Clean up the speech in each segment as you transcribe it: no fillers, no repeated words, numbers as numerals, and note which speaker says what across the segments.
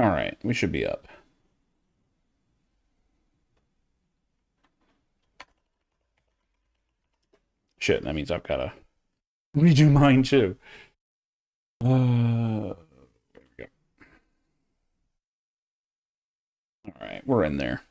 Speaker 1: Alright, we should be up. Shit, that means I've gotta redo mine too. There we go. Alright, we're in there.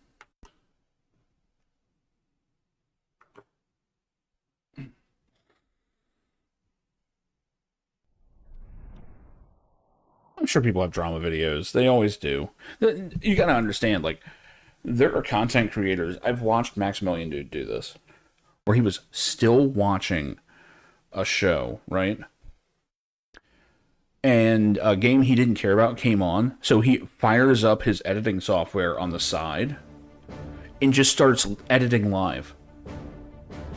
Speaker 1: I'm sure people have drama videos. They always do. You gotta understand, like, there are content creators. I've watched Maximilian Dude do this, where he was still watching a show, right? And a game he didn't care about came on, so he fires up his editing software on the side and just starts editing live.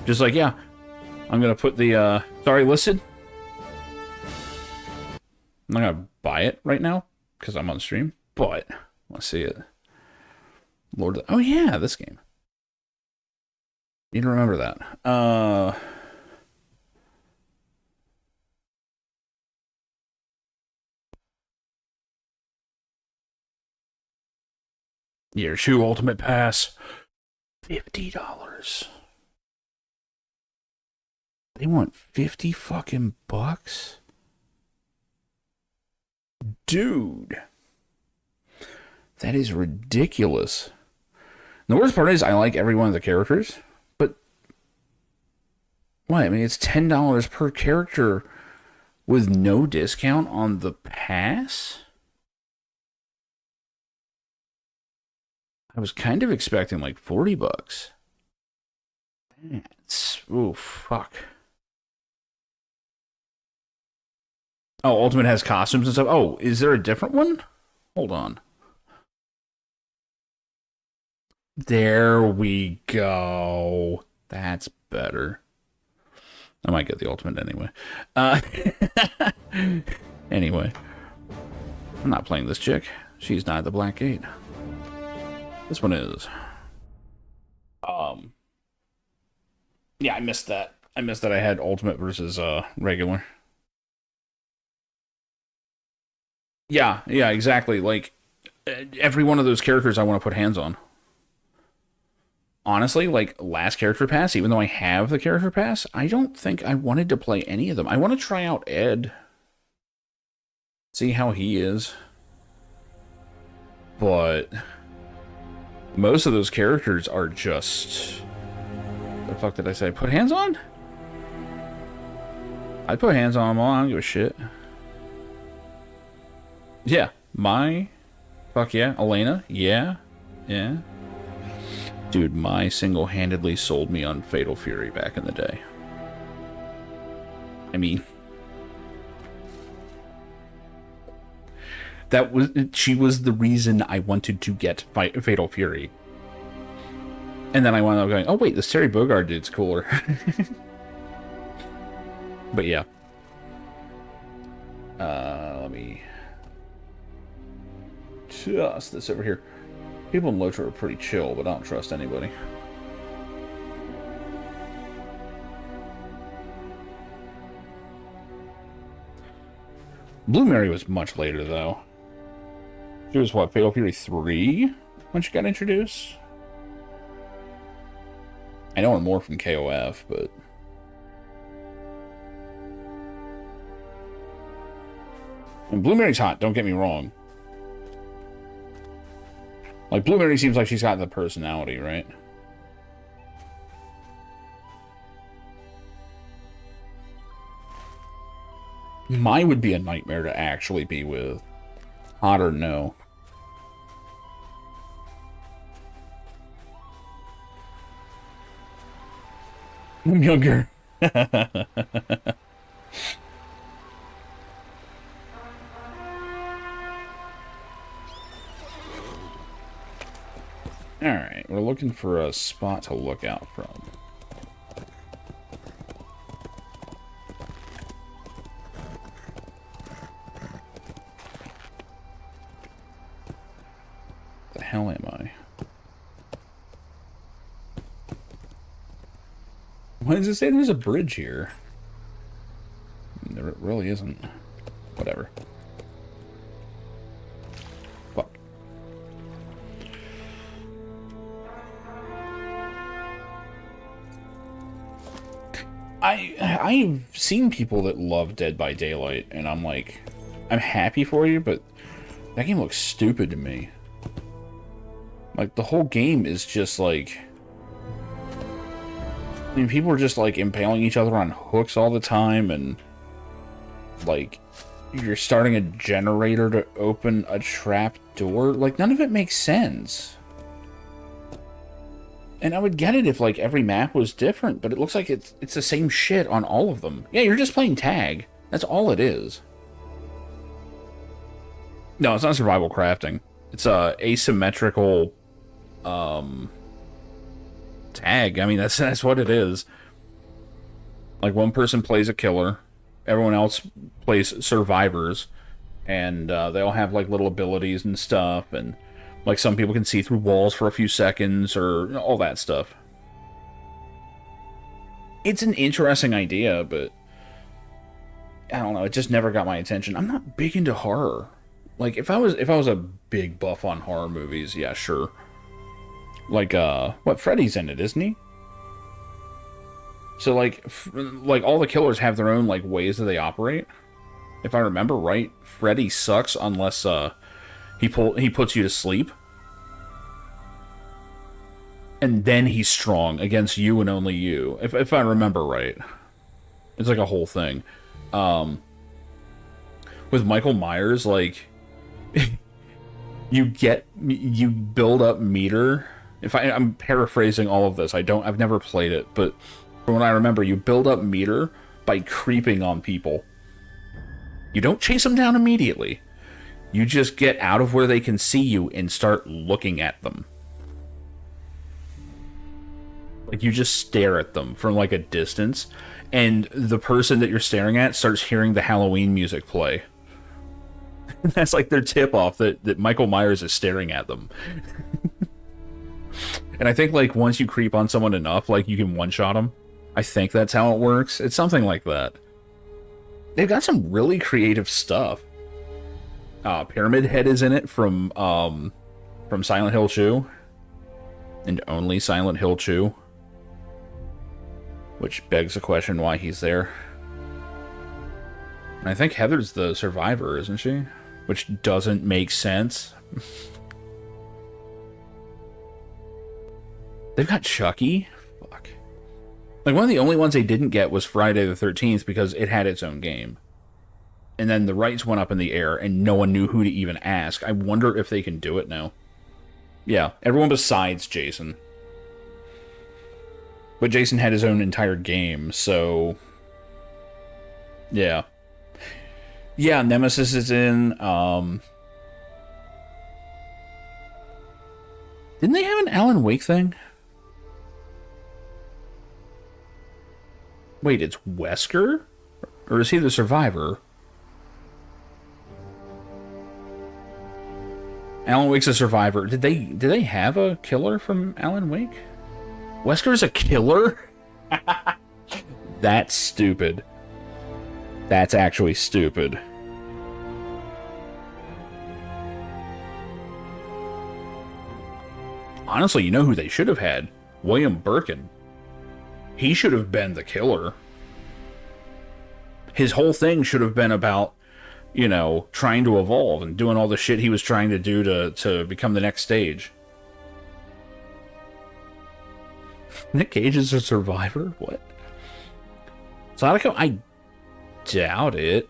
Speaker 1: Just like, yeah, I'm gonna put the sorry listed. I'm not gonna buy it right now because I'm on stream, but let's see it. Lord, oh yeah, this game. You don't remember that? Year 2 Ultimate Pass, $50. They want 50 fucking bucks, dude. That is ridiculous. And the worst part is, I like every one of the characters, but what? I mean, it's $10 per character with no discount on the pass. I was kind of expecting like 40 bucks. That's, oh, fuck. Oh, Ultimate has costumes and stuff. Oh, is there a different one? Hold on. There we go. That's better. I might get the Ultimate anyway. Uh, anyway. I'm not playing this chick. She's not at the Black Gate. This one is. Yeah, I missed that. I missed that I had Ultimate versus regular. Yeah, exactly. Like every one of those characters I want to put hands on. Honestly, like last character pass, even though I have the character pass, I don't think I wanted to play any of them. I want to try out Ed, see how he is. But most of those characters are just... What the fuck did I say? Put hands on? I'd put hands on them all. I don't give a shit. Yeah, my... Fuck yeah. Elena? Yeah. Yeah. Dude, my single-handedly sold me on Fatal Fury back in the day. I mean... She was the reason I wanted to get Fatal Fury. And then I wound up going, oh wait, this Terry Bogard dude's cooler. But yeah. Let me toss this over here. People in LotRO are pretty chill, but I don't trust anybody. Blue Mary was much later, though. She was, what, Fatal Fury 3 when she got introduced? I know more from KOF, but... And Blue Mary's hot, don't get me wrong. Like, Blue Mary seems like she's got the personality, right? Mine would be a nightmare to actually be with. Hot or no. I'm younger. Alright, we're looking for a spot to look out from. The hell am I? Why does it say there's a bridge here? There really isn't. Whatever. I've seen people that love Dead by Daylight, and I'm like, I'm happy for you, but that game looks stupid to me. Like, the whole game is just like... I mean, people are just, like, impaling each other on hooks all the time, and... like, you're starting a generator to open a trap door. Like, none of it makes sense. And I would get it if, like, every map was different, but it looks like it's the same shit on all of them. Yeah, you're just playing tag. That's all it is. No, it's not survival crafting. It's a asymmetrical tag. I mean, that's what it is. Like, one person plays a killer, everyone else plays survivors, and they all have like little abilities and stuff, and like some people can see through walls for a few seconds, or all that stuff. It's an interesting idea, but I don't know, it just never got my attention. I'm not big into horror. Like, if I was a big buff on horror movies, yeah, sure. Like, what, Freddy's in it, isn't he? So, like all the killers have their own, like, ways that they operate. If I remember right, Freddy sucks unless, he puts you to sleep. And then he's strong against you and only you. If I remember right. It's like a whole thing. With Michael Myers, like... you build up meter. I'm paraphrasing all of this. I've never played it, but from what I remember, you build up meter by creeping on people. You don't chase them down immediately. You just get out of where they can see you and start looking at them. Like, you just stare at them from like a distance, and the person that you're staring at starts hearing the Halloween music play. That's like their tip-off that Michael Myers is staring at them. And I think, like, once you creep on someone enough, like, you can one-shot them. I think that's how it works. It's something like that. They've got some really creative stuff. Pyramid Head is in it from Silent Hill 2. And only Silent Hill 2. Which begs the question why he's there. And I think Heather's the survivor, isn't she? Which doesn't make sense. They've got Chucky? Fuck. Like, one of the only ones they didn't get was Friday the 13th because it had its own game. And then the rights went up in the air and no one knew who to even ask. I wonder if they can do it now. Yeah, everyone besides Jason. But Jason had his own entire game, so... yeah. Yeah, Nemesis is in, didn't they have an Alan Wake thing? Wait, it's Wesker? Or is he the survivor? Alan Wake's a survivor. Did they have a killer from Alan Wake? Wesker's a killer? That's stupid. That's actually stupid. Honestly, you know who they should have had? William Birkin. He should have been the killer. His whole thing should have been about, you know, trying to evolve and doing all the shit he was trying to do to become the next stage. Nick Cage is a survivor? What? Sadako? I doubt it.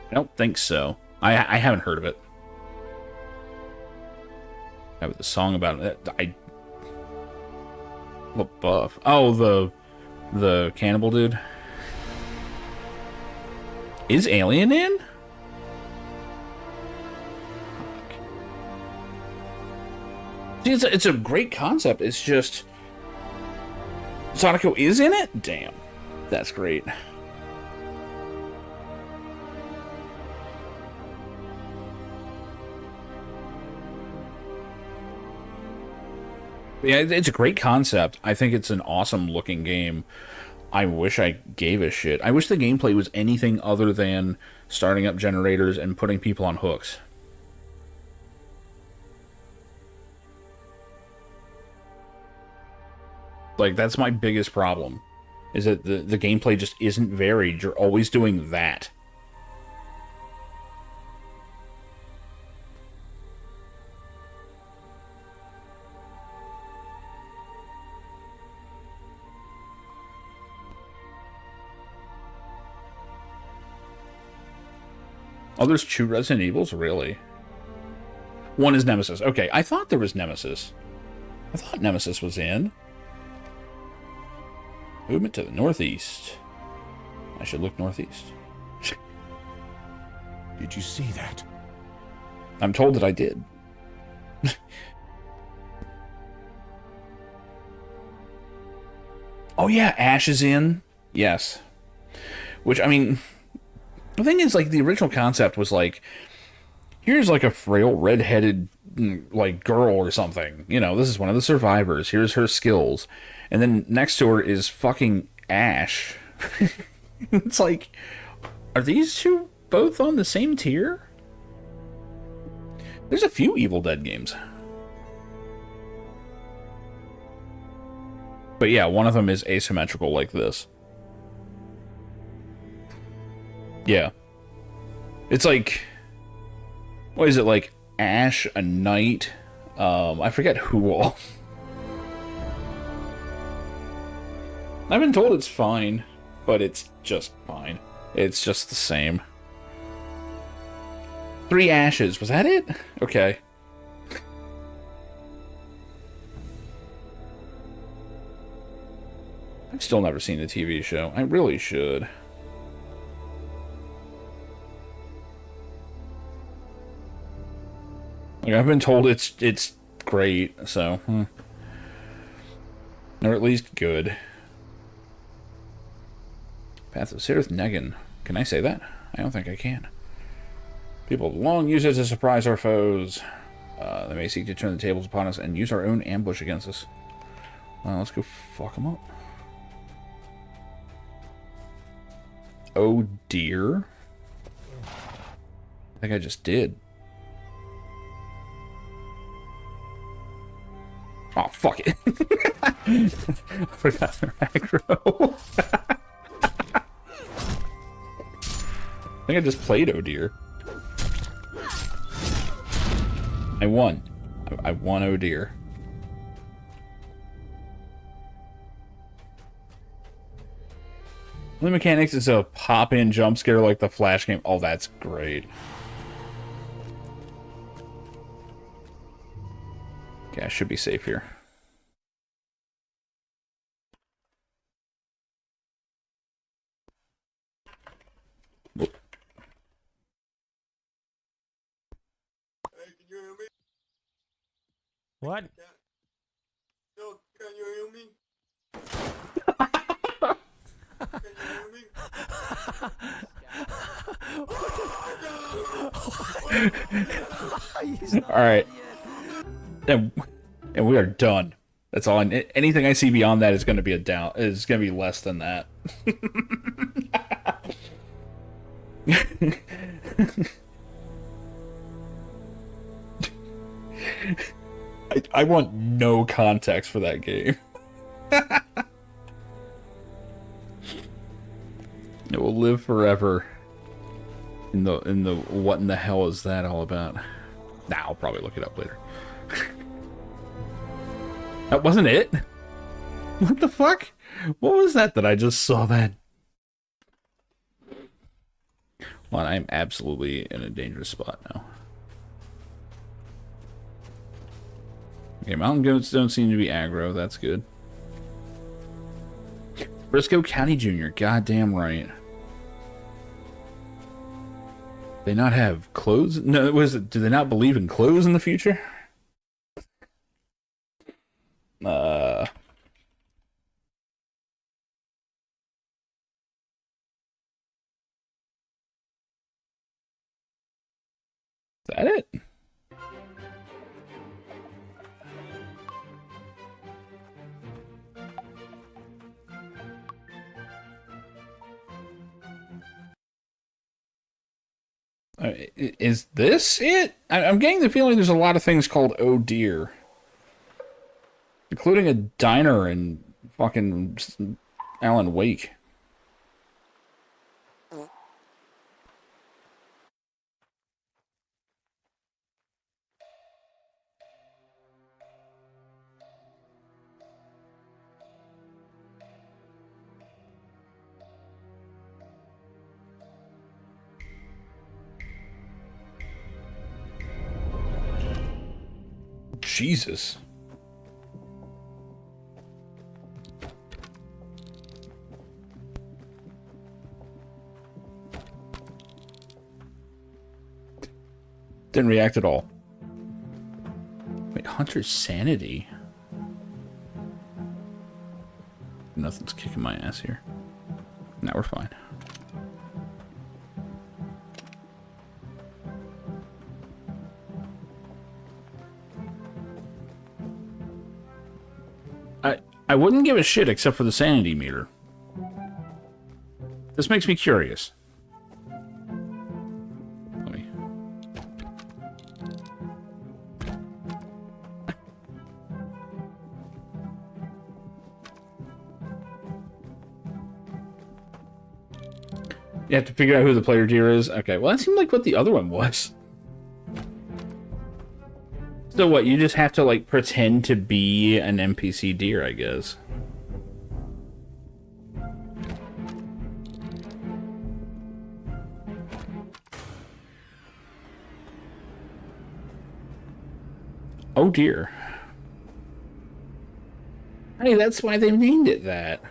Speaker 1: I don't think so. I haven't heard of it. I have the song about it. What buff? Oh, the cannibal dude. Is Alien in? See, it's a great concept. It's just Sadako is in it? Damn. That's great. Yeah, it's a great concept. I think it's an awesome looking game. I wish I gave a shit. I wish the gameplay was anything other than starting up generators and putting people on hooks. Like, that's my biggest problem. Is that the gameplay just isn't varied. You're always doing that. Oh, there's 2 Resident Evils? Really? One is Nemesis. Okay, I thought there was Nemesis. I thought Nemesis was in. Movement to the northeast. I should look northeast.
Speaker 2: Did you see that?
Speaker 1: I'm told that I did. Oh yeah, Ash is in. Yes. Which, I mean, the thing is, like, the original concept was like, here's like a frail, red-headed, like, girl or something. You know, this is one of the survivors. Here's her skills. And then next to her is fucking Ash. It's like, are these two both on the same tier? There's a few Evil Dead games. But yeah, one of them is asymmetrical like this. Yeah. It's like, what is it, like Ash, a knight? I forget who all. I've been told it's fine, but it's just fine. It's just the same. 3 Ashes, was that it? Okay. I've still never seen the TV show. I really should. Like, I've been told it's great, so or at least good. Path of Sirith Negan. Can I say that? I don't think I can. People have long used it to surprise our foes. They may seek to turn the tables upon us and use our own ambush against us. Let's go fuck them up. Oh dear. I think I just did. Oh, fuck it. I forgot their aggro. I think I just played oh dear. I won. I won oh dear. The mechanics is a pop-in jump scare like the Flash game. Oh, that's great. Okay, I should be safe here. Whoop.
Speaker 3: Hey, can you hear me?
Speaker 4: What?
Speaker 3: Yo, can you hear me? Can you hear me?
Speaker 1: All right. And we are done. That's all. Anything I see beyond that is going to be a down. Is going to be less than that. I want no context for that game. It will live forever. In the what in the hell is that all about? Nah, I'll probably look it up later. That wasn't it? What the fuck? What was that I just saw then? Well, I'm absolutely in a dangerous spot now. Okay, mountain goats don't seem to be aggro. That's good. Briscoe County Jr. Goddamn right. They not have clothes? No, do they not believe in clothes in the future? Is that it? Is this it? I'm getting the feeling there's a lot of things called oh dear. Including a diner and fucking Alan Wake. Jesus. Didn't react at all. Wait, Hunter's sanity? Nothing's kicking my ass here. Now we're fine. I wouldn't give a shit except for the sanity meter. This makes me curious. Let me... You have to figure out who the player deer is? Okay, well that seemed like what the other one was. So what, you just have to, like, pretend to be an NPC deer, I guess. Oh dear. Hey, that's why they named it that.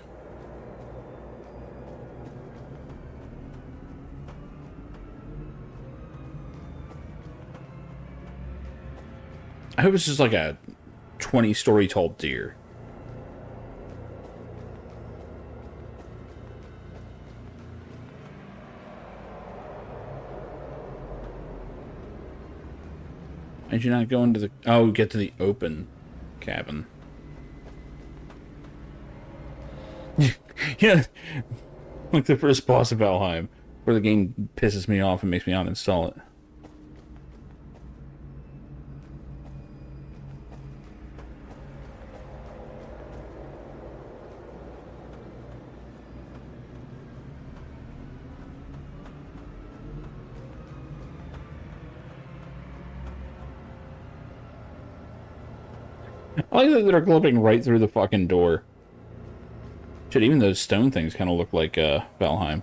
Speaker 1: I hope it's just like a 20-story tall deer. Why'd you not go into the... Oh, get to the open cabin. Yeah, like the first boss of Valheim, where the game pisses me off and makes me uninstall it. I like that they're glimping right through the fucking door. Shit, even those stone things kind of look like Valheim.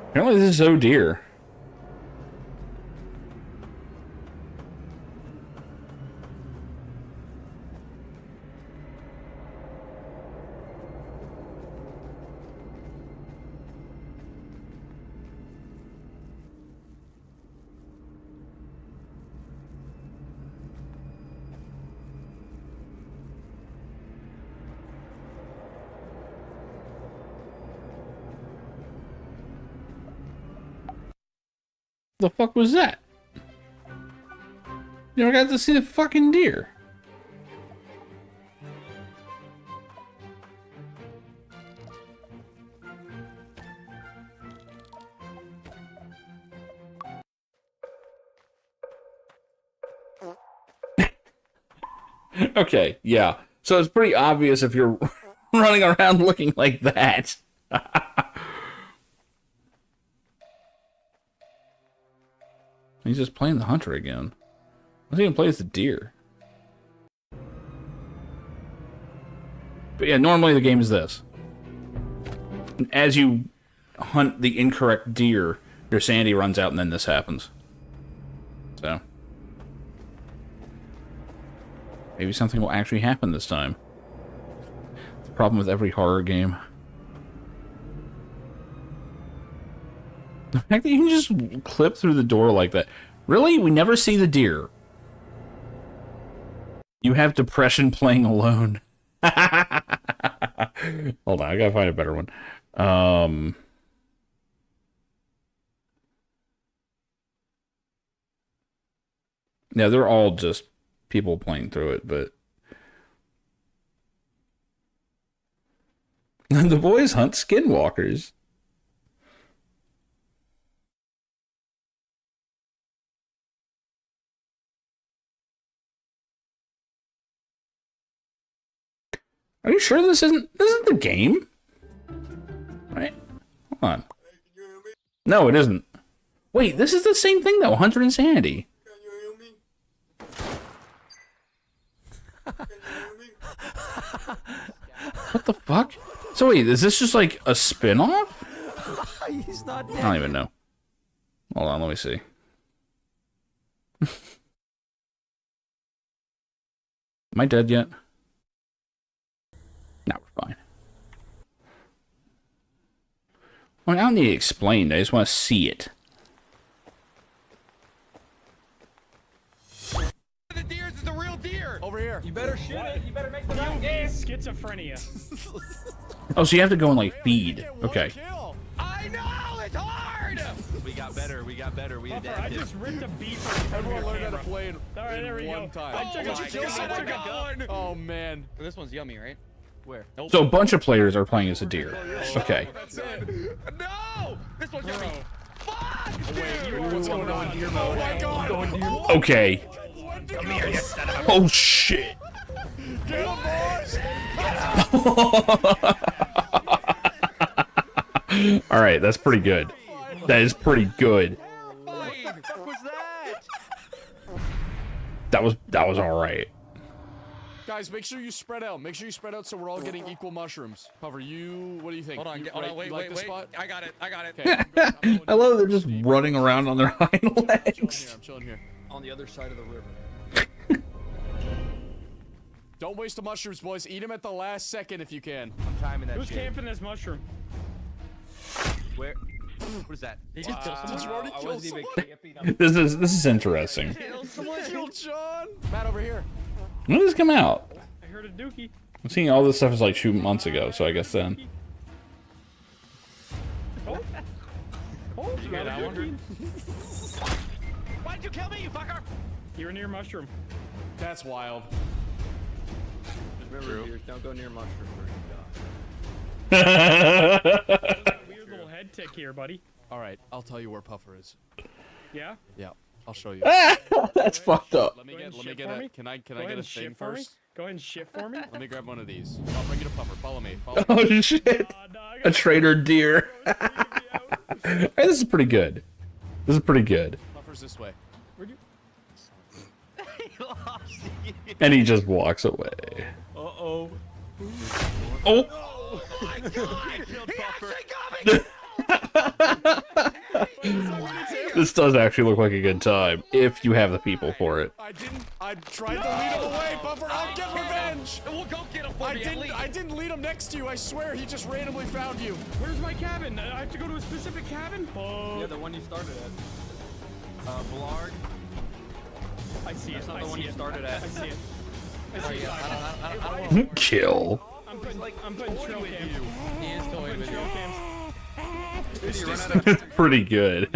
Speaker 1: Apparently this is so dear. The fuck was that? You never got to see the fucking deer. Okay, yeah. So it's pretty obvious if you're running around looking like that. He's just playing the hunter again. Let's even play as the deer. But yeah, normally the game is this. As you hunt the incorrect deer, your sanity runs out and then this happens. So. Maybe something will actually happen this time. The problem with every horror game. The fact that you can just clip through the door like that. Really? We never see the deer. You have depression playing alone. Hold on, I gotta find a better one. Yeah, they're all just people playing through it, but... The boys hunt skinwalkers. Are you sure this isn't the game? Right? Hold on.
Speaker 3: Can you hear me?
Speaker 1: No, it isn't. Wait, this is the same thing though. Hunter Insanity.
Speaker 3: Can you hear me? Can you hear me?
Speaker 1: What the fuck? So wait, is this just like a spin-off?
Speaker 4: He's not
Speaker 1: I don't even know. Hold on, let me see. Am I dead yet? No, we're fine. I mean, I don't need it explained. I just want to see it.
Speaker 2: The deers is the real deer.
Speaker 5: Over here.
Speaker 2: You better shoot it. You better make the right
Speaker 4: POV
Speaker 2: game.
Speaker 4: schizophrenia.
Speaker 1: Oh, so you have to go and like feed. Okay.
Speaker 5: Kill.
Speaker 2: I know it's hard. We got better. We got better. We
Speaker 4: Buffer, I
Speaker 2: adapted.
Speaker 4: just ripped a beat from
Speaker 5: Everyone
Speaker 4: your
Speaker 5: learned how to
Speaker 4: camera.
Speaker 5: play it
Speaker 4: Alright, there we
Speaker 5: in one
Speaker 4: go.
Speaker 5: time.
Speaker 4: I took
Speaker 2: my
Speaker 4: a kill.
Speaker 2: God.
Speaker 4: I took a gun.
Speaker 5: Oh man.
Speaker 6: This one's yummy, right?
Speaker 2: Where?
Speaker 1: So a bunch of players are playing as a deer. Okay.
Speaker 5: That's it.
Speaker 2: No! This one's yummy. Fuck!
Speaker 5: What's going on? Oh my god.
Speaker 1: Okay.
Speaker 2: Come here, you son of a...
Speaker 1: Oh shit.
Speaker 5: Get him, boys.
Speaker 1: All right, that's pretty good. That is pretty good.
Speaker 2: What the fuck was that?
Speaker 1: That was all right.
Speaker 5: Guys, make sure you spread out. Make sure you spread out so we're all getting equal mushrooms. Hover, what do you think?
Speaker 6: Hold on,
Speaker 5: You,
Speaker 6: hold on,
Speaker 5: you
Speaker 6: wait,
Speaker 5: like
Speaker 6: wait,
Speaker 5: this
Speaker 6: wait.
Speaker 5: spot?
Speaker 6: I got it, I got it.
Speaker 5: Okay.
Speaker 1: I love they're just running around on their hind legs.
Speaker 5: I'm chilling here.
Speaker 6: On the other side of the river.
Speaker 5: Don't waste the mushrooms, boys. Eat them at the last second if you can.
Speaker 2: I'm timing that
Speaker 4: Who's
Speaker 2: shit.
Speaker 4: camping this mushroom?
Speaker 2: Where? What is that?
Speaker 6: He just killed
Speaker 5: Did you
Speaker 6: someone.
Speaker 5: already kill someone?
Speaker 1: This is interesting.
Speaker 5: Kill John. Matt, over here.
Speaker 1: When did this come out?
Speaker 4: I heard a dookie.
Speaker 1: I'm seeing all this stuff is like 2 months ago, so I guess then.
Speaker 4: Oh,
Speaker 6: You got that one?
Speaker 2: Why'd you kill me, you fucker?
Speaker 4: you're near mushroom.
Speaker 5: That's wild.
Speaker 6: Remember, deers, don't go near mushrooms or you
Speaker 4: Weird little head tick here, buddy.
Speaker 5: All right, I'll tell you where Puffer is.
Speaker 4: Yeah?
Speaker 5: Yeah, I'll show you.
Speaker 1: That's fucked up.
Speaker 5: Let me
Speaker 4: Go ahead
Speaker 5: get
Speaker 4: and
Speaker 5: a.
Speaker 4: shit for me.
Speaker 5: Can I
Speaker 4: Go ahead
Speaker 5: get a
Speaker 4: and
Speaker 5: thing
Speaker 4: shit for me.
Speaker 5: first?
Speaker 4: Go ahead and shit for me.
Speaker 5: Let me grab one of these. I'll bring you to Puffer. Follow me. Follow me.
Speaker 1: Oh shit!
Speaker 4: I
Speaker 1: A trader deer. Hey, this is pretty good. This is pretty good.
Speaker 5: Puffer's this way.
Speaker 4: Where'd you?
Speaker 2: He lost you.
Speaker 1: And he just walks away.
Speaker 4: Uh-oh.
Speaker 1: Oh!
Speaker 2: Oh my god! He actually got me!
Speaker 1: This does actually look like a good time if you have the people for it.
Speaker 5: I didn't. I tried to lead him away, Puffer. I'll get revenge.
Speaker 2: We'll go get him for
Speaker 5: I
Speaker 2: me, at
Speaker 5: didn't.
Speaker 2: least.
Speaker 5: I didn't lead him next to you. I swear. He just randomly found you.
Speaker 4: Where's my cabin? I have to go to a specific cabin? Oh,
Speaker 6: Yeah, the one you started at.
Speaker 2: Blard.
Speaker 4: I see
Speaker 6: That's
Speaker 4: it.
Speaker 6: not
Speaker 4: I
Speaker 6: the one
Speaker 4: see
Speaker 6: you
Speaker 4: it.
Speaker 6: started at.
Speaker 4: I see it. I
Speaker 6: Oh,
Speaker 4: see it.
Speaker 6: yeah, I don't want
Speaker 1: Kill.
Speaker 4: I'm putting trail
Speaker 2: with
Speaker 4: cams.
Speaker 2: you.
Speaker 6: He is toying
Speaker 4: Putting
Speaker 6: with
Speaker 4: trail
Speaker 6: you.
Speaker 4: cams.
Speaker 6: Dude, you run out of
Speaker 1: It's pretty good.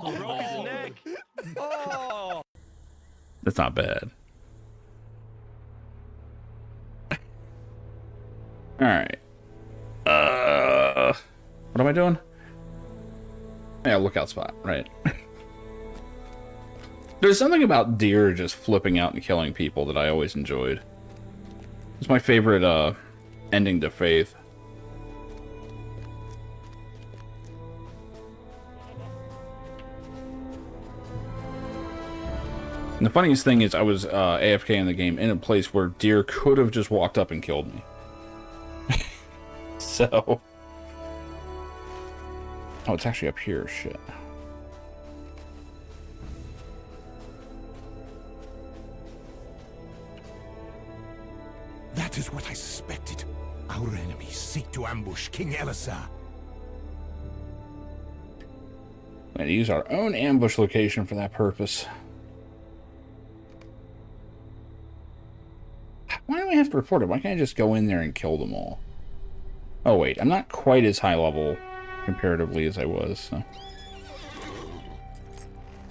Speaker 2: Broke his neck. Oh!
Speaker 1: That's not bad. Alright. What am I doing? Yeah, lookout spot, right. There's something about deer just flipping out and killing people that I always enjoyed. It's my favorite, ending to Faith. And the funniest thing is I was AFK in the game in a place where deer could have just walked up and killed me. So... Oh, it's actually up here. Shit.
Speaker 7: That is what I suspected. Our enemies seek to ambush King Elisar.
Speaker 1: We're going to use our own ambush location for that purpose. Why do we have to report it? Why can't I just go in there and kill them all? Oh, wait. I'm not quite as high level comparatively as I was, so...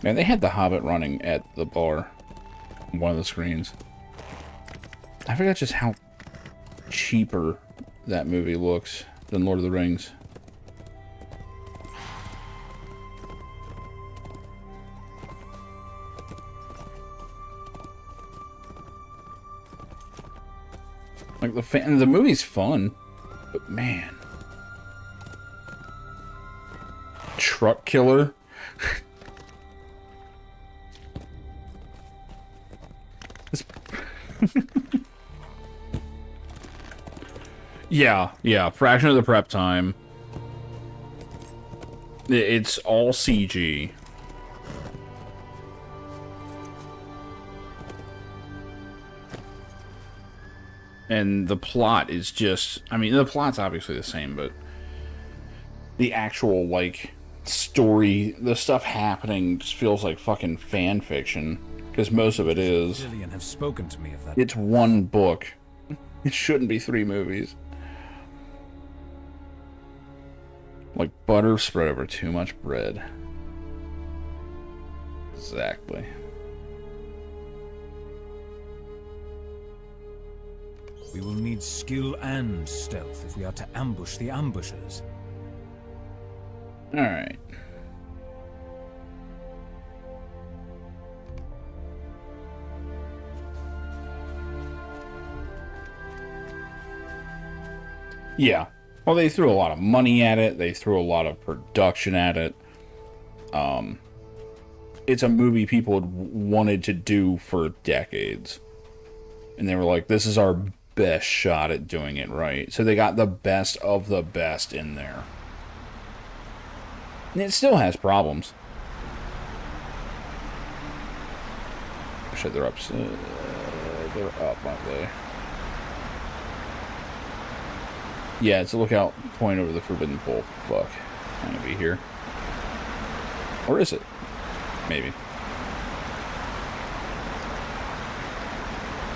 Speaker 1: Man, they had The Hobbit running at the bar on one of the screens. I forgot just how cheaper that movie looks than Lord of the Rings. Like, the movie's fun, but man. Truck killer? This... yeah, fraction of the prep time. It's all CG. And the plot is just... I mean, the plot's obviously the same, but... the actual, like, story, the stuff happening just feels like fucking fan fiction. Because most of it is.
Speaker 7: Jillian have spoken to me of that.
Speaker 1: It's one book. It shouldn't be 3 movies. Like butter spread over too much bread. Exactly.
Speaker 7: We will need skill and stealth if we are to ambush the ambushers.
Speaker 1: Alright. Yeah. Well, they threw a lot of money at it. They threw a lot of production at it. It's a movie people had wanted to do for decades. And they were like, this is our best shot at doing it right. So they got the best of the best in there. And it still has problems. Shit, they're up. They're up, aren't they? Yeah, it's a lookout point over the Forbidden Pole. Fuck. I'm gonna be here. Or is it? Maybe.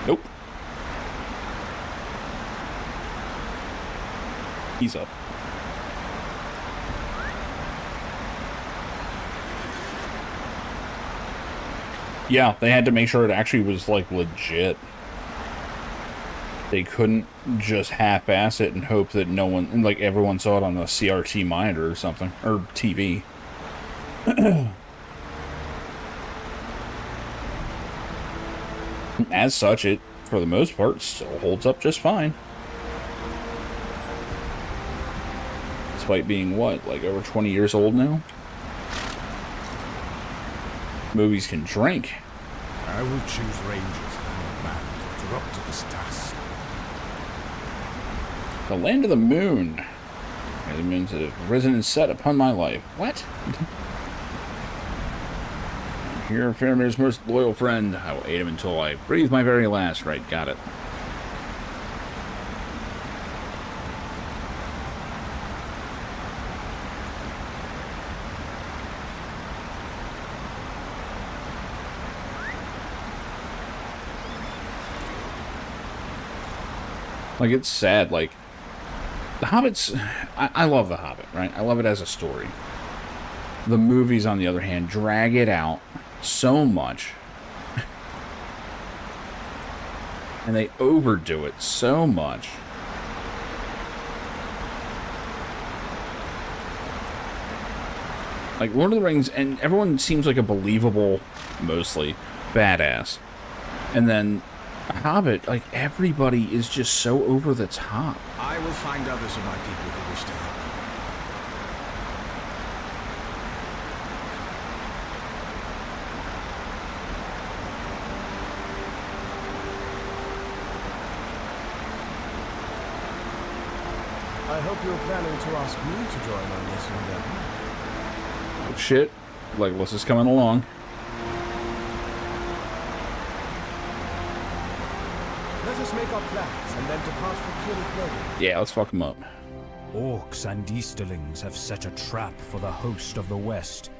Speaker 1: Nope. He's up. Yeah, they had to make sure it actually was, like, legit. They couldn't just half-ass it and hope that no one, and like everyone saw it on a CRT monitor or something, or TV. As such, it, for the most part, still holds up just fine. Despite being, what, like over 20 years old now? Movies can drink.
Speaker 7: I will choose Rangers and band to up to this task.
Speaker 1: The land of the moon. The moons that have risen and set upon my life. What? Here, Faramir's most loyal friend. I will aid him until I breathe my very last. Right, got it. Like, it's sad, like, The Hobbit's... I love The Hobbit, right? I love it as a story. The movies, on the other hand, drag it out so much. And they overdo it so much. Like, Lord of the Rings, and everyone seems like a believable, mostly, badass. And then... Hobbit, like, everybody is just so over the top.
Speaker 2: I will find others of my people who wish to help.
Speaker 4: I hope you're planning to ask me to join on this endeavor.
Speaker 1: Oh, shit. Legolas coming along.
Speaker 4: Let us make our plans and then depart for Kirith Logan.
Speaker 1: Yeah, let's fuck him up.
Speaker 7: Orcs and Easterlings have set a trap for the host of the West,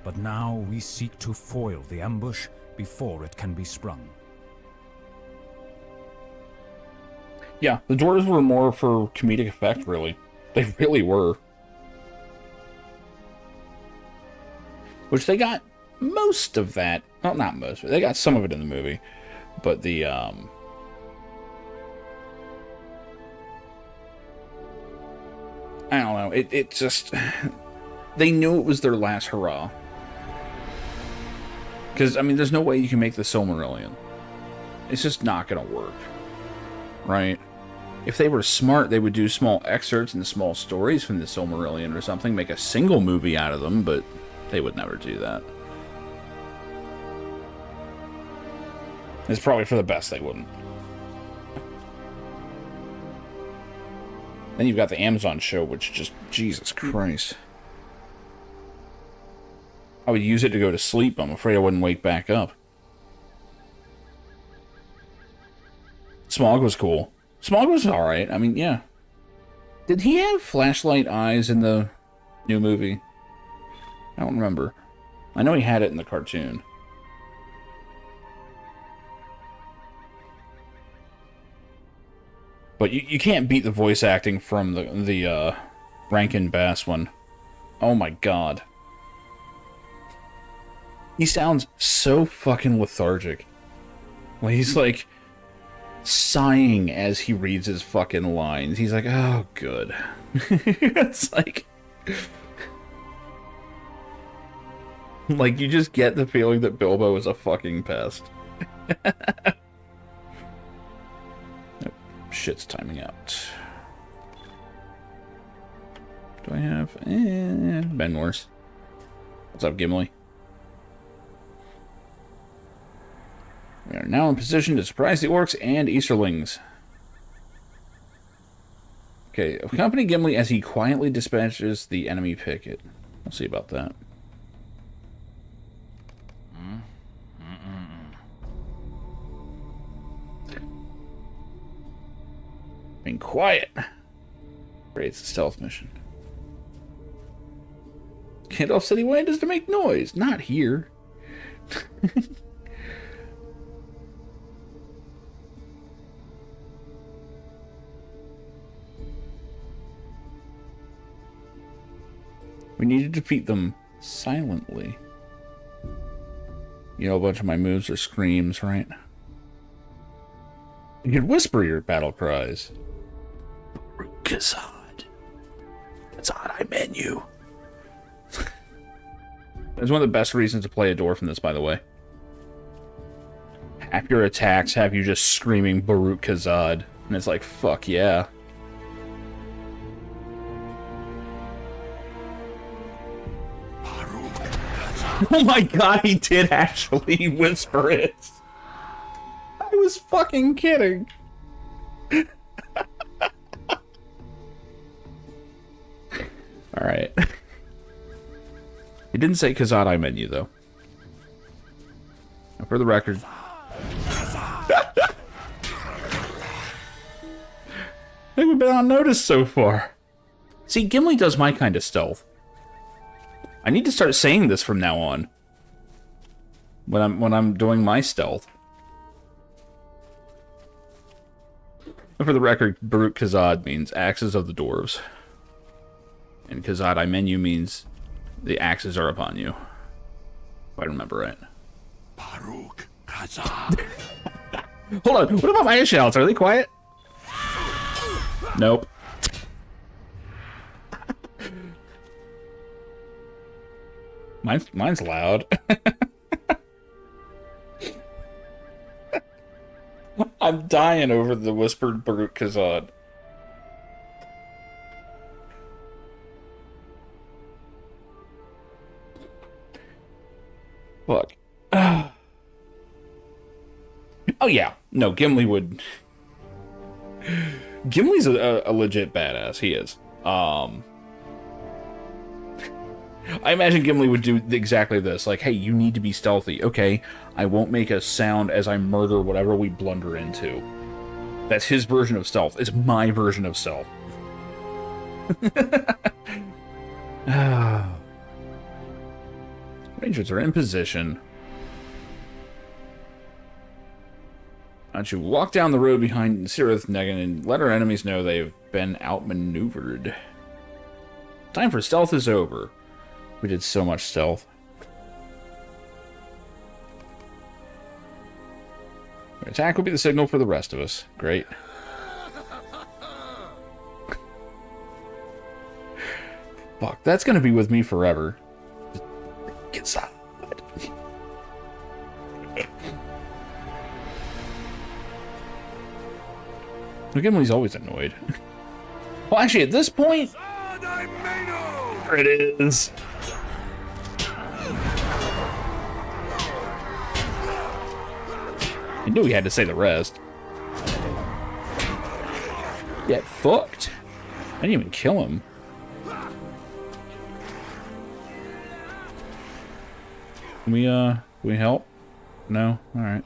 Speaker 7: but now we seek to foil the ambush before it can be sprung.
Speaker 1: Yeah, the dwarves were more for comedic effect, really. They really were. Which they got most of that. Well, not most, but they got some of it in the movie. But the, I don't know. It just... They knew it was their last hurrah. Because, I mean, there's no way you can make the Silmarillion. It's just not going to work. Right? If they were smart, they would do small excerpts and small stories from the Silmarillion or something, make a single movie out of them, but they would never do that. It's probably for the best they wouldn't. Then you've got the Amazon show, which just, Jesus Christ. I would use it to go to sleep. I'm afraid I wouldn't wake back up. Smaug was cool. Smaug was alright. I mean, yeah. Did he have flashlight eyes in the new movie? I don't remember. I know he had it in the cartoon. But you can't beat the voice acting from the Rankin Bass one. Oh my god. He sounds so fucking lethargic. Well, he's like sighing as he reads his fucking lines. He's like, oh, good. It's like... Like, you just get the feeling that Bilbo is a fucking pest. Shit's timing out. Do I have... Ben Morse. What's up, Gimli? We are now in position to surprise the orcs and Easterlings. Okay, accompany Gimli as he quietly dispatches the enemy picket. We'll see about that. Being quiet. Creates a stealth mission. Gandalf said he wanted us to make noise. Not here. We need to defeat them silently. You know, a bunch of my moves are screams, right? You can whisper your battle cries. Kazad. Kazad, I meant you. That's one of the best reasons to play a dwarf in this, by the way. Half your attacks have you just screaming Baruch Kazad. And it's like, fuck yeah. Oh my god, he did actually whisper it. I was fucking kidding. Alright. He didn't say Kazad I meant you, though. Now, for the record... I think we've been on notice so far. See, Gimli does my kind of stealth. I need to start saying this from now on. When I'm doing my stealth. And for the record, Baruch Kazad means axes of the dwarves. And Kazad I mean you means the axes are upon you. If I remember right.
Speaker 2: Baruch Kazad.
Speaker 1: Hold on, what about my shouts? Are they quiet? Nope. Mine's loud. I'm dying over the whispered Baruch Kazad. Fuck. Oh yeah, no, Gimli would... Gimli's a legit badass, he is. I imagine Gimli would do exactly this. Like, hey, you need to be stealthy. Okay, I won't make a sound as I murder whatever we blunder into. That's his version of stealth. It's my version of stealth. Rangers are in position. Why don't you walk down the road behind Cirith Negan and let our enemies know they've been outmaneuvered. Time for stealth is over. We did so much stealth. Attack will be the signal for the rest of us. Great. Fuck, that's gonna be with me forever. Get inside. Gimli's always annoyed. Well, actually, at this point... There it is. I knew he had to say the rest. Get fucked. I didn't even kill him. Can we help? No? Alright.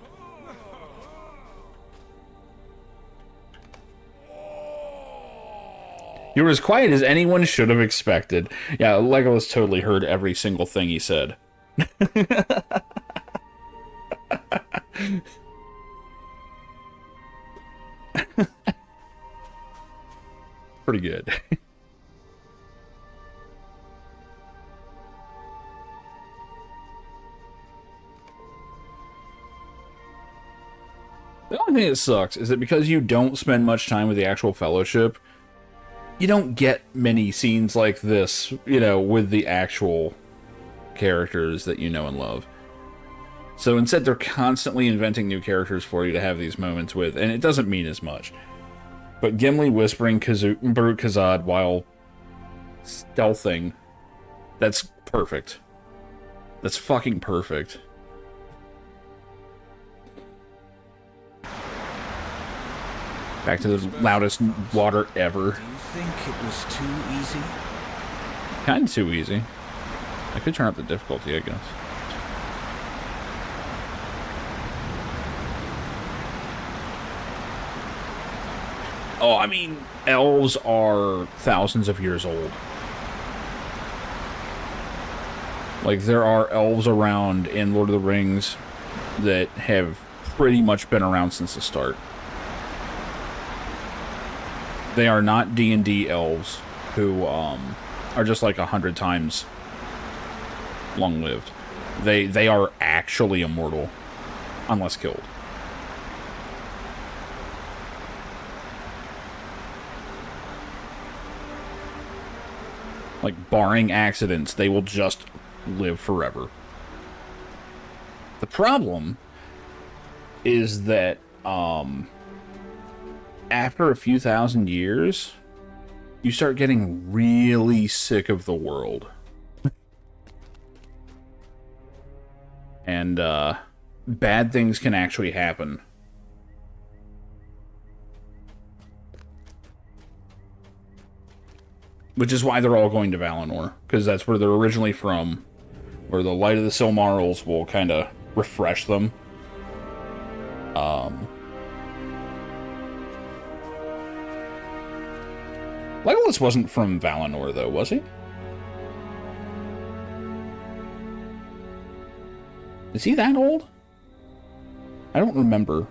Speaker 1: You were as quiet as anyone should have expected. Yeah, Legolas totally heard every single thing he said. Pretty good. The only thing that sucks is that because you don't spend much time with the actual Fellowship, you don't get many scenes like this, you know, with the actual characters that you know and love. So instead, they're constantly inventing new characters for you to have these moments with, and it doesn't mean as much. But Gimli whispering Baruk Kazad while stealthing, that's perfect. That's fucking perfect. Back to the loudest water ever.
Speaker 8: Do you think it was too easy?
Speaker 1: Kinda too easy. I could turn up the difficulty, I guess. Oh, I mean, elves are thousands of years old. Like, there are elves around in Lord of the Rings that have pretty much been around since the start. They are not D&D elves who are just like 100 times long-lived. They are actually immortal, unless killed. Like, barring accidents, they will just live forever. The problem is that, after a few thousand years, you start getting really sick of the world. And, bad things can actually happen. Which is why they're all going to Valinor, because that's where they're originally from, where the light of the Silmarils will kind of refresh them. Legolas wasn't from Valinor, though, was he? Is he that old? I don't remember.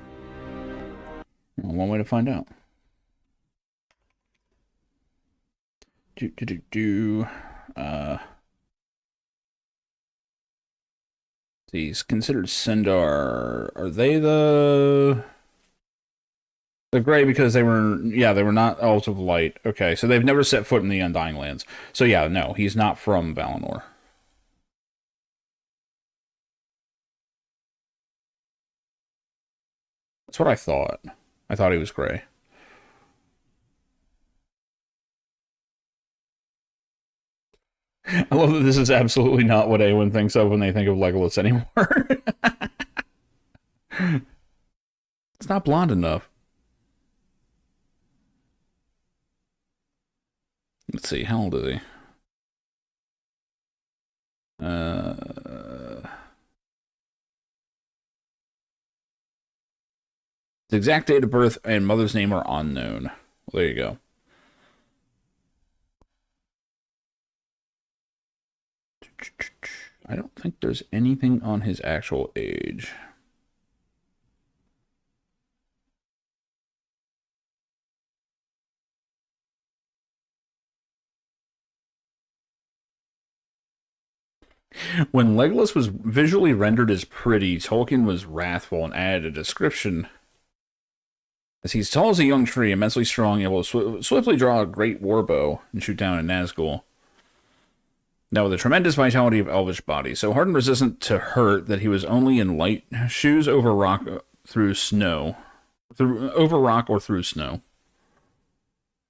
Speaker 1: Well, one way to find out. He's considered Sindar. Are they the Gray because they were, yeah, they were not elves of light. Okay, so they've never set foot in the Undying Lands. So yeah, no, he's not from Valinor. That's what I thought. I thought he was Gray. I love that this is absolutely not what anyone thinks of when they think of Legolas anymore. It's not blonde enough. Let's see, how old is he? The exact date of birth and mother's name are unknown. Well, there you go. I don't think there's anything on his actual age. When Legolas was visually rendered as pretty, Tolkien was wrathful and added a description. As he's tall as a young tree, immensely strong, able to swiftly draw a great warbow and shoot down a Nazgul. Now with a tremendous vitality of elvish body, so hard and resistant to hurt that he was only in light shoes over rock through snow. Over rock or through snow.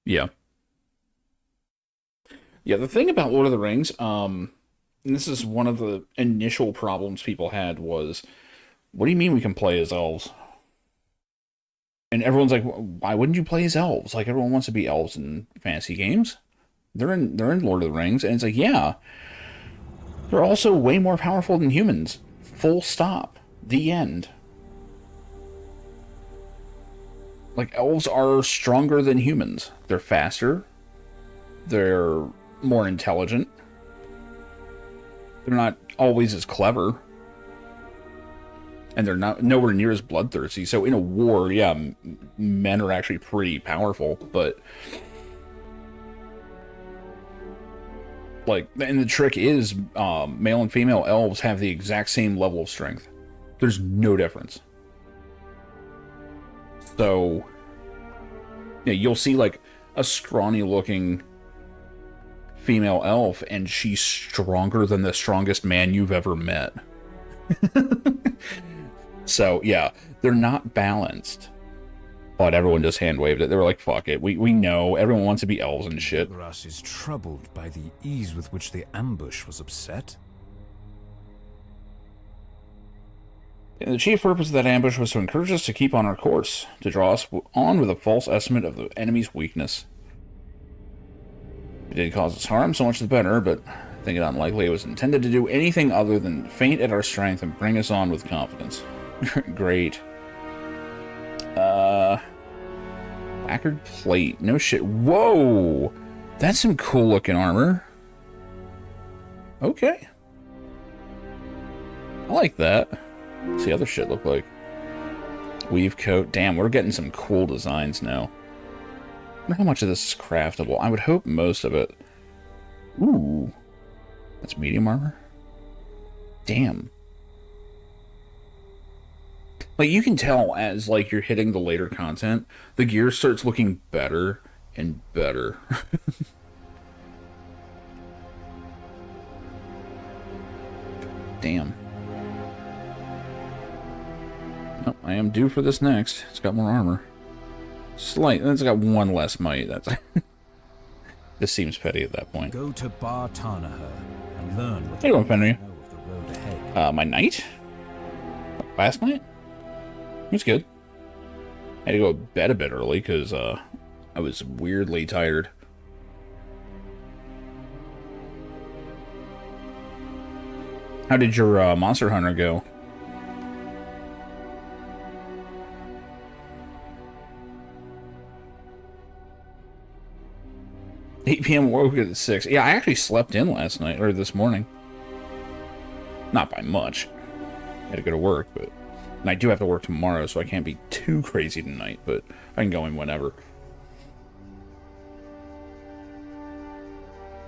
Speaker 1: Yeah. Yeah, the thing about Lord of the Rings, and this is one of the initial problems people had was, what do you mean we can play as elves? And everyone's like, why wouldn't you play as elves? Like everyone wants to be elves in fantasy games. They're in Lord of the Rings, and it's like, yeah, they're also way more powerful than humans. Full stop. The end. Like elves are stronger than humans. They're faster. They're more intelligent. They're not always as clever. And they're not nowhere near as bloodthirsty. So in a war, yeah, men are actually pretty powerful, but like, and the trick is, male and female elves have the exact same level of strength. There's no difference. So, yeah, you'll see like a scrawny looking female elf, and she's stronger than the strongest man you've ever met. So, yeah, they're not balanced. But everyone just hand-waved it. They were like, fuck it. We know. Everyone wants to be elves and shit.
Speaker 7: Grass is troubled by the ease with which the ambush was upset.
Speaker 1: And the chief purpose of that ambush was to encourage us to keep on our course, to draw us on with a false estimate of the enemy's weakness. It did cause us harm, so much the better, but I think it unlikely it was intended to do anything other than feint at our strength and bring us on with confidence. Great. Lacquered plate. No shit. Whoa! That's some cool looking armor. Okay. I like that. What's the other shit look like? Weave coat. Damn, we're getting some cool designs now. I wonder how much of this is craftable. I would hope most of it. Ooh. That's medium armor? Damn. Like, you can tell as, like, you're hitting the later content, the gear starts looking better and better. Damn. Oh, I am due for this next. It's got more armor. Slight. It's got one less might. That's... This seems petty at that point.
Speaker 7: Go to Bar Tarnaher and learn what
Speaker 1: Hey, you doing, Fenrir?
Speaker 7: know of the road ahead.
Speaker 1: My night? Last night? It was good. I had to go to bed a bit early because I was weirdly tired. How did your Monster Hunter go? $8 p.m. woke at 6. Yeah, I actually slept in last night, or this morning. Not by much. I had to go to work, but... And I do have to work tomorrow, so I can't be too crazy tonight, but I can go in whenever.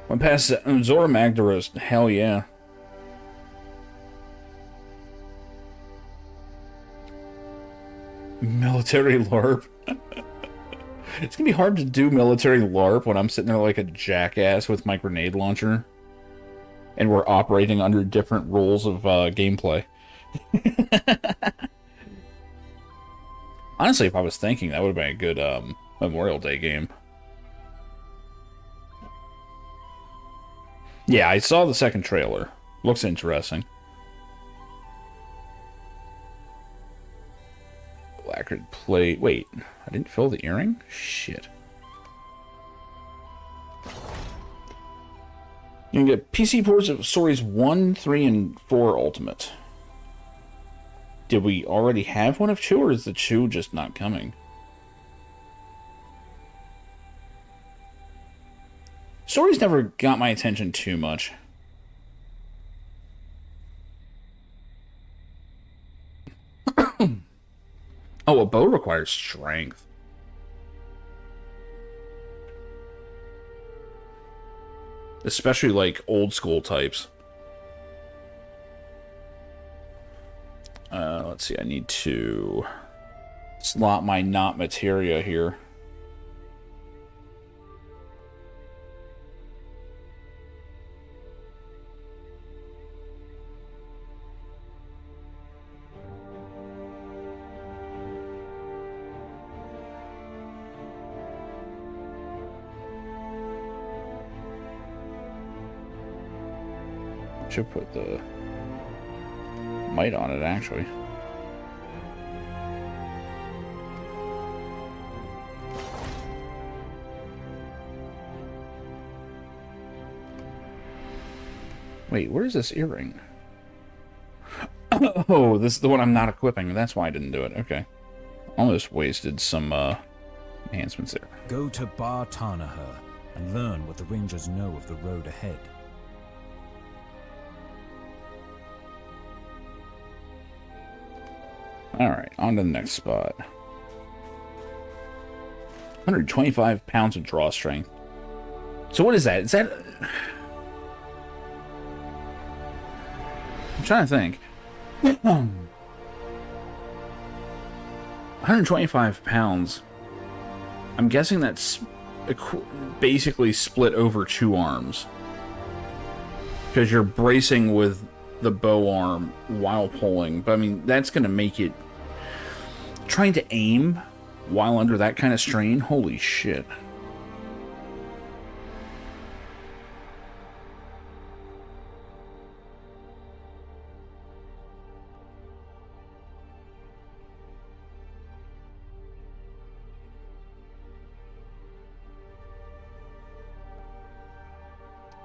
Speaker 1: Went past Zora Magdaros. Hell yeah. Military LARP. It's gonna be hard to do military LARP when I'm sitting there like a jackass with my grenade launcher. And we're operating under different rules of gameplay. Honestly, if I was thinking, that would have been a good Memorial Day game. Yeah, I saw the second trailer. Looks interesting. Lacquered plate. Wait, I didn't fill the earring? Shit. You can get PC ports of stories 1, 3, and 4 Ultimate. Did we already have one of 2, or is the 2 just not coming? Stories never got my attention too much. Oh, a bow requires strength. Especially, like, old school types. Let's see, I need to slot my not materia here. Should put the might on it, actually. Wait, where's this earring? Oh, this is the one I'm not equipping. That's why I didn't do it. Okay. Almost wasted some enhancements there.
Speaker 7: Go to Bar Tarnaher and learn what the Rangers know of the road ahead.
Speaker 1: Alright, on to the next spot. 125 pounds of draw strength. So what is that? Is that... I'm trying to think. 125 pounds. I'm guessing that's basically split over 2 arms. Because you're bracing with the bow arm while pulling. But I mean, that's going to make it... Trying to aim while under that kind of strain? Holy shit.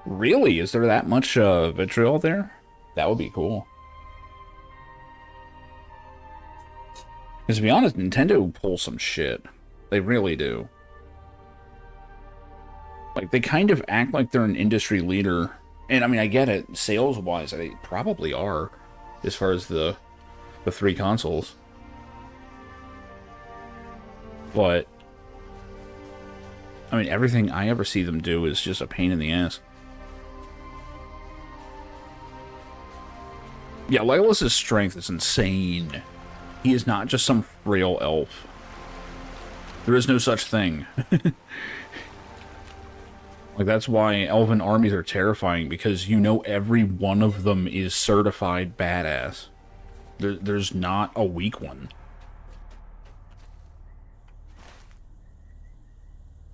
Speaker 1: Really? Is there that much vitriol there? That would be cool. Because to be honest, Nintendo pulls some shit. They really do. Like, they kind of act like they're an industry leader. And I mean, I get it. Sales-wise, they probably are. As far as the 3 consoles. But I mean, everything I ever see them do is just a pain in the ass. Yeah, Legolas's strength is insane. He is not just some frail elf. There is no such thing. Like, that's why elven armies are terrifying, because you know every one of them is certified badass. There's not a weak one.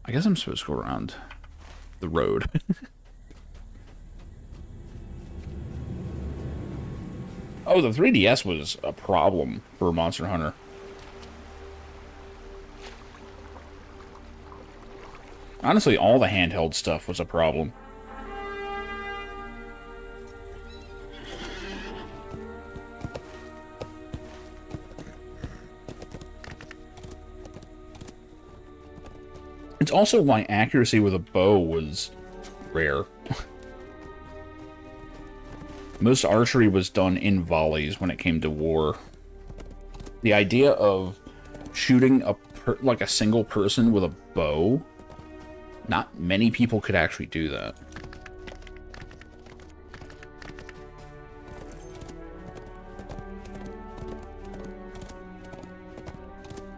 Speaker 1: I guess I'm supposed to go around the road. Oh, the 3DS was a problem for Monster Hunter. Honestly, all the handheld stuff was a problem. It's also why accuracy with a bow was rare. Most archery was done in volleys when it came to war. The idea of shooting like a single person with a bow, not many people could actually do that.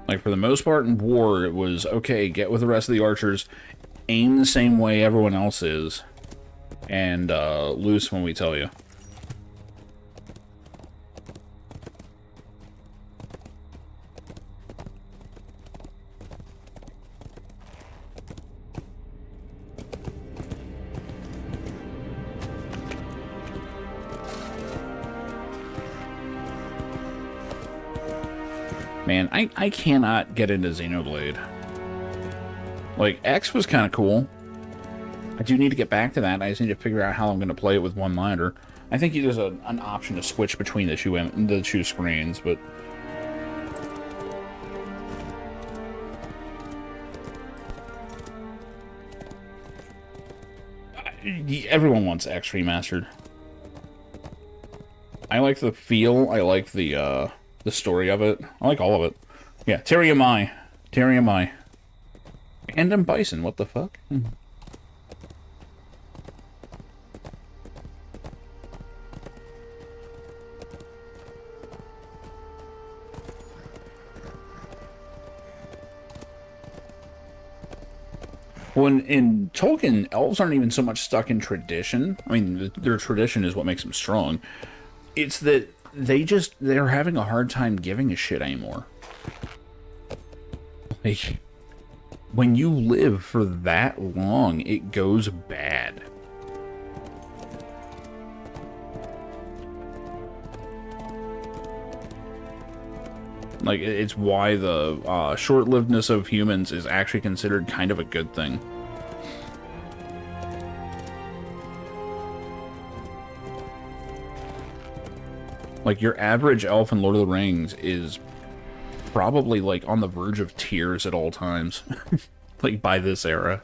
Speaker 1: Like, for the most part in war, it was, okay, get with the rest of the archers, aim the same way everyone else is, and loose when we tell you. Man, I cannot get into Xenoblade. Like, X was kind of cool. I do need to get back to that. I just need to figure out how I'm going to play it with one monitor. I think there's an option to switch between the two screens, but... Everyone wants X remastered. I like the feel, I like the story of it. I like all of it. Yeah, Terry Amai. Terry Amai. And M. Bison, what the fuck? Well, in Tolkien, elves aren't even so much stuck in tradition. I mean, their tradition is what makes them strong. It's that they're having a hard time giving a shit anymore. Like, when you live for that long, it goes bad. Like, it's why the short-livedness of humans is actually considered kind of a good thing. Like, your average elf in Lord of the Rings is probably, like, on the verge of tears at all times. Like, by this era.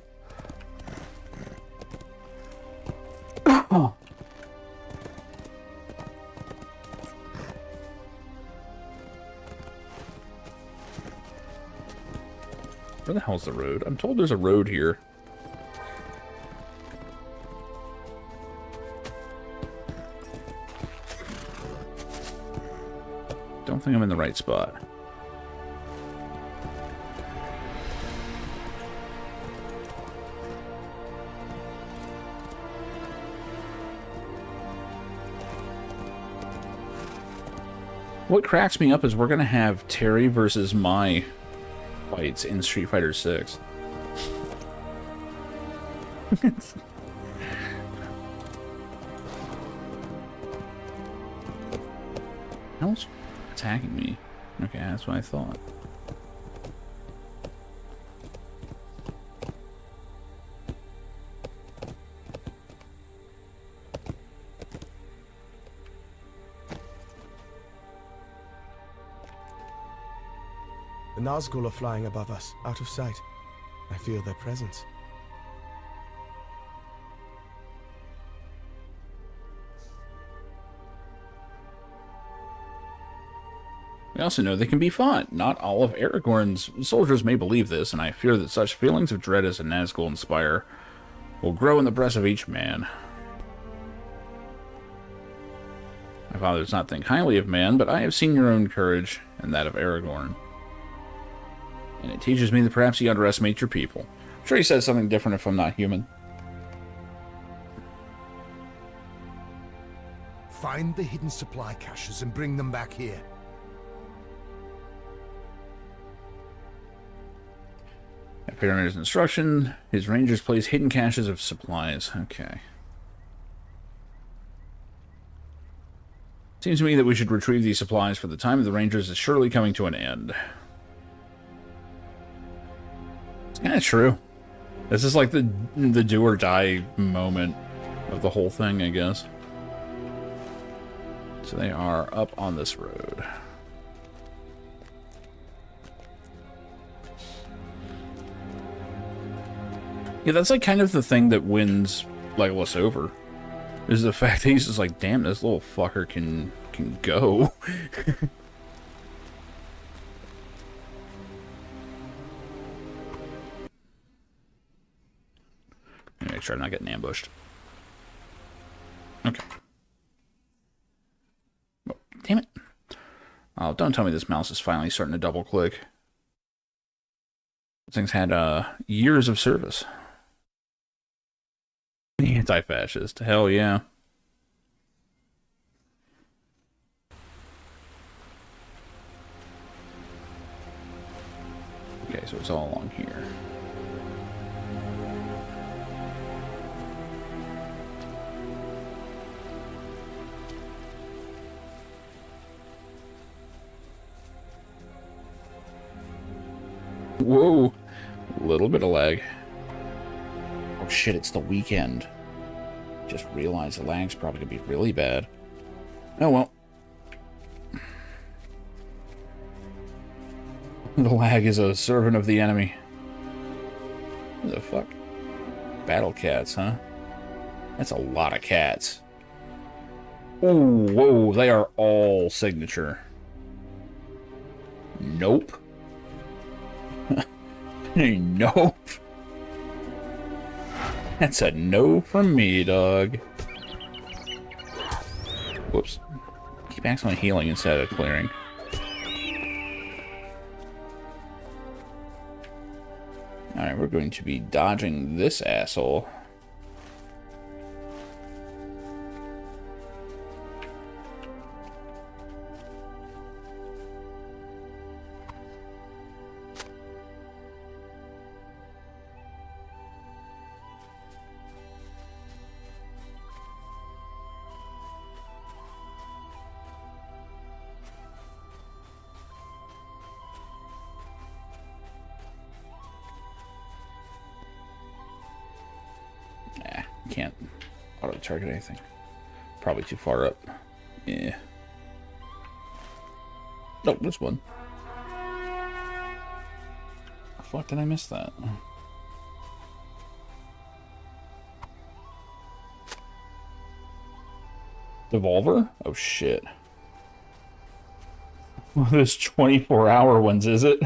Speaker 1: Where the hell's the road? I'm told there's a road here. Don't think I'm in the right spot. What cracks me up is we're gonna have Terry versus Mai fights in Street Fighter 6. How's attacking me? Okay, that's what I thought.
Speaker 4: The Nazgul are flying above us, out of sight. I feel their presence.
Speaker 1: We also know they can be fought. Not all of Aragorn's soldiers may believe this, and I fear that such feelings of dread as a Nazgul inspire will grow in the breast of each man. My father does not think highly of man, but I have seen your own courage and that of Aragorn. And it teaches me that perhaps you underestimate your people. I'm sure he says something different if I'm not human.
Speaker 9: Find the hidden supply caches and bring them back here.
Speaker 1: At Pyramid's instruction, his rangers place hidden caches of supplies. Okay. Seems to me that we should retrieve these supplies, for the time of the rangers is surely coming to an end. It's kind of true. This is like the do or die moment of the whole thing, I guess. So they are up on this road. Yeah, that's like kind of the thing that wins Legolas over, is the fact that he's just like, damn, this little fucker can go. Make sure I'm not getting ambushed. Okay. Oh, damn it. Oh, don't tell me this mouse is finally starting to double click. This thing's had years of service. Anti-fascist. Hell yeah. Okay, so it's all along here. Whoa. A little bit of lag. Oh shit, it's the weekend. Just realized the lag's probably gonna be really bad. Oh well. The lag is a servant of the enemy. What the fuck? Battle cats, huh? That's a lot of cats. Oh, whoa, they are all signature. Nope. Nope. That's a no from me, dog. Whoops. Keep accidentally healing instead of clearing. Alright, we're going to be dodging this asshole. Can't auto-target anything. Probably too far up. Yeah. Nope, this one. The fuck did I miss that? Devolver? Oh shit. One of those 24-hour ones, is it?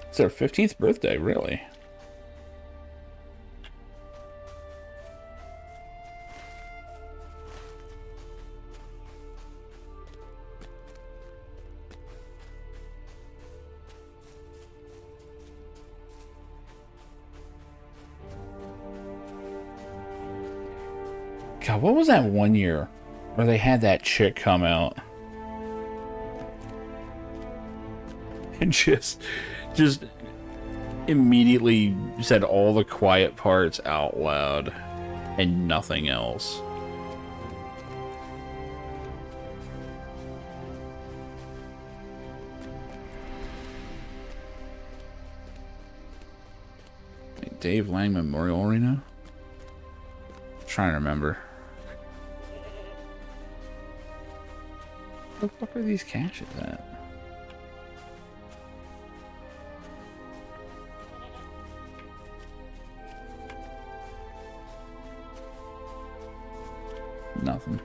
Speaker 1: It's their 15th birthday, really. God, what was that one year where they had that chick come out and just immediately said all the quiet parts out loud and nothing else? Dave Lang Memorial Arena? I'm trying to remember. Where the fuck are these caches at? Nothing.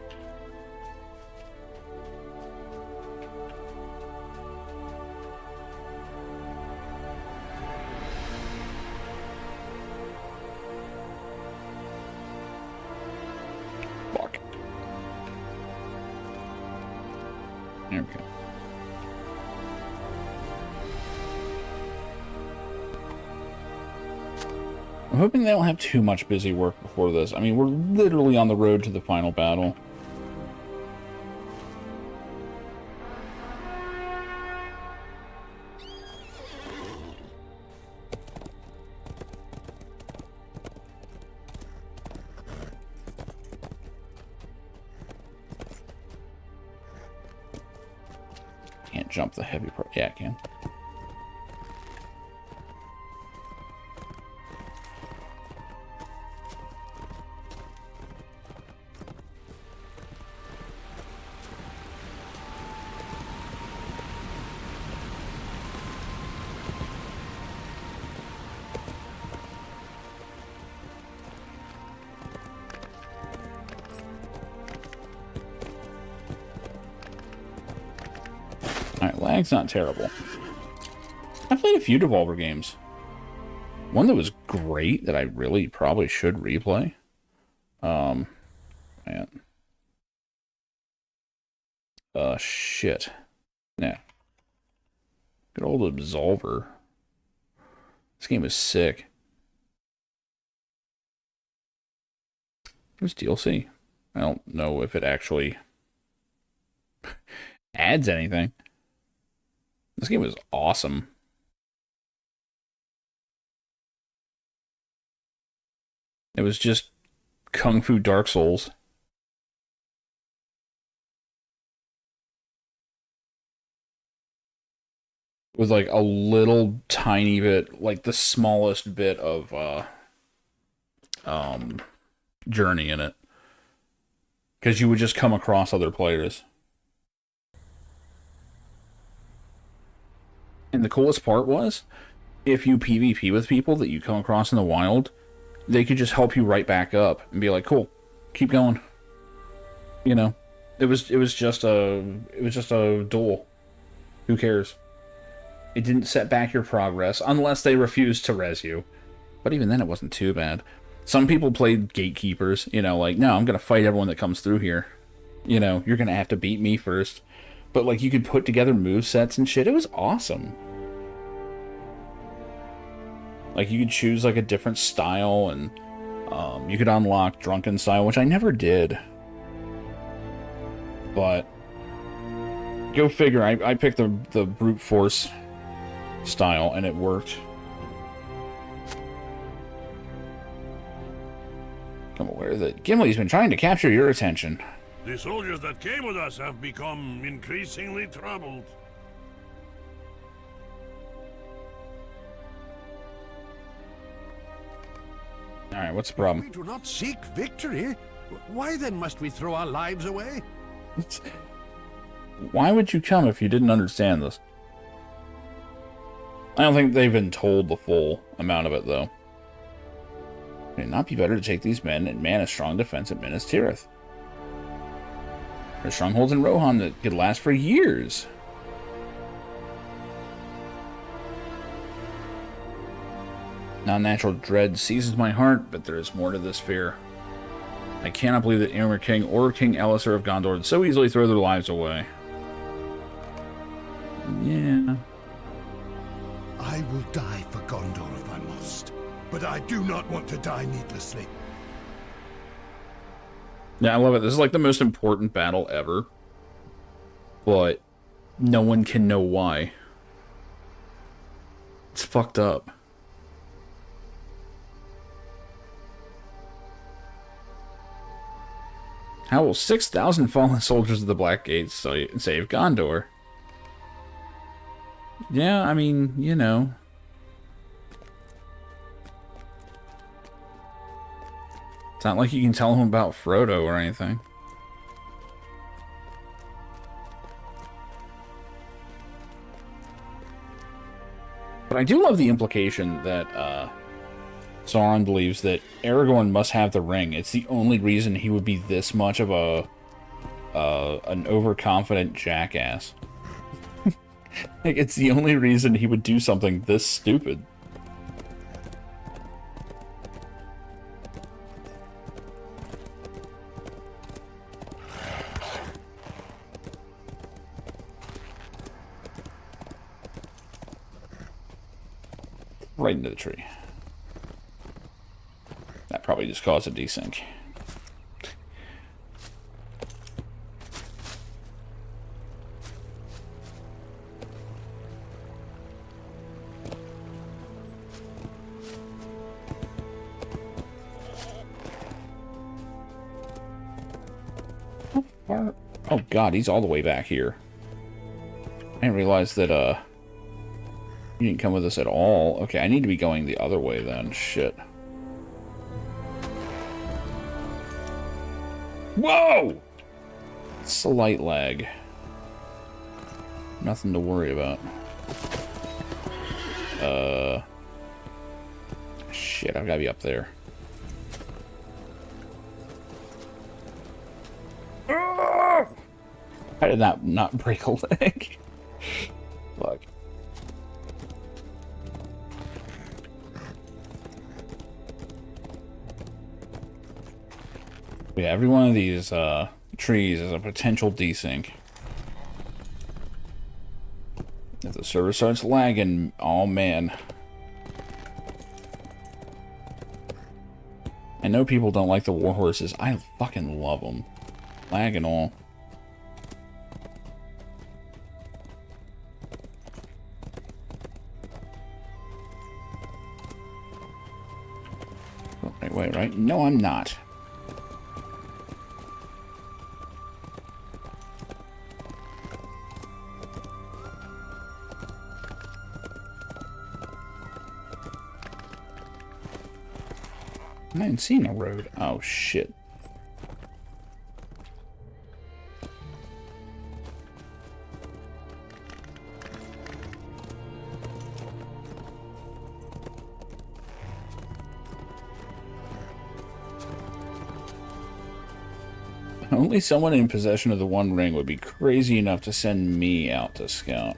Speaker 1: Fuck. There we go. I'm hoping they don't have too much busy work before this. I mean, we're literally on the road to the final battle. Can't jump the heavy part. Yeah, I can. Alright, lag's not terrible. I played a few Devolver games. One that was great that I really probably should replay. Man. Shit. Yeah. Good old Absolver. This game is sick. There's DLC. I don't know if it actually adds anything. This game was awesome. It was just Kung Fu Dark Souls. With like a little tiny bit, like the smallest bit of journey in it. Because you would just come across other players. And the coolest part was, if you PvP with people that you come across in the wild, they could just help you right back up and be like, "Cool, keep going." You know, it was just a duel. Who cares? It didn't set back your progress unless they refused to res you. But even then, it wasn't too bad. Some people played gatekeepers. You know, like, no, I'm gonna fight everyone that comes through here. You know, you're gonna have to beat me first. But, like, you could put together movesets and shit. It was awesome. Like, you could choose, like, a different style, and you could unlock Drunken style, which I never did. But, go figure. I picked the brute force style, and it worked. Come on, where is it? Gimli's been trying to capture your attention.
Speaker 10: The soldiers that came with us have become increasingly troubled.
Speaker 1: Alright, what's the
Speaker 9: We
Speaker 1: problem?
Speaker 9: do not seek victory. Why then must we throw our lives away?
Speaker 1: Why would you come if you didn't understand this? I don't think they've been told the full amount of it, though. Would it not be better to take these men and man a strong defense at Minas Tirith? There are strongholds in Rohan that could last for years. Non-natural dread seizes my heart, but there is more to this fear. I cannot believe that Éomer King or King Elisar of Gondor would so easily throw their lives away. Yeah.
Speaker 9: I will die for Gondor if I must, but I do not want to die needlessly.
Speaker 1: Yeah, I love it. This is like the most important battle ever. But no one can know why. It's fucked up. How will 6,000 fallen soldiers of the Black Gate save Gondor? Yeah, I mean, you know. It's not like you can tell him about Frodo or anything. But I do love the implication that Sauron believes that Aragorn must have the ring. It's the only reason he would be this much of an overconfident jackass. Like, it's the only reason he would do something this stupid. Right into the tree. That probably just caused a desync. How far? Oh god, he's all the way back here. I didn't realize that, you didn't come with us at all. Okay, I need to be going the other way then. Shit. Whoa! Slight lag. Nothing to worry about. Shit, I've gotta be up there. How did that not break a leg? Fuck. Yeah, every one of these trees is a potential desync. If the server starts lagging, oh man. I know people don't like the war horses. I fucking love them. Lag and all. Oh, wait, right? No, I'm not. I haven't seen a road. Oh, shit. Only someone in possession of the One Ring would be crazy enough to send me out to scout.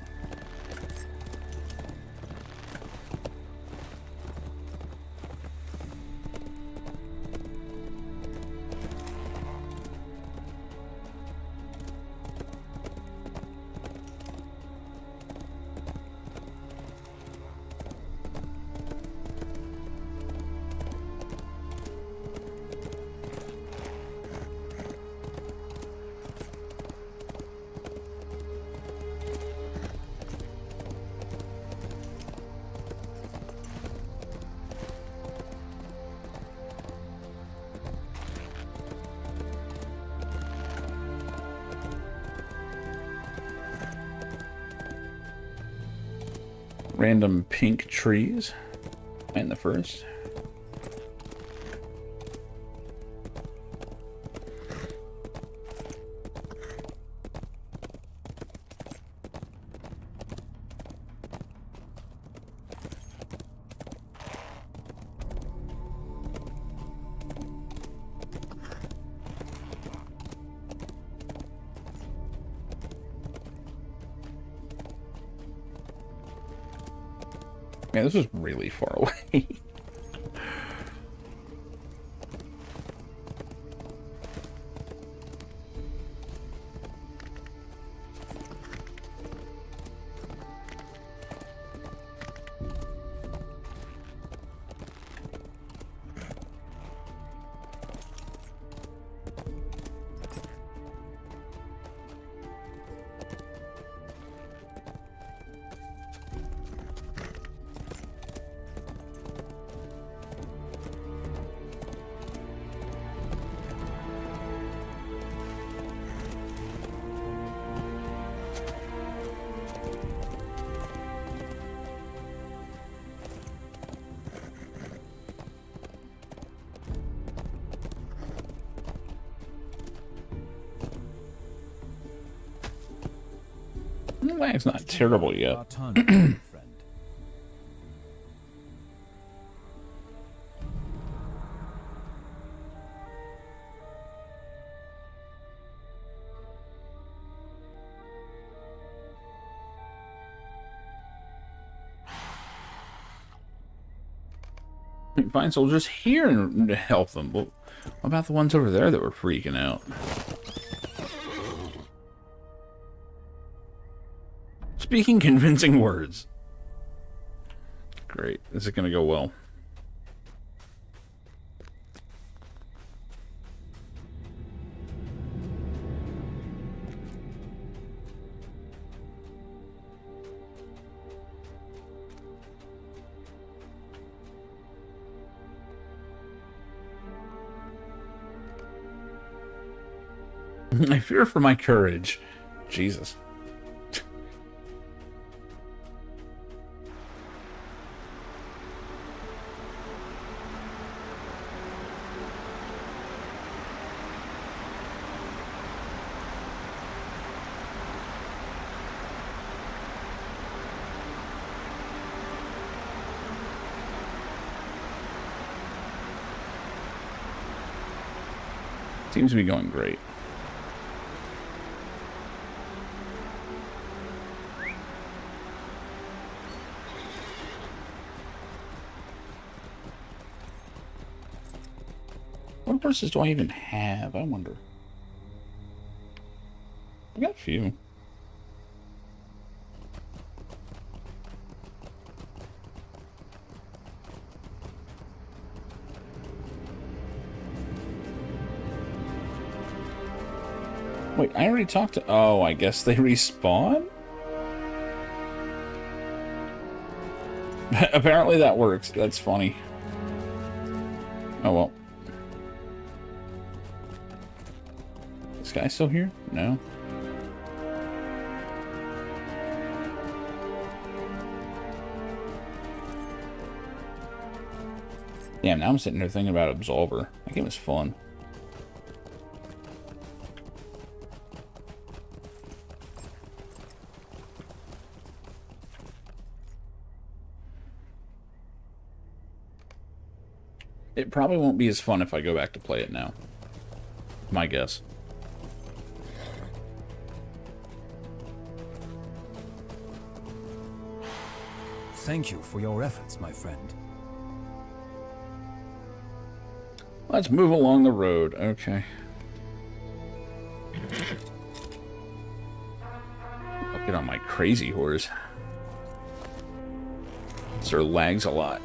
Speaker 1: Random pink trees. And the first. Man, this is really far away. It's not terrible yet.
Speaker 7: Our turn, friend.
Speaker 1: Find soldiers here and to help them. Well, what about the ones over there that were freaking out? Speaking convincing words. Great. This is going to go well. I fear for my courage. Jesus. Seems to be going great. What horses do I even have? I wonder. I got a few. Wait, I already talked to... Oh, I guess they respawn? Apparently that works. That's funny. Oh, well. This guy still here? No. Damn, now I'm sitting there thinking about Absolver. That game was fun. It probably won't be as fun if I go back to play it now. My guess.
Speaker 7: Thank you for your efforts, my friend.
Speaker 1: Let's move along the road. Okay. I'll get on my crazy horse. Sir lags a lot.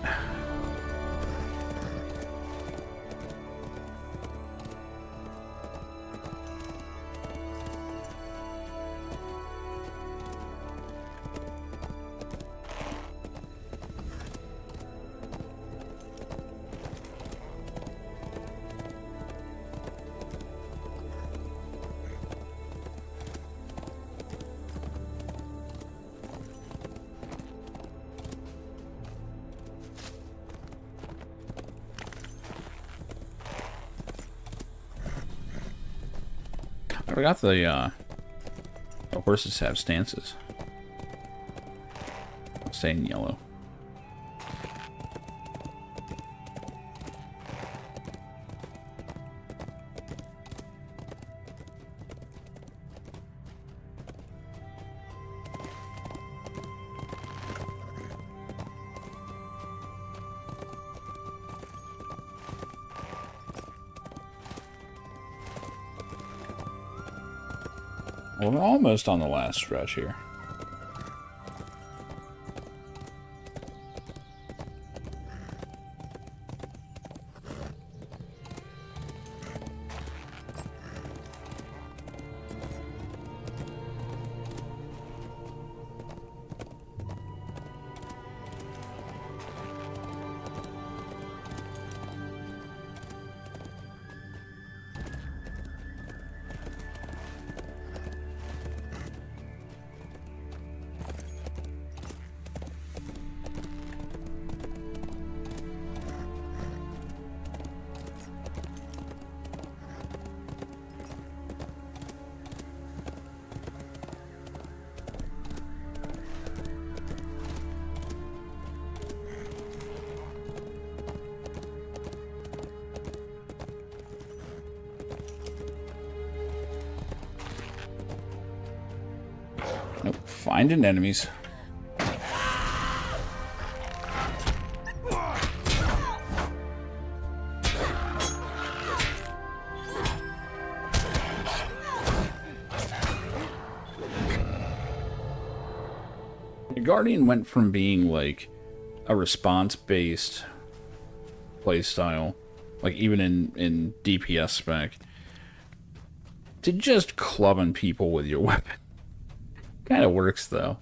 Speaker 1: forgot the horses have stances. I'll stay in yellow. Well, we're almost on the last stretch here. Nope, finding enemies. The Guardian went from being like a response-based playstyle, like even in DPS spec, to just clubbing people with your weapon. Kind of works though.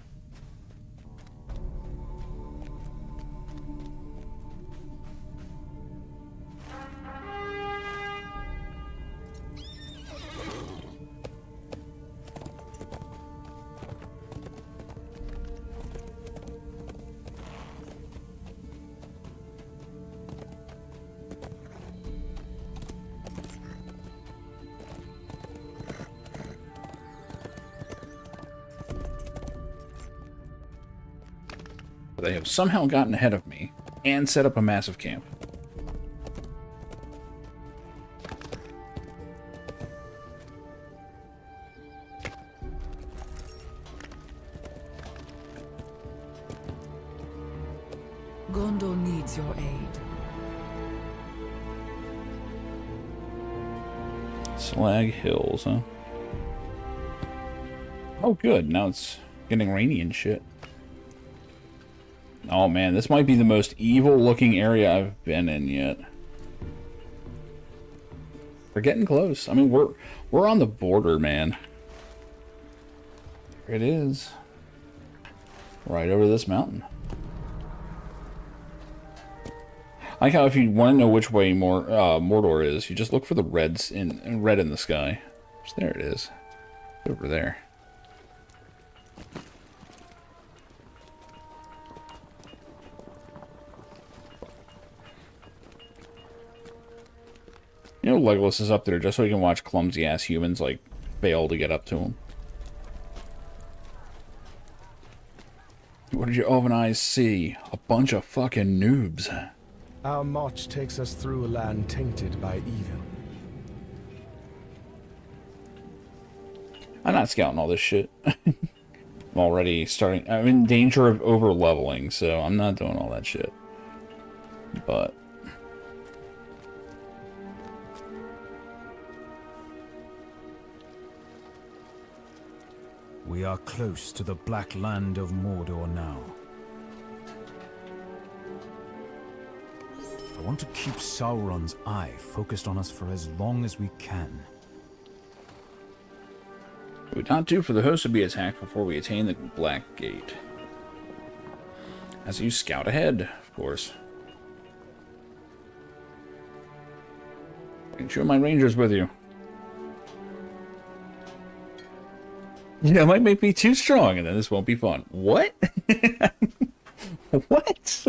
Speaker 1: They have somehow gotten ahead of me and set up a massive camp.
Speaker 11: Gondor needs your aid.
Speaker 1: Slag Hills, huh? Oh, good. Now it's getting rainy and shit. Oh man, this might be the most evil-looking area I've been in yet. We're getting close. I mean, we're on the border, man. There it is. Right over this mountain. I like how if you want to know which way Mordor is, you just look for the reds in red in the sky. So there it is. Over there. You know, Legolas is up there just so he can watch clumsy-ass humans, like, fail to get up to him. What did your oven eyes see? A bunch of fucking noobs.
Speaker 4: Our march takes us through a land tainted by evil.
Speaker 1: I'm not scouting all this shit. I'm already starting... I'm in danger of over-leveling, so I'm not doing all that shit. But...
Speaker 7: We are close to the Black Land of Mordor now. I want to keep Sauron's eye focused on us for as long as we can.
Speaker 1: It would not do for the host to be attacked before we attain the Black Gate. As you scout ahead, of course. Bring two of my rangers with you. It might make me too strong, and then this won't be fun. What? What?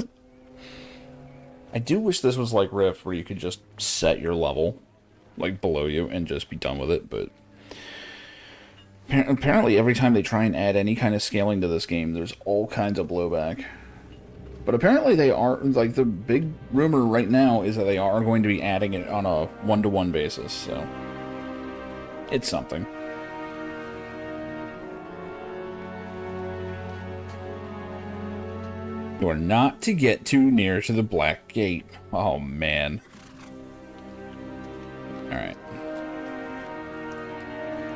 Speaker 1: I do wish this was like Rift, where you could just set your level, like, below you, and just be done with it, but... Apparently, every time they try and add any kind of scaling to this game, there's all kinds of blowback. But apparently they are, like, the big rumor right now is that they are going to be adding it on a one-to-one basis, so it's something. You are not to get too near to the Black Gate. Oh, man. Alright.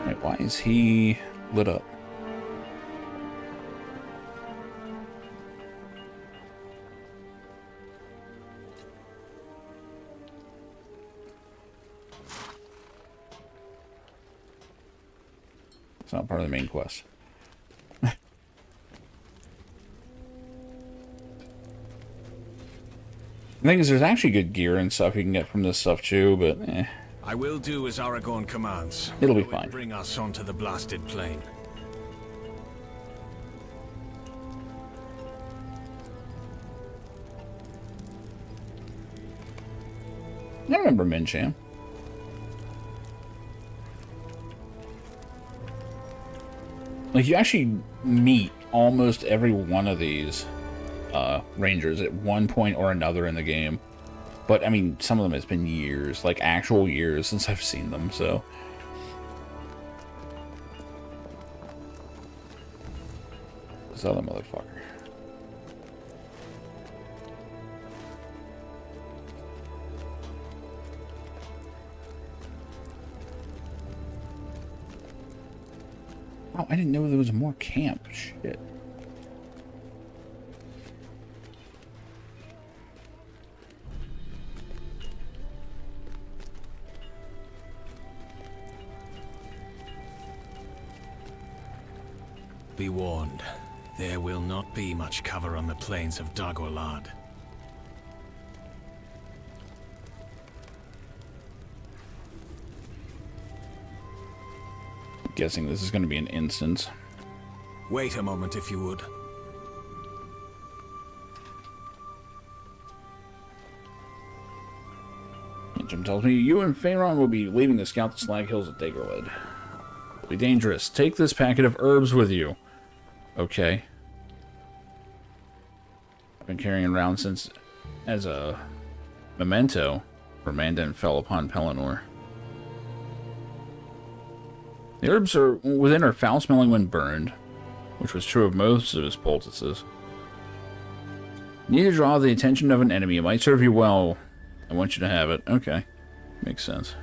Speaker 1: Wait, why is he lit up? It's not part of the main quest. The thing is, there's actually good gear and stuff you can get from this stuff too, but eh.
Speaker 8: I will do as Aragorn commands.
Speaker 1: It'll be fine.
Speaker 8: Bring us onto the blasted plain.
Speaker 1: I remember Mincham. Like, you actually meet almost every one of these rangers at one point or another in the game. But, I mean, some of them it's been years, like actual years since I've seen them, so. This other motherfucker. Oh, I didn't know there was more camp. Shit.
Speaker 8: Be warned, there will not be much cover on the plains of Dagorlad.
Speaker 1: Guessing this is going to be an instance.
Speaker 8: Wait a moment, if you would.
Speaker 1: Jim tells me you and Faron will be leaving to scout the Slag Hills at Dagorlad. It'll be dangerous. Take this packet of herbs with you. Okay. I've been carrying it around since as a memento for Mandan fell upon Pelennor. The herbs are within are foul-smelling when burned, which was true of most of his poultices. Need to draw the attention of an enemy. It might serve you well. I want you to have it. Okay. Makes sense.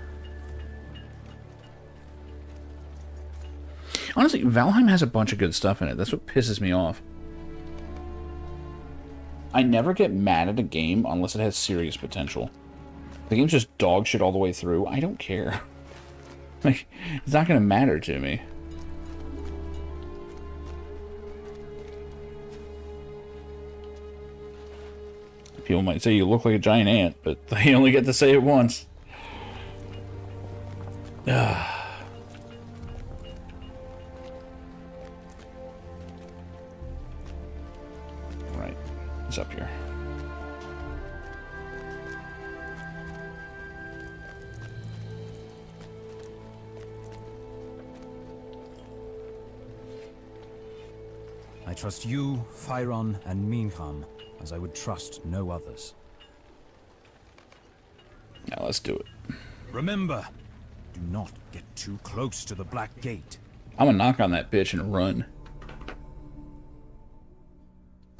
Speaker 1: Honestly, Valheim has a bunch of good stuff in it. That's what pisses me off. I never get mad at a game unless it has serious potential. If the game's just dog shit all the way through, I don't care. Like, it's not going to matter to me. People might say you look like a giant ant, but they only get to say it once. Right, it's up here.
Speaker 7: I trust you, Fyron, and Mincham, as I would trust no others.
Speaker 1: Now let's do it.
Speaker 7: Remember, do not get too close to the Black Gate.
Speaker 1: I'm gonna knock on that bitch and run.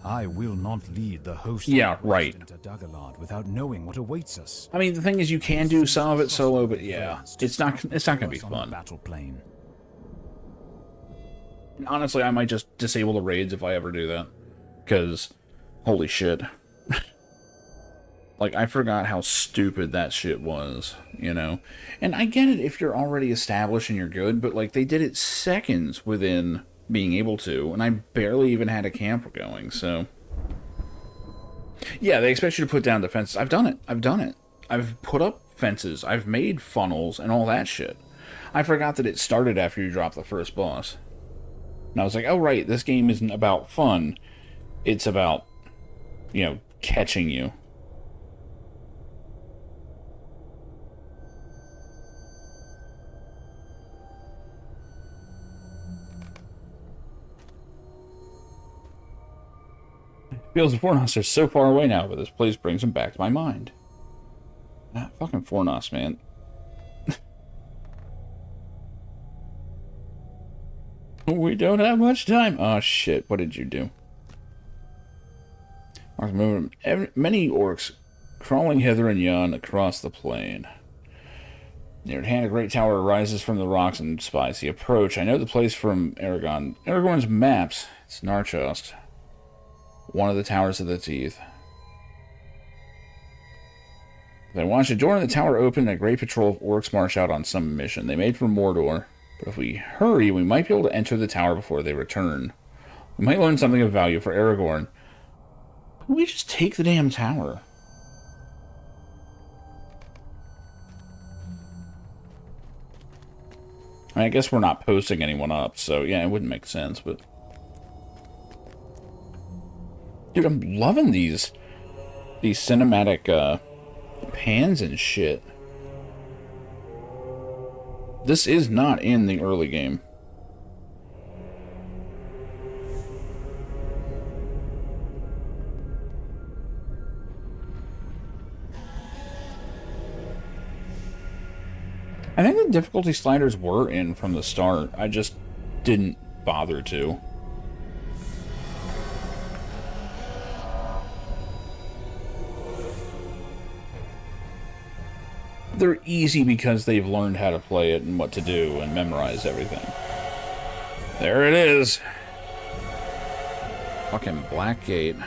Speaker 7: I will not lead the host
Speaker 1: right.
Speaker 7: into Dagorlad without knowing what awaits us.
Speaker 1: I mean, the thing is, you can do some of it solo, but yeah, it's not gonna be fun.
Speaker 7: Battle plane.
Speaker 1: Honestly, I might just disable the raids if I ever do that, because holy shit. Like, I forgot how stupid that shit was, you know? And I get it if you're already established and you're good, but, like, they did it seconds within being able to, and I barely even had a camp going, so... Yeah, they expect you to put down defenses. I've done it. I've put up fences. I've made funnels and all that shit. I forgot that it started after you drop the first boss. And I was like, oh, right, this game isn't about fun. It's about, you know, catching you. Fields of Fornos are so far away now, but this place brings them back to my mind. Ah, fucking Fornos, man. We don't have much time. Oh shit, what did you do? Many orcs crawling hither and yon across the plain. Near at hand, a great tower rises from the rocks and spies the approach. I know the place from Aragon. Aragorn's maps. It's Narchost. One of the towers of the teeth. They want you to join the tower open, a great patrol of orcs march out on some mission. They made for Mordor, but if we hurry, we might be able to enter the tower before they return. We might learn something of value for Aragorn. Why don't we just take the damn tower? I mean, I guess we're not posting anyone up, so yeah, it wouldn't make sense, but... Dude, I'm loving these cinematic, pans and shit. This is not in the early game. I think the difficulty sliders were in from the start. I just didn't bother to. They're easy because they've learned how to play it and what to do and memorize everything. There it is. Fucking Blackgate.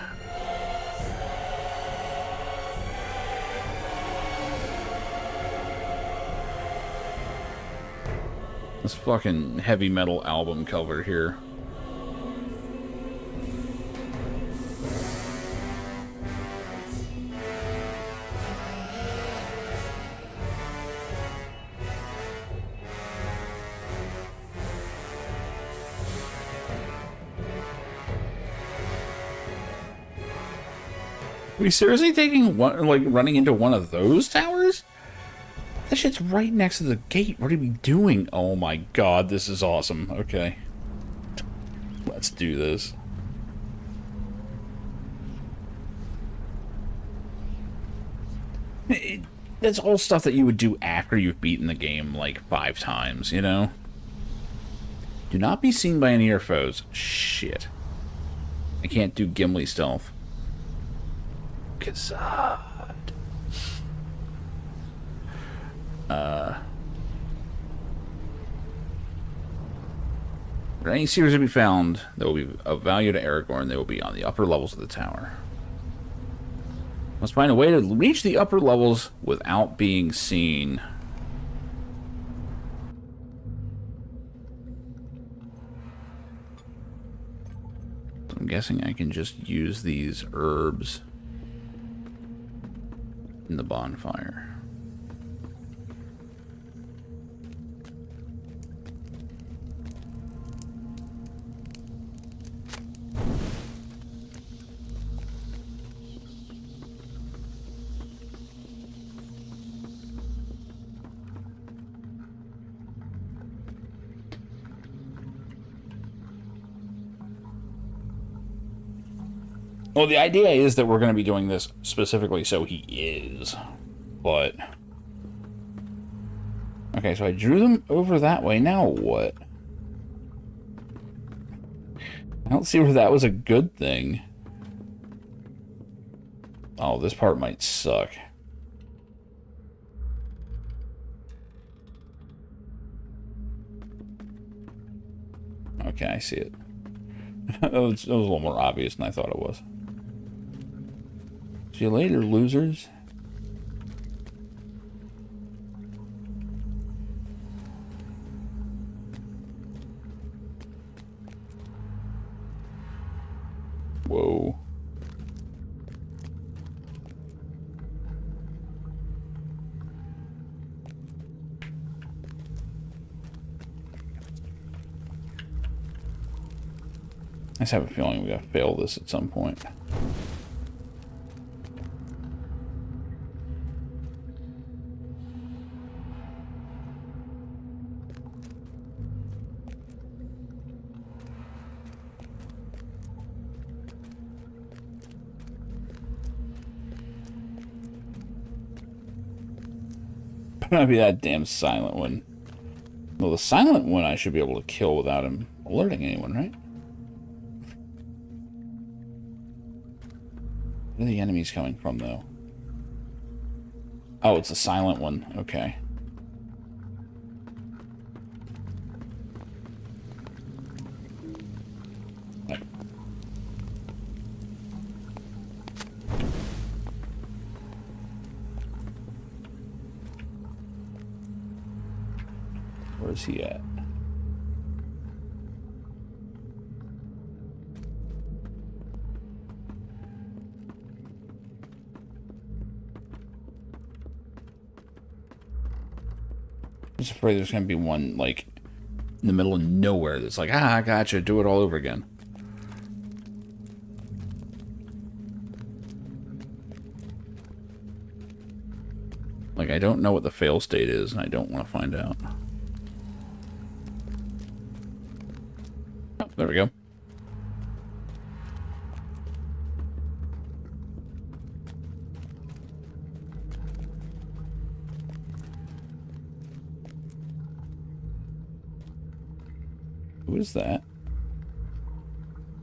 Speaker 1: This fucking heavy metal album cover here. Are we seriously taking one, like, running into one of those towers? That shit's right next to the gate. What are we doing? Oh my god, this is awesome. Okay. Let's do this. That's all stuff that you would do after you've beaten the game like 5 times, you know? Do not be seen by any of your foes. Shit. I can't do Gimli stealth. Kazad. Where any seers to be found that will be of value to Aragorn, they will be on the upper levels of the tower. Must find a way to reach the upper levels without being seen. I'm guessing I can just use these herbs in the bonfire. Well, the idea is that we're going to be doing this specifically so he is, but... Okay, so I drew them over that way, now what? I don't see where that was a good thing. Oh, this part might suck. Okay, I see it. It was a little more obvious than I thought it was. See you later, losers. Whoa. I just have a feeling we gotta fail this at some point. Might be that damn silent one. Well, the silent one I should be able to kill without him alerting anyone, right? Where are the enemies coming from, though? Oh, it's a silent one. Okay. Right. Where's he at? I'm just afraid there's gonna be one, like, in the middle of nowhere that's like, I gotcha, do it all over again. Like, I don't know what the fail state is, and I don't want to find out. Oh, there we go. Who is that?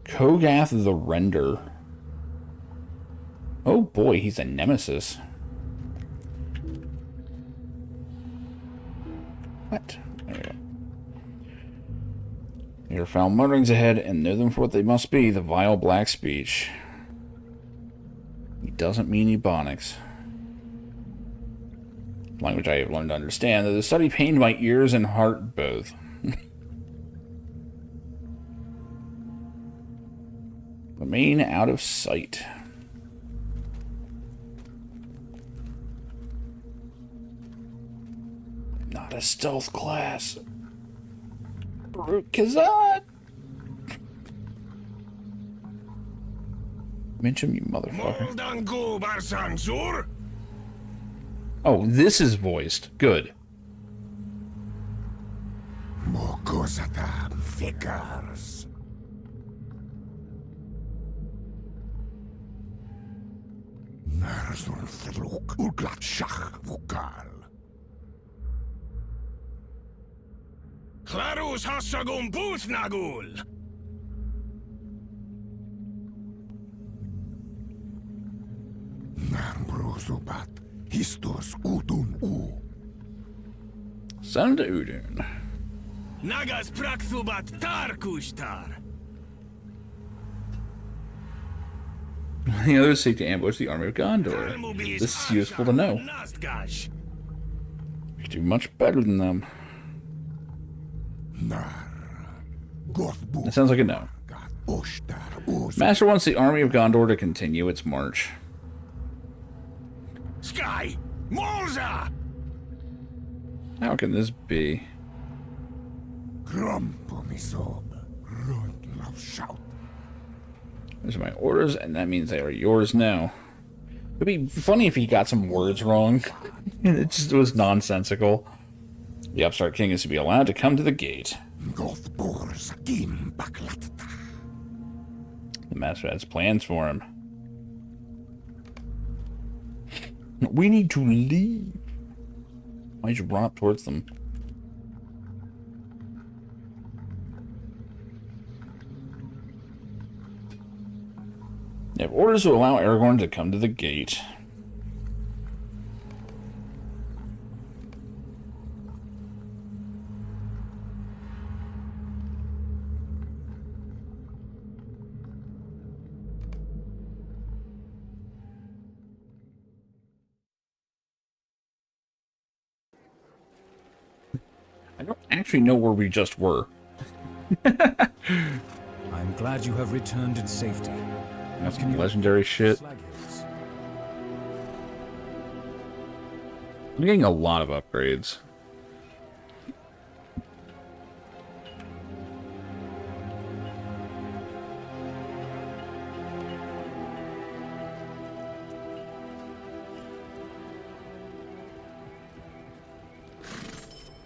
Speaker 1: Kogath the Render. Oh boy, he's a nemesis. What? There we go. Hear foul mutterings ahead and know them for what they must be, the vile black speech. He doesn't mean Ebonics. Language I have learned to understand, that the study pained my ears and heart both. Remain out of sight. Not a stealth class. Baruch Kazan! Mention you motherfucker. Oh, this is voiced. Good.
Speaker 9: Mokosatam figures. Narzun fluk uglat shach vokal.
Speaker 10: Clarus hassagum nagul.
Speaker 9: Nambrusubat histos udun u.
Speaker 1: Send to Udun.
Speaker 10: Nagas prakthubat tarkushtar.
Speaker 1: The others seek to ambush the army of Gondor. This is useful to know. We can do much better than them. That sounds like a no. Master wants the army of Gondor to continue its march.
Speaker 10: Sky! Molza!
Speaker 1: How can this be? Those are my orders, and that means they are yours now. It'd be funny if he got some words wrong. It just was nonsensical. The upstart king is to be allowed to come to the gate. The master has plans for him. We need to leave. Why did you run up towards them? They have orders to allow Aragorn to come to the gate. I don't actually know where we just were.
Speaker 7: I'm glad you have returned in safety.
Speaker 1: That's some legendary shit. I'm getting a lot of upgrades.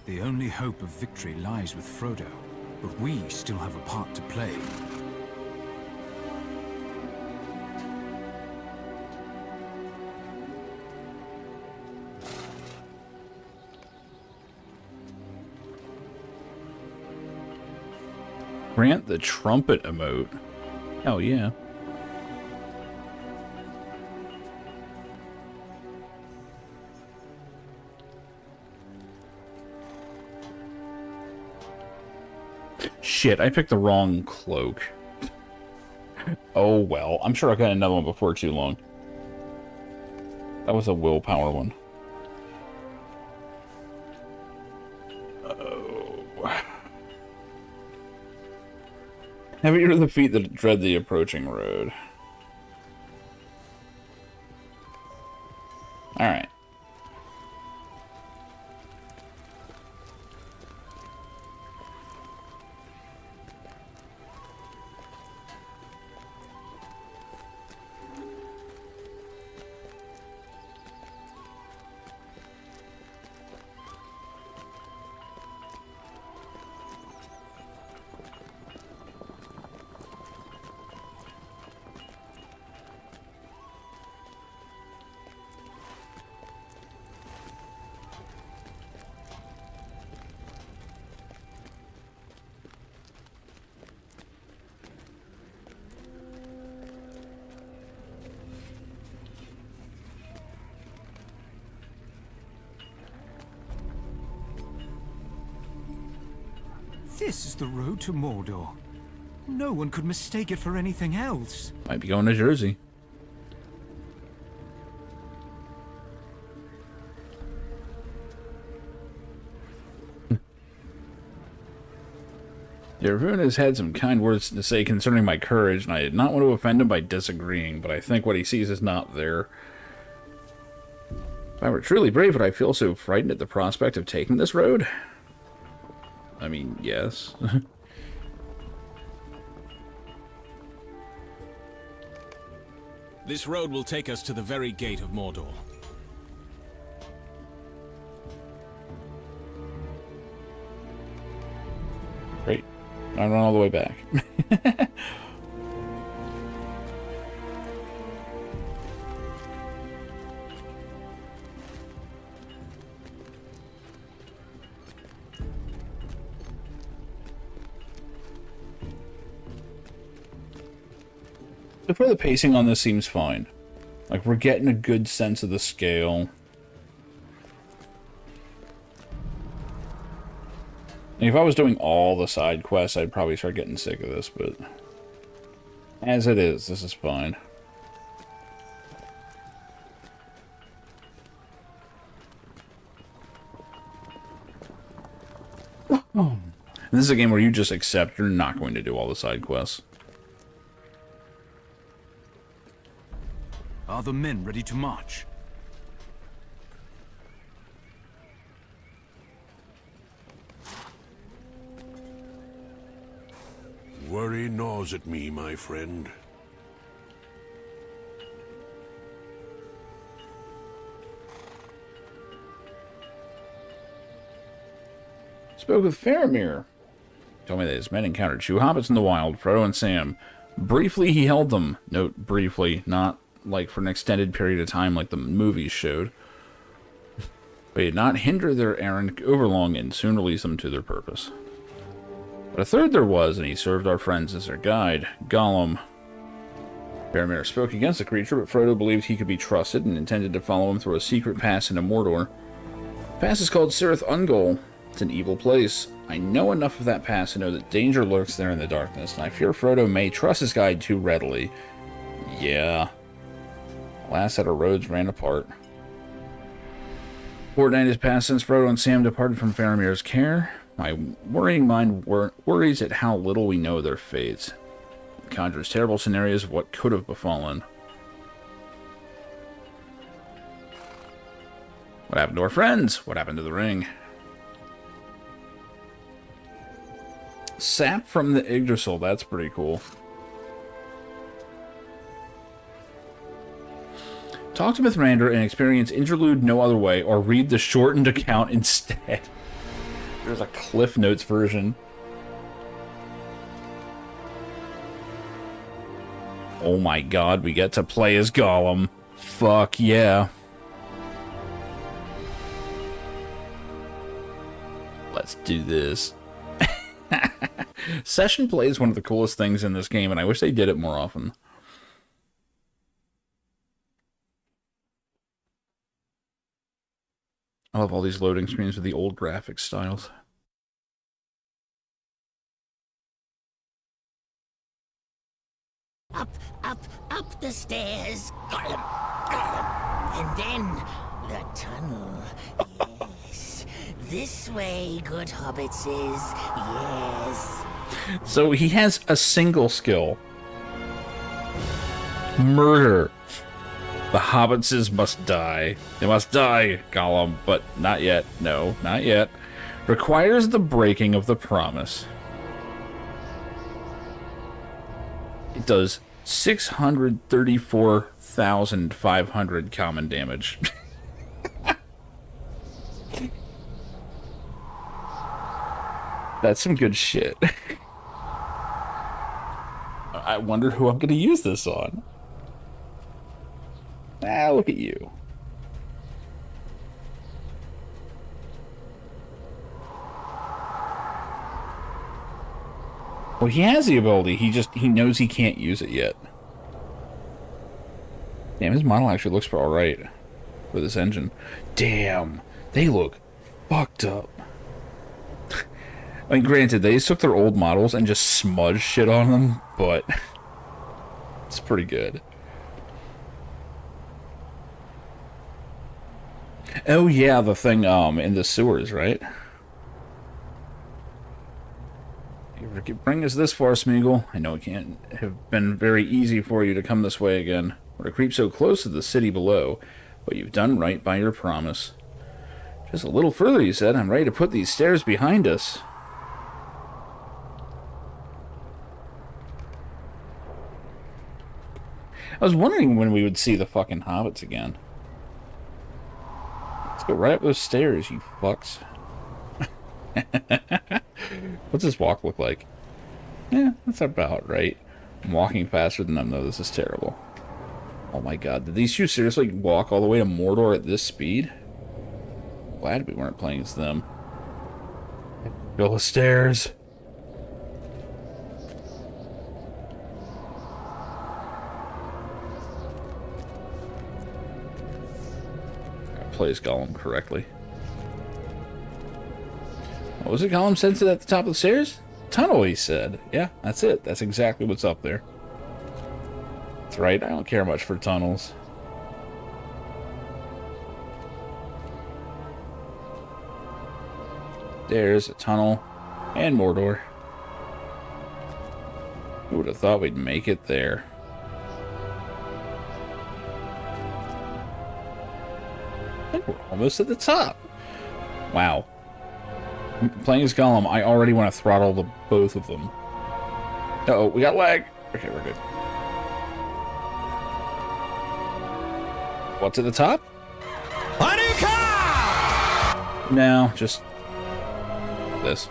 Speaker 7: The only hope of victory lies with Frodo, but we still have a part to play.
Speaker 1: Grant the trumpet emote. Hell yeah. Shit, I picked the wrong cloak. Oh well, I'm sure I'll get another one before too long. That was a willpower one. Oh. Heavy are the feet that dread the approaching road. Alright.
Speaker 7: This is the road to Mordor. No one could mistake it for anything else.
Speaker 1: Might be going to Jersey. Yarvun has had some kind words to say concerning my courage, and I did not want to offend him by disagreeing, but I think what he sees is not there. If I were truly brave, would I feel so frightened at the prospect of taking this road? I mean, yes.
Speaker 8: This road will take us to the very gate of Mordor.
Speaker 1: Great. I run all the way back. So far, the pacing on this seems fine. Like, we're getting a good sense of the scale. And if I was doing all the side quests, I'd probably start getting sick of this, but as it is, this is fine. And this is a game where you just accept you're not going to do all the side quests.
Speaker 7: Are the men ready to march?
Speaker 10: Worry gnaws at me, my friend.
Speaker 1: Spoke with Faramir. Told me that his men encountered two hobbits in the wild, Frodo and Sam. Briefly, he held them. Note, briefly, not like for an extended period of time like the movies showed. But he did not hinder their errand overlong and soon released them to their purpose. But a third there was, and he served our friends as their guide, Gollum. Faramir spoke against the creature, but Frodo believed he could be trusted and intended to follow him through a secret pass into Mordor. The pass is called Cirith Ungol. It's an evil place. I know enough of that pass to know that danger lurks there in the darkness, and I fear Frodo may trust his guide too readily. Yeah. Last set of roads ran apart. Fortnight has passed since Frodo and Sam departed from Faramir's care. My worrying mind worries at how little we know of their fates. It conjures terrible scenarios of what could have befallen. What happened to our friends? What happened to the ring? Sap from the Yggdrasil, that's pretty cool. Talk to Mithrandir and experience Interlude No Other Way, or read the shortened account instead. There's a Cliff Notes version. Oh my god, we get to play as Gollum. Fuck yeah. Let's do this. Session play is one of the coolest things in this game, and I wish they did it more often. I love all these loading screens with the old graphic styles.
Speaker 12: Up the stairs. And then the tunnel. Yes. This way, good hobbitses. Yes.
Speaker 1: So he has a single skill. Murder. The hobbitses must die. They must die, Gollum, but not yet. No, not yet. Requires the breaking of the promise. It does 634,500 common damage. That's some good shit. I wonder who I'm going to use this on. Ah, look at you. Well, he has the ability, he knows he can't use it yet. Damn, his model actually looks alright with this engine. Damn, they look fucked up. I mean, granted, they just took their old models and just smudged shit on them, but it's pretty good. Oh yeah, the thing in the sewers, right? You bring us this far, Smeagol. I know it can't have been very easy for you to come this way again, or to creep so close to the city below, but you've done right by your promise. Just a little further, you said. I'm ready to put these stairs behind us. I was wondering when we would see the fucking hobbits again. Let's go right up those stairs, you fucks. What's this walk look like? Yeah, that's about right. I'm walking faster than them, though. This is terrible. Oh my god, did these two seriously walk all the way to Mordor at this speed? Glad we weren't playing as them. Go the stairs. Plays Gollum correctly. What was it Gollum said to at the top of the stairs? Tunnel, he said. Yeah, that's it. That's exactly what's up there. That's right. I don't care much for tunnels. There's a tunnel and Mordor. Who would have thought we'd make it there? And we're almost at the top. Wow. Playing as Gollum, I already want to throttle the both of them. Uh-oh, we got lag. Okay, we're good. What's at the top?
Speaker 2: A new car!
Speaker 1: No, just this.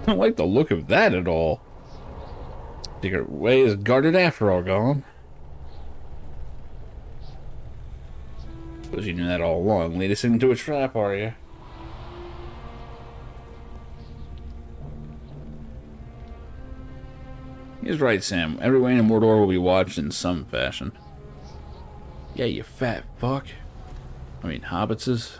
Speaker 1: I don't like the look of that at all. Your way is guarded after all, Gollum. Suppose you knew that all along. Lead us into a trap, are you? He's right, Sam. Everyone in Mordor will be watched in some fashion. Yeah, you fat fuck. I mean, hobbitses.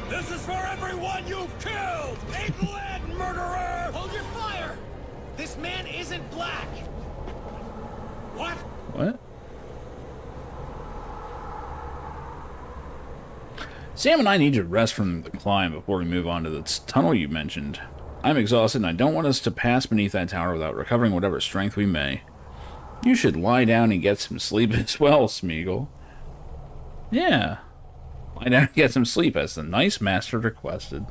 Speaker 2: This is for everyone you've killed! England, murderer! Hold your fire! This man isn't black! What?
Speaker 1: What? Sam and I need to rest from the climb before we move on to the tunnel you mentioned. I'm exhausted and I don't want us to pass beneath that tower without recovering whatever strength we may. You should lie down and get some sleep as well, Smeagol. Yeah. Lie down and get some sleep, as the nice master requested.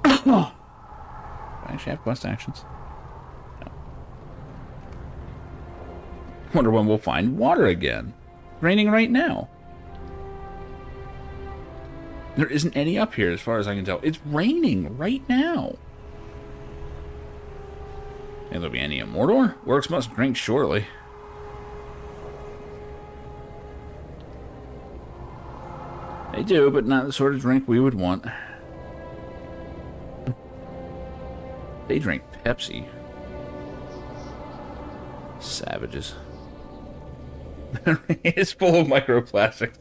Speaker 1: I actually have quest actions. No. Wonder when we'll find water again. Raining right now. There isn't any up here as far as I can tell. It's raining right now. Think there'll be any in Mordor? Orcs must drink surely. They do, but not the sort of drink we would want. They drink Pepsi. Savages. It's full of microplastics.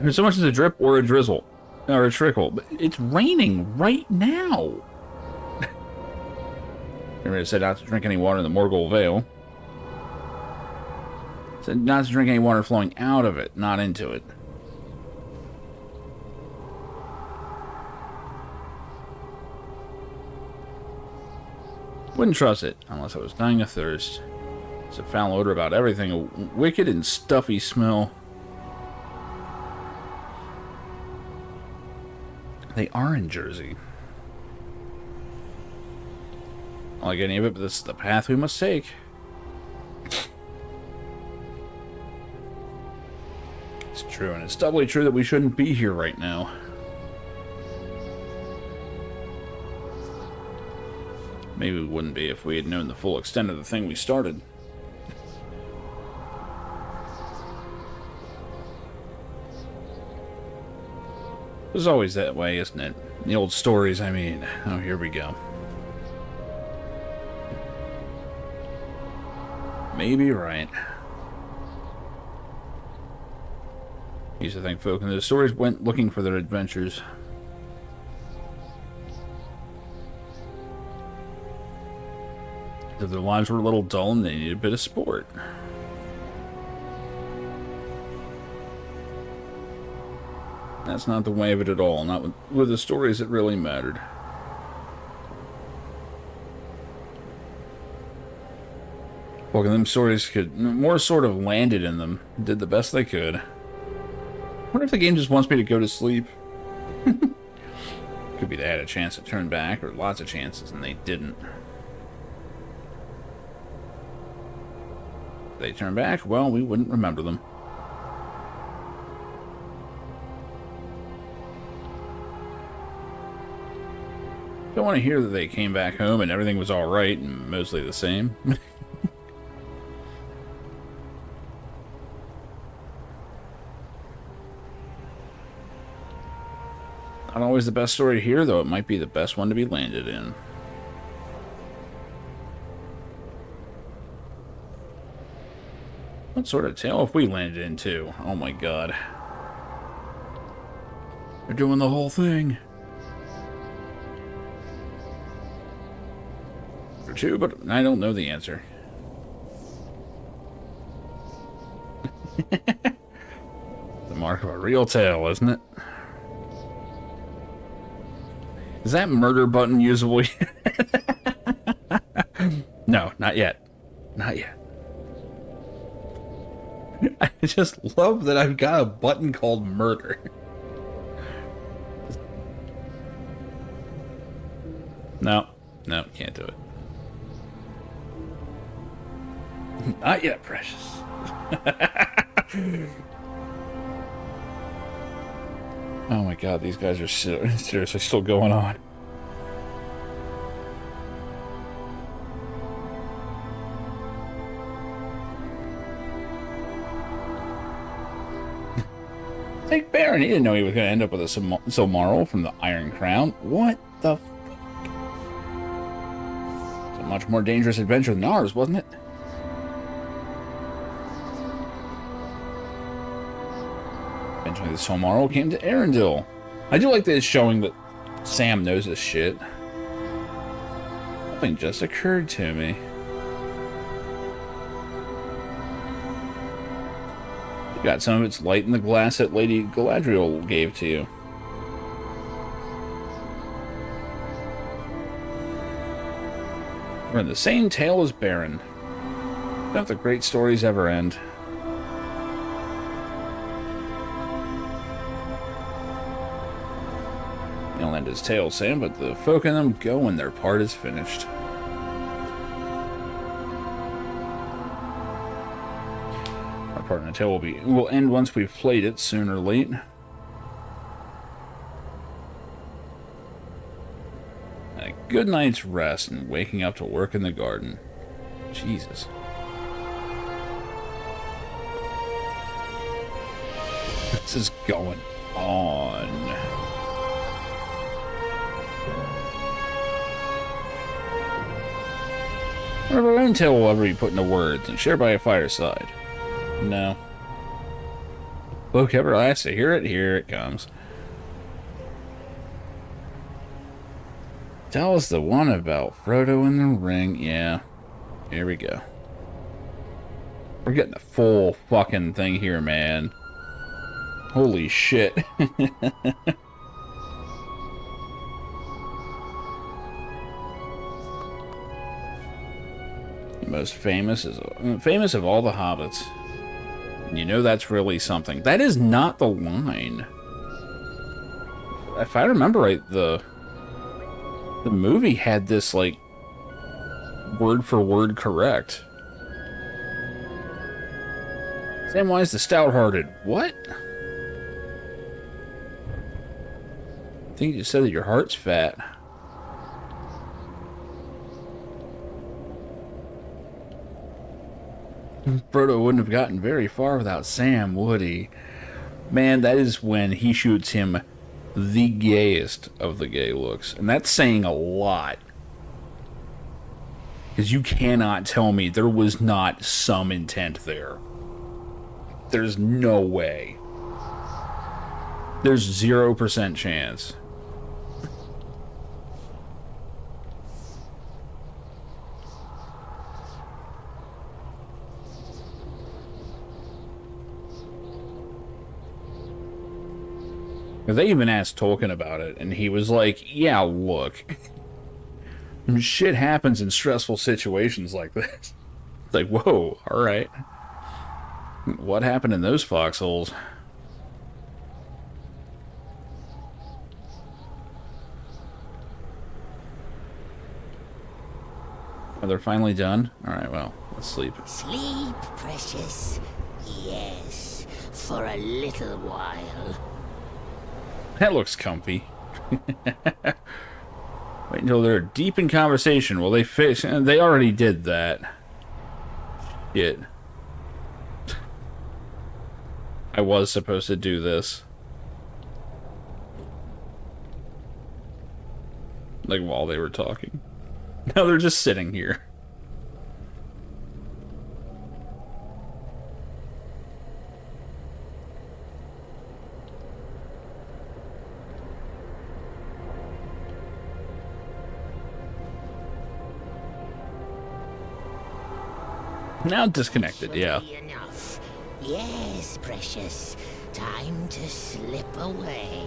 Speaker 1: There's so much as a drip or a drizzle. Or a trickle. But it's raining right now. Remember, said not to drink any water in the Morgul Vale. Said not to drink any water flowing out of it, not into it. Wouldn't trust it, unless I was dying of thirst. It's a foul odor about everything, a wicked and stuffy smell. They are in Jersey. I don't like any of it, but this is the path we must take. It's true, and it's doubly true that we shouldn't be here right now. Maybe we wouldn't be if we had known the full extent of the thing we started. It was always that way, isn't it? The old stories, I mean. Oh, here we go. Maybe right. Used to think folk in those stories went looking for their adventures. That their lives were a little dull and they needed a bit of sport. That's not the way of it at all. Not with the stories that really mattered. Well, them stories could more sort of landed in them. Did the best they could. I wonder if the game just wants me to go to sleep. Could be they had a chance to turn back, or lots of chances, and they didn't. If they turn back, well, we wouldn't remember them. Don't want to hear that they came back home and everything was alright and mostly the same. Not always the best story to hear, though it might be the best one to be landed in. What sort of tale have we landed into? Oh my god. They're doing the whole thing. Or two, but I don't know the answer. The mark of a real tale, isn't it? Is that murder button usable? No, not yet. Not yet. I just love that I've got a button called murder. No, no, can't do it. Not yet, precious. Oh my god, these guys are seriously still going on. Take Baron, he didn't know he was going to end up with a Silmaril from the Iron Crown. What the fuck? It's a much more dangerous adventure than ours, wasn't it? Eventually the Silmaril came to Arendelle. I do like this showing that Sam knows this shit. Something just occurred to me. You got some of its light in the glass that Lady Galadriel gave to you. We're in the same tale as Baron. Don't the great stories ever end? He'll end his tale, Sam, but the folk in them go when their part is finished. Our part in the tale will end once we've played it, soon or late. good night's rest and waking up to work in the garden. Jesus. This is going on. What about intel will ever be put into words and shared by a fireside? No. Look, ever last to hear it? Here it comes. Tell us the one about Frodo in the ring. Yeah. Here we go. We're getting the full fucking thing here, man. Holy shit. Most famous of all the hobbits. You know that's really something. That is not the line. If I remember right, the movie had this like word for word correct. Samwise the Stout-Hearted. What? I think you just said that your heart's fat. Frodo wouldn't have gotten very far without Sam, would he? Man, that is when he shoots him the gayest of the gay looks. And that's saying a lot. Because you cannot tell me there was not some intent there. There's no way. There's 0% chance. They even asked Tolkien about it, and he was like, yeah, look. Shit happens in stressful situations like this. It's like, whoa, alright. What happened in those foxholes? Oh, they're finally done? Alright, well, let's sleep.
Speaker 12: Sleep, precious. Yes, for a little while.
Speaker 1: That looks comfy. Wait until they're deep in conversation. Will they fix? They already did that. Shit. I was supposed to do this. Like while they were talking. Now they're just sitting here. Now disconnected, yeah.
Speaker 12: Enough. Yes, precious. Time to slip away.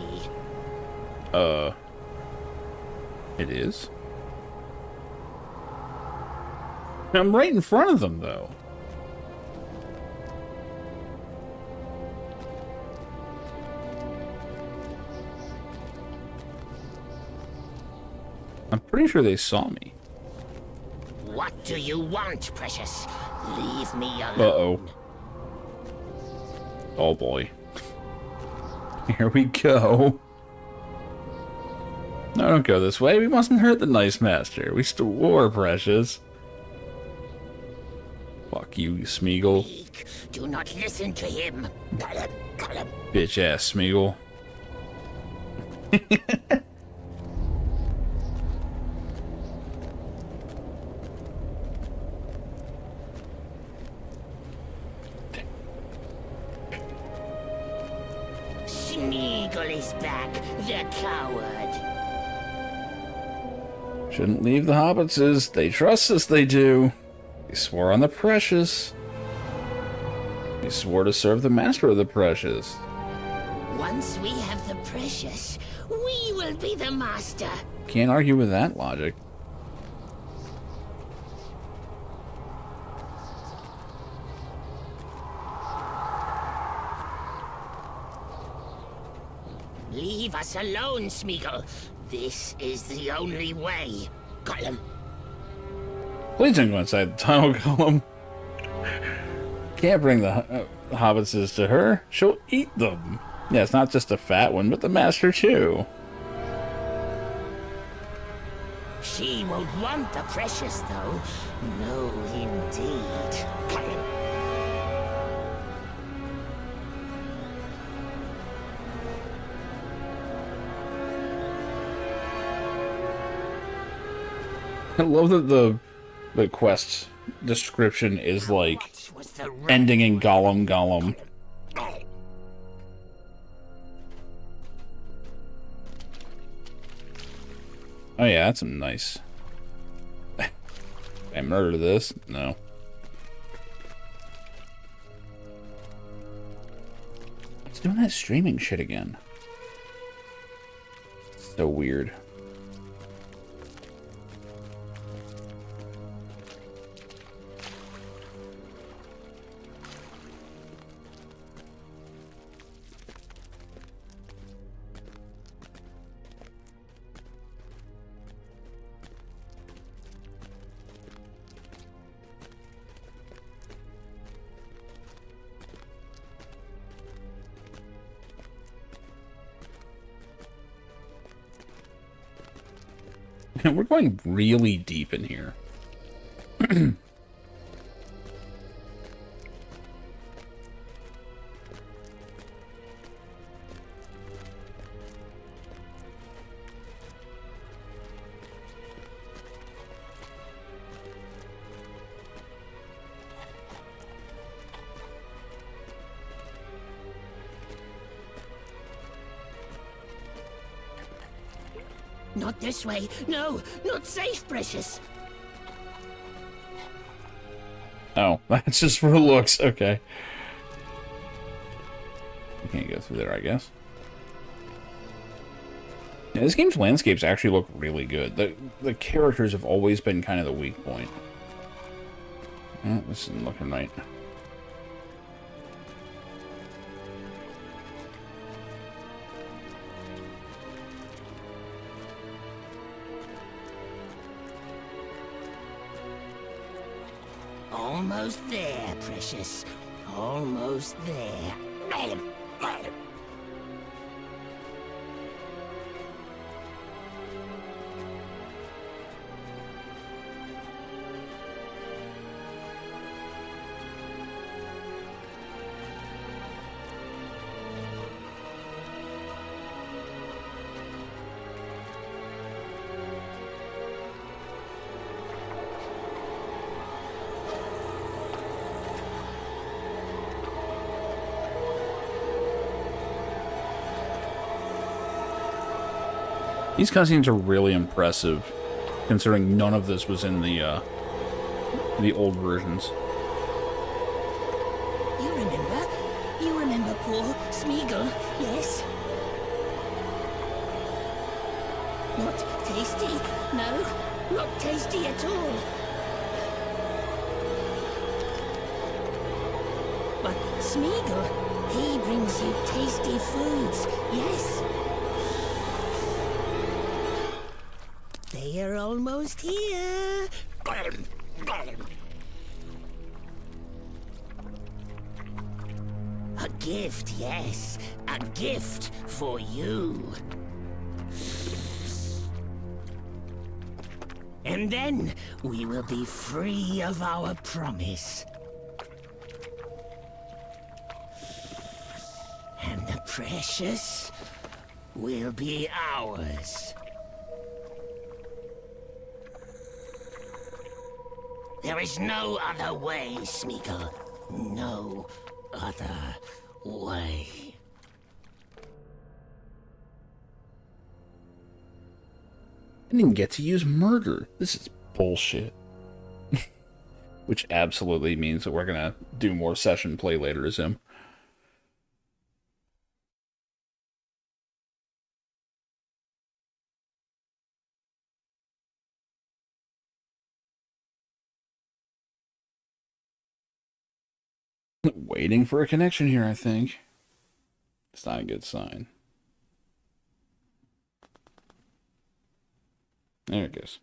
Speaker 1: It is? I'm right in front of them, though. I'm pretty sure they saw me.
Speaker 12: What do you want, precious? Leave me alone.
Speaker 1: Uh-oh. Oh, boy. Here we go. No, don't go this way. We mustn't hurt the nice master. We still war, precious. Fuck you, Smeagol.
Speaker 12: Do not listen to him.
Speaker 1: Bitch-ass Smeagol.
Speaker 12: Smeagol is back, the coward.
Speaker 1: Shouldn't leave the hobbitses. They trust us, they do. They swore on the precious. They swore to serve the master of the precious.
Speaker 12: Once we have the precious, we will be the master.
Speaker 1: Can't argue with that logic.
Speaker 12: Leave us alone, Smeagol. This is the only way. Gollum.
Speaker 1: Please don't go inside the tunnel, Gollum. Can't bring the hobbitses to her. She'll eat them. Yeah, it's not just a fat one, but the master too.
Speaker 12: She won't want the precious, though. No, indeed.
Speaker 1: I love that the quest description is like ending in Gollum Gollum. Oh yeah, that's some nice. I murder this? No. It's doing that streaming shit again. So weird. We're going really deep in here.
Speaker 12: Not this way. No, not safe, precious.
Speaker 1: Oh, that's just for looks. Okay. You can't go through there, I guess. Yeah, this game's landscapes actually look really good. The characters have always been kind of the weak point. Oh, this isn't looking right.
Speaker 12: Almost there, precious. Almost there.
Speaker 1: These cutscenes are really impressive, considering none of this was in the old versions.
Speaker 12: You remember poor Smeagol, yes? Not tasty, no, not tasty at all. But Smeagol, he brings you tasty foods, yes? They're almost here. A gift, yes. A gift for you. And then we will be free of our promise. And the precious will be ours. There is no other way, Smeagol. No other way.
Speaker 1: I didn't get to use murder. This is bullshit. Which absolutely means that we're gonna do more session play later as him. Waiting for a connection here, I think. It's not a good sign. There it goes.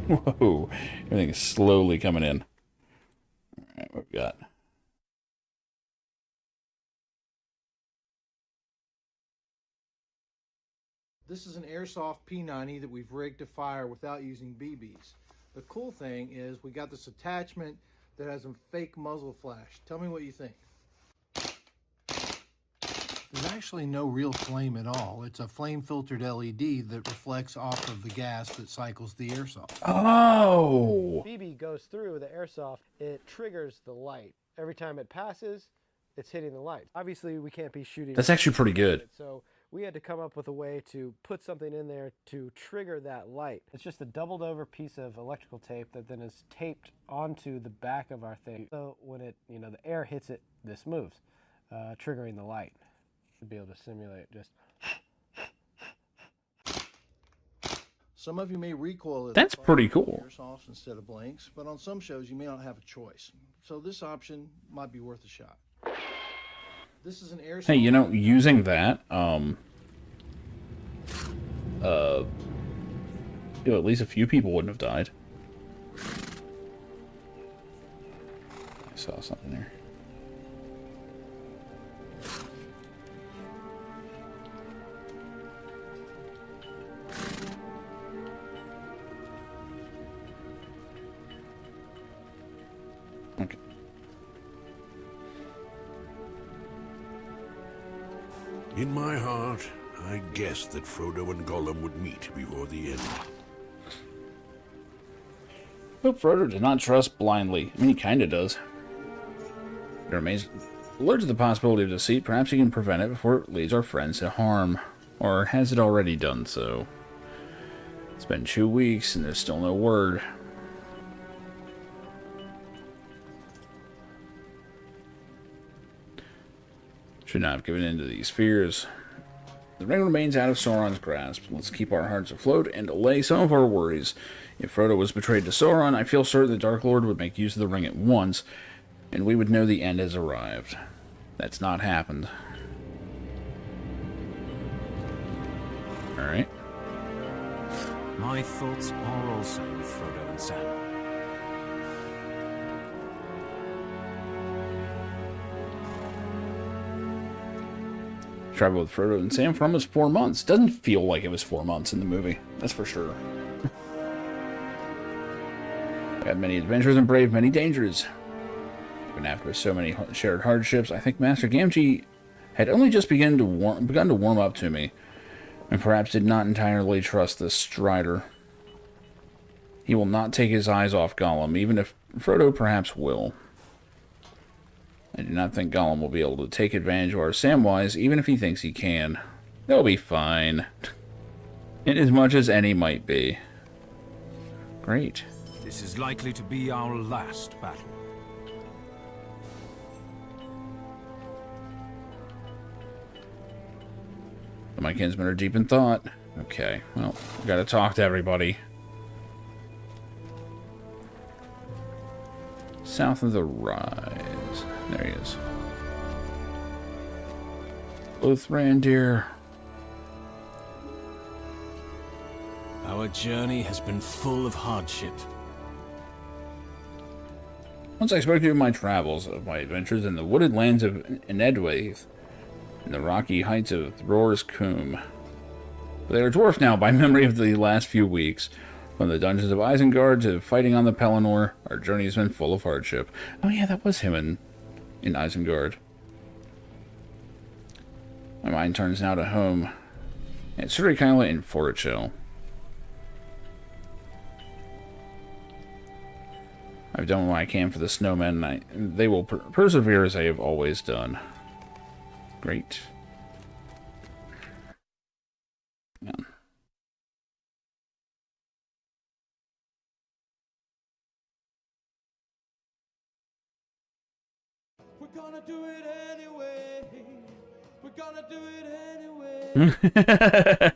Speaker 1: Whoa, everything is slowly coming in. All right, what we got?
Speaker 4: This is an airsoft P90 that we've rigged to fire without using BBs. The cool thing is we got this attachment that has a fake muzzle flash. Tell me what you think. There's actually no real flame at all. It's a flame-filtered LED that reflects off of the gas that cycles the airsoft.
Speaker 1: Oh!
Speaker 13: BB goes through the airsoft, it triggers the light. Every time it passes, it's hitting the light. Obviously, we can't be shooting.
Speaker 1: That's actually pretty good.
Speaker 13: So we had to come up with a way to put something in there to trigger that light. It's just a doubled over piece of electrical tape that then is taped onto the back of our thing. So when it, the air hits it, this moves, triggering the light. To be able to simulate just. Some of you may recoil at
Speaker 1: That's pretty cool.
Speaker 13: Airsofts instead of blanks, but on some shows you may not have a choice. So this option might be worth a shot. This is an airsoft.
Speaker 1: Hey, using that, at least a few people wouldn't have died. I saw something there. Okay.
Speaker 10: In my heart, I guessed that Frodo and Gollum would meet before the end.
Speaker 1: But Frodo did not trust blindly. I mean, he kinda does. It remains alert to the possibility of deceit. Perhaps he can prevent it before it leads our friends to harm. Or has it already done so? It's been 2 weeks and there's still no word. Should not have given in to these fears. The ring remains out of Sauron's grasp. Let's keep our hearts afloat and allay some of our worries. If Frodo was betrayed to Sauron, I feel certain the Dark Lord would make use of the ring at once, and we would know the end has arrived. That's not happened. Alright.
Speaker 7: My thoughts are also with Frodo and Sam.
Speaker 1: Traveled with Frodo and Sam for almost 4 months. Doesn't feel like it was 4 months in the movie. That's for sure. Had many adventures and braved many dangers. Even after so many shared hardships, I think Master Gamgee had only just begun to warm up to me, and perhaps did not entirely trust this Strider. He will not take his eyes off Gollum, even if Frodo perhaps will. I do not think Gollum will be able to take advantage of our Samwise, even if he thinks he can. They'll be fine. Inasmuch as any might be. Great.
Speaker 7: This is likely to be our last battle.
Speaker 1: My kinsmen are deep in thought. Okay, well, I gotta talk to everybody. South of the Rise. There he is. Lothrandir.
Speaker 8: Our journey has been full of hardship.
Speaker 1: Once I spoke to you of my travels, of my adventures in the wooded lands of Enedwaith, and the rocky heights of Thror's Coombe. But they are dwarfed now by memory of the last few weeks. From the dungeons of Isengard to fighting on the Pelennor, our journey has been full of hardship. Oh yeah, that was him in Isengard. My mind turns now to home, at Surrey-Kyla in Foresthill. I've done what I can for the snowmen, and they will persevere as they have always done. Great. Yeah.
Speaker 2: We're gonna do it anyway. We're gonna do it anyway.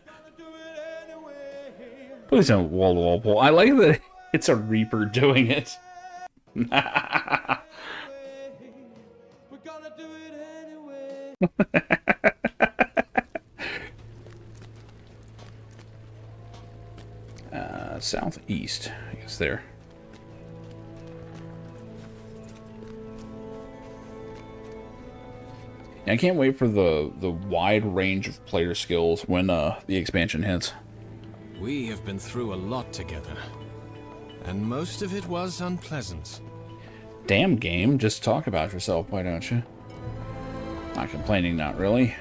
Speaker 1: Please don't wall-to-wall pull. I like that it's a Reaper doing it.
Speaker 2: We're gonna do it anyway.
Speaker 1: Southeast, I guess there. I can't wait for the wide range of player skills when the expansion hits.
Speaker 8: We have been through a lot together, and most of it was unpleasant.
Speaker 1: Damn game, just talk about yourself, why don't you? Not complaining, not really.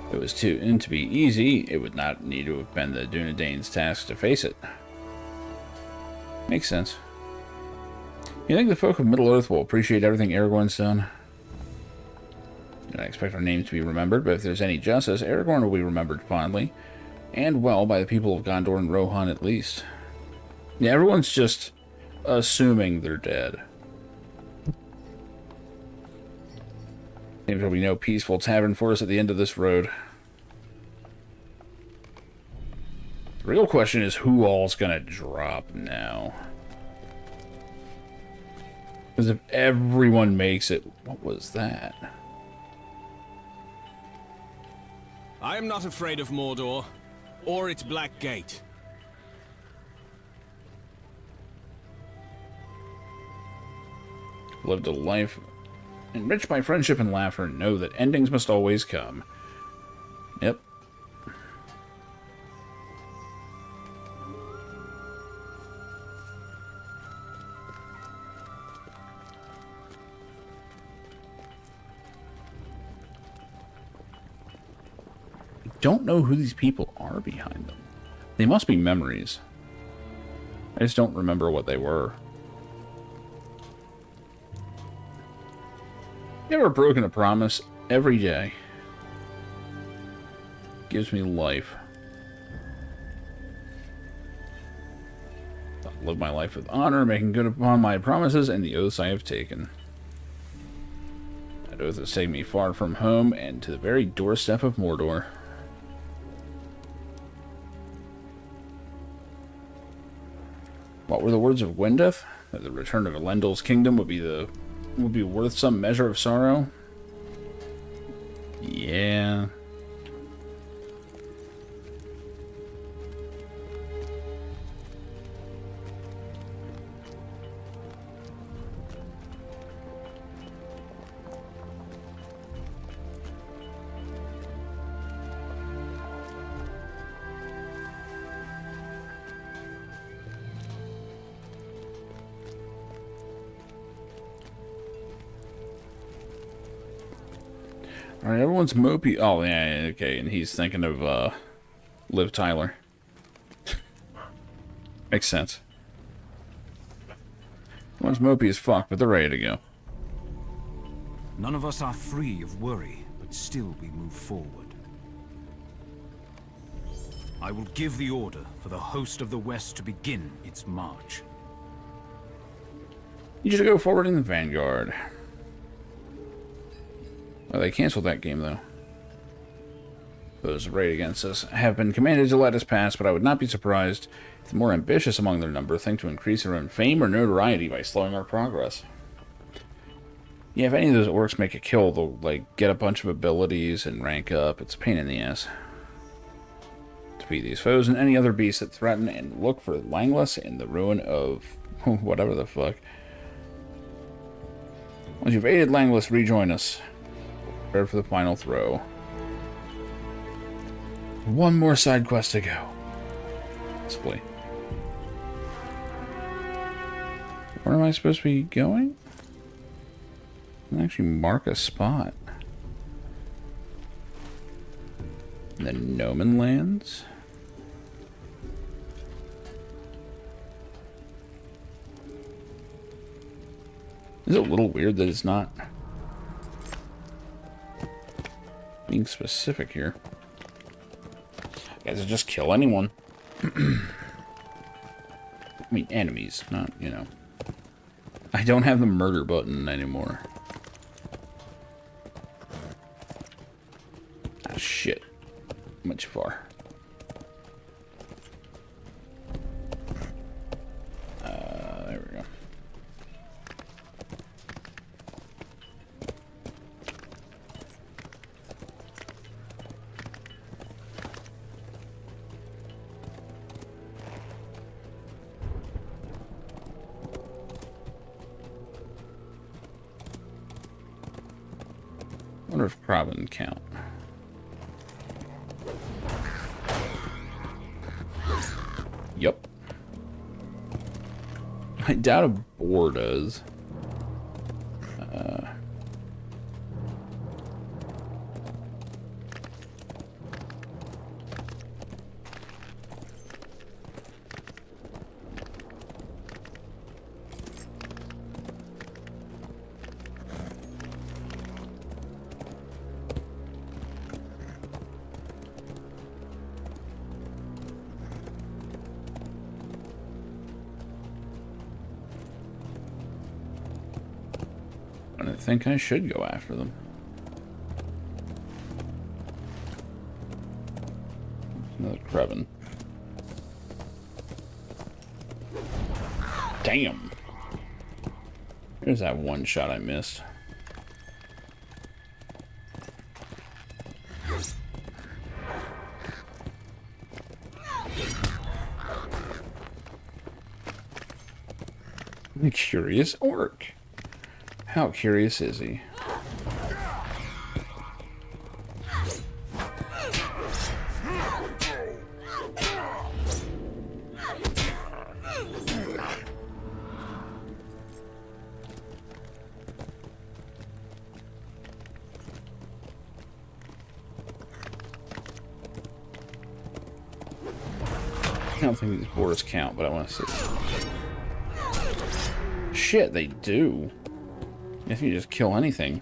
Speaker 1: If it was to be easy, it would not need to have been the Dunedain's task to face it. Makes sense. You think the folk of Middle-earth will appreciate everything Aragorn's done? I expect our names to be remembered, but if there's any justice, Aragorn will be remembered fondly, and well by the people of Gondor and Rohan at least. Yeah, everyone's just assuming they're dead. Seems there'll be no peaceful tavern for us at the end of this road. The real question is who all's gonna drop now. Because if everyone makes it, what was that?
Speaker 8: I am not afraid of Mordor, or its Black Gate.
Speaker 1: Lived a life enriched by friendship and laughter, and know that endings must always come. Yep. I don't know who these people are behind them. They must be memories. I just don't remember what they were. You ever broken a promise? Every day gives me life. I'll live my life with honor, making good upon my promises and the oaths I have taken. That oath has taken me far from home and to the very doorstep of Mordor. What were the words of Gwendeth? That the return of Elendil's kingdom would be worth some measure of sorrow? Yeah. Alright, everyone's mopey. Oh, yeah, okay, and he's thinking of, Liv Tyler. Makes sense. Everyone's mopey as fuck, but they're ready to go.
Speaker 7: None of us are free of worry, but still we move forward. I will give the order for the host of the West to begin its march.
Speaker 1: You should go forward in the vanguard. Oh, they canceled that game, though. Those arrayed against us have been commanded to let us pass, but I would not be surprised if the more ambitious among their number think to increase their own fame or notoriety by slowing our progress. Yeah, if any of those orcs make a kill, they'll, like, get a bunch of abilities and rank up. It's a pain in the ass. Defeat these foes and any other beasts that threaten, and look for Langless and the ruin of whatever the fuck. Once you've aided Langless, rejoin us. Prepare for the final throw. One more side quest to go. Possibly. Where am I supposed to be going? I'll actually mark a spot. The Noman lands. Is it a little weird that it's not being specific here? Guys, just kill anyone. I mean, enemies, not, you know. I don't have the murder button anymore. Ah, shit. Went too far. There we go. wonder if Kraben count. Yup. I doubt a boar does. I think I should go after them. Another Kraben. Damn. There's that one shot I missed. The curious orc. How curious is he? I don't think these boars count, but I want to see. Shit, they do. If you just kill anything.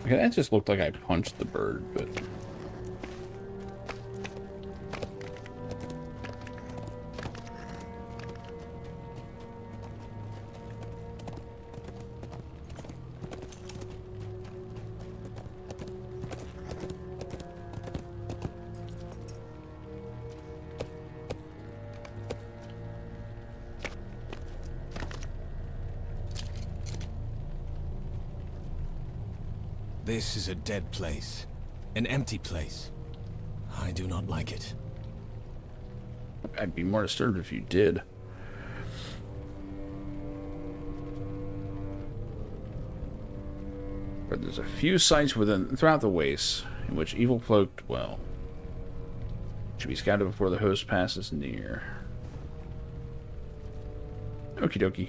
Speaker 1: Okay, that just looked like I punched the bird, but...
Speaker 8: This is a dead place. An empty place. I do not like it.
Speaker 1: I'd be more disturbed if you did. But there's a few sites throughout the wastes in which evil folk dwell. Should be scouted before the host passes near. Okie dokie.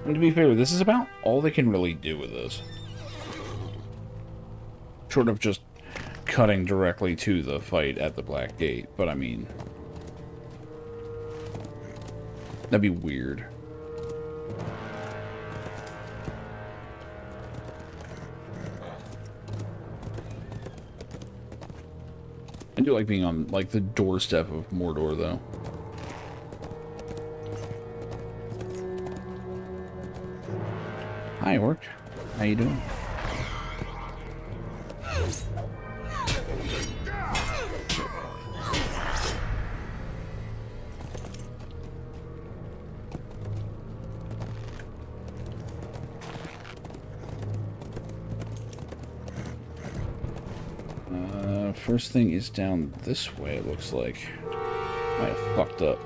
Speaker 1: And to be fair, this is about all they can really do with this. Short of just cutting directly to the fight at the Black Gate, but I mean... that'd be weird. I do like being on, like, the doorstep of Mordor, though. Hi, Orc. How you doing? First thing is down this way, it looks like. I have fucked up.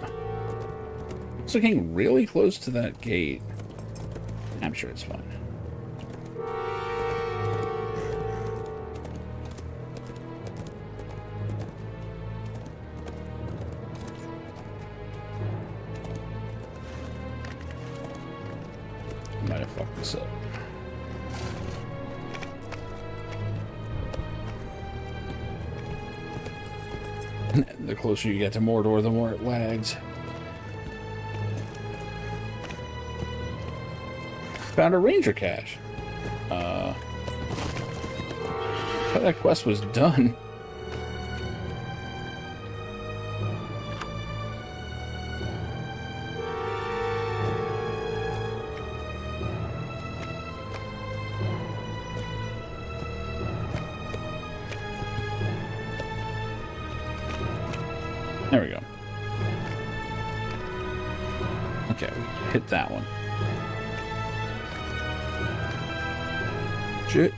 Speaker 1: It's looking really close to that gate. I'm sure it's fine. I might have fucked this up. The closer you get to Mordor, the more it lags. Found a ranger cache. Thought that quest was done. There we go. Okay, we hit that one. Shit.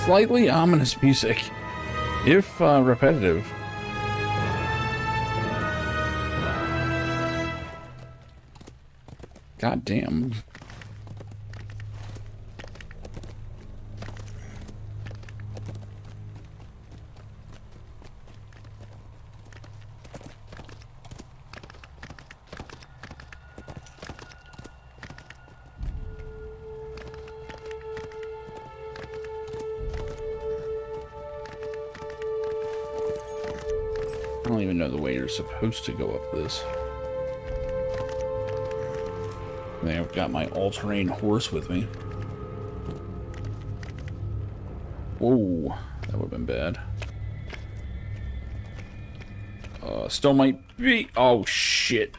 Speaker 1: slightly ominous music, if repetitive. God damn. I don't even know the way you're supposed to go up this. I think I've got my all-terrain horse with me. Whoa, that would have been bad. Still might be... Oh, shit.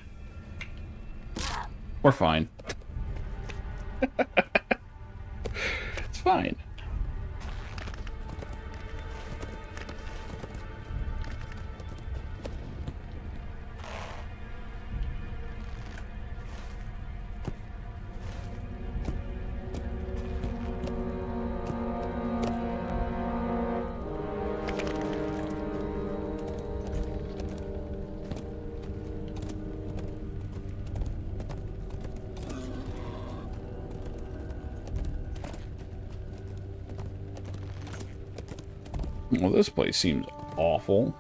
Speaker 1: We're fine. It's fine. Well, this place seems awful.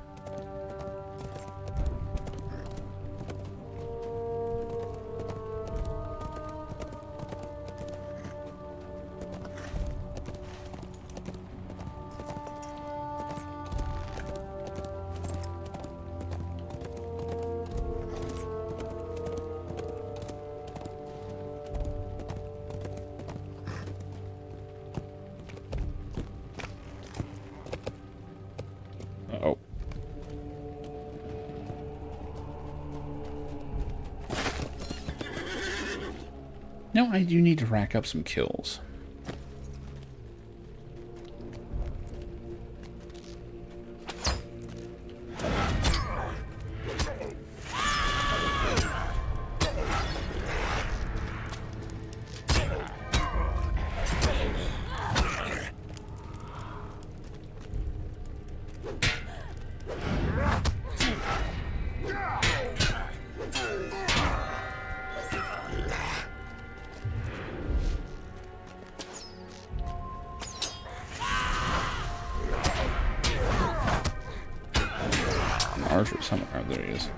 Speaker 1: Uh-oh. No, I do need to rack up some kills. Archer somewhere. Oh, there he is.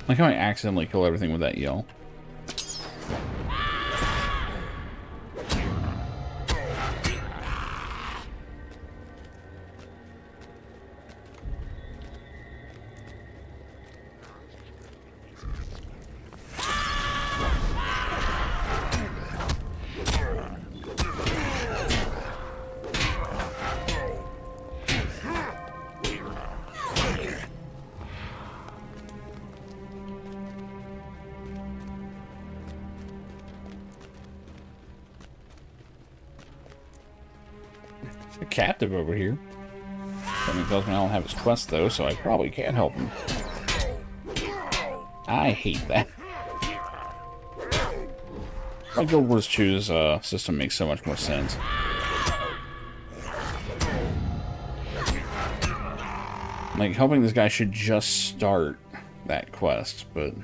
Speaker 1: Like how I accidentally kill everything with that yell. A captive over here. Something tells me I don't have his quest though, so I probably can't help him. I hate that. My Guild Wars choose system makes so much more sense. Like, helping this guy should just start that quest, but...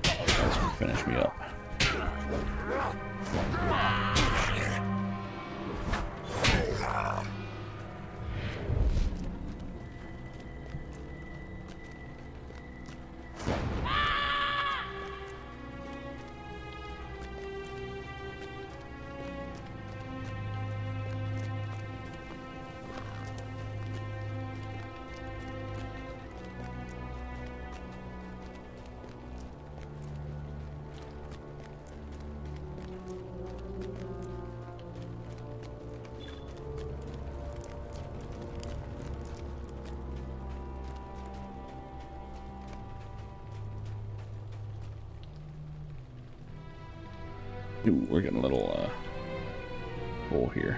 Speaker 1: That's gonna finish me up. Ooh, we're getting a little full here.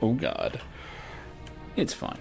Speaker 1: Oh god. It's fine.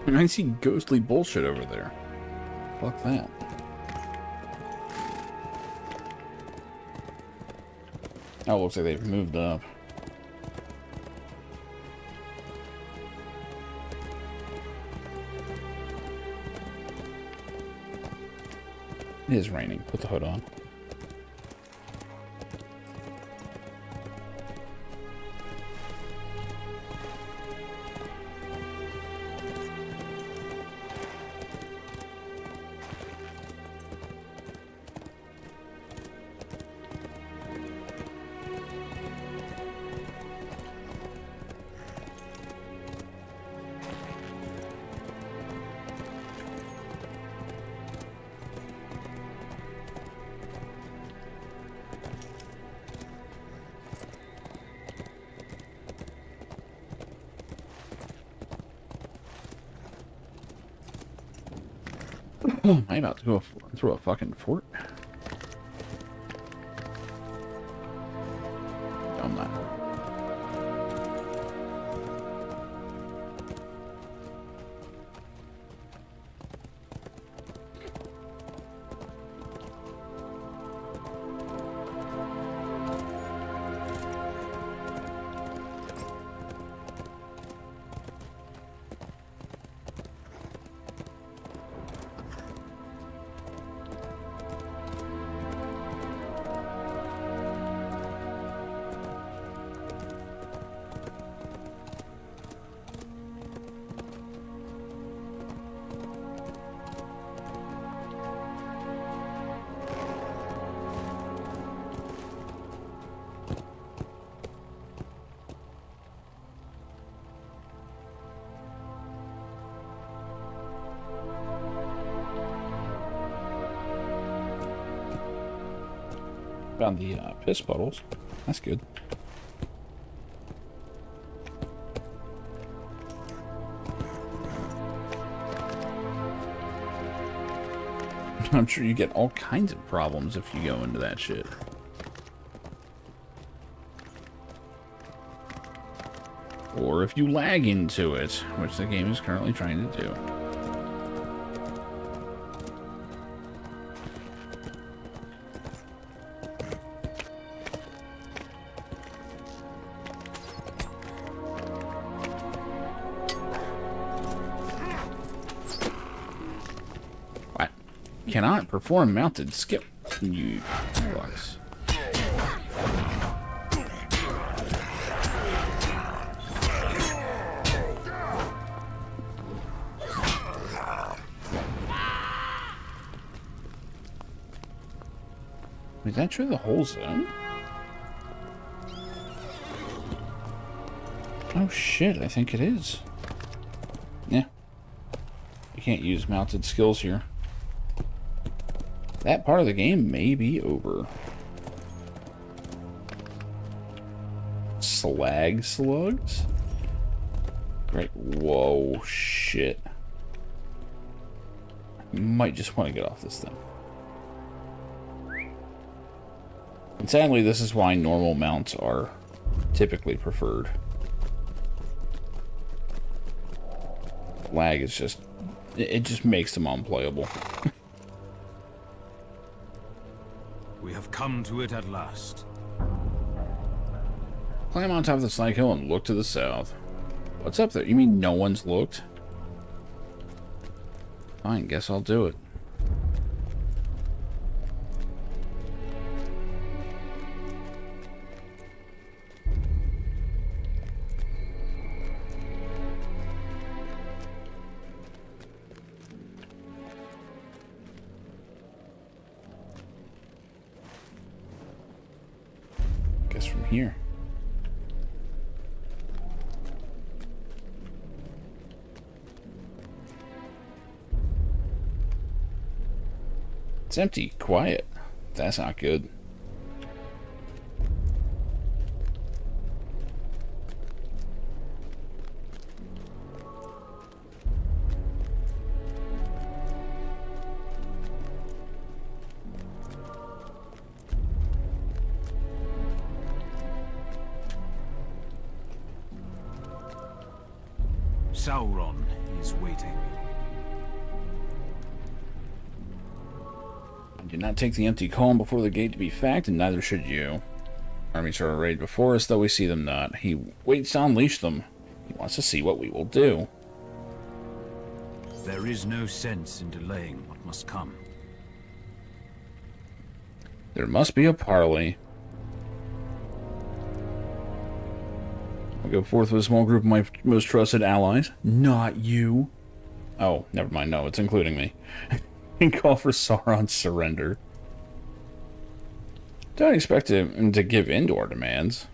Speaker 1: I see ghostly bullshit over there. Fuck that. Oh, looks like they've moved up. It is raining. Put the hood on. Oh, I'm about to go through a fucking fort. I'm not. Found the piss puddles. That's good. I'm sure you get all kinds of problems if you go into that shit. Or if you lag into it, which the game is currently trying to do. Cannot perform mounted skip. You fucks. Is that true? The whole zone? Oh shit! I think it is. Yeah. You can't use mounted skills here. That part of the game may be over. Slag slugs? Right. Whoa, shit. I might just want to get off this thing. And sadly, this is why normal mounts are typically preferred. Lag is just... it just makes them unplayable.
Speaker 7: have come to it at last.
Speaker 1: Climb on top of the slag hill and look to the south. What's up there? You mean no one's looked? Fine, guess I'll do it. Guess from here. It's empty, quiet. That's not good.
Speaker 7: Sauron is waiting.
Speaker 1: I did not take the empty column before the gate to be fact, and neither should you. Armies are arrayed before us, though we see them not. He waits to unleash them. He wants to see what we will do.
Speaker 7: There is no sense in delaying what must come.
Speaker 1: There must be a parley. I'll go forth with a small group of my most trusted allies. Not you. Oh, never mind. No, it's including me. And call for Sauron's surrender. Don't expect him to give in to our demands.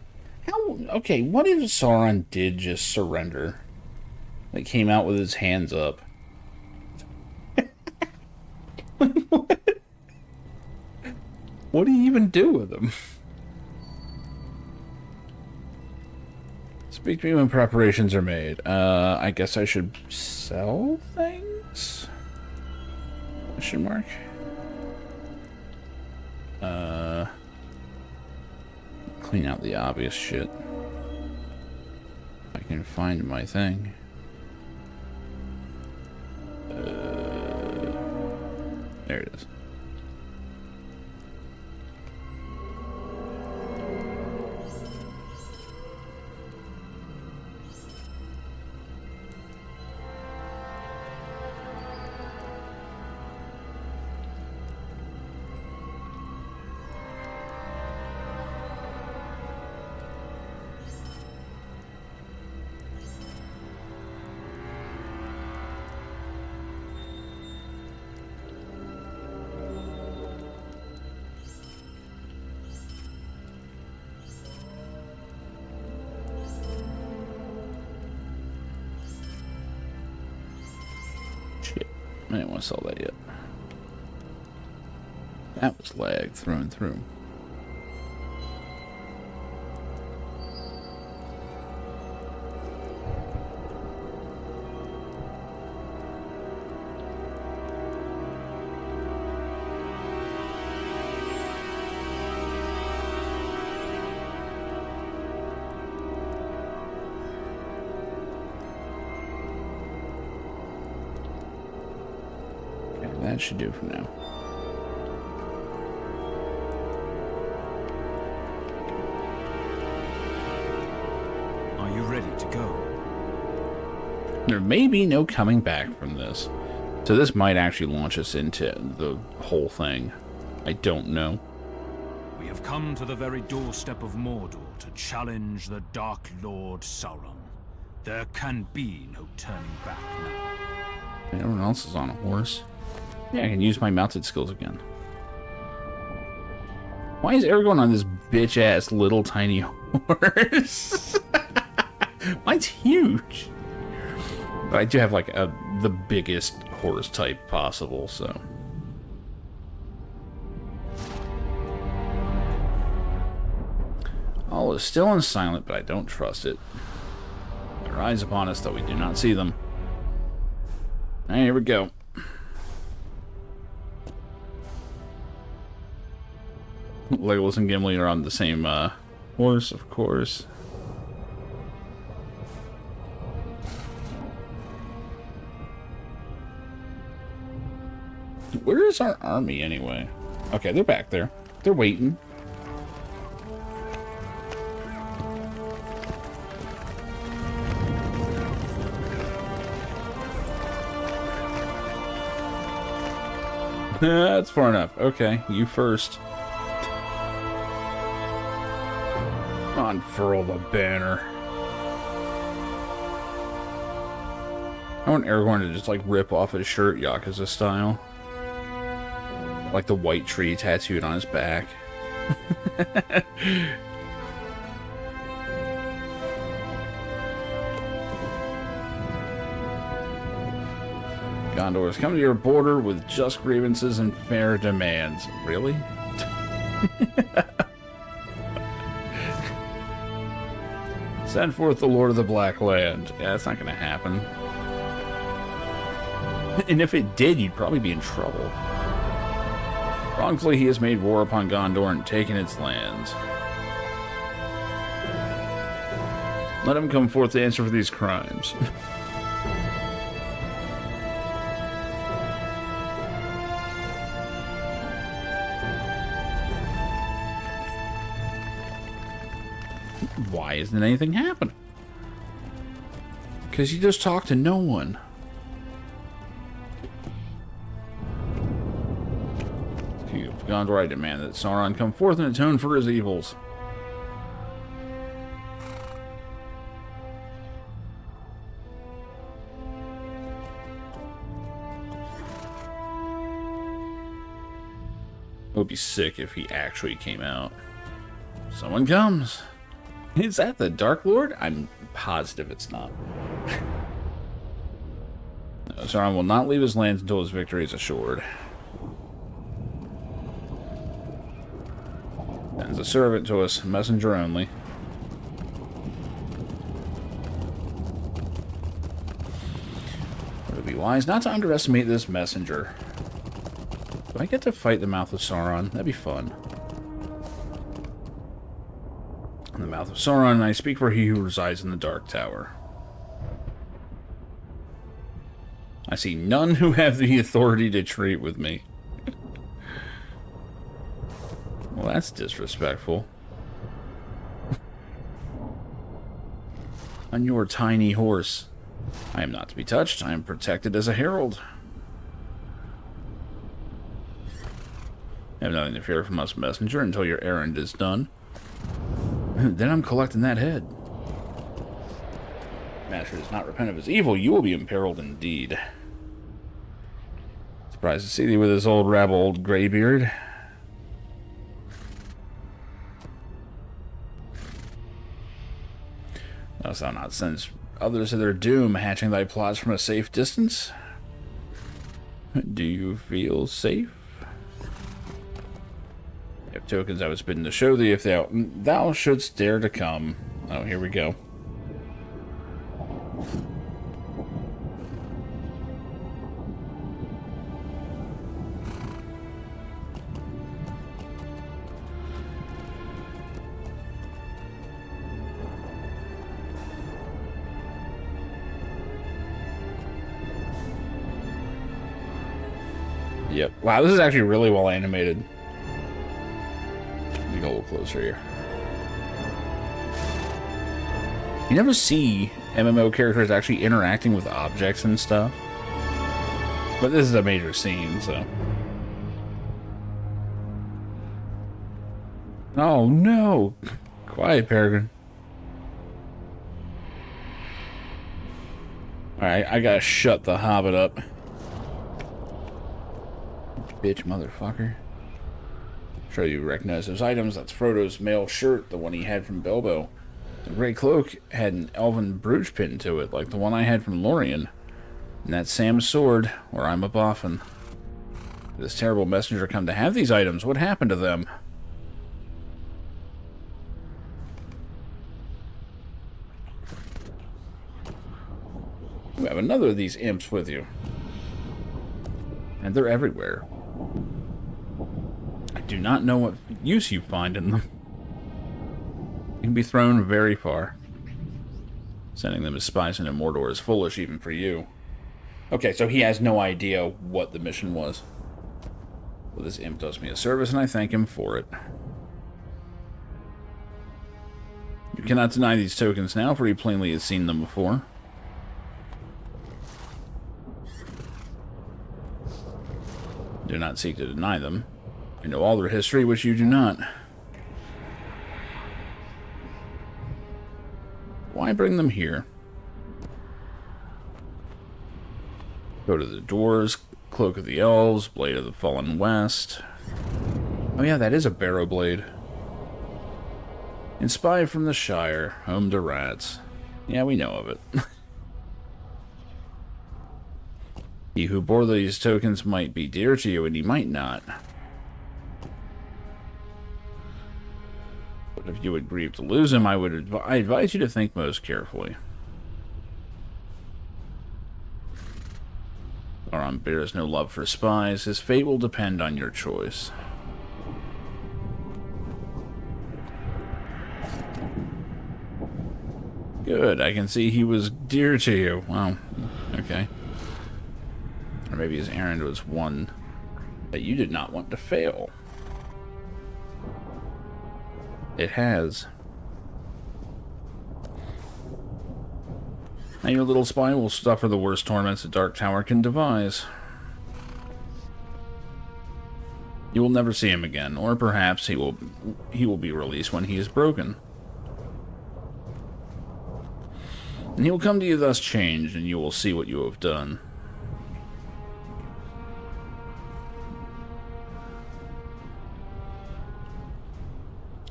Speaker 1: How? Okay, what if Sauron did just surrender? Like, came out with his hands up. What? What do you even do with him? Speak to me when preparations are made. I guess I should sell things? Question mark. Clean out the obvious shit. I can find my thing. There it is. I didn't want to sell that yet. That was lag through and through. That should do for now.
Speaker 7: Are you ready to go?
Speaker 1: There may be no coming back from this. So this might actually launch us into the whole thing. I don't know.
Speaker 7: We have come to the very doorstep of Mordor to challenge the Dark Lord Sauron. There can be no turning back now.
Speaker 1: Everyone else is on a horse. Yeah, I can use my mounted skills again. Why is Aragorn on this bitch-ass little tiny horse? Mine's huge. But I do have like the biggest horse type possible, so. All is still and silent, but I don't trust it. There are eyes upon us, though we do not see them. Alright, here we go. Legolas and Gimli are on the same horse, of course. Where is our army, anyway? Okay, they're back there. They're waiting. That's far enough. Okay, you first. Unfurl the banner. I want Aragorn to just, like, rip off his shirt, Yakuza style. Like the white tree tattooed on his back. Gondor has come to your border with just grievances and fair demands. Really? Send forth the Lord of the Black Land. Yeah, that's not going to happen. And if it did, you'd probably be in trouble. Wrongfully, he has made war upon Gondor and taken its lands. Let him come forth to answer for these crimes. Why isn't anything happening? Because you just talk to no one. King of Gondor, I demand that Sauron come forth and atone for his evils. It would be sick if he actually came out. Someone comes. Is that the Dark Lord? I'm positive it's not. No, Sauron will not leave his lands until his victory is assured. Sends a servant to us, messenger only. Would it be wise not to underestimate this messenger? Do I get to fight the mouth of Sauron? That'd be fun. In the mouth of Sauron, I speak for he who resides in the Dark Tower. I see none who have the authority to treat with me. Well, that's disrespectful. On your tiny horse. I am not to be touched. I am protected as a herald. I have nothing to fear from us, messenger, until your errand is done. Then I'm collecting that head. Master does not repent of his evil. You will be imperiled indeed. Surprised to see thee with this old rabble, old graybeard. Dost thou not send others to their doom, hatching thy plots from a safe distance? Do you feel safe? I have tokens I was bidden to show thee if thou shouldst dare to come. Oh, here we go. Yep. Wow, this is actually really well animated. Let me go a little closer here. You never see MMO characters actually interacting with objects and stuff. But this is a major scene, so... Oh, no! Quiet, Peregrine. Alright, I gotta shut the Hobbit up. Bitch, motherfucker. Sure you recognize those items. That's Frodo's mail shirt, the one he had from Bilbo. The gray cloak had an elven brooch pinned to it, like the one I had from Lorien. And that's Sam's sword, where I'm a boffin. Did this terrible messenger come to have these items? What happened to them? You have another of these imps with you. And they're everywhere. I do not know what use you find in them. You can be thrown very far. Sending them as spies into Mordor is foolish even for you. Okay, so he has no idea what the mission was. Well, this imp does me a service, and I thank him for it. You cannot deny these tokens now, for he plainly has seen them before. Do not seek to deny them. I know all their history, which you do not. Why bring them here? Go to the doors, Cloak of the Elves, Blade of the Fallen West. Oh yeah, that is a barrow blade. Inspired from the Shire, home to rats. Yeah, we know of it. He who bore these tokens might be dear to you, and he might not. But if you would grieve to lose him, I advise you to think most carefully. Sauron bears no love for spies. His fate will depend on your choice. Good, I can see he was dear to you. Wow, okay. Or maybe his errand was one that you did not want to fail. It has. Now your little spy will suffer the worst torments the Dark Tower can devise. You will never see him again, or perhaps he will be released when he is broken. And he will come to you thus changed, and you will see what you have done.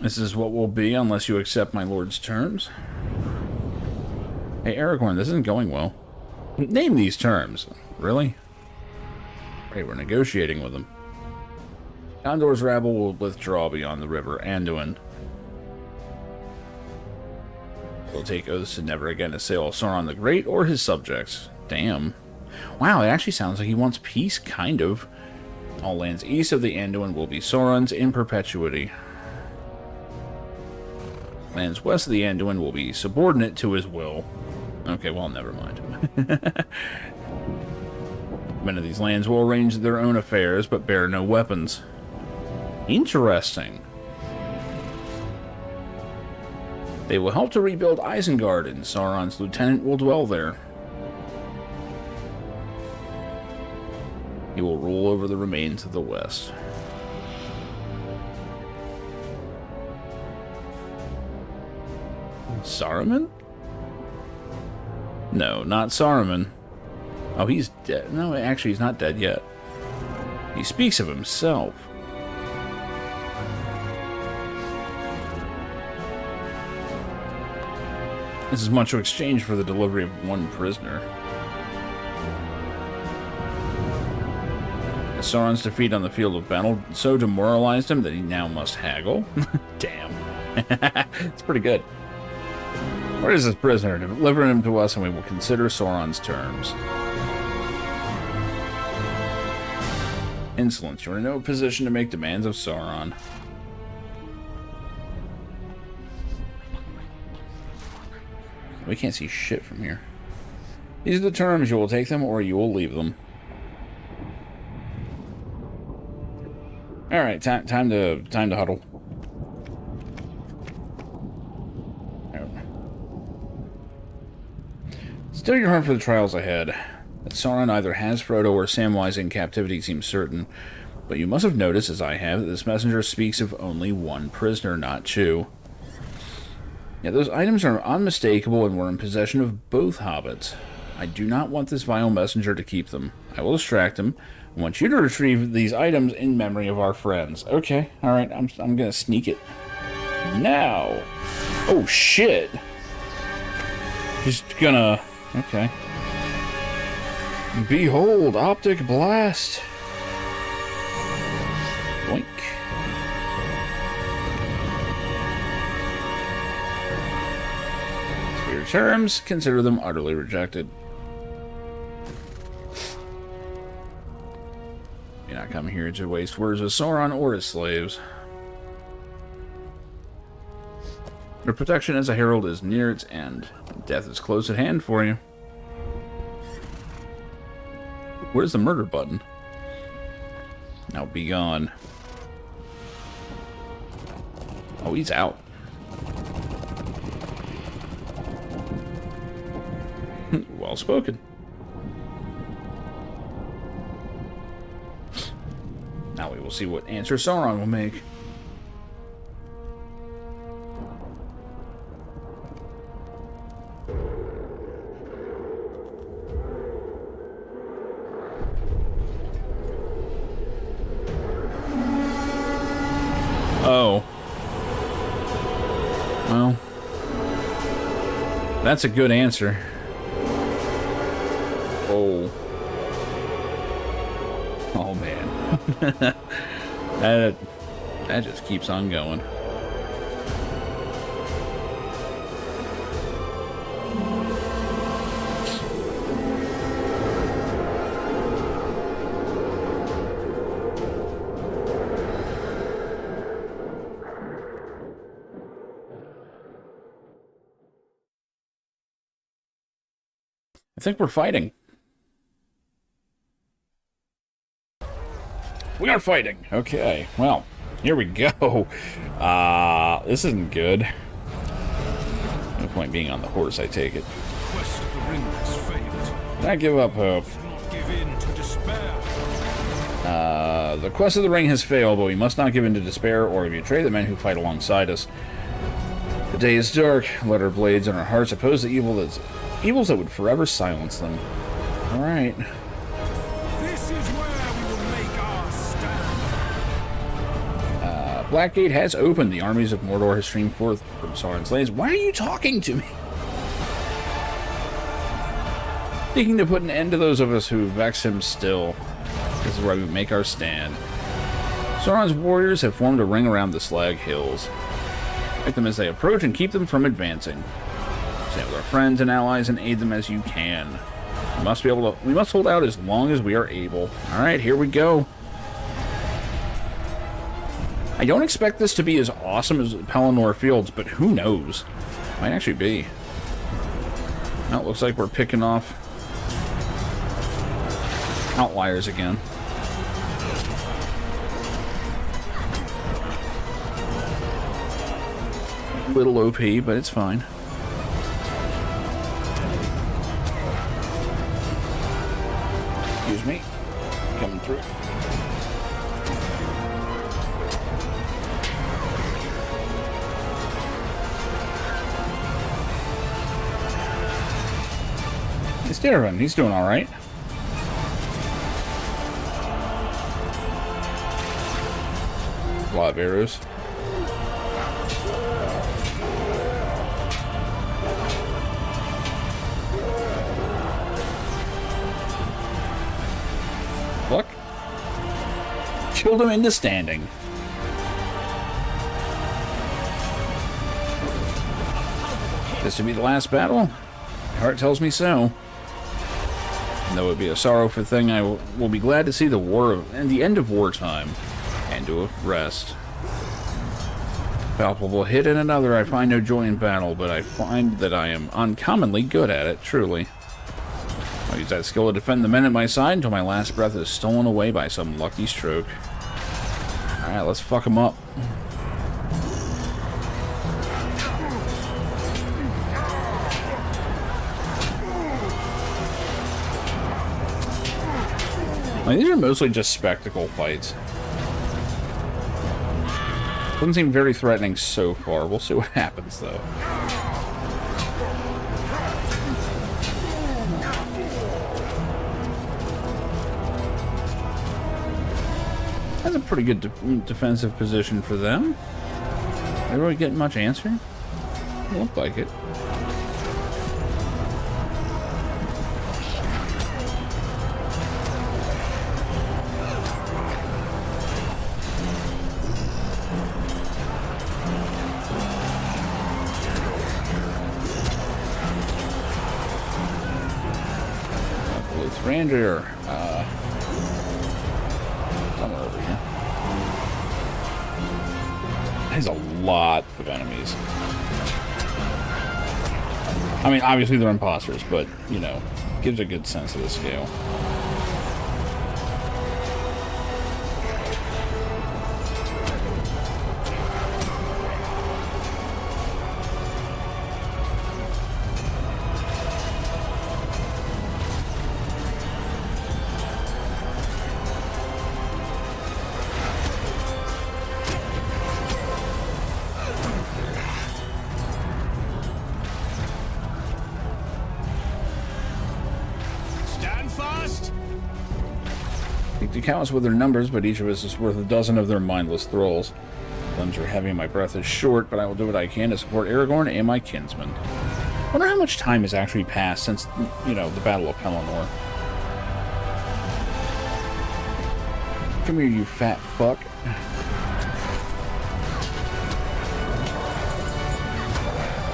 Speaker 1: This is what will be unless you accept my lord's terms. Hey, Aragorn, this isn't going well. Name these terms. Really? Right, we're negotiating with them. Gondor's rabble will withdraw beyond the river Anduin. Will take oaths to never again assail Sauron the Great or his subjects. Damn. Wow, it actually sounds like he wants peace, kind of. All lands east of the Anduin will be Sauron's in perpetuity. Lands west of the Anduin will be subordinate to his will. Okay, well, never mind. Men of these lands will arrange their own affairs, but bear no weapons. Interesting. They will help to rebuild Isengard, and Sauron's lieutenant will dwell there. He will rule over the remains of the West. Saruman? No, not Saruman. Oh, he's dead. No, actually, he's not dead yet. He speaks of himself. This is much to exchange for the delivery of one prisoner. Sauron's defeat on the field of battle so demoralized him that he now must haggle. Damn. It's pretty good. Where is this prisoner? Deliver him to us and we will consider Sauron's terms. Insolence. You are in no position to make demands of Sauron. We can't see shit from here. These are the terms. You will take them or you will leave them. Alright, time to huddle. Still your heart for the trials ahead. That Sauron either has Frodo or Samwise in captivity seems certain, but you must have noticed, as I have, that this messenger speaks of only one prisoner, not two. Yeah, those items are unmistakable and were in possession of both hobbits. I do not want this vile messenger to keep them. I will distract him. I want you to retrieve these items in memory of our friends. Okay, alright, I'm gonna sneak it. Now! Oh, shit! Just gonna... Okay. Behold, optic blast! Boink. For your terms, consider them utterly rejected. You're not coming here to waste words with Sauron or his slaves. Your protection as a herald is near its end. Death is close at hand for you. Where's the murder button? Now be gone. Oh, he's out. Well spoken. Now we will see what answer Sauron will make. Oh. Well. That's a good answer. Oh. Oh, man. that just keeps on going. I think we're fighting. We are fighting. Okay, well, here we go. This isn't good. No point being on the horse, I take it.
Speaker 7: Quest of the ring has failed.
Speaker 1: Not give up hope.
Speaker 7: Not give in to despair.
Speaker 1: The quest of the ring has failed, but we must not give in to despair or betray the men who fight alongside us. The day is dark. Let our blades and our hearts oppose the evils that would forever silence them. All right.
Speaker 7: This is where we will make our stand.
Speaker 1: Blackgate has opened. The armies of Mordor have streamed forth from Sauron's lands. Why are you talking to me? Seeking to put an end to those of us who vex him still. This is where we make our stand. Sauron's warriors have formed a ring around the Slag Hills. Fight them as they approach and keep them from advancing. Stand with our friends and allies and aid them as you can. We must hold out as long as we are able. Alright, here we go. I don't expect this to be as awesome as Pelennor Fields, but who knows? Might actually be. Now it looks like we're picking off outliers again. Little OP, but it's fine. Excuse me. Coming through. It's Darren. He's doing alright. A lot of arrows. Look. Killed him into standing. This to be the last battle? My heart tells me so. And though it would be a sorrowful thing, I will be glad to see the end of wartime and to rest. Palpable hit and another. I find no joy in battle, but I find that I am uncommonly good at it, truly. I'll use that skill to defend the men at my side until my last breath is stolen away by some lucky stroke. Alright, let's fuck them up. Like, these are mostly just spectacle fights. Doesn't seem very threatening so far. We'll see what happens, though. That's a pretty good defensive position for them. They really getting much answer? Look like it. Ranger, somewhere over here. There's a lot of enemies. I mean, obviously they're imposters, but, you know, gives a good sense of the scale. Think the cows with their numbers, but each of us is worth a dozen of their mindless thralls. Limbs are heavy, my breath is short, but I will do what I can to support Aragorn and my kinsmen. I wonder how much time has actually passed since, you know, the Battle of Pelennor. Come here, you fat fuck.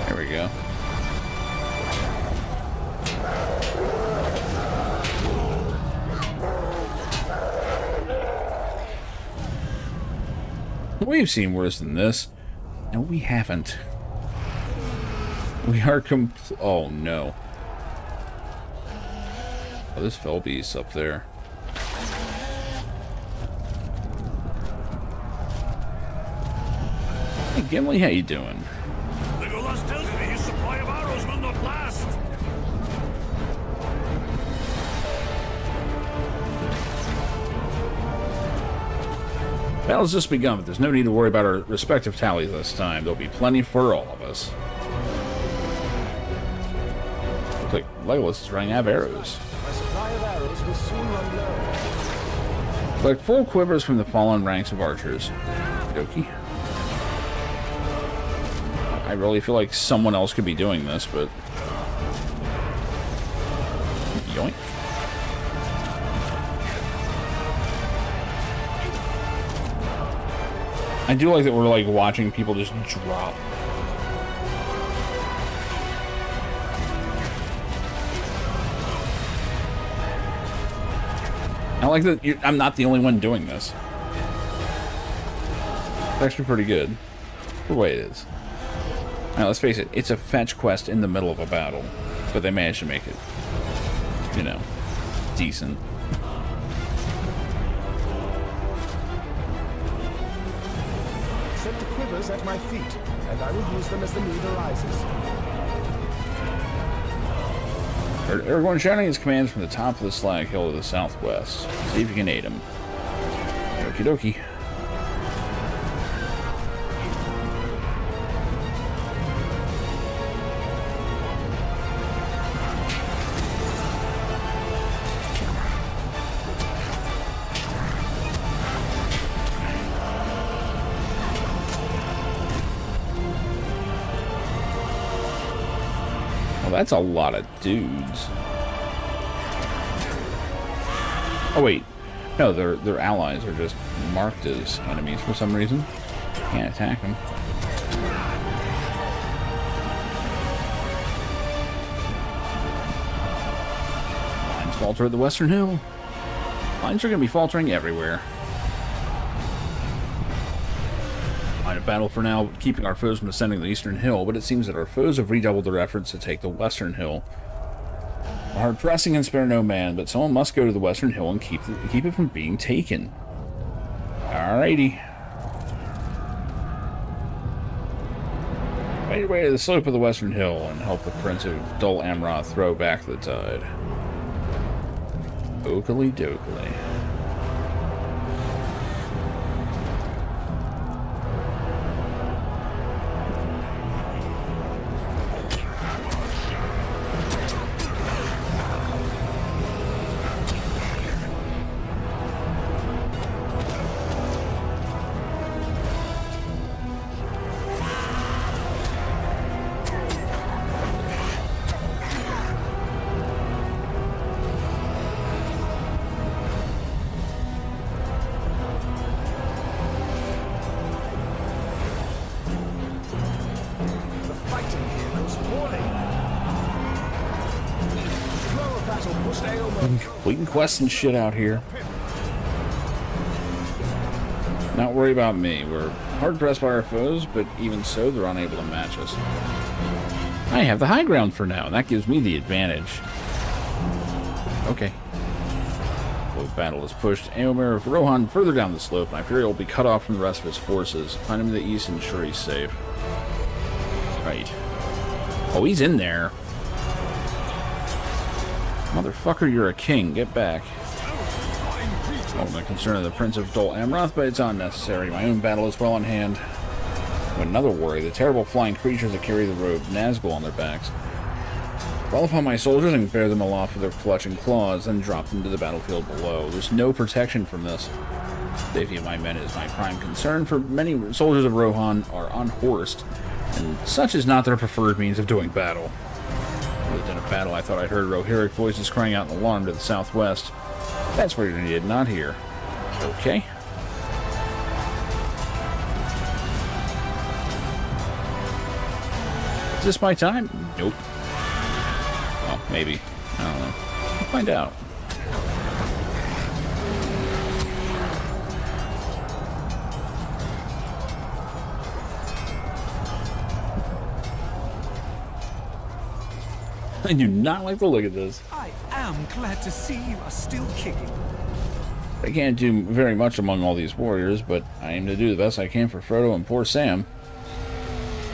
Speaker 1: There we go. We've seen worse than this. No, we haven't. We are oh, no. Oh, this fell beast up there. Hey, Gimli, how you doing?
Speaker 10: Legolas tells me his supply of arrows will not last.
Speaker 1: Battle's just begun, but there's no need to worry about our respective tallies this time. There'll be plenty for all of us. Looks like Legolas is running out of arrows.
Speaker 2: My supply of arrows will soon run low.
Speaker 1: Collect full quivers from the fallen ranks of archers. Okie. I really feel like someone else could be doing this, but... Yoink. I do like that we're, like, watching people just drop. I like that I'm not the only one doing this. It's actually pretty good. The way it is. Now, let's face it, it's a fetch quest in the middle of a battle. But they managed to make it, you know, decent.
Speaker 2: Set the quivers at my feet, and I will use them as the need arises.
Speaker 1: Aragorn shouting his commands from the top of the slag hill to the southwest. See if you can aid him. Okie dokie. That's a lot of dudes. Oh wait, no, their allies are just marked as enemies for some reason. Can't attack them. Lines falter at the Western Hill. Lines are going to be faltering everywhere. Line of battle for now, keeping our foes from ascending the Eastern Hill, but it seems that our foes have redoubled their efforts to take the Western Hill. We're hard pressing and spare no man, but someone must go to the Western Hill and keep it from being taken. Alrighty. Fight your way to the slope of the Western Hill and help the Prince of Dol Amroth throw back the tide. Oakley dokley. Completing quests and shit out here. Not worry about me. We're hard pressed by our foes, but even so, they're unable to match us. I have the high ground for now, and that gives me the advantage. Okay. The battle is pushed Eomer of Rohan further down the slope, and I fear he'll be cut off from the rest of his forces. Find him in the east and ensure he's safe. Right. Oh, he's in there. Motherfucker, you're a king. Get back. Oh, the concern of the Prince of Dol Amroth, but it's unnecessary. My own battle is well in hand. But another worry, the terrible flying creatures that carry the robe Nazgul on their backs. Fall upon my soldiers and bear them aloft with their clutching claws, then drop them to the battlefield below. There's no protection from this. Safety of my men is my prime concern, for many soldiers of Rohan are unhorsed, and such is not their preferred means of doing battle. Within a battle, I thought I'd heard Rohirric voices crying out in alarm to the southwest. That's what I did not hear. Okay. Is this my time? Nope. Well, maybe. I don't know. We'll find out. I do not like the look of this.
Speaker 7: I am glad to see you are still kicking.
Speaker 1: I can't do very much among all these warriors, but I aim to do the best I can for Frodo and poor Sam.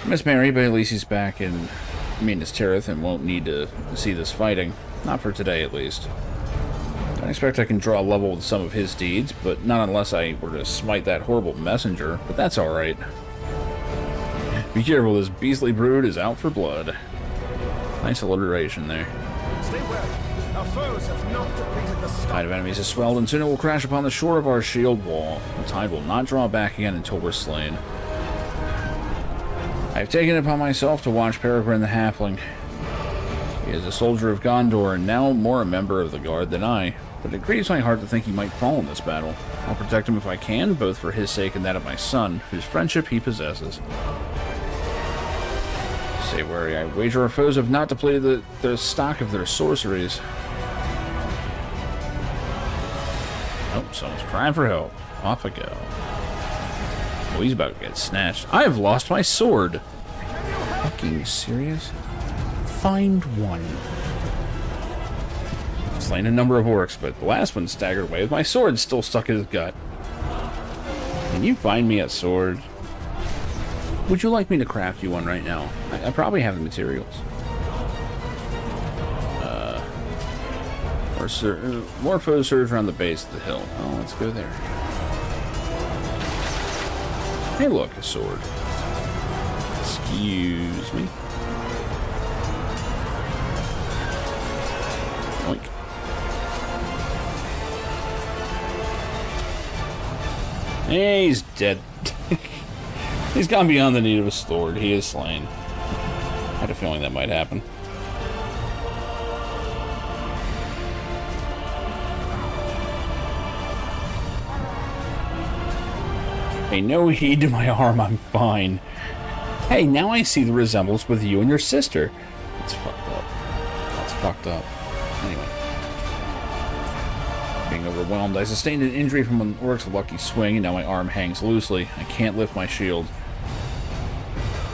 Speaker 1: Miss Mary, but at least he's back in Minas Tirith and won't need to see this fighting. Not for today, at least. I expect I can draw a level with some of his deeds, but not unless I were to smite that horrible messenger, but that's alright. Be careful, this beastly brood is out for blood. Nice alliteration there.
Speaker 2: Stay wary. Our foes have not depleted the
Speaker 1: The tide of enemies has swelled, and soon it will crash upon the shore of our shield wall. The tide will not draw back again until we're slain. I have taken it upon myself to watch Peregrine the Halfling. He is a soldier of Gondor, and now more a member of the Guard than I, but it grieves my heart to think he might fall in this battle. I'll protect him if I can, both for his sake and that of my son, whose friendship he possesses. Stay wary. I wager our foes have not depleted the stock of their sorceries. Oh, someone's crying for help. Off I go. Oh, he's about to get snatched. I have lost my sword. Fucking serious? Find one. Slain a number of orcs, but the last one staggered away with my sword still stuck in his gut. Can you find me a sword? Would you like me to craft you one right now? I probably have the materials. More foes surge around the base of the hill. Oh, let's go there. Hey, look, a sword. Excuse me. Oink. Hey, he's dead. He's gone beyond the need of a sword. He is slain. I had a feeling that might happen. Pay no heed to my arm, I'm fine. Hey, now I see the resemblance with you and your sister. That's fucked up. That's fucked up. Anyway. Being overwhelmed, I sustained an injury from an orc's lucky swing, and now my arm hangs loosely. I can't lift my shield.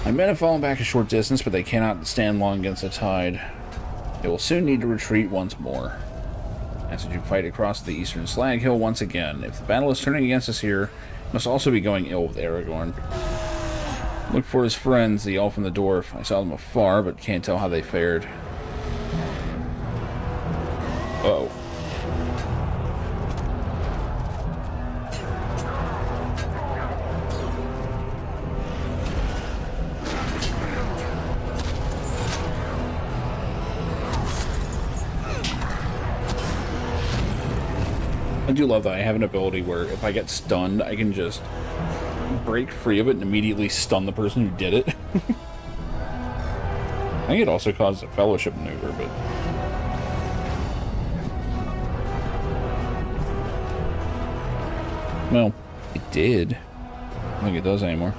Speaker 1: My men have fallen back a short distance, but they cannot stand long against the tide. They will soon need to retreat once more. As you fight across the eastern slag hill once again. If the battle is turning against us here, it must also be going ill with Aragorn. Look for his friends, the elf and the dwarf. I saw them afar, but can't tell how they fared. Uh-oh. I do love that I have an ability where if I get stunned, I can just break free of it and immediately stun the person who did it. I think it also causes a fellowship maneuver, but... well, it did. I don't think it does anymore.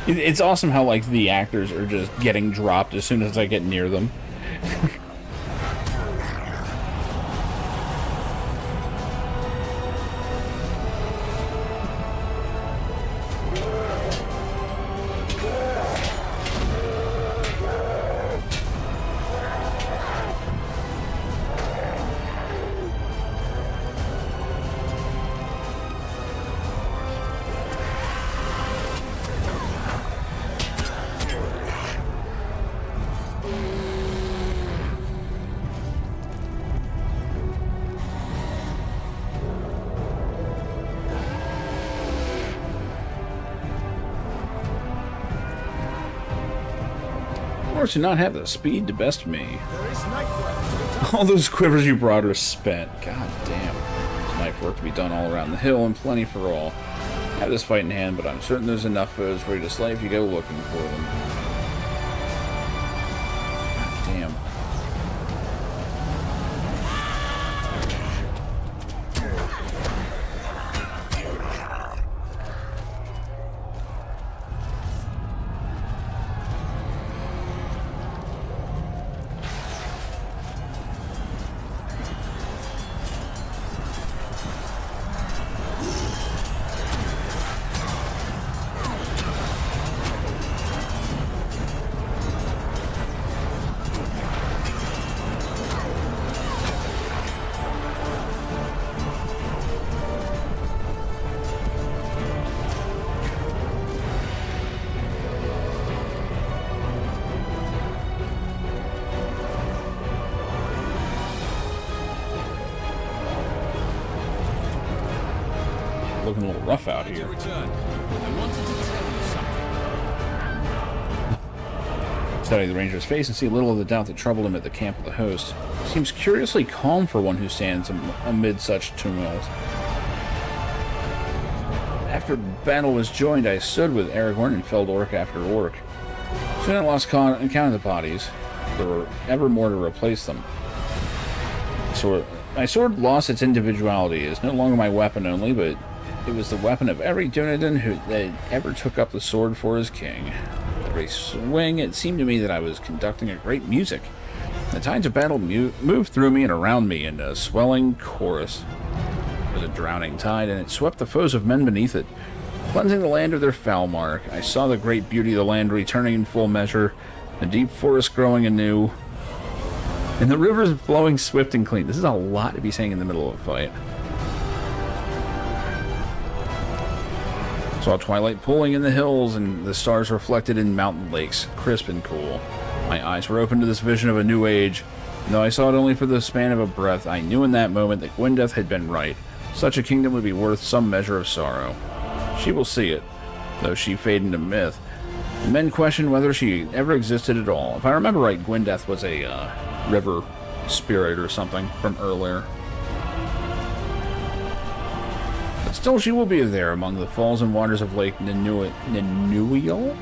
Speaker 1: It's awesome how, like, the actors are just getting dropped as soon as I get near them. Or to not have the speed to best me. All those quivers you brought are spent. God damn. There's knife work to be done all around the hill and plenty for all. I have this fight in hand, but I'm certain there's enough foes for you to slay if you go looking for them. God damn. Looking a little rough out here. Study the ranger's face and see little of the doubt that troubled him at the camp of the host. Seems curiously calm for one who stands amid such tumult. After battle was joined, I stood with Aragorn and felled orc after orc. Soon I lost count of the bodies. There were ever more to replace them. My sword lost its individuality. It is no longer my weapon only, but it was the weapon of every Dunedain that ever took up the sword for his king. At every swing, it seemed to me that I was conducting a great music. The tides of battle moved through me and around me in a swelling chorus. It was a drowning tide, and it swept the foes of men beneath it, cleansing the land of their foul mark. I saw the great beauty of the land returning in full measure, the deep forest growing anew, and the rivers flowing swift and clean. This is a lot to be saying in the middle of a fight. Saw twilight pooling in the hills and the stars reflected in mountain lakes, crisp and cool. My eyes were open to this vision of a new age. And though I saw it only for the span of a breath, I knew in that moment that Gwyndeth had been right. Such a kingdom would be worth some measure of sorrow. She will see it, though she fade into myth. And men question whether she ever existed at all. If I remember right, Gwyndeth was a river spirit or something from earlier. Still, she will be there among the falls and waters of Lake Ninuial?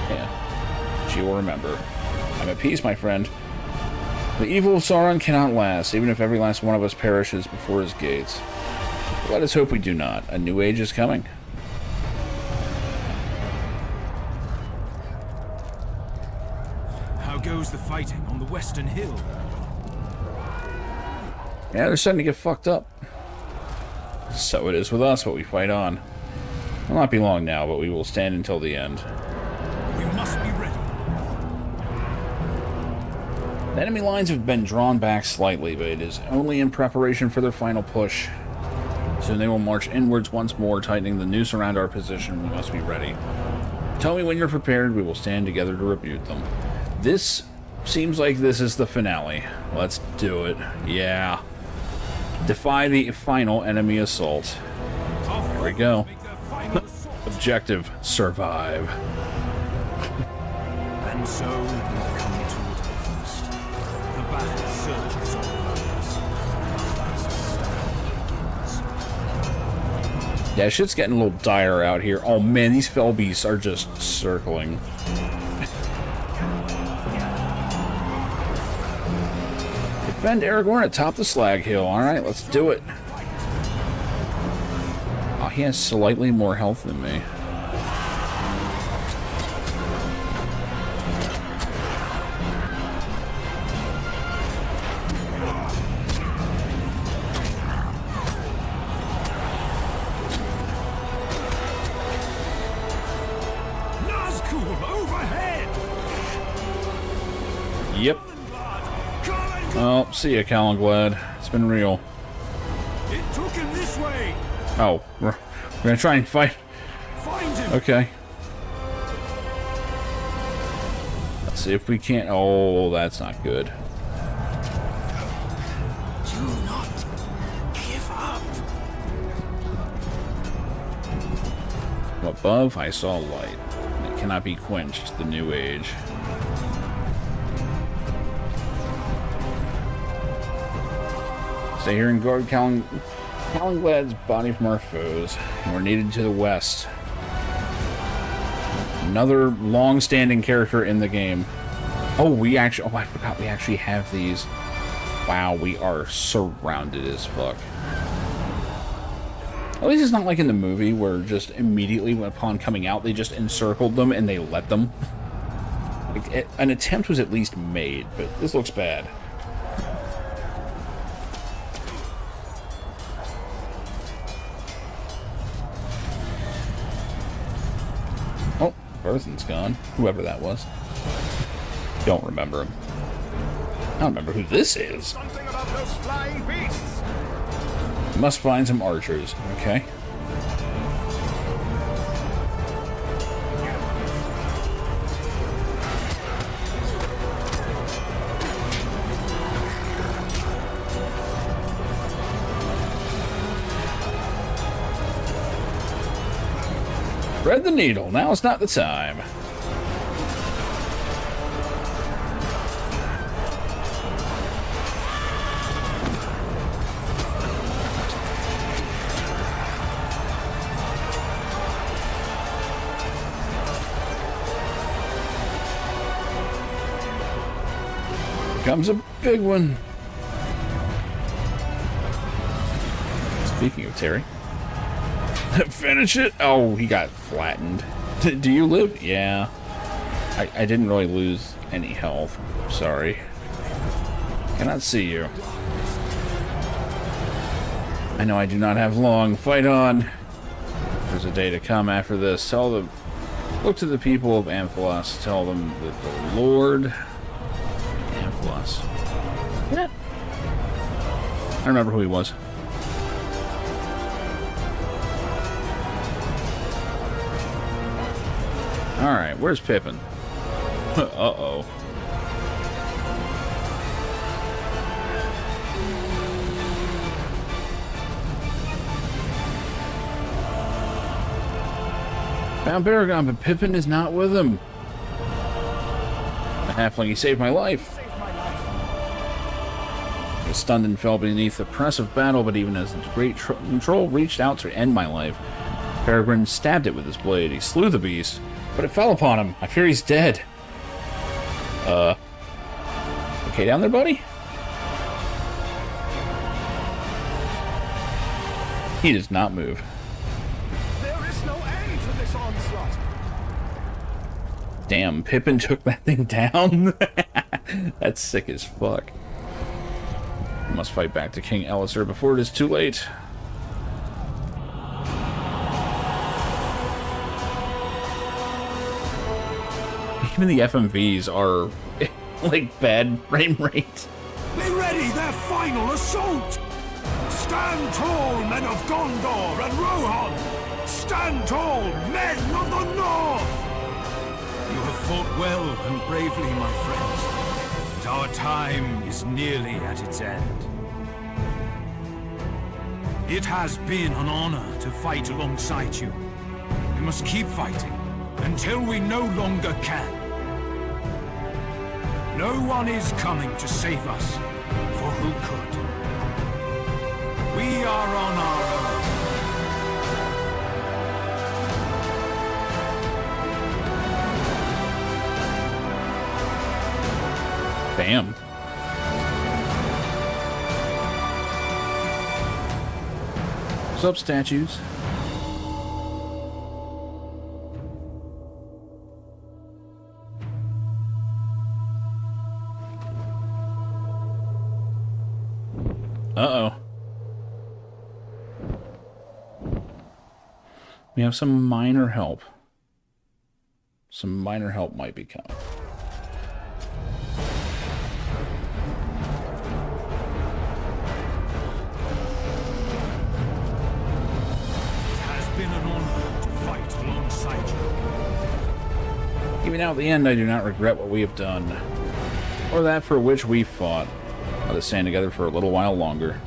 Speaker 1: Yeah. She will remember. I'm at peace, my friend. The evil of Sauron cannot last, even if every last one of us perishes before his gates. But let us hope we do not. A new age is coming.
Speaker 7: How goes the fighting on the Western Hill?
Speaker 1: Yeah, they're starting to get fucked up. So it is with us, but we fight on. Will not be long now, but we will stand until the end.
Speaker 7: We must be ready.
Speaker 1: The enemy lines have been drawn back slightly, but it is only in preparation for their final push. Soon they will march inwards once more, tightening the noose around our position. We must be ready. Tell me when you're prepared, we will stand together to rebuke them. This seems like this is the finale. Let's do it. Yeah. Defy the final enemy assault. Here we go. Objective, survive.
Speaker 7: And so we've come to it first. The battle surges all around us.
Speaker 1: Yeah, shit's getting a little dire out here. Oh man, these fell beasts are just circling. Defend Aragorn atop the slag hill. Alright, let's do it. Oh, he has slightly more health than me.
Speaker 7: Nazgul overhead!
Speaker 1: Yep. Well, see ya, Calanglad. It's been real.
Speaker 7: It took him this way.
Speaker 1: Oh, we're gonna try and fight.
Speaker 7: Find him.
Speaker 1: Okay. Let's see if we can't. Oh, that's not good.
Speaker 12: Do not give up.
Speaker 1: From above, I saw light. It cannot be quenched. The new age. Stay here and guard Calinglad's body from our foes. We're needed to the west. Another long-standing character in the game. Oh, I forgot we actually have these. Wow, we are surrounded as fuck. At least it's not like in the movie where just immediately upon coming out, they just encircled them and they let them. Like, an attempt was at least made, but this looks bad. Oh, Berthen's gone. Whoever that was. Don't remember him. I don't remember who this is.
Speaker 2: Something about those flying beasts.
Speaker 1: Must find some archers. Okay. Thread the needle. Now it's not the time. Comes a big one. Speaking of Terry. Finish it! Oh, he got flattened. Do you live? Yeah. I didn't really lose any health. Sorry. Cannot see you. I know I do not have long. Fight on. There's a day to come after this. Look to the people of Amphilos. Tell them that the Lord... Amphilos. Yeah. I remember who he was. Alright, where's Pippin? Uh-oh. Found Baragon, but Pippin is not with him. The halfling, he saved my life. I was stunned and fell beneath the press of battle, but even as the great troll reached out to end my life, Peregrine stabbed it with his blade. He slew the beast, but it fell upon him. I fear he's dead. Okay down there, buddy? He does not move.
Speaker 2: There is no end to this onslaught.
Speaker 1: Damn, Pippin took that thing down? That's sick as fuck. We must fight back to King Elisir before it is too late. Even the FMVs are like bad frame rate.
Speaker 7: Be ready, their final assault! Stand tall, men of Gondor and Rohan! Stand tall, men of the North! You have fought well and bravely, my friends, but our time is nearly at its end. It has been an honor to fight alongside you. We must keep fighting until we no longer can. No one is coming to save us, for who could? We are on our own.
Speaker 1: Bam. What's up, statues? Uh-oh. We have some minor help. Some minor help might be coming. Even now at the end, I do not regret what we have done, or that for which we fought. Let us stand together for a little while longer.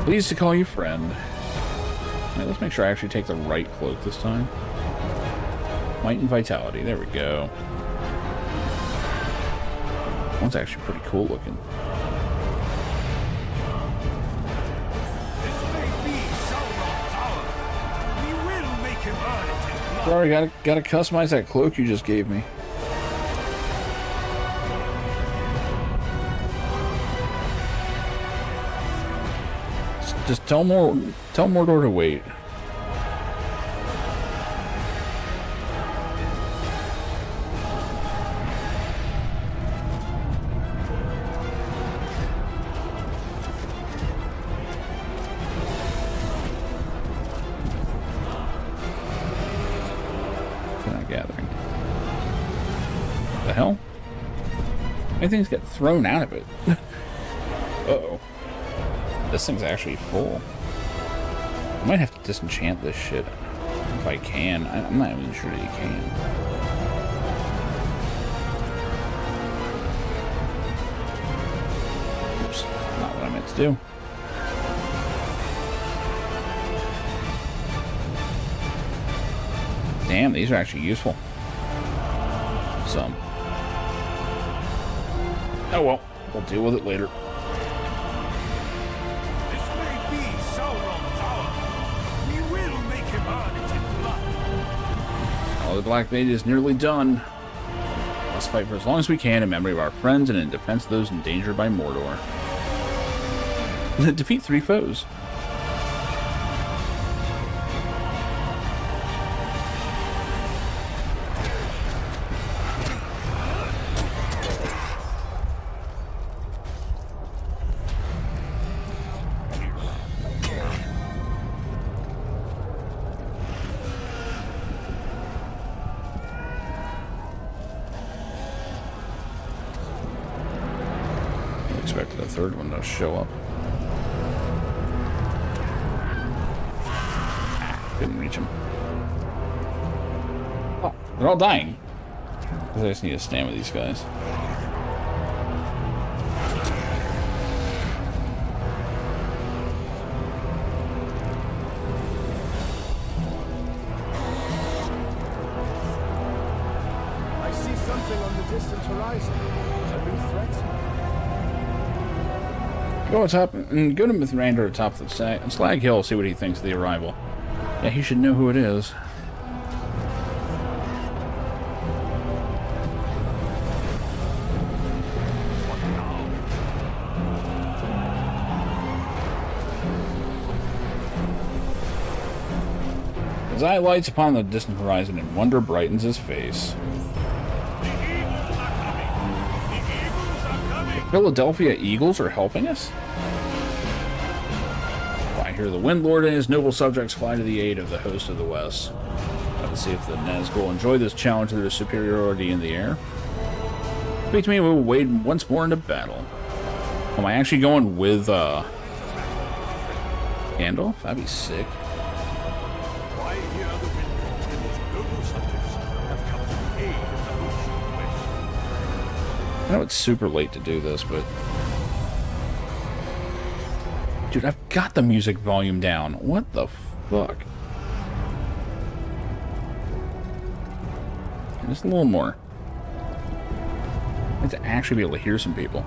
Speaker 1: Pleased to call you friend. Right, let's make sure I actually take the right cloak this time. Might and Vitality, there we go. One's actually pretty cool looking. Sorry, gotta customize that cloak you just gave me. Just tell Mordor to wait. Gathering. The hell? Anything's get thrown out of it. Uh-oh. This thing's actually full. I might have to disenchant this shit. If I can. I'm not even sure that you can. Oops. Not what I meant to do. Damn, these are actually useful. Some. Oh well, we'll deal with it later.
Speaker 7: This may be Sauron's hour. We will make him earn it in blood.
Speaker 1: All the Black Mage is nearly done. Let's fight for as long as we can in memory of our friends and in defense of those endangered by Mordor. Defeat 3 foes. Expected a third one to show up. Couldn't reach him. Oh, they're all dying. I just need to stand with these guys.
Speaker 7: I see something on the distant horizon. A new threat.
Speaker 1: Go to Mithrandir atop the Slag Hill, see what he thinks of the arrival. Yeah, he should know who it is. His eye lights upon the distant horizon and wonder brightens his face. The Philadelphia Eagles are helping us? I hear the Windlord and his noble subjects fly to the aid of the host of the West. Let's see if the Nazgul enjoy this challenge of their superiority in the air. Speak to me, we will wade once more into battle. Am I actually going with, Gandalf? That'd be sick.
Speaker 7: Why here the Windlord and his noble subjects have come to the aid of the host of the West.
Speaker 1: I know it's super late to do this, but... Dude, I've got the music volume down. What the fuck? Just a little more. I need to actually be able to hear some people.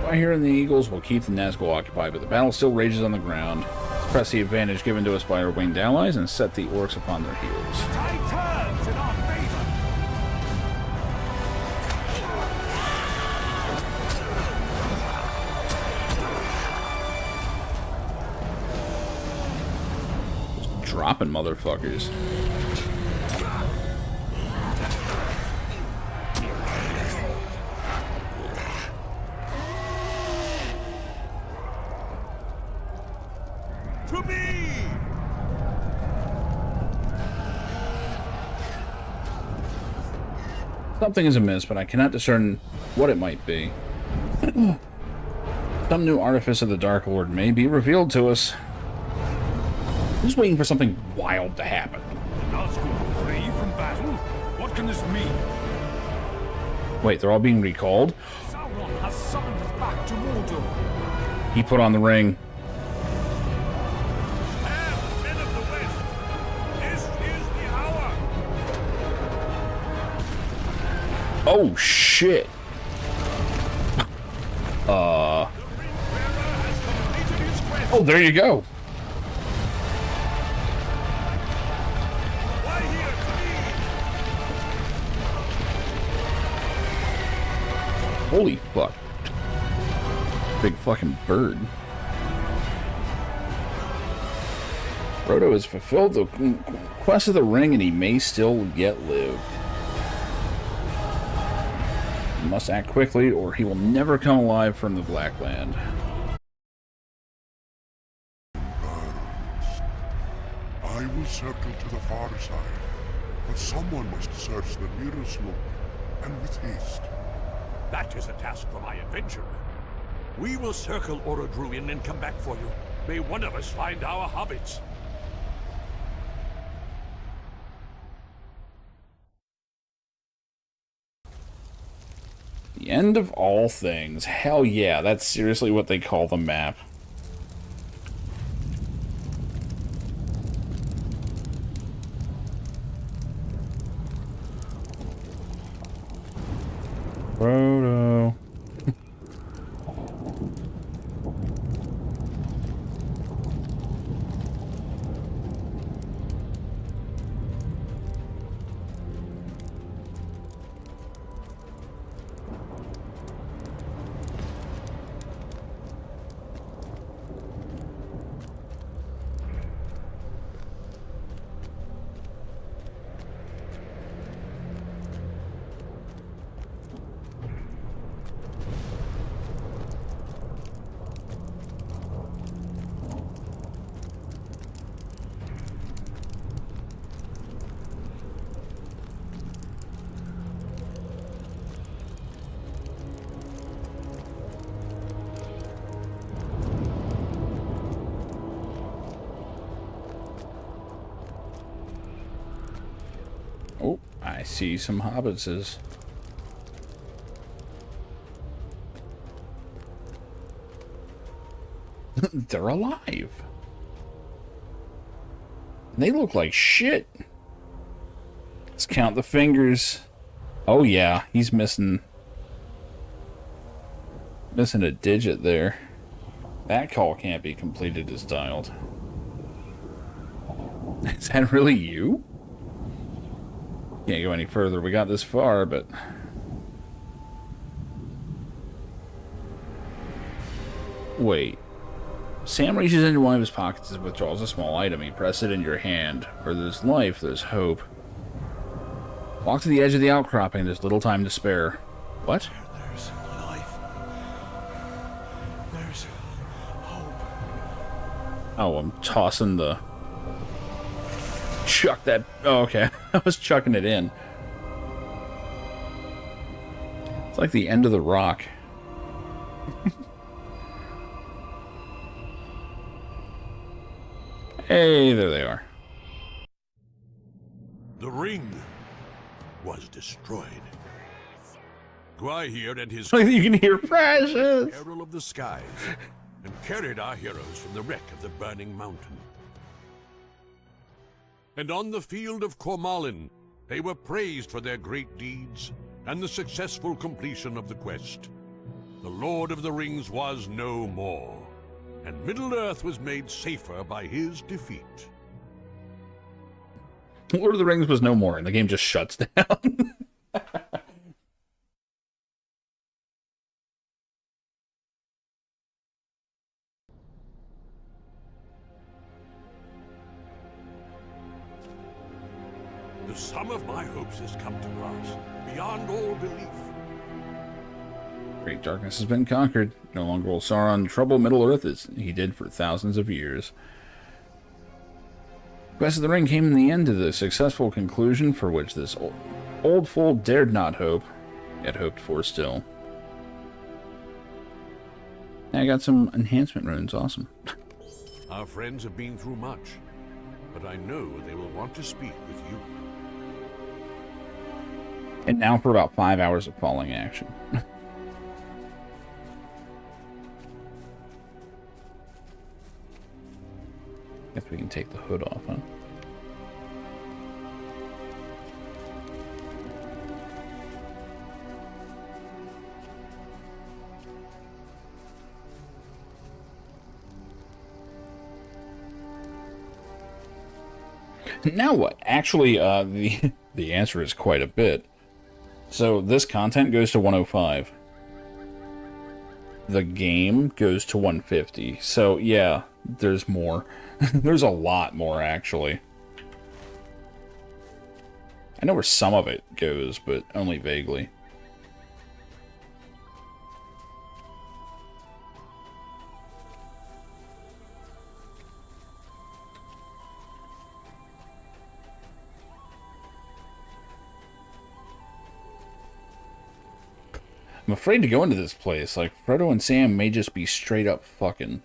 Speaker 1: By hearing the Eagles, we'll keep the Nazgul occupied, but the battle still rages on the ground. Let's press the advantage given to us by our winged allies and set the orcs upon their heels.
Speaker 7: Tide turns in our favor.
Speaker 1: Dropping motherfuckers.
Speaker 7: To me!
Speaker 1: Something is amiss, but I cannot discern what it might be. Some new artifice of the Dark Lord may be revealed to us. I'm just waiting for something wild to happen.
Speaker 7: Nazgul free from battle? What can this mean?
Speaker 1: Wait, they're all being recalled?
Speaker 7: Sauron has summoned us back to Mordor.
Speaker 1: He put on the ring.
Speaker 7: Men of the West, this is the hour.
Speaker 1: Oh, shit. Oh, there you go. Holy fuck. Big fucking bird. Frodo has fulfilled the quest of the ring and he may still yet live. He must act quickly or he will never come alive from the Black Land.
Speaker 10: I will circle to the far side, but someone must search the mirror slope, and with haste.
Speaker 7: That is a task for my adventurer. We will circle Orodruin and come back for you. May one of us find our hobbits.
Speaker 1: The end of all things. Hell yeah, that's seriously what they call the map. Frodo. Oh, I see some hobbitses. They're alive. They look like shit. Let's count the fingers. Oh yeah, he's missing a digit there. That call can't be completed as dialed. Is that really you? Can't go any further. We got this far, but... Wait. Sam reaches into one of his pockets and withdraws a small item. You press it in your hand. Where there's life, there's hope. Walk to the edge of the outcropping. There's little time to spare. What?
Speaker 7: There's life. There's hope.
Speaker 1: Oh, I'm tossing the... Chuck that... Oh, okay. I was chucking it in. It's like the end of the rock. Hey, there they are.
Speaker 10: The ring was destroyed. Gwaihir and his...
Speaker 1: You can hear Precious!
Speaker 10: Herald of the skies, and carried our heroes from the wreck of the burning mountain. And on the field of Cormalin, they were praised for their great deeds and the successful completion of the quest. The Lord of the Rings was no more, and Middle-earth was made safer by his defeat.
Speaker 1: Lord of the Rings was no more, and the game just shuts down.
Speaker 10: The sum of my hopes has come to pass, beyond all belief.
Speaker 1: Great darkness has been conquered. No longer will Sauron trouble Middle-earth as he did for thousands of years. Quest of the Ring came in the end to the successful conclusion for which this old fool dared not hope, yet hoped for still. I got some enhancement runes, awesome.
Speaker 10: Our friends have been through much, but I know they will want to speak with you.
Speaker 1: And now for about 5 hours of falling action. Guess we can take the hood off, huh? Now what? Actually, the answer is quite a bit. So this content goes to 105. the game goes to 150. So, yeah, there's more. There's a lot more, actually. I know where some of it goes, but only vaguely. I'm afraid to go into this place. Like, Frodo and Sam may just be straight up fucking.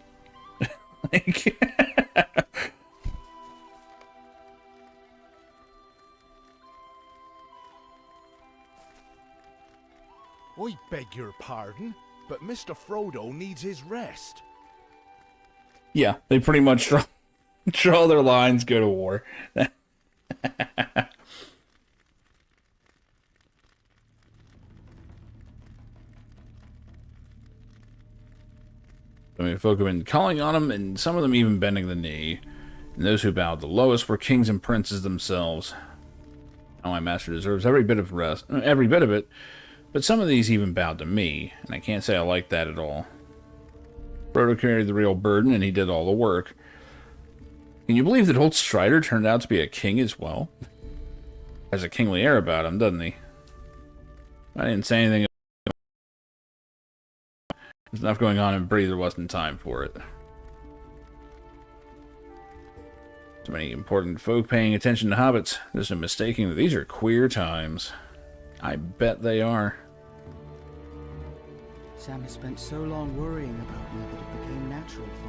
Speaker 1: Like...
Speaker 7: I beg your pardon, but Mr. Frodo needs his rest.
Speaker 1: Yeah, they pretty much draw their lines, go to war. I mean, folk have been calling on them, and some of them even bending the knee. And those who bowed the lowest were kings and princes themselves. Now my master deserves every bit of it, but some of these even bowed to me, and I can't say I like that at all. Frodo carried the real burden, and he did all the work. Can you believe that old Strider turned out to be a king as well? Has a kingly air about him, doesn't he? I didn't say anything. There's enough going on in Bree, there wasn't time for it. So many important folk paying attention to hobbits. There's no mistaking that these are queer times. I bet they are.
Speaker 14: Sam has spent so long worrying about me that it became natural for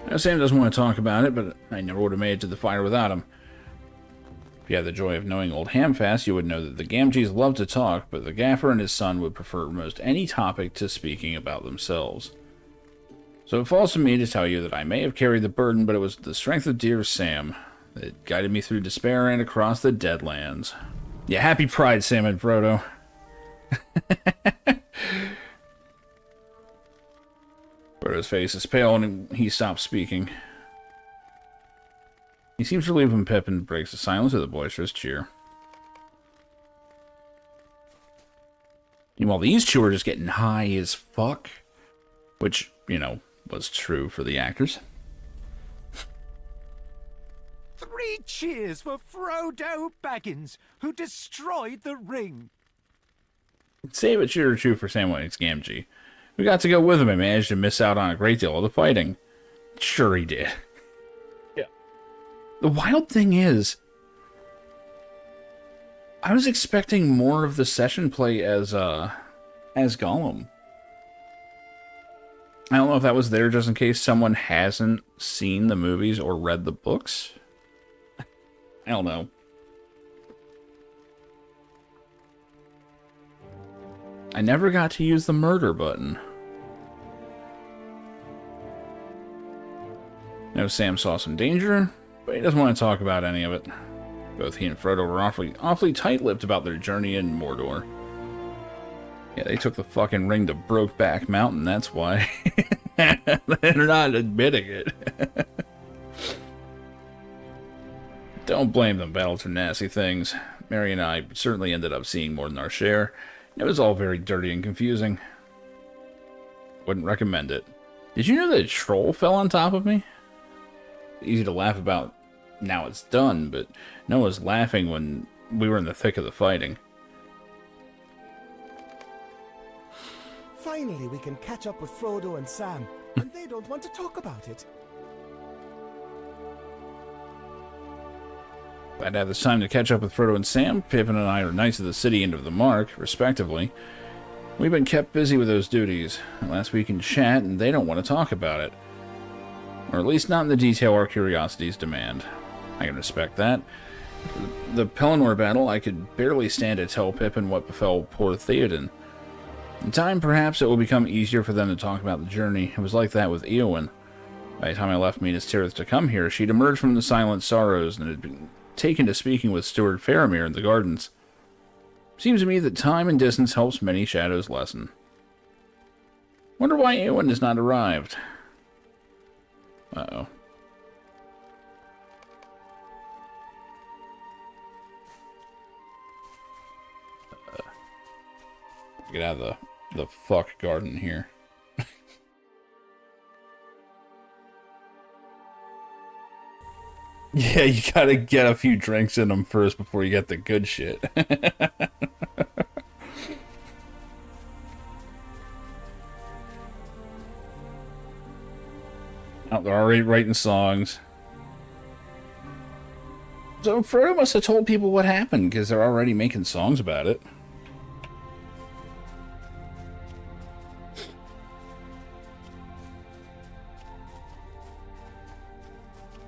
Speaker 14: him.
Speaker 1: Now, Sam doesn't want to talk about it, but I never would have made it to the fire without him. If you had the joy of knowing old Hamfast, you would know that the Gamgees love to talk, but the Gaffer and his son would prefer most any topic to speaking about themselves. So it falls to me to tell you that I may have carried the burden, but it was the strength of dear Sam that guided me through despair and across the Deadlands. Yeah, happy Pride, Sam and Frodo. Frodo's face is pale and he stops speaking. He seems relieved when Pippin breaks the silence with a boisterous cheer. Meanwhile, these two are just getting high as fuck. Which, you know, was true for the actors.
Speaker 7: 3 cheers for Frodo Baggins, who destroyed the ring.
Speaker 1: Save it cheer or true for Samwise Gamgee. We got to go with him and managed to miss out on a great deal of the fighting. Sure he did. Yeah. The wild thing is, I was expecting more of the session play as Gollum. I don't know if that was there just in case someone hasn't seen the movies or read the books. I don't know. I never got to use the murder button. No, Sam saw some danger, but he doesn't want to talk about any of it. Both he and Frodo were awfully tight-lipped about their journey in Mordor. Yeah, they took the fucking ring to Brokeback Mountain, that's why. They're not admitting it. Don't blame them, battles are nasty things. Mary and I certainly ended up seeing more than our share. It was all very dirty and confusing. Wouldn't recommend it. Did you know that a troll fell on top of me? Easy to laugh about now it's done, but no one was laughing when we were in the thick of the fighting.
Speaker 15: Finally, we can catch up with Frodo and Sam, and they don't want to talk about it.
Speaker 1: Glad to have this time to catch up with Frodo and Sam. Pippin and I are Knights of the City and of the Mark, respectively. We've been kept busy with those duties. Last week in chat, and they don't want to talk about it. Or at least not in the detail our curiosities demand. I can respect that. For the Pelennor battle, I could barely stand to tell Pippin what befell poor Theoden. In time, perhaps it will become easier for them to talk about the journey. It was like that with Eowyn. By the time I left Minas Tirith to come here, she'd emerged from the Silent Sorrows and had been taken to speaking with Steward Faramir in the gardens. Seems to me that time and distance helps many shadows lessen. Wonder why Eowyn has not arrived. Uh-oh. Get out of the fuck garden here. Yeah, you gotta get a few drinks in them first before you get the good shit. Oh, they're already writing songs. So Frodo must have told people what happened, because they're already making songs about it.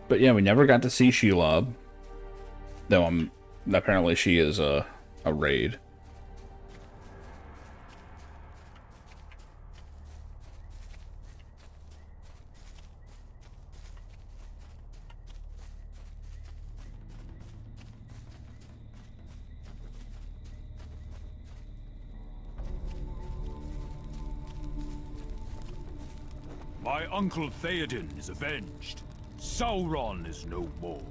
Speaker 1: But yeah, we never got to see Shelob. Though apparently she is a raid.
Speaker 7: My uncle Theoden is avenged. Sauron is no more.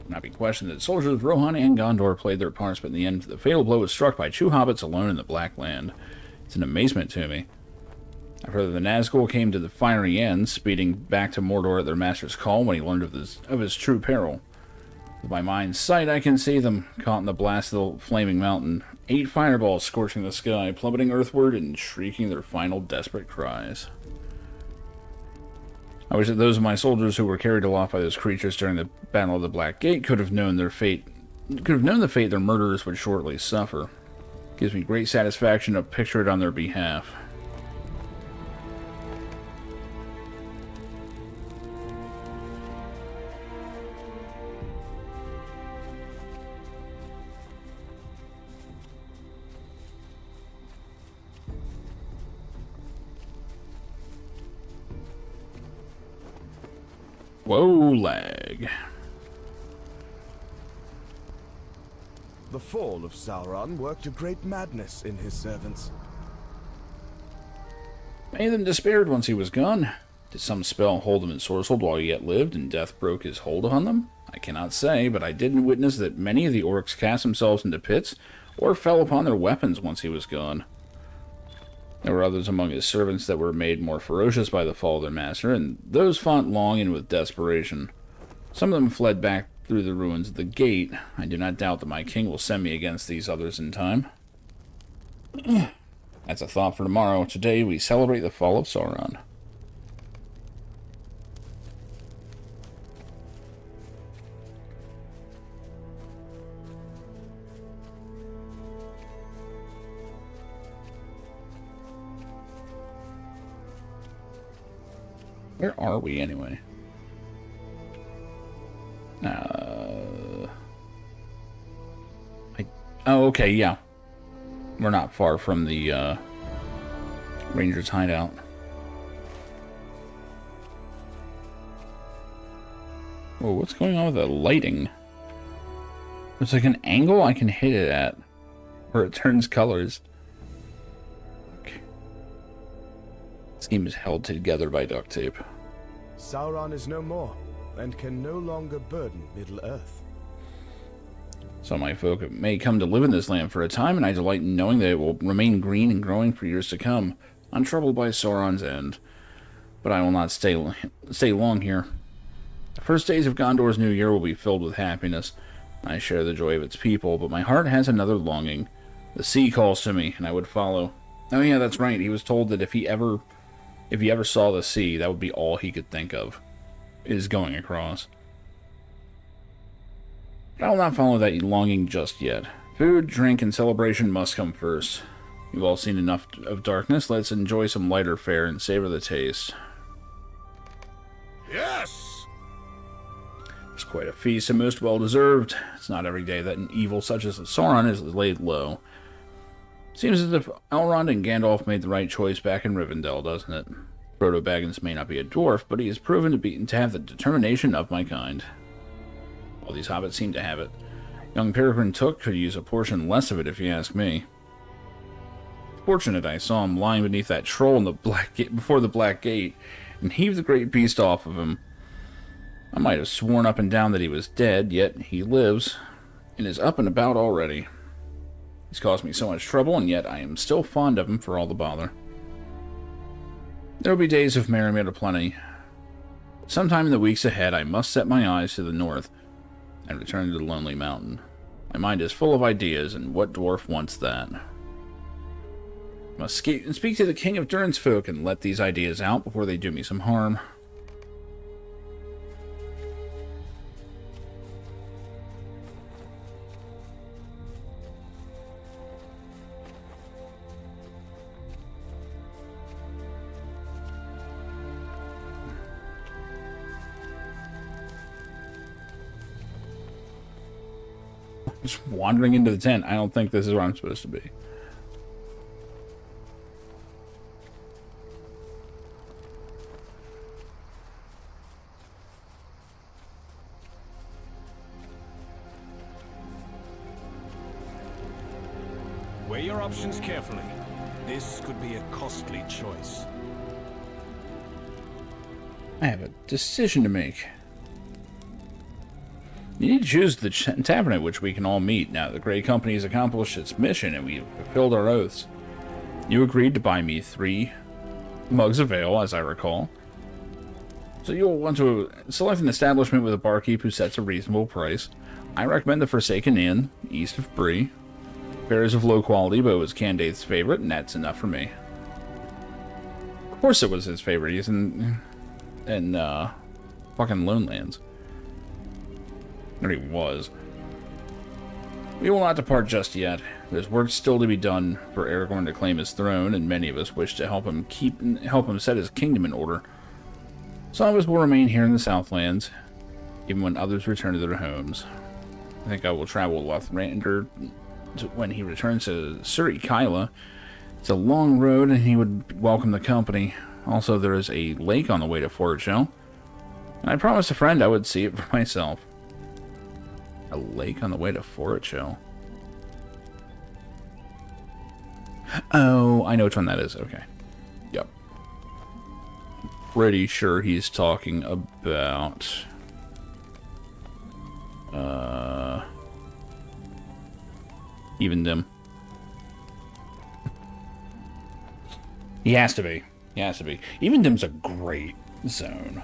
Speaker 1: Not be questioned that soldiers of Rohan and Gondor played their parts, but in the end, the fatal blow was struck by two hobbits alone in the Black Land. It's an amazement to me. I've heard that the Nazgul came to the fiery end, speeding back to Mordor at their master's call when he learned of his true peril. With my mind's sight, I can see them, caught in the blast of the flaming mountain. 8 fireballs scorching the sky, plummeting earthward and shrieking their final desperate cries. I wish that those of my soldiers who were carried aloft by those creatures during the Battle of the Black Gate could have known the fate their murderers would shortly suffer. Gives me great satisfaction to picture it on their behalf. Whoa, lag.
Speaker 15: The fall of Sauron worked a great madness in his servants.
Speaker 1: Many of them despaired once he was gone. Did some spell hold them in Sorcehold while he yet lived, and death broke his hold on them? I cannot say, but I did witness that many of the orcs cast themselves into pits, or fell upon their weapons once he was gone. There were others among his servants that were made more ferocious by the fall of their master, and those fought long and with desperation. Some of them fled back through the ruins of the gate. I do not doubt that my king will send me against these others in time. That's a thought for tomorrow. Today we celebrate the fall of Sauron. Where are we, anyway? Oh, okay, yeah. We're not far from the, Rangers' hideout. Whoa, what's going on with the lighting? There's like an angle I can hit it at, where it turns colors. This game is held together by duct tape.
Speaker 15: Sauron is no more, and can no longer burden Middle-earth.
Speaker 1: Some of my folk may come to live in this land for a time, and I delight in knowing that it will remain green and growing for years to come, untroubled by Sauron's end. But I will not stay long here. The first days of Gondor's new year will be filled with happiness. I share the joy of its people, but my heart has another longing. The sea calls to me, and I would follow. Oh yeah, that's right. He was told that if he ever saw the sea, that would be all he could think of, is going across. But I will not follow that longing just yet. Food, drink, and celebration must come first. You've all seen enough of darkness. Let's enjoy some lighter fare and savor the taste.
Speaker 10: Yes!
Speaker 1: It's quite a feast and most well-deserved. It's not every day that an evil such as Sauron is laid low. Seems as if Elrond and Gandalf made the right choice back in Rivendell, doesn't it? Frodo Baggins may not be a dwarf, but he has proven to have the determination of my kind. All these hobbits seem to have it. Young Peregrine Took could use a portion less of it, if you ask me. Fortunate I saw him lying beneath that troll in the before the Black Gate, and heaved the great beast off of him. I might have sworn up and down that he was dead, yet he lives, and is up and about already. He's caused me so much trouble, and yet I am still fond of him for all the bother. There will be days of merriment aplenty. Sometime in the weeks ahead, I must set my eyes to the north and return to the Lonely Mountain. My mind is full of ideas, and what dwarf wants that? I must speak to the King of Durin's folk and let these ideas out before they do me some harm. Just wandering into the tent. I don't think this is where I'm supposed to be.
Speaker 8: Weigh your options carefully. This could be a costly choice.
Speaker 1: I have a decision to make. You need to choose the tavern at which we can all meet now that the Grey Company has accomplished its mission and we have fulfilled our oaths. You agreed to buy me 3 mugs of ale, as I recall. So you'll want to select an establishment with a barkeep who sets a reasonable price. I recommend the Forsaken Inn, east of Bree. Fare is of low quality, but it was Candace's favorite, and that's enough for me. Of course it was his favorite. He's in fucking Lonelands. There he was. We will not depart just yet. There's work still to be done for Aragorn to claim his throne, and many of us wish to help him set his kingdom in order. Some of us will remain here in the Southlands, even when others return to their homes. I think I will travel with Lothander when he returns to Suri Kyla. It's a long road, and he would welcome the company. Also, there is a lake on the way to Fortshell, and I promised a friend I would see it for myself. A lake on the way to Fortshell. Oh, I know which one that is. Okay. Yep. Pretty sure he's talking about... Evendom. He has to be. He has to be. Evendom's a great zone.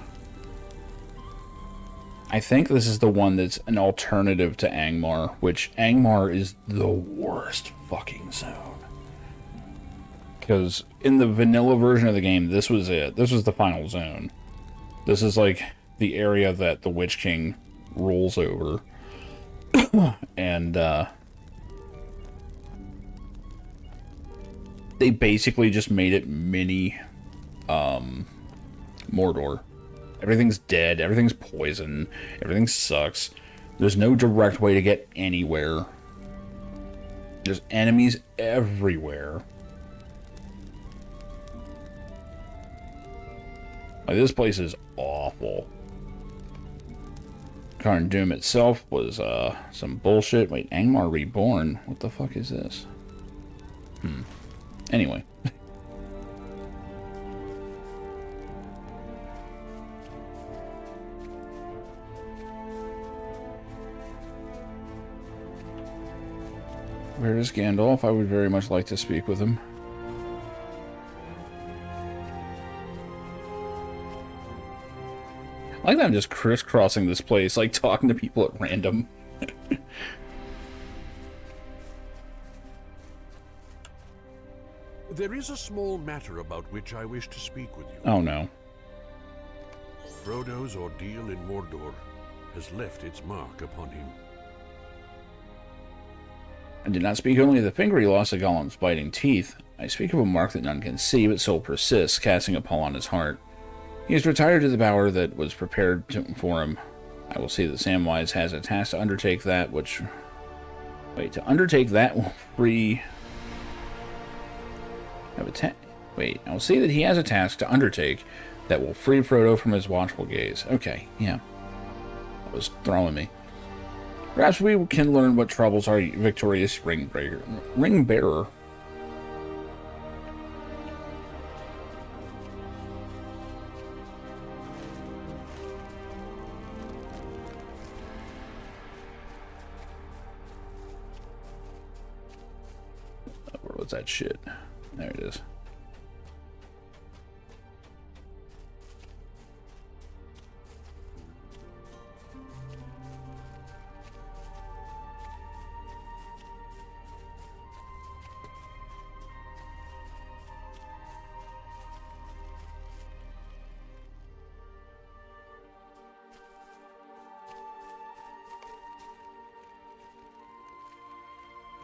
Speaker 1: I think this is the one that's an alternative to Angmar, which Angmar is the worst fucking zone. Because in the vanilla version of the game, this was it. This was the final zone. This is like the area that the Witch King rules over. And they basically just made it mini Mordor. Everything's dead, everything's poison, everything sucks. There's no direct way to get anywhere. There's enemies everywhere. Like, this place is awful. Karn Doom itself was some bullshit. Wait, Angmar Reborn? What the fuck is this? Anyway. Where is Gandalf? I would very much like to speak with him. I like that I'm just crisscrossing this place, like talking to people at random.
Speaker 10: There is a small matter about which I wish to speak with you.
Speaker 1: Oh no.
Speaker 10: Frodo's ordeal in Mordor has left its mark upon him.
Speaker 1: I did not speak only of the finger he lost to Gollum's biting teeth. I speak of a mark that none can see, but still persists, casting a pall on his heart. He has retired to the bower that was prepared for him. I will see that Samwise has a task to undertake that which... Wait, to undertake that will free... Wait, I will see that he has a task to undertake that will free Frodo from his watchful gaze. Okay, yeah. That was throwing me. Perhaps we can learn what troubles our victorious ring-bearer. What's that shit? There it is.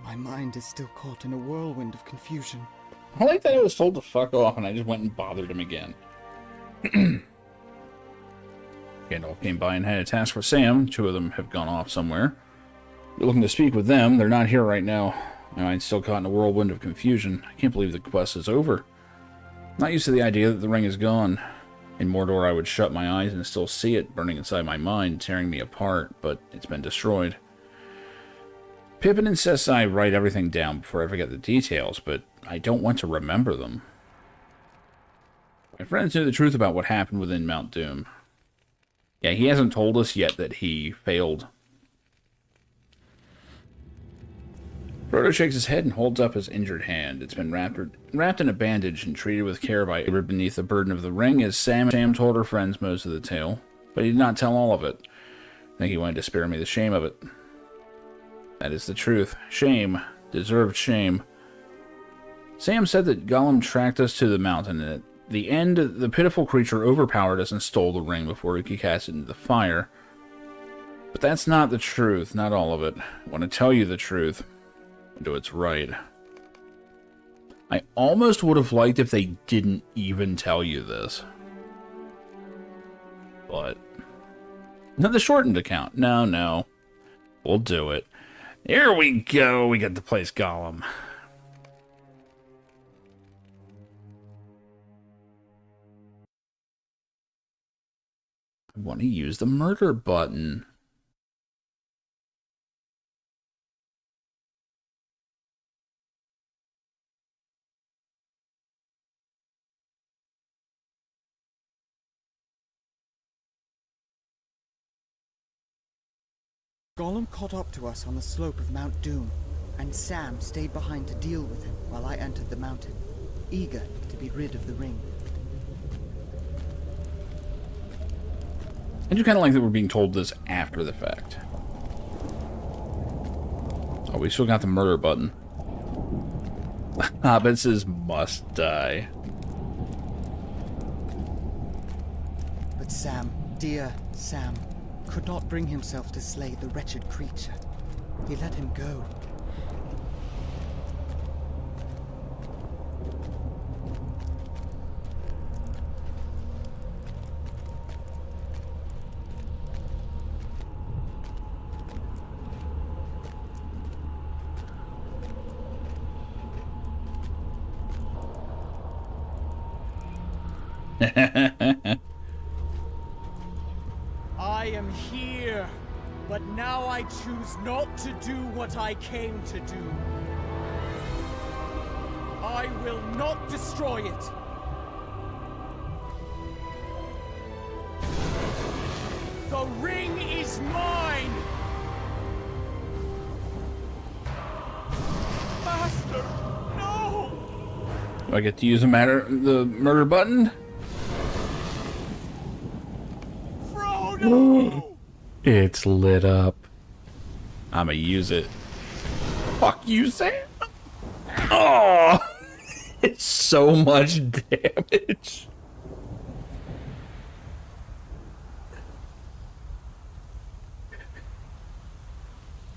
Speaker 14: My mind is still caught in a whirlwind of confusion.
Speaker 1: I like that I was told to fuck off and I just went and bothered him again. Gandalf came by and had a task for Sam. 2 of them have gone off somewhere. You're looking to speak with them. They're not here right now. My mind's still caught in a whirlwind of confusion. I can't believe the quest is over. I'm not used to the idea that the ring is gone. In Mordor, I would shut my eyes and still see it burning inside my mind, tearing me apart, but it's been destroyed. Pippin insists I write everything down before I forget the details, but I don't want to remember them. My friends knew the truth about what happened within Mount Doom. Yeah, he hasn't told us yet that he failed. Frodo shakes his head and holds up his injured hand. It's been wrapped in a bandage and treated with care by Eobard beneath the burden of the ring, as Sam told her friends most of the tale, but he did not tell all of it. I think he wanted to spare me the shame of it. That is the truth. Shame. Deserved shame. Sam said that Gollum tracked us to the mountain, and at the end, the pitiful creature overpowered us and stole the ring before we could cast it into the fire. But that's not the truth, not all of it. I want to tell you the truth. And do what's right. I almost would have liked if they didn't even tell you this. But... not the shortened account. No. We'll do it. Here we go. We get to place Gollum. I want to use the murder button.
Speaker 14: Gollum caught up to us on the slope of Mount Doom, and Sam stayed behind to deal with him while I entered the mountain, eager to be rid of the ring.
Speaker 1: I do kind of like that we're being told this after the fact. Oh, we still got the murder button. Hobbits must die.
Speaker 14: But Sam, dear Sam, could not bring himself to slay the wretched creature. He let him go.
Speaker 2: I am here, but now I choose not to do what I came to do. I will not destroy it. The ring is mine! Master, no!
Speaker 1: Do I get to use the murder button?
Speaker 2: Frodo!
Speaker 1: It's lit up. I'ma use it. Fuck you, Sam! Oh! It's so much damage.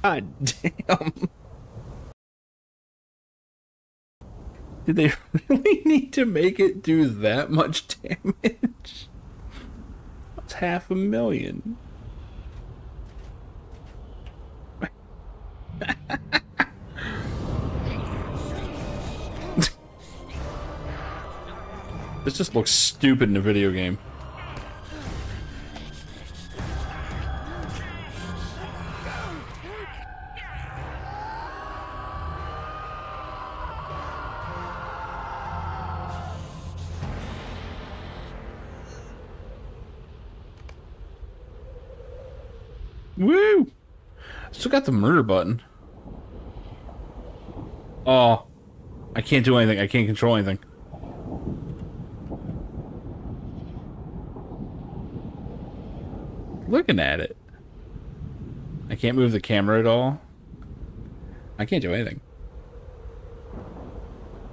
Speaker 1: God damn. Did they really need to make it do that much damage? That's 500,000. This just looks stupid in a video game. Woo! Still got the murder button. Oh. I can't do anything. I can't control anything. Looking at it. I can't move the camera at all. I can't do anything.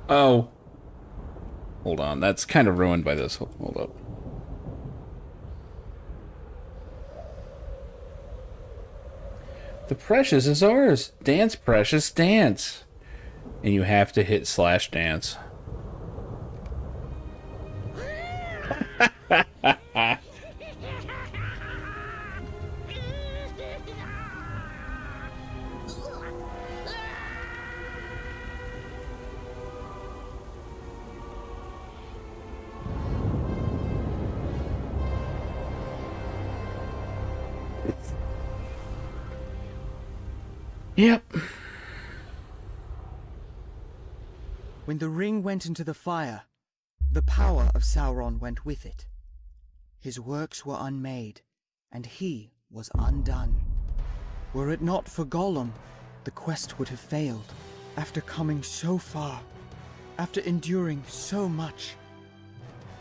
Speaker 1: Oh. Hold on. That's kind of ruined by this. Hold up. The precious is ours. Dance, precious, dance. And you have to hit slash dance. Yep.
Speaker 14: When the ring went into the fire, the power of Sauron went with it. His works were unmade, and he was undone. Were it not for Gollum, the quest would have failed. After coming so far, after enduring so much,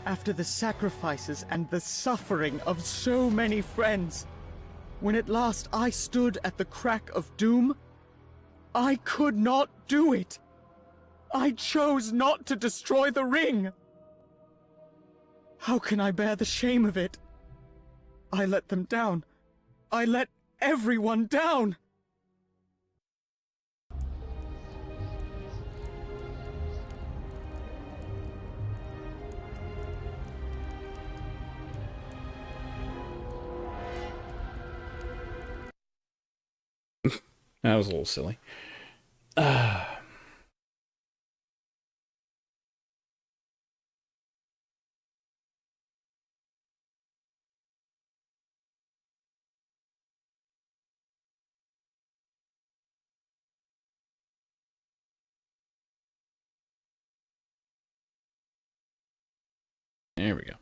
Speaker 14: after the sacrifices and the suffering of so many friends, when at last I stood at the crack of doom, I could not do it. I chose not to destroy the ring. How can I bear the shame of it? I let them down. I let everyone down.
Speaker 1: That was a little silly. There we go.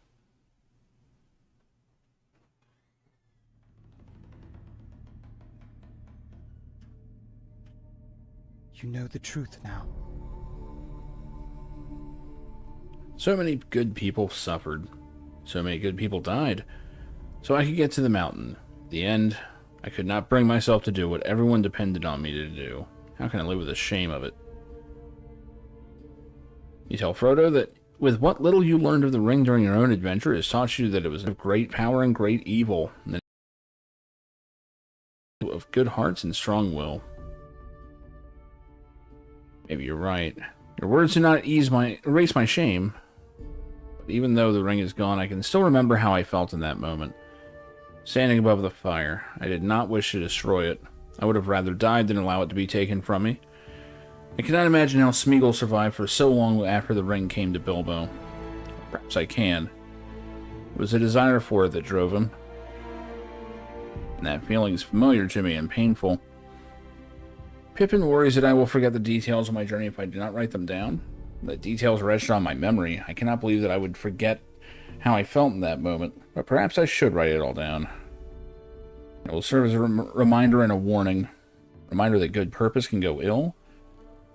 Speaker 14: You know the truth now.
Speaker 1: So many good people suffered. So many good people died. So I could get to the mountain. At the end, I could not bring myself to do what everyone depended on me to do. How can I live with the shame of it? You tell Frodo that with what little you learned of the ring during your own adventure has taught you that it was of great power and great evil, and that of good hearts and strong will. Maybe you're right. Your words do not erase my shame. But even though the ring is gone, I can still remember how I felt in that moment. Standing above the fire, I did not wish to destroy it. I would have rather died than allow it to be taken from me. I cannot imagine how Smeagol survived for so long after the ring came to Bilbo. Perhaps I can. It was a desire for it that drove him. And that feeling is familiar to me and painful. Pippin worries that I will forget the details of my journey if I do not write them down. The details are etched on my memory. I cannot believe that I would forget how I felt in that moment, but perhaps I should write it all down. It will serve as a reminder and a warning. A reminder that good purpose can go ill,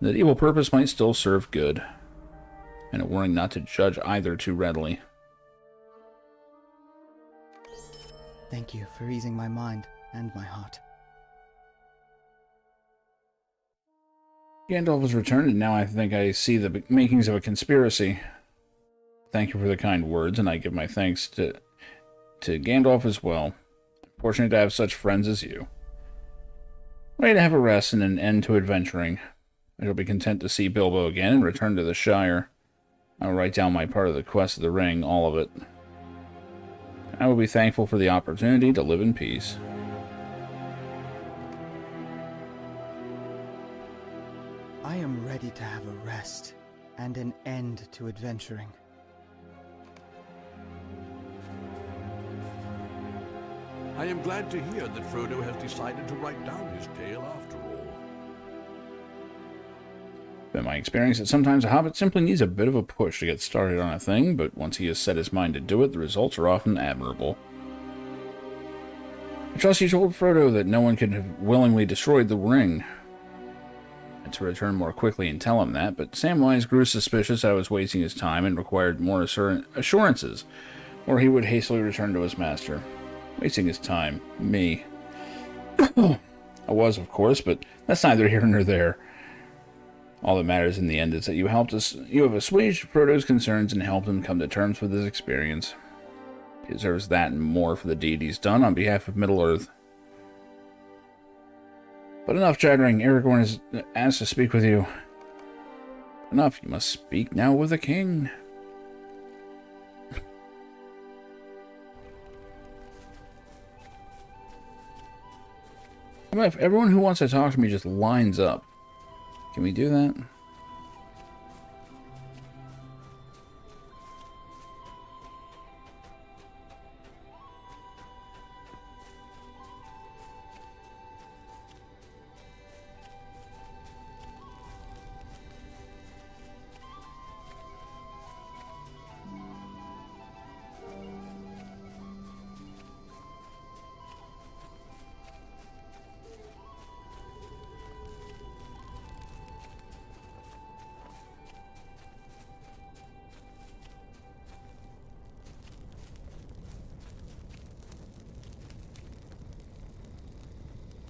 Speaker 1: and that evil purpose might still serve good, and a warning not to judge either too readily.
Speaker 14: Thank you for easing my mind and my heart.
Speaker 1: Gandalf has returned, and now I think I see the makings of a conspiracy. Thank you for the kind words, and I give my thanks to Gandalf as well. Fortunate to have such friends as you. Ready to have a rest and an end to adventuring. I shall be content to see Bilbo again and return to the Shire. I will write down my part of the quest of the ring, all of it. I will be thankful for the opportunity to live in peace.
Speaker 14: I am ready to have a rest and an end to adventuring.
Speaker 10: I am glad to hear that Frodo has decided to write down his tale after all.
Speaker 1: Been my experience that sometimes a hobbit simply needs a bit of a push to get started on a thing, but once he has set his mind to do it, the results are often admirable. I trust you told Frodo that no one could have willingly destroyed the ring. I to return more quickly and tell him that, but Samwise grew suspicious that I was wasting his time and required more assurances, or he would hastily return to his master. Wasting his time. Me. I was, of course, but that's neither here nor there. All that matters in the end is that you have assuaged Frodo's concerns and helped him come to terms with his experience. He deserves that and more for the deed he's done on behalf of Middle-earth. But enough chattering. Aragorn has asked to speak with you. Enough. You must speak now with the king. How about if everyone who wants to talk to me just lines up? Can we do that?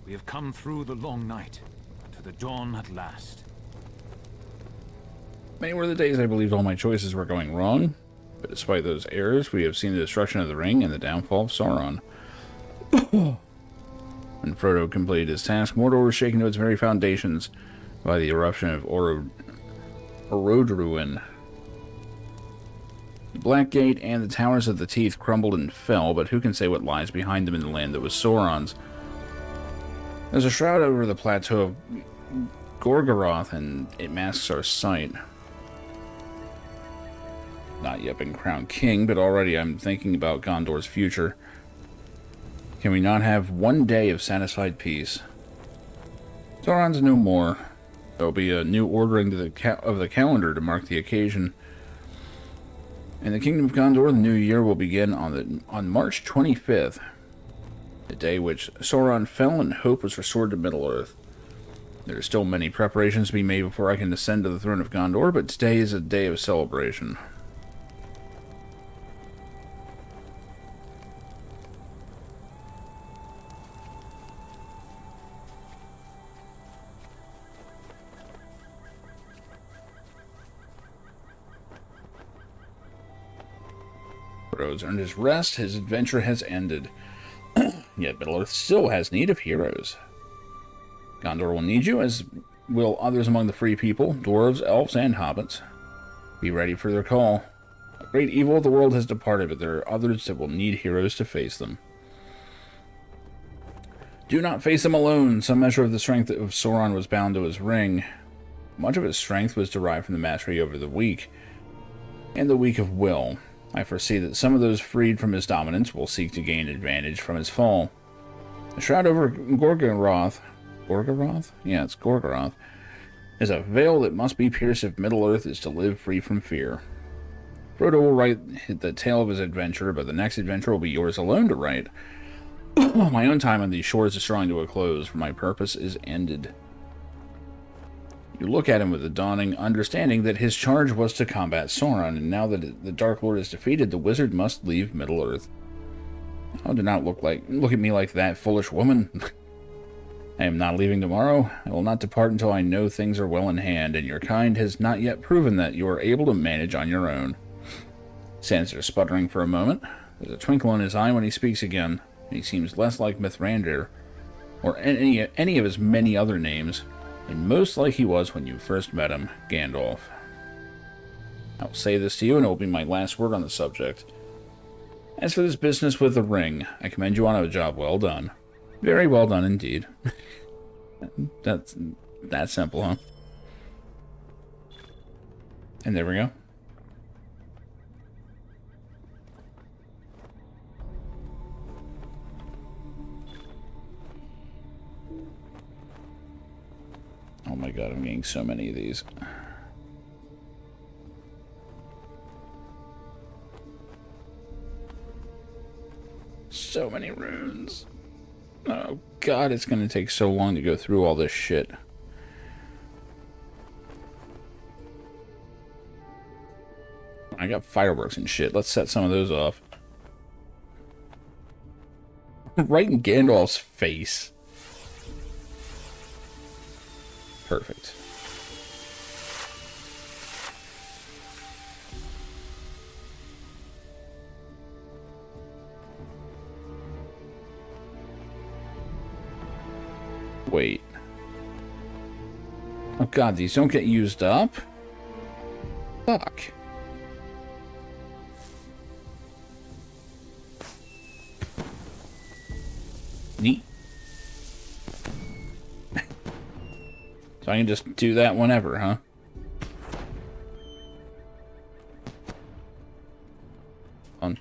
Speaker 7: We have come through the long night, to the dawn at last.
Speaker 1: Many were the days I believed all my choices were going wrong, but despite those errors, we have seen the destruction of the ring and the downfall of Sauron. When Frodo completed his task, Mordor was shaken to its very foundations by the eruption of Orodruin. The Black Gate and the Towers of the Teeth crumbled and fell, but who can say what lies behind them in the land that was Sauron's? There's a shroud over the plateau of Gorgoroth, and it masks our sight. Not yet been crowned king, but already I'm thinking about Gondor's future. Can we not have one day of satisfied peace? Sauron's no more. There'll be a new ordering to of the calendar to mark the occasion. In the Kingdom of Gondor, the new year will begin on March 25th. The day which Sauron fell and hope was restored to Middle-earth. There are still many preparations to be made before I can ascend to the throne of Gondor, but today is a day of celebration. Frodo's earned his rest, his adventure has ended. Yet Middle-earth still has need of heroes. Gondor will need you, as will others among the free people, dwarves, elves, and hobbits. Be ready for their call. A great evil of the world has departed, but there are others that will need heroes to face them. Do not face them alone. Some measure of the strength of Sauron was bound to his ring. Much of his strength was derived from the mastery over the weak, and the weak of will. I foresee that some of those freed from his dominance will seek to gain advantage from his fall. The shroud over Gorgoroth, yeah, it's Gorgoroth, is a veil that must be pierced if Middle-earth is to live free from fear. Frodo will write the tale of his adventure, but the next adventure will be yours alone to write. My own time on these shores is drawing to a close, for my purpose is ended. You look at him with a dawning understanding that his charge was to combat Sauron, and now that the Dark Lord is defeated, the wizard must leave Middle-earth. Oh, do not look at me like that, foolish woman. I am not leaving tomorrow. I will not depart until I know things are well in hand, and your kind has not yet proven that you are able to manage on your own. Stands there sputtering for a moment. There's a twinkle in his eye when he speaks again, and he seems less like Mithrandir, or any of his many other names, and most like he was when you first met him, Gandalf. I will say this to you, and it will be my last word on the subject. As for this business with the ring, I commend you on a job well done. Very well done indeed. That's that simple, huh? And there we go. Oh my god, I'm getting so many of these. So many runes. Oh god, it's gonna take so long to go through all this shit. I got fireworks and shit. Let's set some of those off. Right in Gandalf's face. Perfect. Wait. Oh god, these don't get used up? Fuck. Neat. So I can just do that whenever, huh? Fun.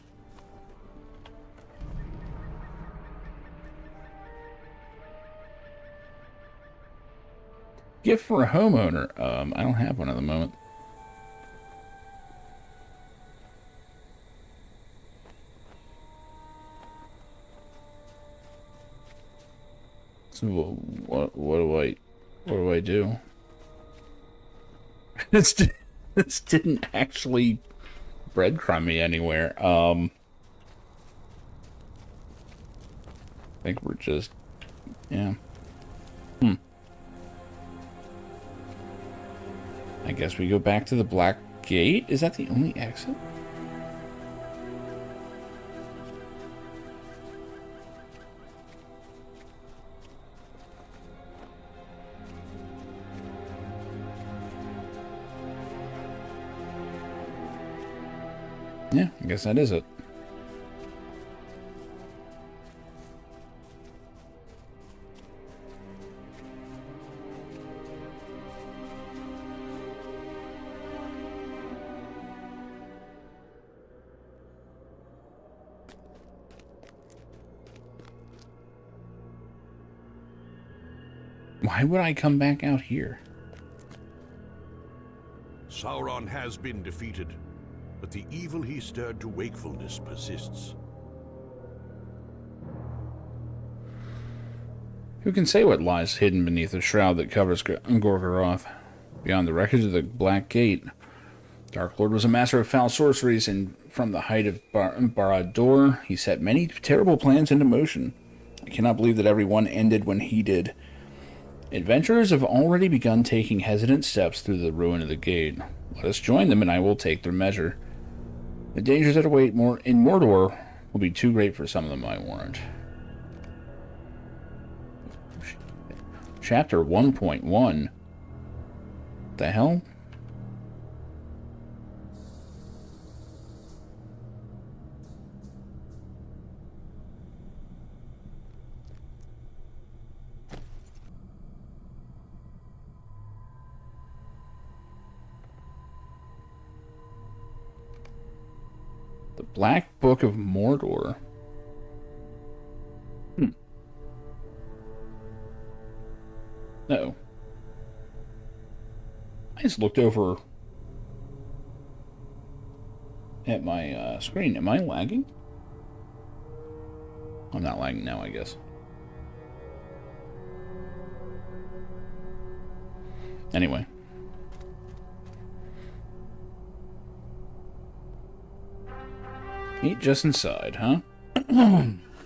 Speaker 1: Gift for a homeowner. I don't have one at the moment. So what do I do? This didn't actually breadcrumb me anywhere. I think we're just, yeah. I guess we go back to the Black Gate. Is that the only exit? Yeah, I guess that is it. Why would I come back out here?
Speaker 10: Sauron has been defeated, but the evil he stirred to wakefulness persists.
Speaker 1: Who can say what lies hidden beneath the shroud that covers Gorgoroth? Beyond the wreckage of the Black Gate, Dark Lord was a master of foul sorceries, and from the height of Barad-dûr, he set many terrible plans into motion. I cannot believe that every one ended when he did. Adventurers have already begun taking hesitant steps through the ruin of the gate. Let us join them, and I will take their measure. The dangers that await in Mordor will be too great for some of them, I warrant. Chapter 1.1. The hell? The Black Book of Mordor. No. I just looked over at my screen. Am I lagging? I'm not lagging now, I guess. Anyway. Meet just inside, huh?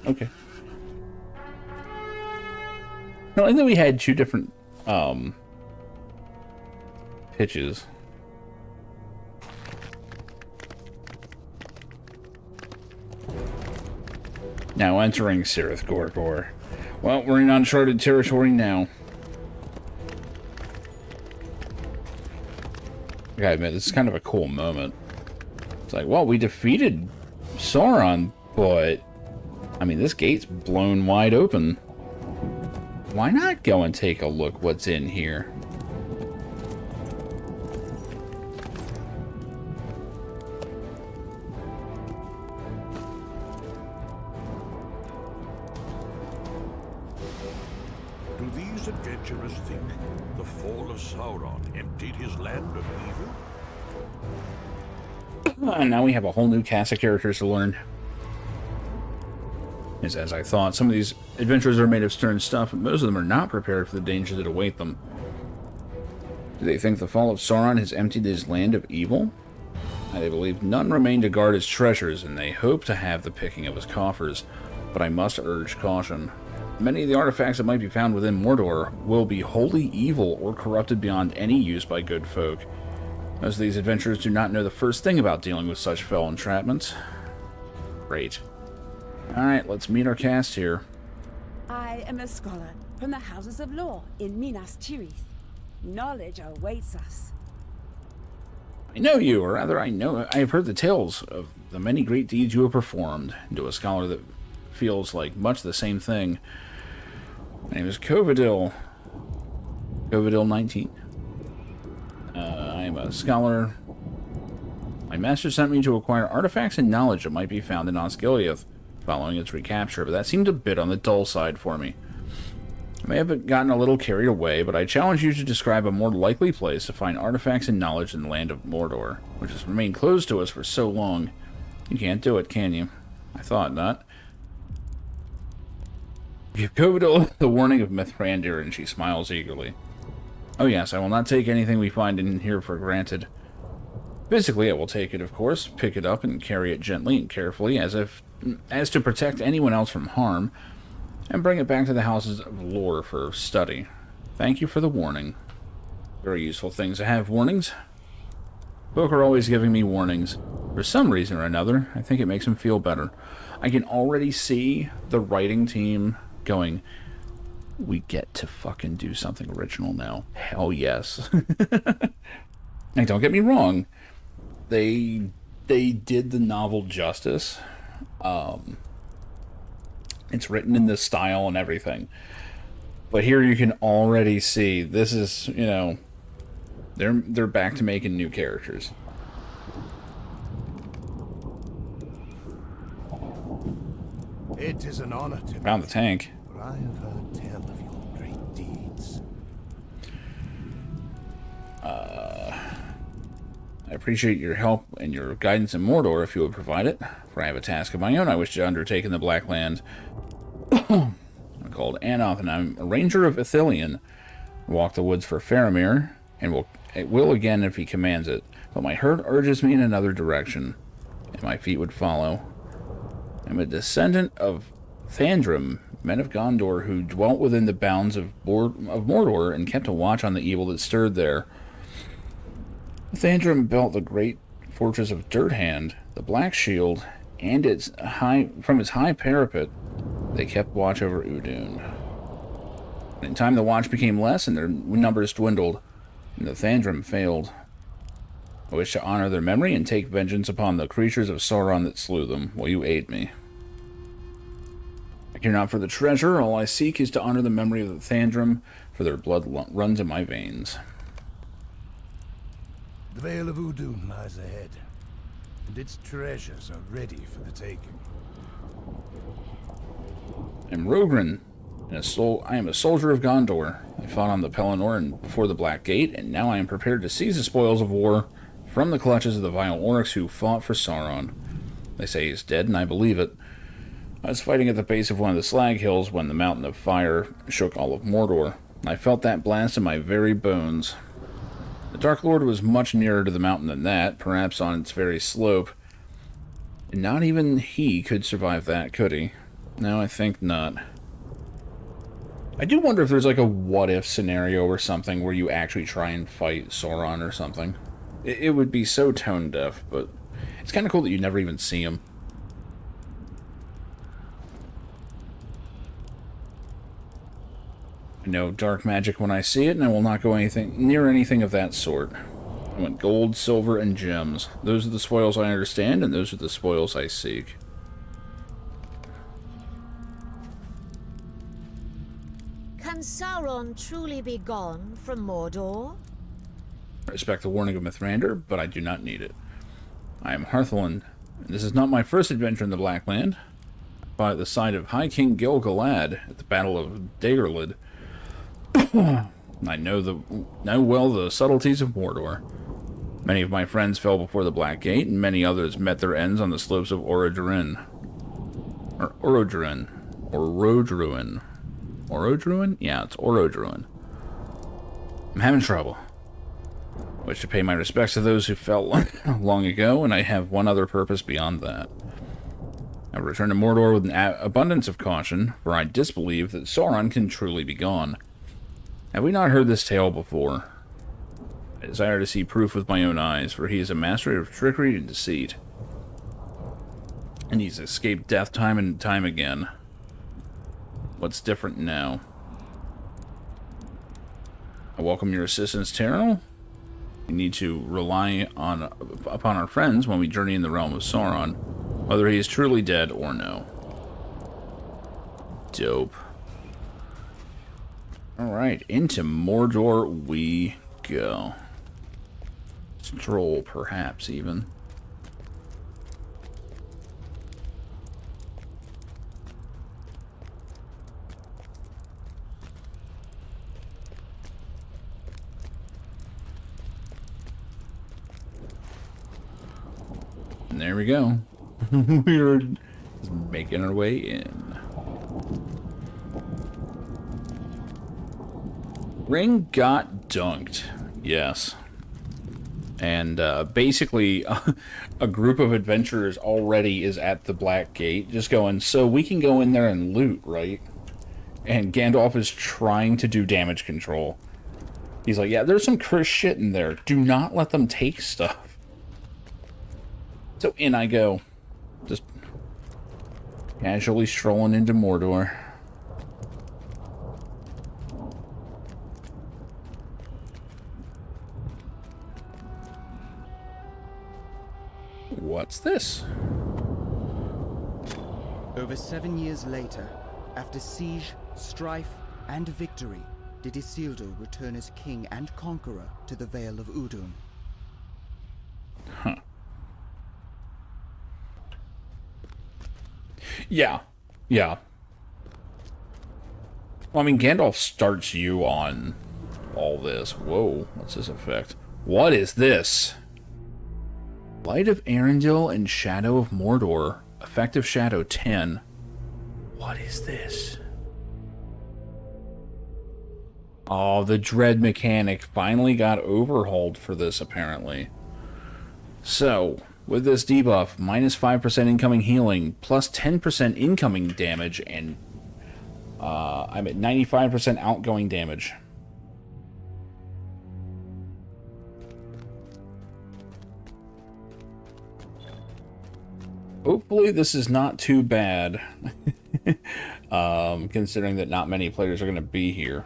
Speaker 1: Okay. No, I think we had two different pitches. Now entering Cirith Gorgor. Well, we're in uncharted territory now. I gotta admit, this is kind of a cool moment. It's like, well, we defeated Sauron, but I mean, this gate's blown wide open. Why not go and take a look what's in here?
Speaker 10: Do these adventurers think the fall of Sauron emptied his land of evil?
Speaker 1: And now we have a whole new cast of characters to learn. As I thought, some of these adventurers are made of stern stuff, but most of them are not prepared for the dangers that await them. Do they think the fall of Sauron has emptied his land of evil? They believe none remain to guard his treasures, and they hope to have the picking of his coffers. But I must urge caution. Many of the artifacts that might be found within Mordor will be wholly evil or corrupted beyond any use by good folk. Most of these adventurers do not know the first thing about dealing with such fell entrapments. Great. Alright, let's meet our cast here.
Speaker 16: I am a scholar from the Houses of Law in Minas Tirith. Knowledge awaits us.
Speaker 1: I know you, or rather I have heard the tales of the many great deeds you have performed. And to a scholar that feels like much the same thing. My name is Covadil. Covadil 19. I am a scholar. My master sent me to acquire artifacts and knowledge that might be found in Osgiliath, following its recapture, but that seemed a bit on the dull side for me. I may have gotten a little carried away, but I challenge you to describe a more likely place to find artifacts and knowledge in the land of Mordor, which has remained closed to us for so long. You can't do it, can you? I thought not. Give Covadil the warning of Mithrandir, and she smiles eagerly. Oh yes, I will not take anything we find in here for granted. Physically, I will take it, of course, pick it up and carry it gently and carefully, as to protect anyone else from harm, and bring it back to the Houses of Lore for study. Thank you for the warning. Very useful things to have warnings. Folk are always giving me warnings. For some reason or another, I think it makes them feel better. I can already see the writing team going, we get to fucking do something original now. Hell yes. And don't get me wrong, they did the novel justice. It's written in this style and everything. But here you can already see this is, you know, they're back to making new characters.
Speaker 9: It is an honor to
Speaker 1: Found the tank.
Speaker 9: for I have heard tell of your great deeds.
Speaker 1: I appreciate your help and your guidance in Mordor if you would provide it, for I have a task of my own I wish to undertake in the Black Land. I'm called Anoth, and I'm a ranger of Ithilien. Walk the woods for Faramir, and will again if he commands it, but my herd urges me in another direction, and my feet would follow. I'm a descendant of Thandrim, men of Gondor who dwelt within the bounds of Mordor and kept a watch on the evil that stirred there. Thandrim built the great fortress of Dirthand, the Black Shield, and from its high parapet, they kept watch over Udun. In time, the watch became less, and their numbers dwindled, and the Thandrim failed. I wish to honor their memory and take vengeance upon the creatures of Sauron that slew them. Will you aid me? I care not for the treasure. All I seek is to honor the memory of the Thandrim, for their blood runs in my veins.
Speaker 9: The Vale of Udun lies ahead, and its treasures are ready for the taking.
Speaker 1: I'm Rogren, and I am a soldier of Gondor. I fought on the Pelennor and before the Black Gate, and now I am prepared to seize the spoils of war from the clutches of the vile orcs who fought for Sauron. They say he's dead, and I believe it. I was fighting at the base of one of the slag hills when the Mountain of Fire shook all of Mordor. I felt that blast in my very bones. The Dark Lord was much nearer to the mountain than that, perhaps on its very slope. And not even he could survive that, could he? No, I think not. I do wonder if there's like a what-if scenario or something where you actually try and fight Sauron or something. It would be so tone-deaf, but it's kind of cool that you never even see him. I know dark magic when I see it, and I will not go near anything of that sort. I want gold, silver, and gems. Those are the spoils I understand, and those are the spoils I seek.
Speaker 17: Can Sauron truly be gone from Mordor?
Speaker 1: I respect the warning of Mithrandir, but I do not need it. I am Harthland, and this is not my first adventure in the Black Land. I fought at the side of High King Gil-galad at the Battle of Dagorlid. I know well the subtleties of Mordor. Many of my friends fell before the Black Gate, and many others met their ends on the slopes of Orodruin. Or Orodruin. Orodruin. Orodruin? Yeah, it's Orodruin. I'm having trouble. wish to pay my respects to those who fell long ago, and I have one other purpose beyond that. I return to Mordor with an abundance of caution, for I disbelieve that Sauron can truly be gone. Have we not heard this tale before? I desire to see proof with my own eyes, for he is a master of trickery and deceit. And he's escaped death time and time again. What's different now? I welcome your assistance, Terranil. We need to rely upon our friends when we journey in the realm of Sauron, whether he is truly dead or no. Dope. Alright, into Mordor we go. Stroll, perhaps, even. And there we go. We're just making our way in. Ring got dunked. Yes. And basically, a group of adventurers already is at the Black Gate, just going, so we can go in there and loot, right? And Gandalf is trying to do damage control. He's like, yeah, there's some cursed shit in there. Do not let them take stuff. So in I go. Just casually strolling into Mordor. What's this?
Speaker 14: Over 7 years later, after siege, strife, and victory, did Isildur return as king and conqueror to the Vale of Udun.
Speaker 1: Huh. Yeah. Yeah. Well, I mean, Gandalf starts you on all this. Whoa, what's this effect? What is this? Light of Arendelle and Shadow of Mordor. Effective Shadow 10. What is this? Oh, the dread mechanic finally got overhauled for this, apparently. So, with this debuff, minus 5% incoming healing, plus 10% incoming damage, and I'm at 95% outgoing damage. Hopefully this is not too bad, considering that not many players are going to be here.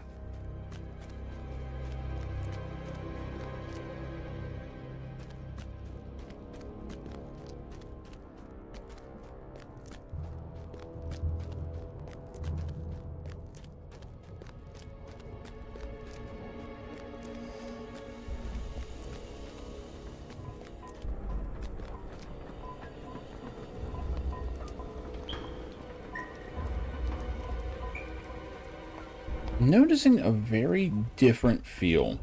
Speaker 1: Noticing a very different feel.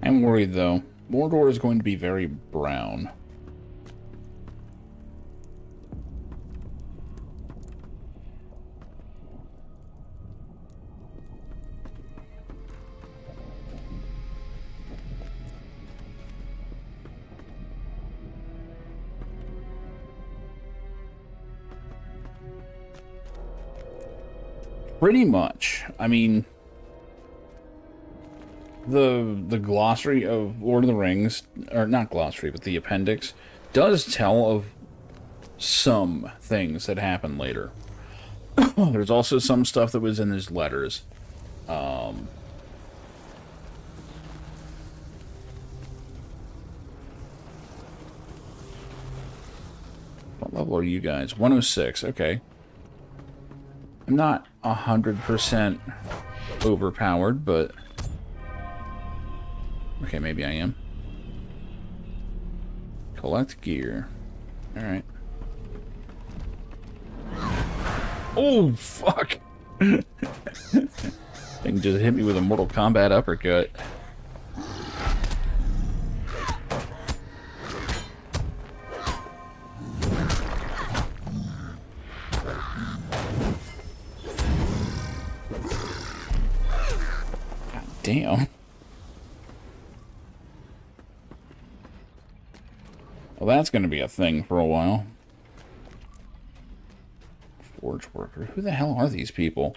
Speaker 1: I'm worried, though. Mordor is going to be very brown. Pretty much. I mean, the glossary of Lord of the Rings, or not glossary, but the appendix, does tell of some things that happen later. There's also some stuff that was in his letters. What level are you guys? 106, okay. I'm not 100% overpowered, but... Okay, maybe I am. Collect gear. Alright. Oh, fuck. Thing just hit me with a Mortal Kombat uppercut. God damn. Well, that's going to be a thing for a while. Forge worker. Who the hell are these people?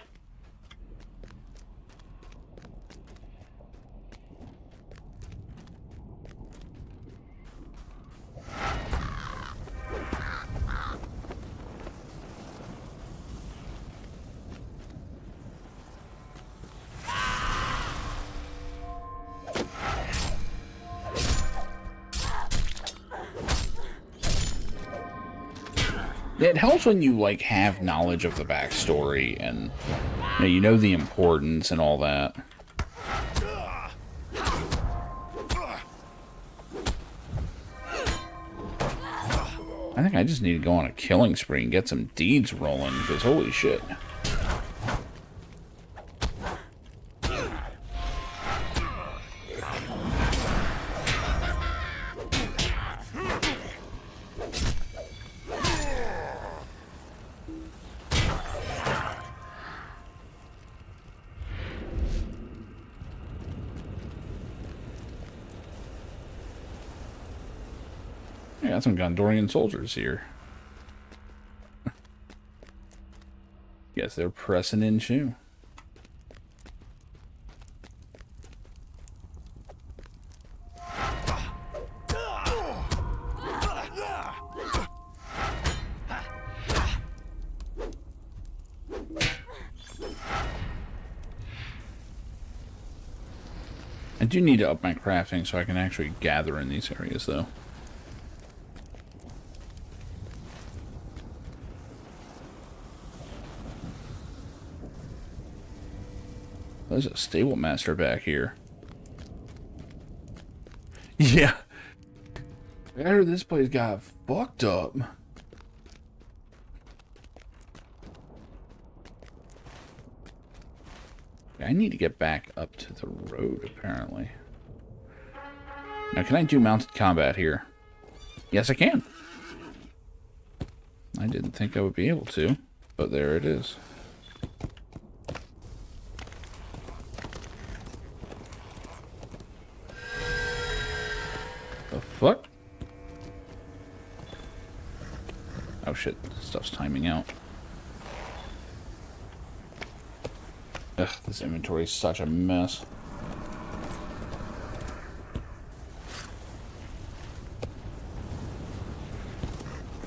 Speaker 1: It helps when you, like, have knowledge of the backstory and you know the importance and all that. I think I just need to go on a killing spree and get some deeds rolling, because holy shit. I got some Gondorian soldiers here. Guess they're pressing in too. I do need to up my crafting so I can actually gather in these areas, though. There's a stable master back here. Yeah. I heard this place got fucked up. I need to get back up to the road, apparently. Now, can I do mounted combat here? Yes, I can. I didn't think I would be able to, but there it is. The fuck? Oh shit, stuff's timing out. Ugh, this inventory is such a mess.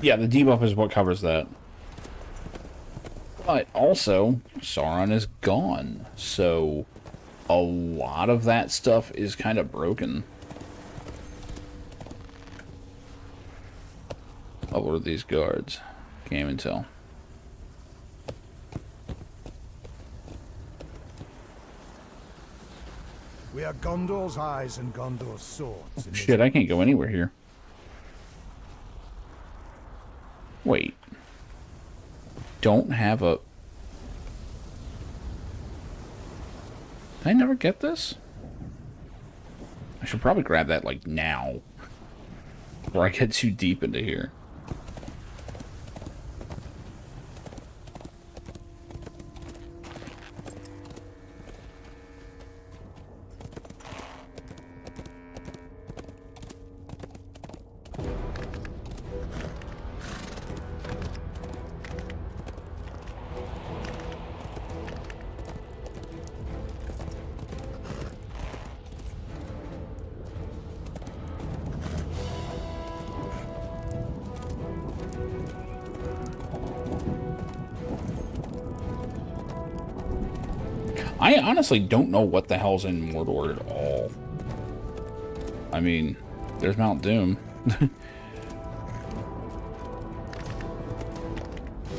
Speaker 1: Yeah, the debuff is what covers that. But also, Sauron is gone, so a lot of that stuff is kind of broken. What were these guards? Can't even tell.
Speaker 9: We are Gondor's eyes and Gondor's swords.
Speaker 1: Oh, shit, I can't go anywhere here. Wait. Don't have a... Did I never get this? I should probably grab that, like, now. Before I get too deep into here. I honestly don't know what the hell's in Mordor at all. I mean, there's Mount Doom. I'm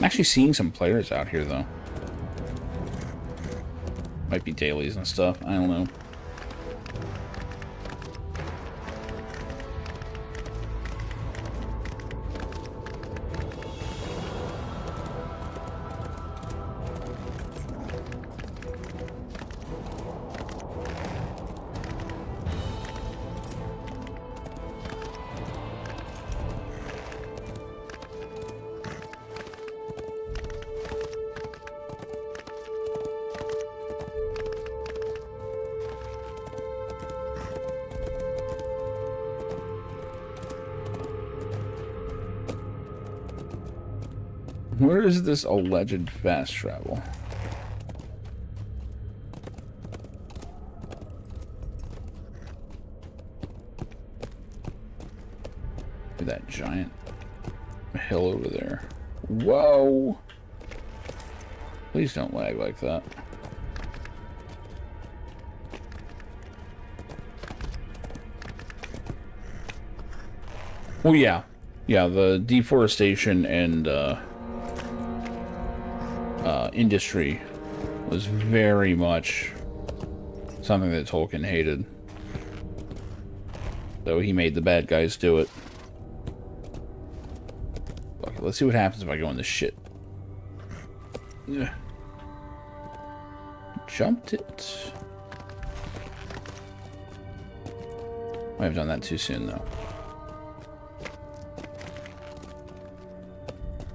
Speaker 1: actually seeing some players out here, though. Might be dailies and stuff. I don't know. Where is this alleged fast travel? Look at that giant hill over there. Whoa! Please don't lag like that. Oh yeah. Yeah, the deforestation and industry was very much something that Tolkien hated. So he made the bad guys do it. Okay, let's see what happens if I go in this shit. Ugh. Jumped it. Might have done that too soon though.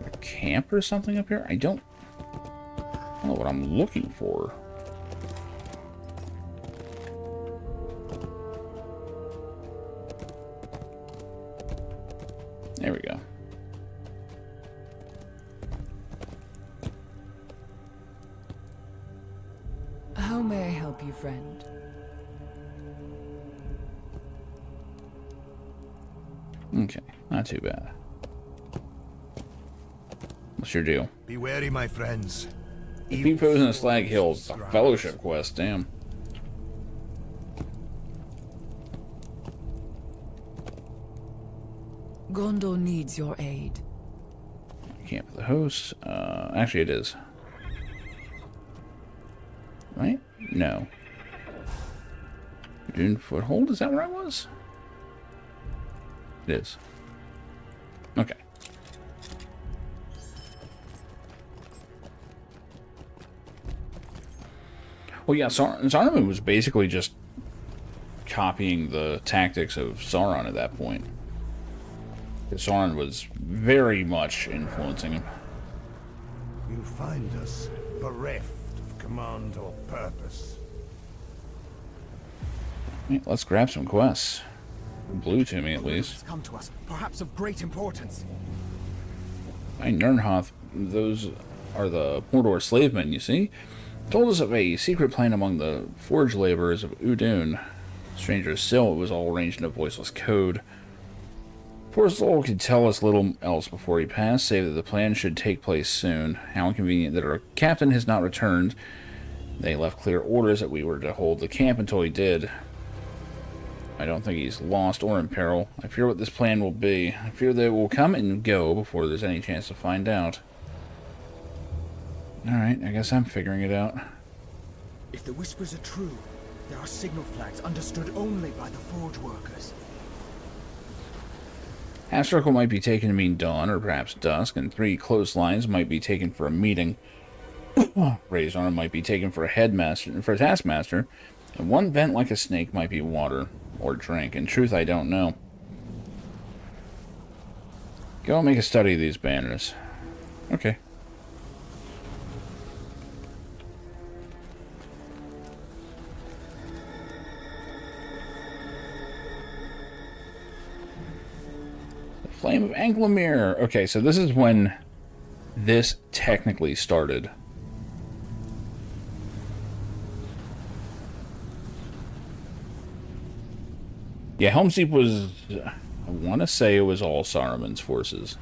Speaker 1: A camp or something up here? I don't know what I'm looking for. There we go.
Speaker 11: How may I help you, friend?
Speaker 1: Okay, not too bad. What's your deal?
Speaker 9: Be wary, my friends.
Speaker 1: Peep Pose in a Slag Hill. It's a fellowship quest, damn.
Speaker 11: Gondor needs your aid.
Speaker 1: Camp of the host. Actually, it is. Right? No. Dune Foothold? Is that where I was? It is. Okay. Well, yeah, Saruman was basically just copying the tactics of Sauron at that point. Sauron was very much influencing him.
Speaker 9: You find us bereft of command or purpose.
Speaker 1: Yeah, let's grab some quests. Blue to me, at least.
Speaker 14: Come to us, perhaps of great importance.
Speaker 1: By Nernhoth, those are the Mordor slave men, you see. Told us of a secret plan among the forge laborers of Udun. Stranger still, it was all arranged in a voiceless code. Poor soul could tell us little else before he passed, save that the plan should take place soon. How inconvenient that our captain has not returned. They left clear orders that we were to hold the camp until he did. I don't think he's lost or in peril. I fear what this plan will be. I fear that it will come and go before there's any chance to find out. Alright, I guess I'm figuring it out.
Speaker 14: If the whispers are true, there are signal flags understood only by the forge workers.
Speaker 1: Half circle might be taken to mean dawn, or perhaps dusk, and 3 close lines might be taken for a meeting. Raised arm might be taken for a taskmaster, and 1 bent like a snake might be water or drink. In truth, I don't know. Go and make a study of these banners. Okay. Flame of Anglamere. Okay, so this is when this technically started. Yeah, Helm's Deep was... I want to say it was all Saruman's forces.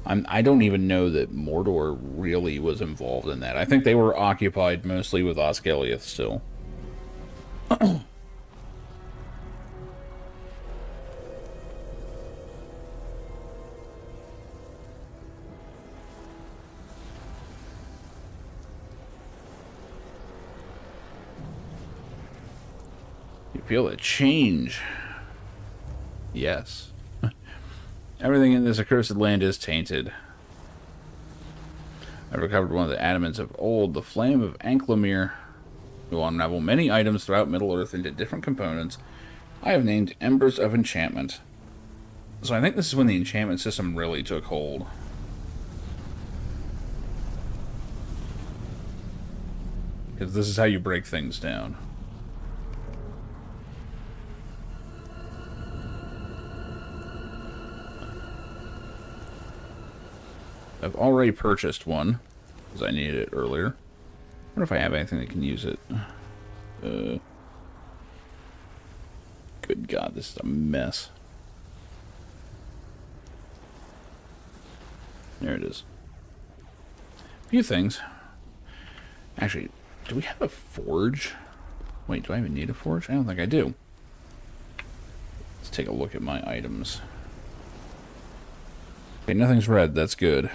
Speaker 1: I don't even know that Mordor really was involved in that. I think they were occupied mostly with Osgiliath still. Feel a change. Yes. Everything in this accursed land is tainted. I've recovered one of the adamants of old, the flame of Anklamere. Will unravel many items throughout Middle-earth into different components. I have named Embers of Enchantment. So I think this is when the enchantment system really took hold. Because this is how you break things down. I've already purchased one, because I needed it earlier. I wonder if I have anything that can use it. Good God, this is a mess. There it is. A few things. Actually, do we have a forge? Wait, do I even need a forge? I don't think I do. Let's take a look at my items. Okay, nothing's red. That's good.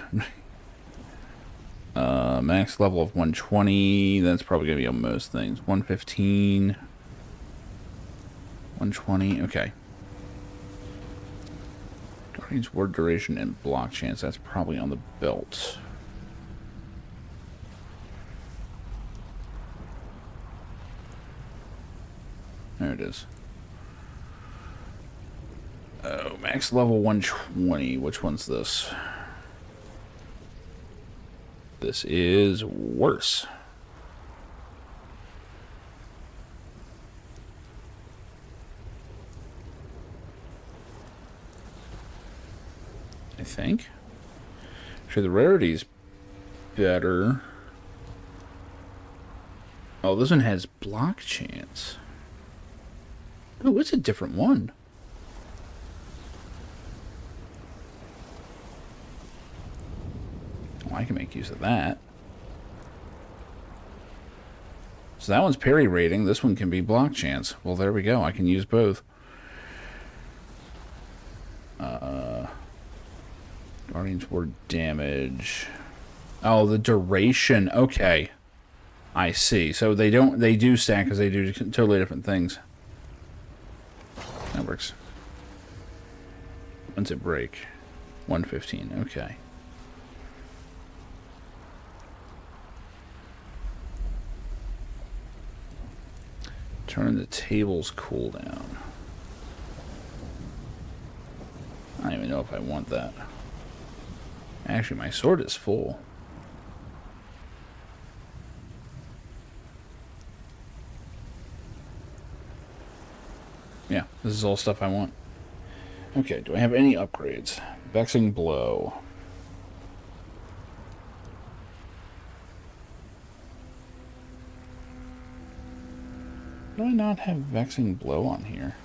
Speaker 1: Max level of 120. That's probably going to be on most things. 115. 120. Okay. Guardian's word duration and block chance. That's probably on the belt. There it is. Oh, max level 120. Which one's this? This is worse. I think. Sure, the rarity's better. Oh, this one has block chance. Oh, it's a different one. Well, I can make use of that. So that one's parry rating. This one can be block chance. Well, there we go. I can use both. Guardian's word damage. Oh, the duration. Okay. I see. So they do stack because they do totally different things. That works. When's it break? 115. Okay. Turn the table's cooldown. I don't even know if I want that. Actually, my sword is full. Yeah, this is all stuff I want. Okay, do I have any upgrades? Vexing Blow. Do I not have Vexing Blow on here?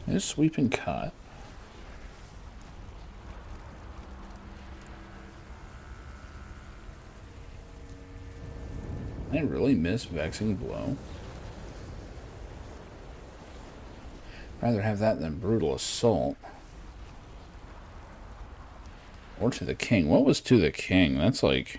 Speaker 1: Is sweep and cut? I really miss Vexing Blow. Rather have that than Brutal Assault. Or To the King. What was To the King? That's like...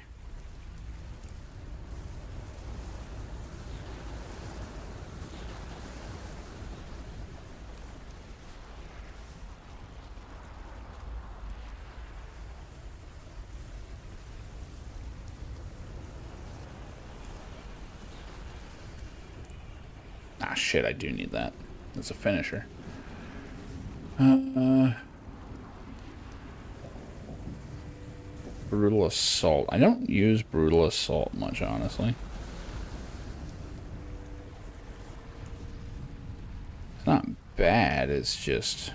Speaker 1: Ah, shit, I do need that. That's a finisher. Brutal Assault. I don't use Brutal Assault much, honestly. It's not bad, it's just...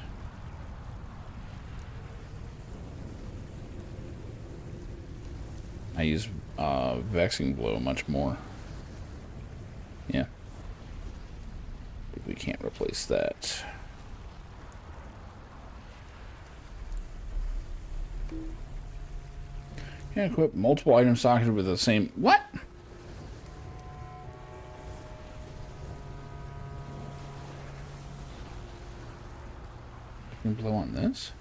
Speaker 1: I use Vexing Blow much more. Yeah. We can't replace that. Can't equip multiple items socketed with the same... What? Can blow on this?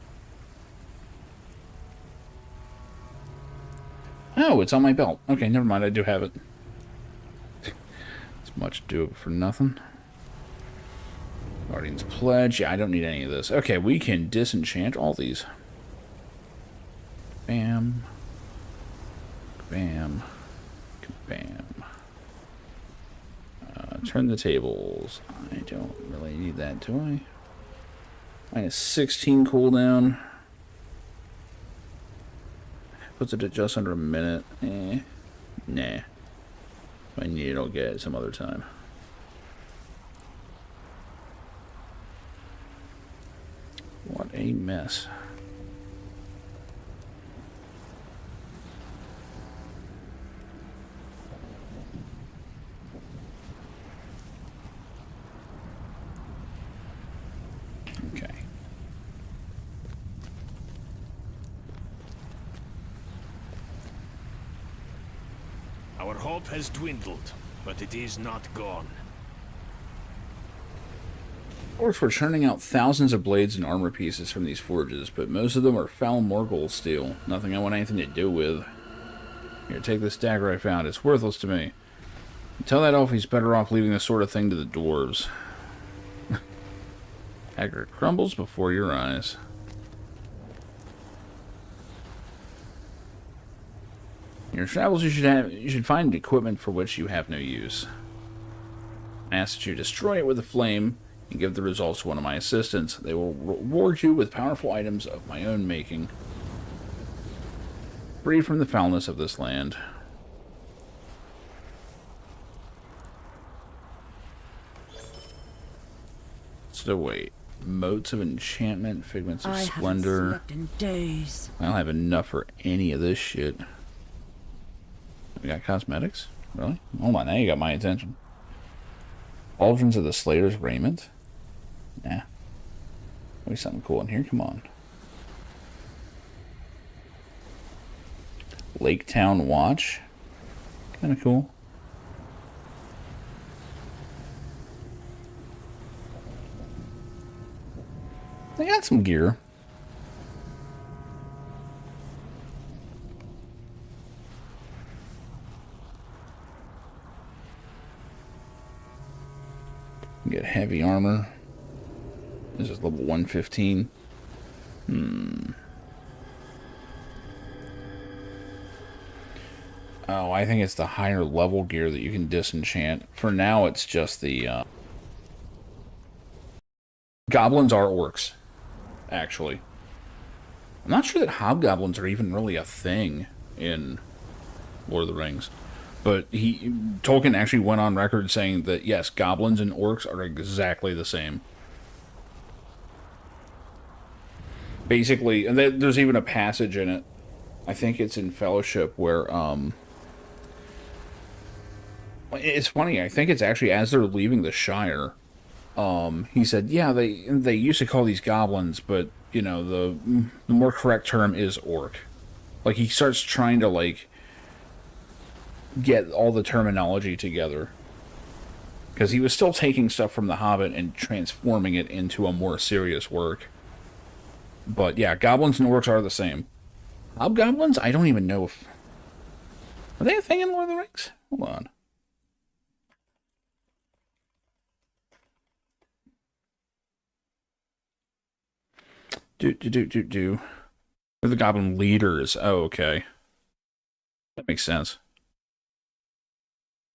Speaker 1: Oh, it's on my belt. Okay, never mind. I do have it. It's much ado for nothing. Guardian's Pledge. Yeah, I don't need any of this. Okay, we can disenchant all these. Bam. Bam. Bam. Turn the tables. I don't really need that, do I? -16 cooldown. Puts it at just under a minute. Nah. If I need it, I'll get it some other time. What a mess. Okay.
Speaker 7: Our hope has dwindled, but it is not gone.
Speaker 1: Orcs were churning out thousands of blades and armor pieces from these forges, but most of them are foul Morgul steel. Nothing I want anything to do with. Here, take this dagger I found. It's worthless to me. Tell that elf he's better off leaving this sort of thing to the dwarves. Dagger crumbles before your eyes. In your travels, you should find equipment for which you have no use. I ask that you destroy it with a flame and give the results to one of my assistants. They will reward you with powerful items of my own making. Free from the foulness of this land. So wait. Motes of enchantment, figments of splendor.
Speaker 16: Slept in days.
Speaker 1: I don't have enough for any of this shit. We got cosmetics? Really? Hold on, now you got my attention. Pauldrons of the Slayer's Raiment? Nah. Maybe something cool in here, come on. Lake Town Watch? Kinda cool. They got some gear. Get heavy armor. This is level 115. Oh, I think it's the higher level gear that you can disenchant. For now, it's just the... Goblins are orcs, actually. I'm not sure that hobgoblins are even really a thing in Lord of the Rings. But Tolkien actually went on record saying that, yes, goblins and orcs are exactly the same. Basically, and there's even a passage in it, I think it's in Fellowship, where, it's funny, I think it's actually as they're leaving the Shire, he said, yeah, they used to call these goblins, but, you know, the more correct term is orc. Like, he starts trying to, like, get all the terminology together. Because he was still taking stuff from The Hobbit and transforming it into a more serious work. But yeah, goblins and orcs are the same. Hobgoblins? I don't even know if... Are they a thing in Lord of the Rings? Hold on. They're the goblin leaders. Oh, okay. That makes sense.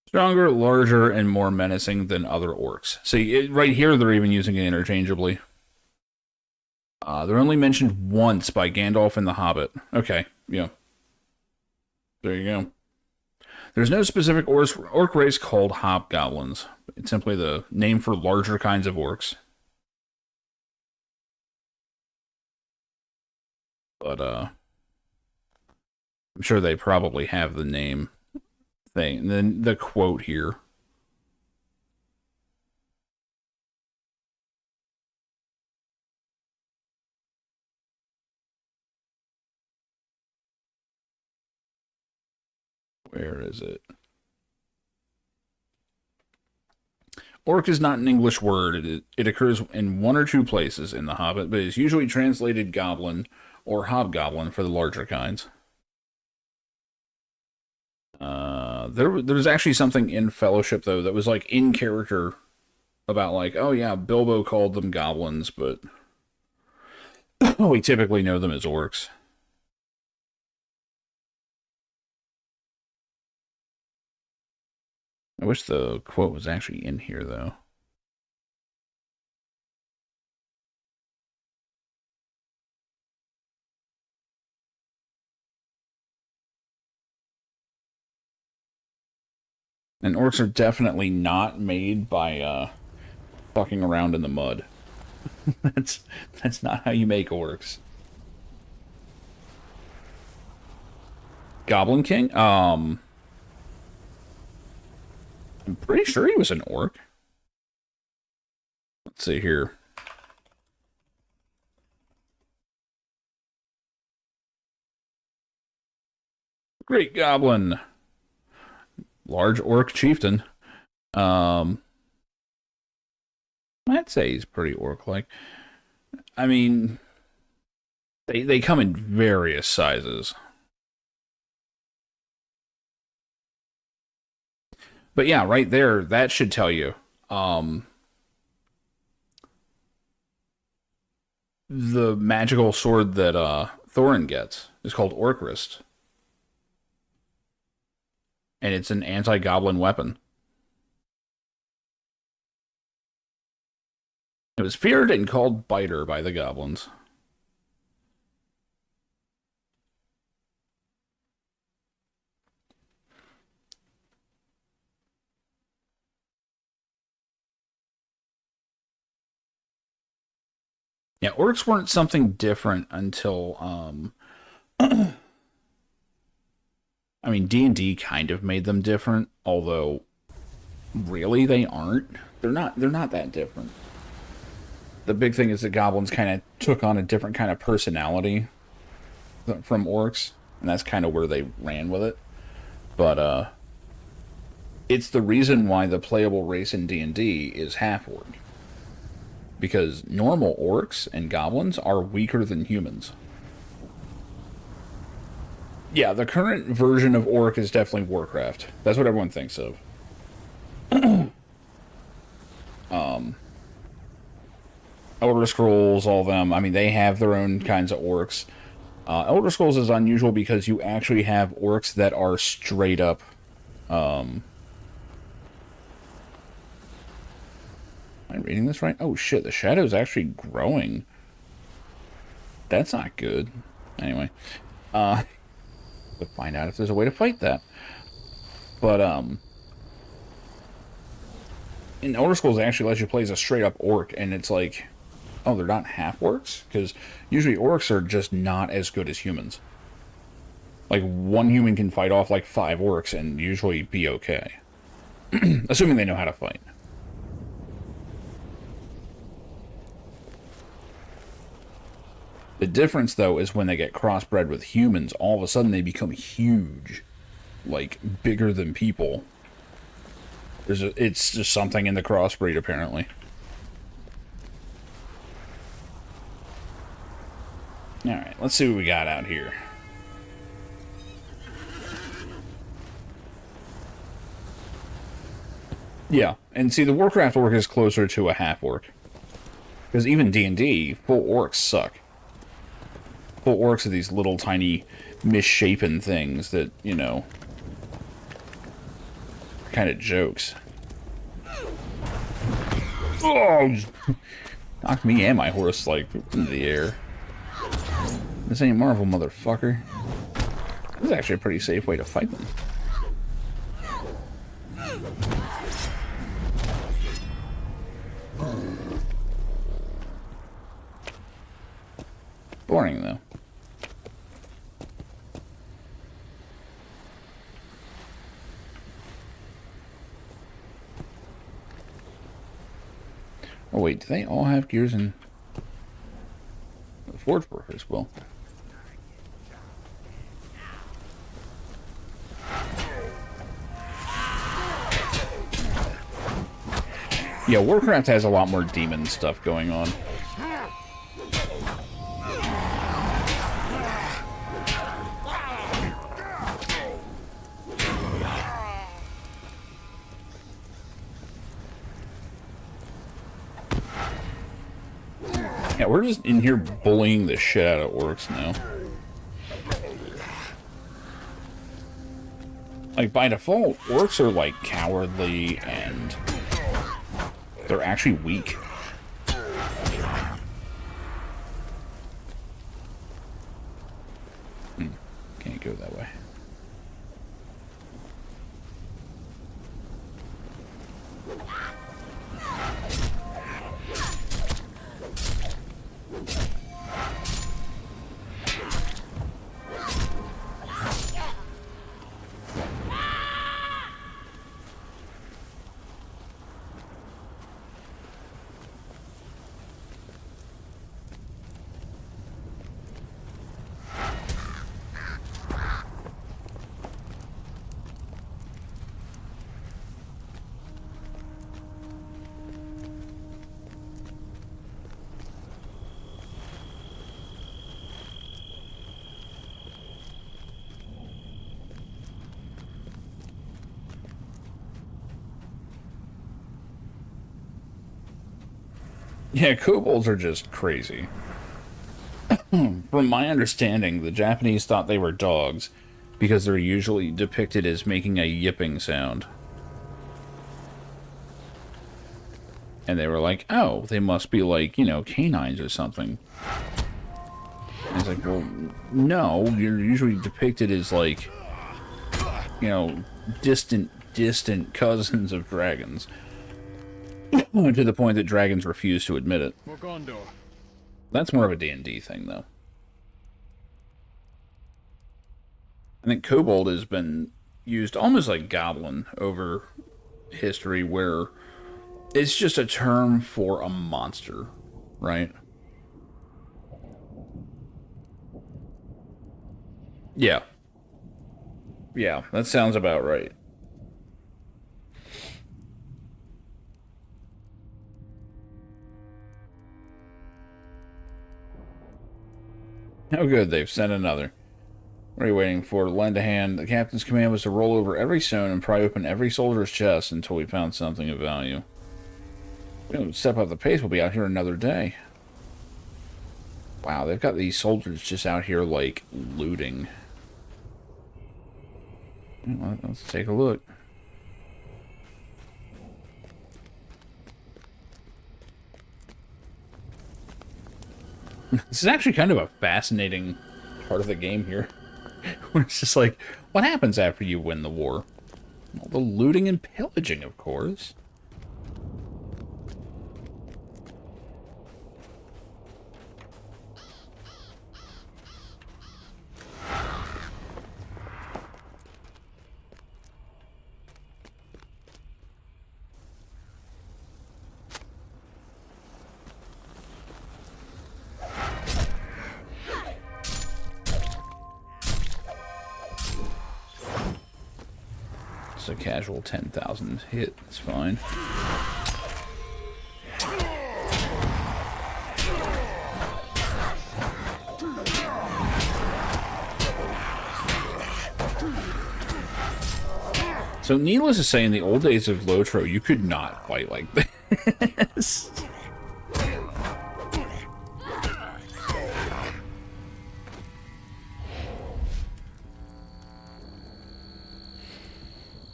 Speaker 1: Stronger, larger, and more menacing than other orcs. See, right here they're even using it interchangeably. They're only mentioned once by Gandalf in The Hobbit. Okay, yeah. There you go. There's no specific orc race called hobgoblins. It's simply the name for larger kinds of orcs. But, I'm sure they probably have the name thing. And then the quote here. Where is it? Orc is not an English word. It occurs in one or two places in The Hobbit, but is usually translated goblin or hobgoblin for the larger kinds. There was actually something in Fellowship, though, that was, like, in character about, like, oh, yeah, Bilbo called them goblins, but we typically know them as orcs. I wish the quote was actually in here, though. And orcs are definitely not made by fucking around in the mud. That's not how you make orcs. Goblin King? I'm pretty sure he was an orc. Let's see here. Great Goblin. Large orc chieftain. I'd say he's pretty orc-like. I mean, they come in various sizes. But yeah, right there, that should tell you. The magical sword that Thorin gets is called Orcrist. And it's an anti-goblin weapon. It was feared and called Biter by the goblins. Yeah, orcs weren't something different until, I mean, D&D kind of made them different, although really they aren't. They're not that different. The big thing is the goblins kind of took on a different kind of personality from orcs, and that's kind of where they ran with it. But it's the reason why the playable race in D&D is half-orc. Because normal orcs and goblins are weaker than humans. Yeah, the current version of orc is definitely Warcraft. That's what everyone thinks of. Elder Scrolls, all of them, I mean, they have their own kinds of orcs. Elder Scrolls is unusual because you actually have orcs that are straight up... Am I reading this right? Oh shit, the shadow's actually growing. That's not good. Anyway. To find out if there's a way to fight that. But, in Elder Scrolls, it actually lets you play as a straight-up orc, and it's like, oh, they're not half-orcs? Because usually orcs are just not as good as humans. Like, one human can fight off, like, 5 orcs and usually be okay. Assuming they know how to fight. The difference, though, is when they get crossbred with humans, all of a sudden they become huge. Like, bigger than people. It's just something in the crossbreed, apparently. Alright, let's see what we got out here. Yeah, and see, the Warcraft orc is closer to a half-orc. Because even D&D, full orcs suck. Full orcs are these little tiny misshapen things that, you know, kind of jokes. Oh! Knocked me and my horse, like, into the air. This ain't Marvel, motherfucker. This is actually a pretty safe way to fight them. Boring, though. Oh wait, do they all have gears in... The Forge Workers will. Yeah, Warcraft has a lot more demon stuff going on. Yeah, we're just in here bullying the shit out of orcs now. Like, by default, orcs are, like, cowardly and they're actually weak. Can't go that way. Yeah, kobolds are just crazy. From my understanding, the Japanese thought they were dogs because they're usually depicted as making a yipping sound. And they were like, oh, they must be like, you know, canines or something. And it's like, well, no, you're usually depicted as like, you know, distant cousins of dragons. To the point that dragons refuse to admit it. That's more of a D&D thing, though. I think kobold has been used almost like goblin over history, where it's just a term for a monster, right? Yeah. Yeah, that sounds about right. Oh good, they've sent another. What are you waiting for? To lend a hand. The captain's command was to roll over every stone and pry open every soldier's chest until we found something of value. If we don't step up the pace, we'll be out here another day. Wow, they've got these soldiers just out here, like, looting. Well, let's take a look. This is actually kind of a fascinating part of the game here. Where it's just like, what happens after you win the war? Well, the looting and pillaging, of course. It's a casual 10,000 hit. It's fine. So, needless to say, in the old days of LotRO, you could not fight like this.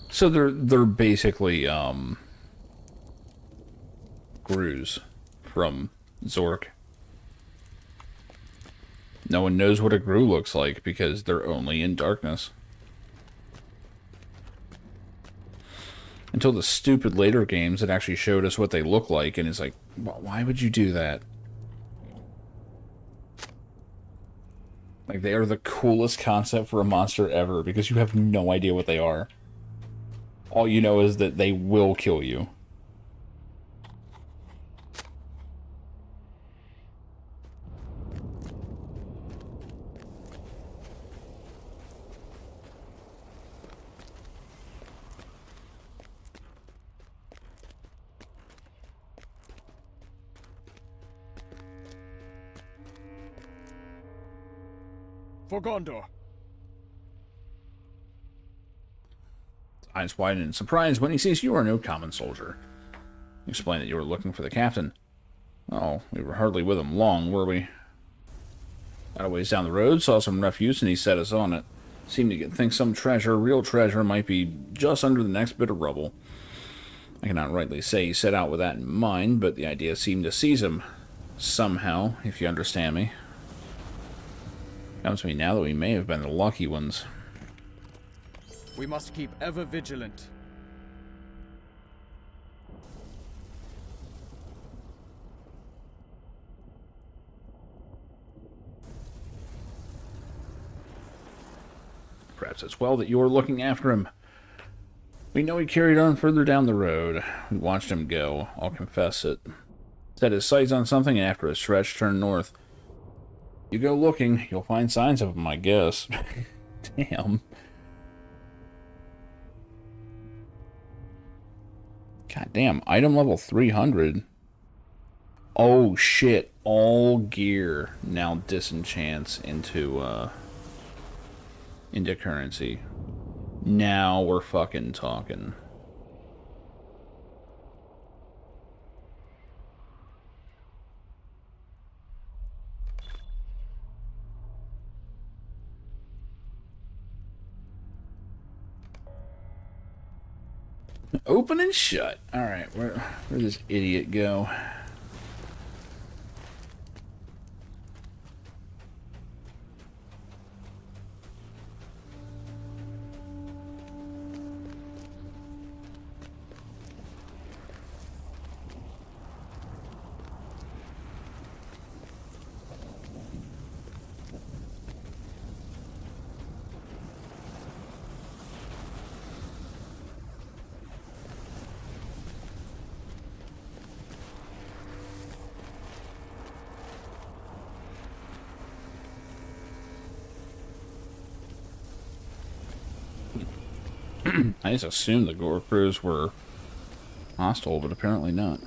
Speaker 1: So they're basically Grus from Zork. No one knows what a Gru looks like because they're only in darkness. Until the stupid later games that actually showed us what they look like, and it's like, why would you do that? Like, they are the coolest concept for a monster ever because you have no idea what they are. All you know is that they will kill you.
Speaker 5: For Gondor.
Speaker 1: Eyes widen in surprise when he sees you are no common soldier. You explain that you were looking for the captain. Oh, we were hardly with him long, were we? Got a ways down the road, saw some refuse, and he set us on it. Seemed to think some treasure, real treasure, might be just under the next bit of rubble. I cannot rightly say he set out with that in mind, but the idea seemed to seize him. Somehow, if you understand me. Comes to me now that we may have been the lucky ones.
Speaker 5: We must keep ever vigilant.
Speaker 1: perhaps it's well that you're looking after him. We know he carried on further down the road. We watched him go, I'll confess it. Set his sights on something, and after a stretch, turned north. You go looking, you'll find signs of him, I guess. Damn. God damn, item level 300. Oh shit, all gear now disenchants into currency. Now we're fucking talking. Open and shut. Alright, where'd this idiot go? I just assumed the Gore crews were hostile, but apparently not.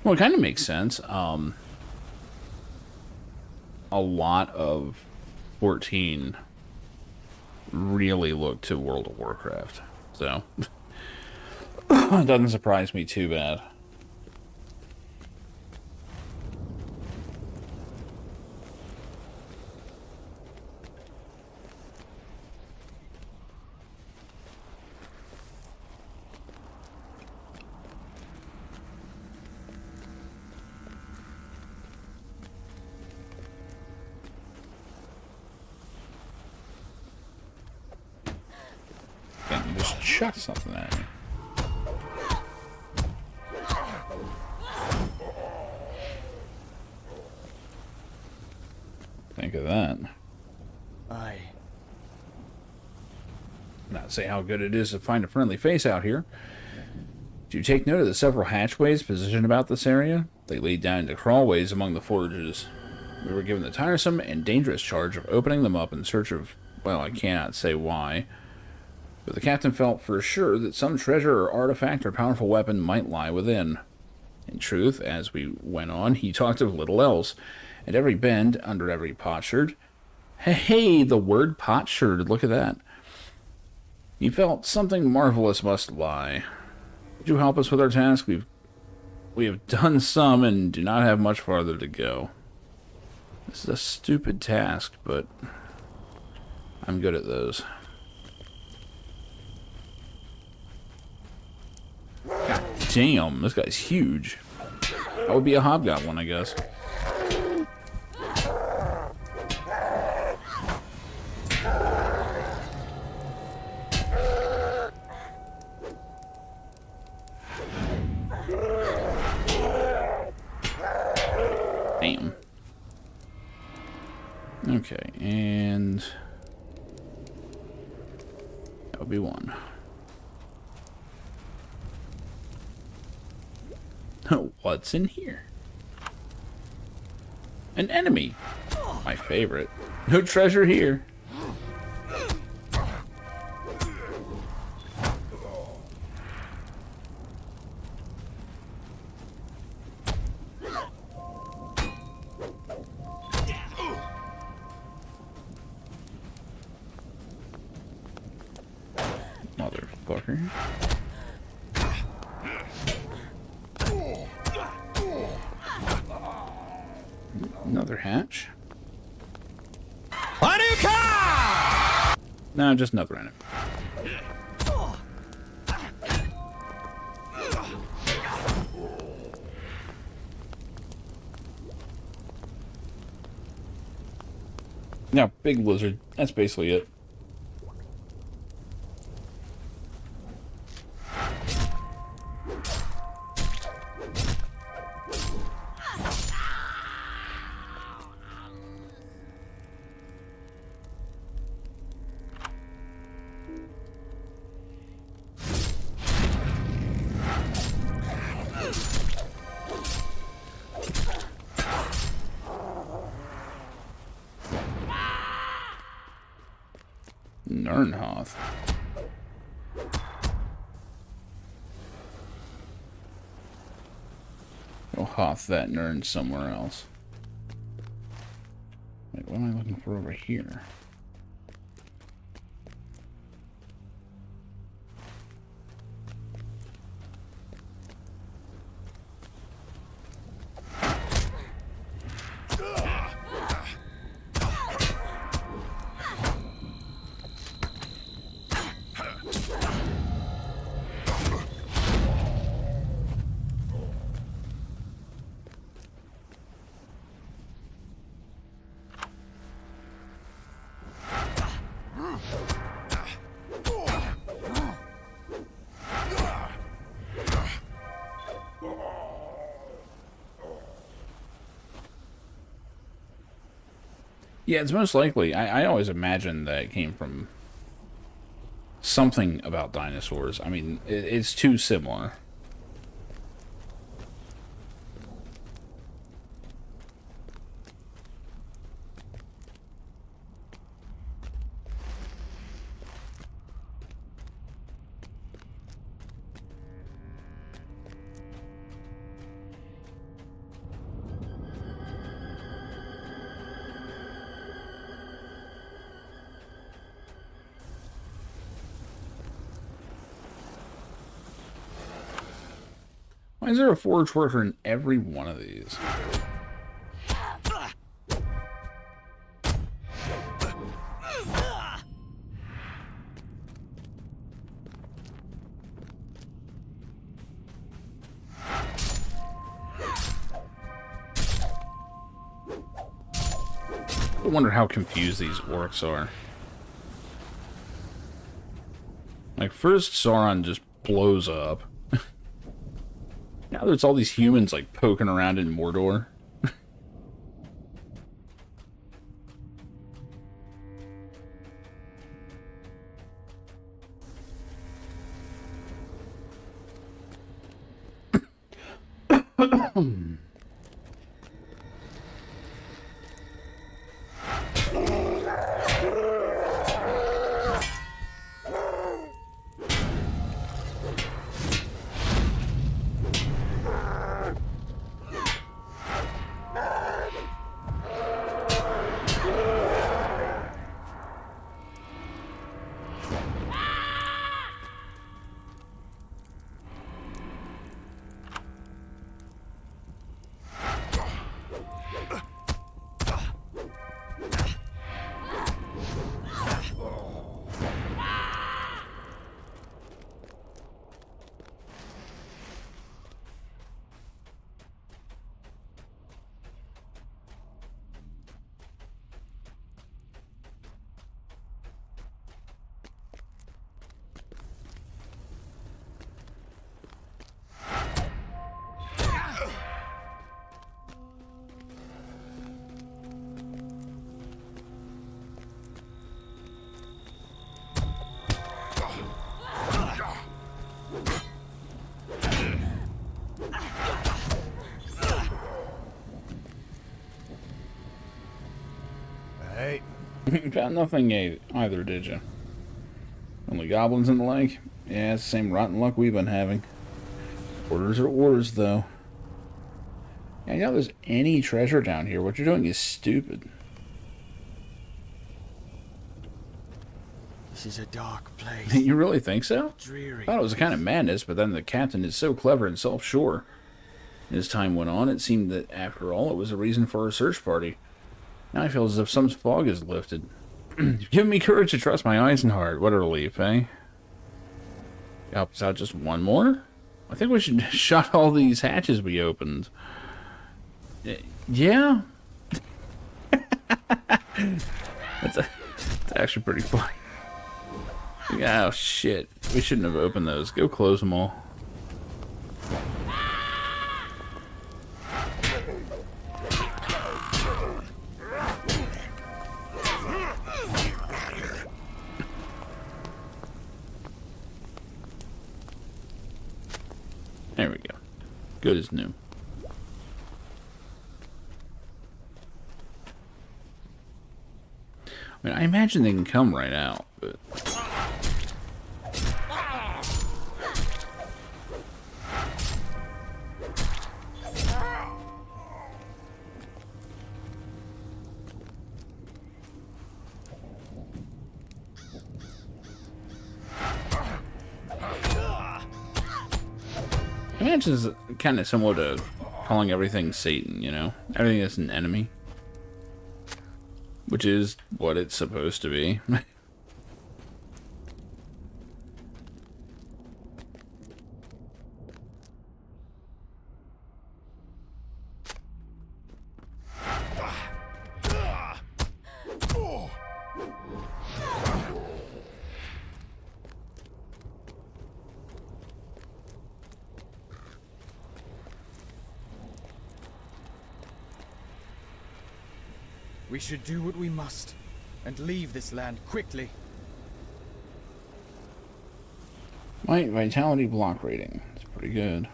Speaker 1: Well, it kind of makes sense. A lot of 14 really looked to World of Warcraft, so it doesn't surprise me too bad. Can't just chuck something at me. Think of that. Not say how good it is to find a friendly face out here. Did you take note of the several hatchways positioned about this area? They lead down into crawlways among the forges. We were given the tiresome and dangerous charge of opening them up in search of, well, I cannot say why, but the captain felt for sure that some treasure or artifact or powerful weapon might lie within. In truth, as we went on, he talked of little else. At every bend, under every potsherd. Hey, the word potsherd, look at that. He felt something marvelous must lie. Would you help us with our task? We have done some and do not have much farther to go. This is a stupid task, but I'm good at those. God damn, this guy's huge. That would be a hobgoblin, I guess. Damn. Okay, and that would be one. What's in here? An enemy. My favorite. No treasure here. Motherfucker. Another hatch. No, just another enemy. Now, big lizard. That's basically it. Nernhoth. We'll hoth that Nern somewhere else. Wait, what am I looking for over here? Yeah, it's most likely. I always imagined that it came from something about dinosaurs. I mean, it's too similar. Why is there a forge worker in every one of these? I wonder how confused these orcs are. Like, first Sauron just blows up. Now there's all these humans, like, poking around in Mordor.
Speaker 15: Hey.
Speaker 1: Got nothing either, did you? Only goblins in the lake? Yeah, it's the same rotten luck we've been having. Orders are orders, though. Yeah, you know there's any treasure down here. What you're doing is stupid.
Speaker 14: This is a dark place.
Speaker 1: You really think so?
Speaker 14: Dreary.
Speaker 1: I thought it was a kind of madness, but then the captain is so clever and self-sure. As time went on, it seemed that, after all, it was a reason for a search party. Now I feel as if some fog is lifted. You've given me courage to trust my eyes and heart. What a relief, eh? Help us out just one more? I think we should shut all these hatches we opened. Yeah? That's actually pretty funny. Oh, shit. We shouldn't have opened those. Go close them all. There we go. Good as new. I mean, I imagine they can come right out, but... I imagine it's kind of similar to calling everything Satan, you know? Everything is an enemy. Which is what it's supposed to be.
Speaker 14: We should do what we must, and leave this land quickly.
Speaker 1: Might, vitality, block rating. It's pretty good.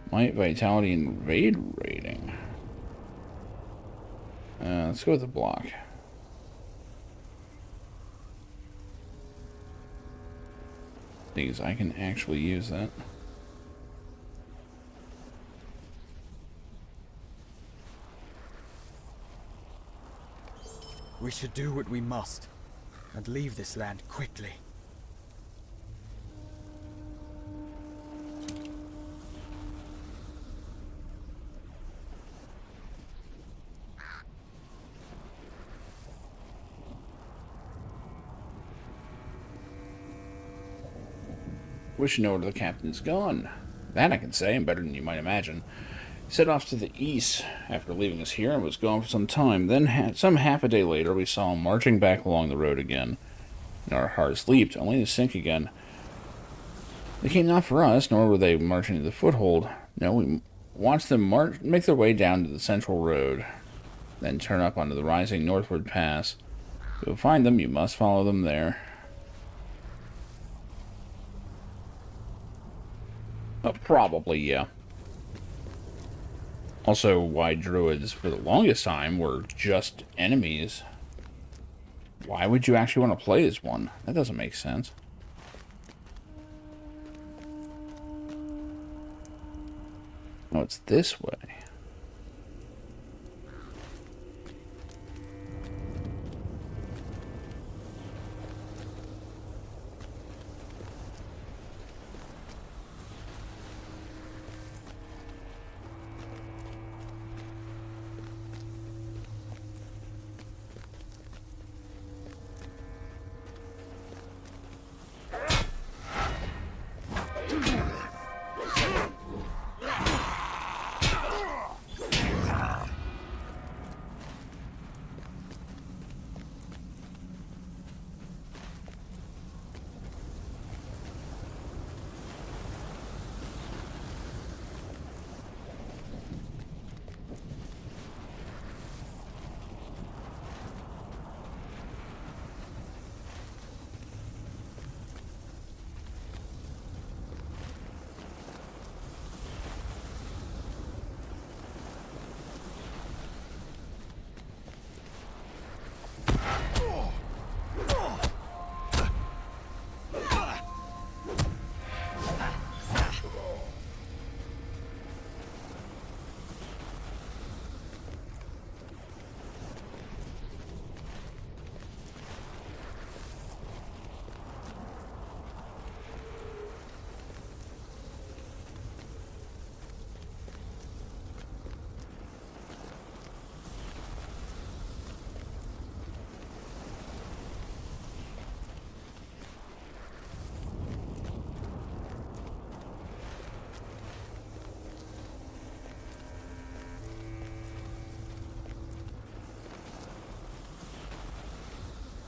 Speaker 1: Might, vitality, and raid rating. Let's go with the block. Because I can actually use that.
Speaker 14: We should do what we must, and leave this land quickly.
Speaker 1: Wish you know where the captain's gone. That I can say, better than you might imagine. He set off to the east after leaving us here and was gone for some time. Then, some half a day later, we saw him marching back along the road again. And our hearts leaped, only to sink again. They came not for us, nor were they marching to the foothold. No, we watched them make their way down to the central road, then turn up onto the rising northward pass. If you'll find them, you must follow them there. Probably, yeah. Also, why druids for the longest time were just enemies. Why would you actually want to play as one? That doesn't make sense. Oh, it's this way.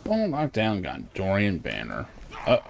Speaker 1: Well, knocked down, got Dorian Banner. Uh-oh.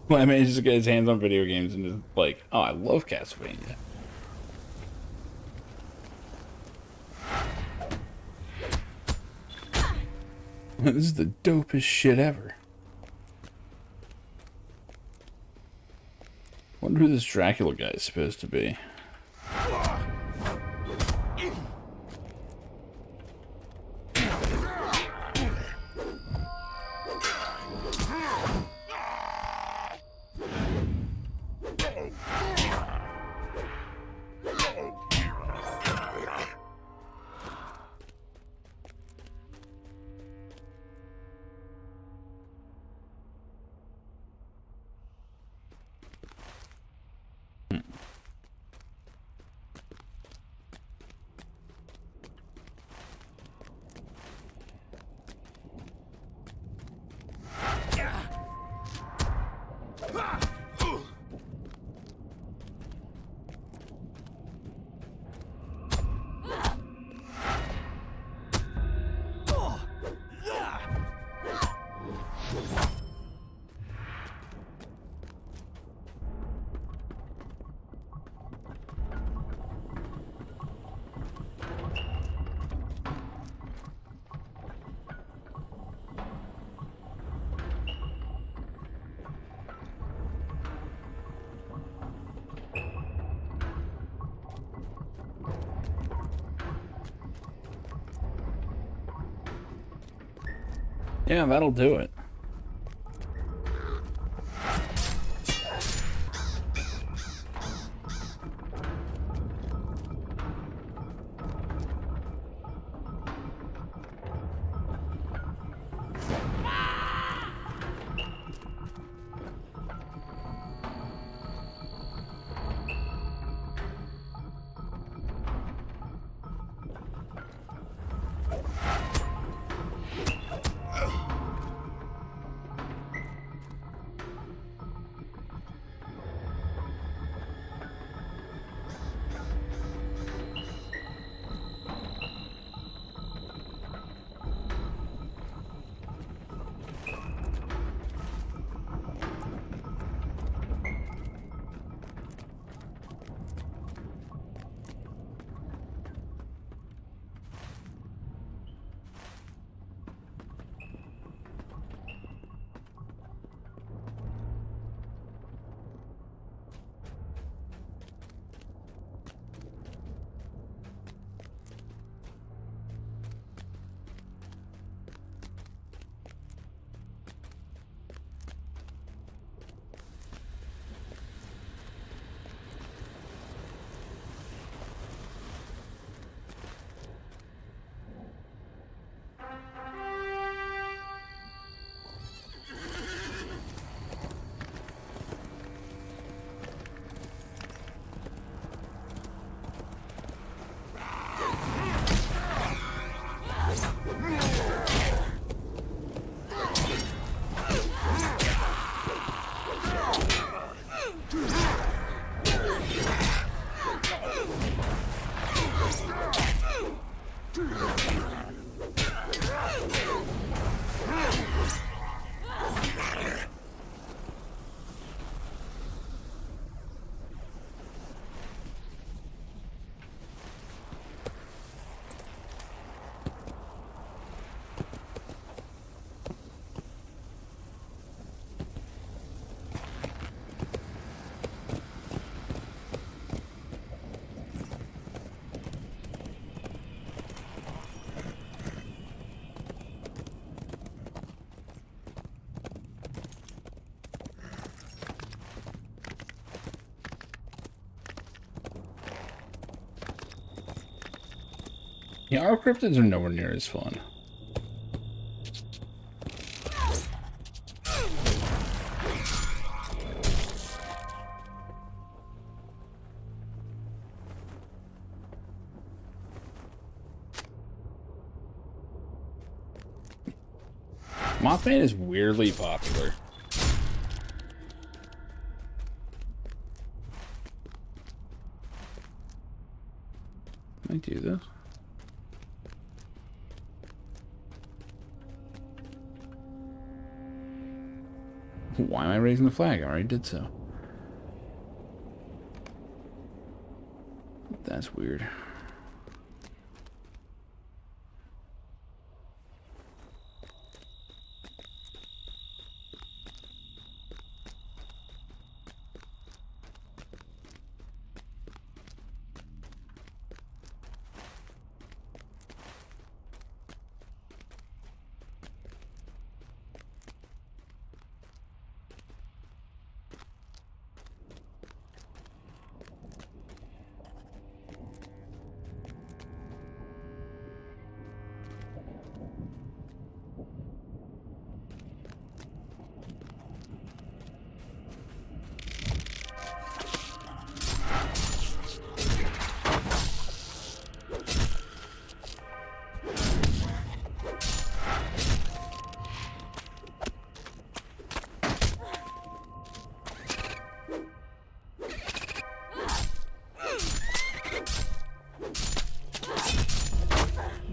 Speaker 1: Well, I mean, he just get his hands on video games and just like, oh, I love Castlevania. This is the dopest shit ever. Wonder who this Dracula guy is supposed to be. Yeah, that'll do it. Yeah, our cryptids are nowhere near as fun. Mothman is weirdly popular. Can I do this? Why am I raising the flag? I already did so. That's weird.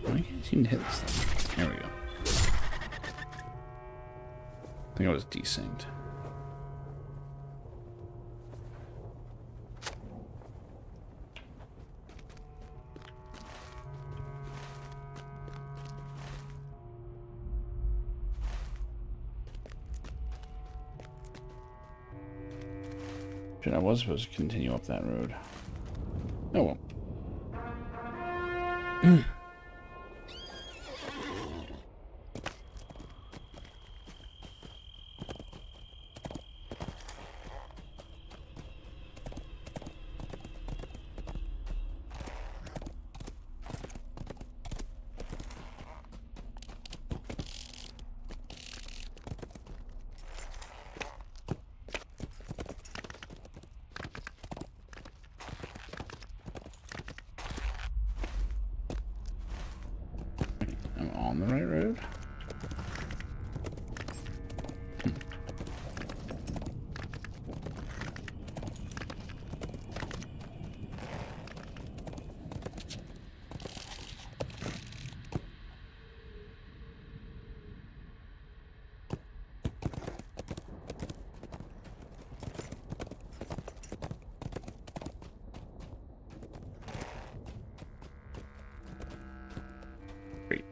Speaker 1: I can't seem to hit this thing. There we go. I think I was desynced. Shit, I was supposed to continue up that road. Oh well. I'm on the right road. Great.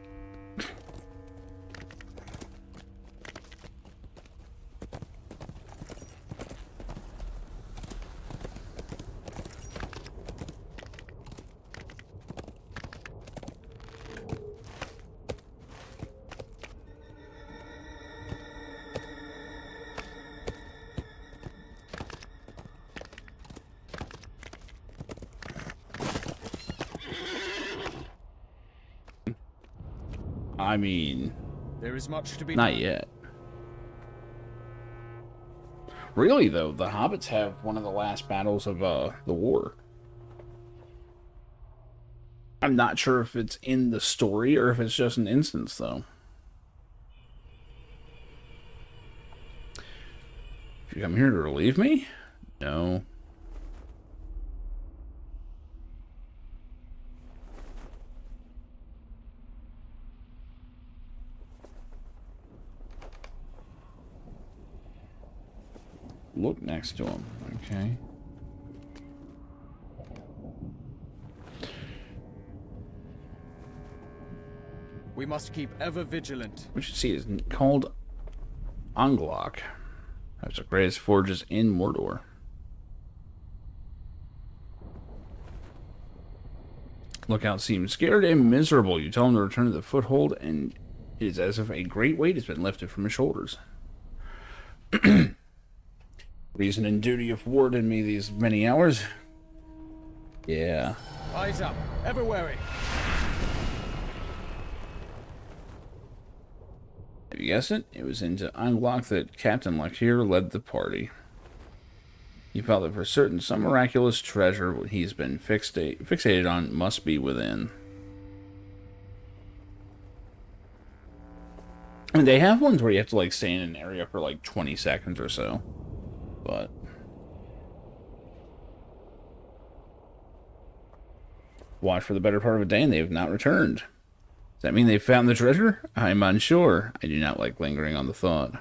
Speaker 1: I mean,
Speaker 5: There is much to be
Speaker 1: not
Speaker 5: done.
Speaker 1: yet. Really, though, the hobbits have one of the last battles of the war. I'm not sure if it's in the story or if it's just an instance, though. If you come here to relieve me? No. Look next to him. Okay.
Speaker 5: We must keep ever vigilant.
Speaker 1: What you see is called Anglok. That's the greatest forges in Mordor. Lookout seems scared and miserable. You tell him to return to the foothold, and it is as if a great weight has been lifted from his shoulders. Reason and duty have warded me these many hours. Yeah.
Speaker 5: Eyes up, ever wary.
Speaker 1: Have you guessed it? It was into Anglok that Captain Lakir led the party. He felt that for certain some miraculous treasure he's been fixated on must be within. And they have ones where you have to like stay in an area for like 20 seconds or so. But watch for the better part of a day and they have not returned. Does that mean they found the treasure? I'm unsure. I do not like lingering on the thought.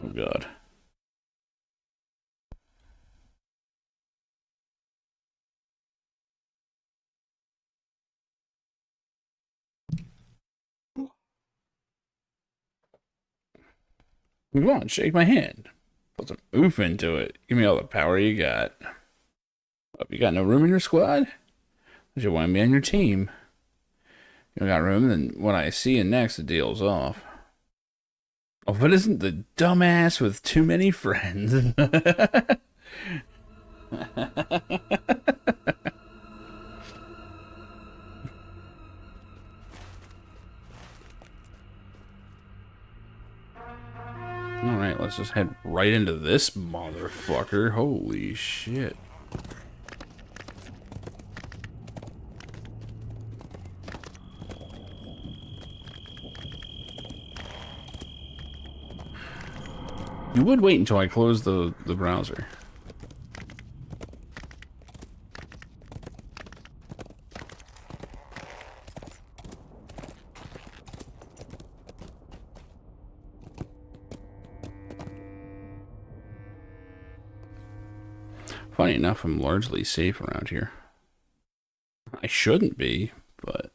Speaker 1: Oh god. Come on, shake my hand. Put some oof into it. Give me all the power you got. Oh, you got no room in your squad? You want me on your team? You don't got room, then when I see you next, the deal's off. Oh, but isn't the dumbass with too many friends? Alright, let's just head right into this motherfucker. Holy shit. You would wait until I close the browser. Funny enough, I'm largely safe around here. I shouldn't be, but...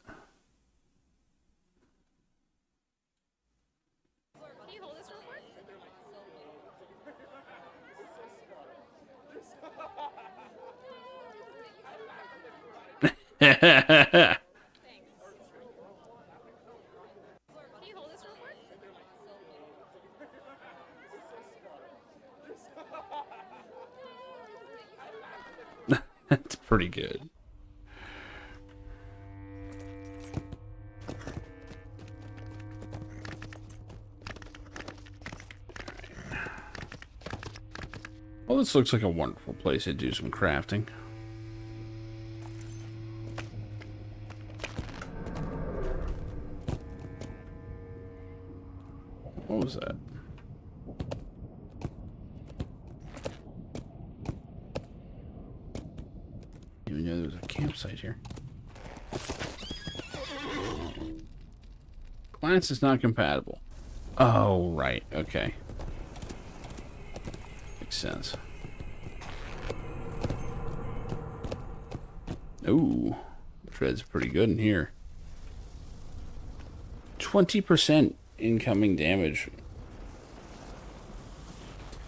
Speaker 1: That's pretty good. Well, this looks like a wonderful place to do some crafting. What was that? Didn't even know there was a campsite here. Class is not compatible. Oh, right. Okay. Makes sense. Ooh. Tread's pretty good in here. 20% incoming damage.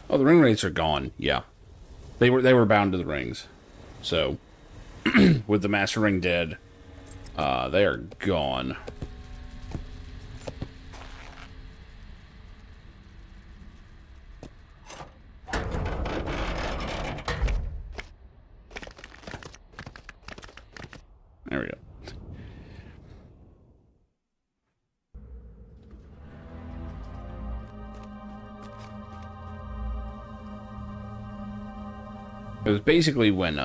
Speaker 1: Oh, the ring rates are gone. Yeah. They were bound to the rings. So, with the Master Ring dead, they are gone. There we go. It was basically when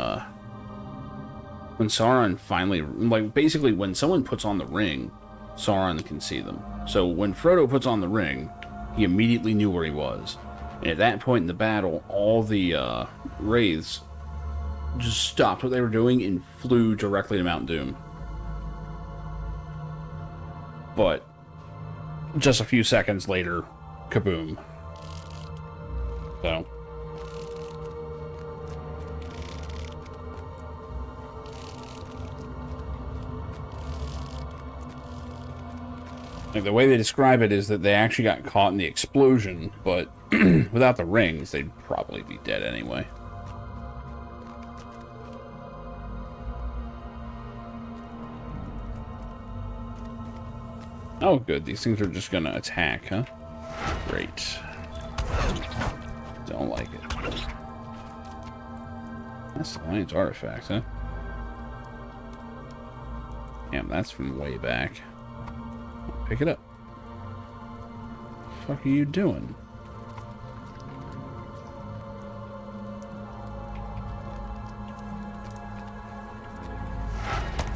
Speaker 1: Sauron finally, like, basically when someone puts on the ring, Sauron can see them. So when Frodo puts on the ring, he immediately knew where he was. And at that point in the battle, all the wraiths just stopped what they were doing and flew directly to Mount Doom. But just a few seconds later, kaboom. So... like, the way they describe it is that they actually got caught in the explosion, but without the rings, they'd probably be dead anyway. Oh, good. These things are just gonna attack, huh? Great. Don't like it. That's the Lion's artifact, huh? Damn, that's from way back. Pick it up. What the fuck are you doing?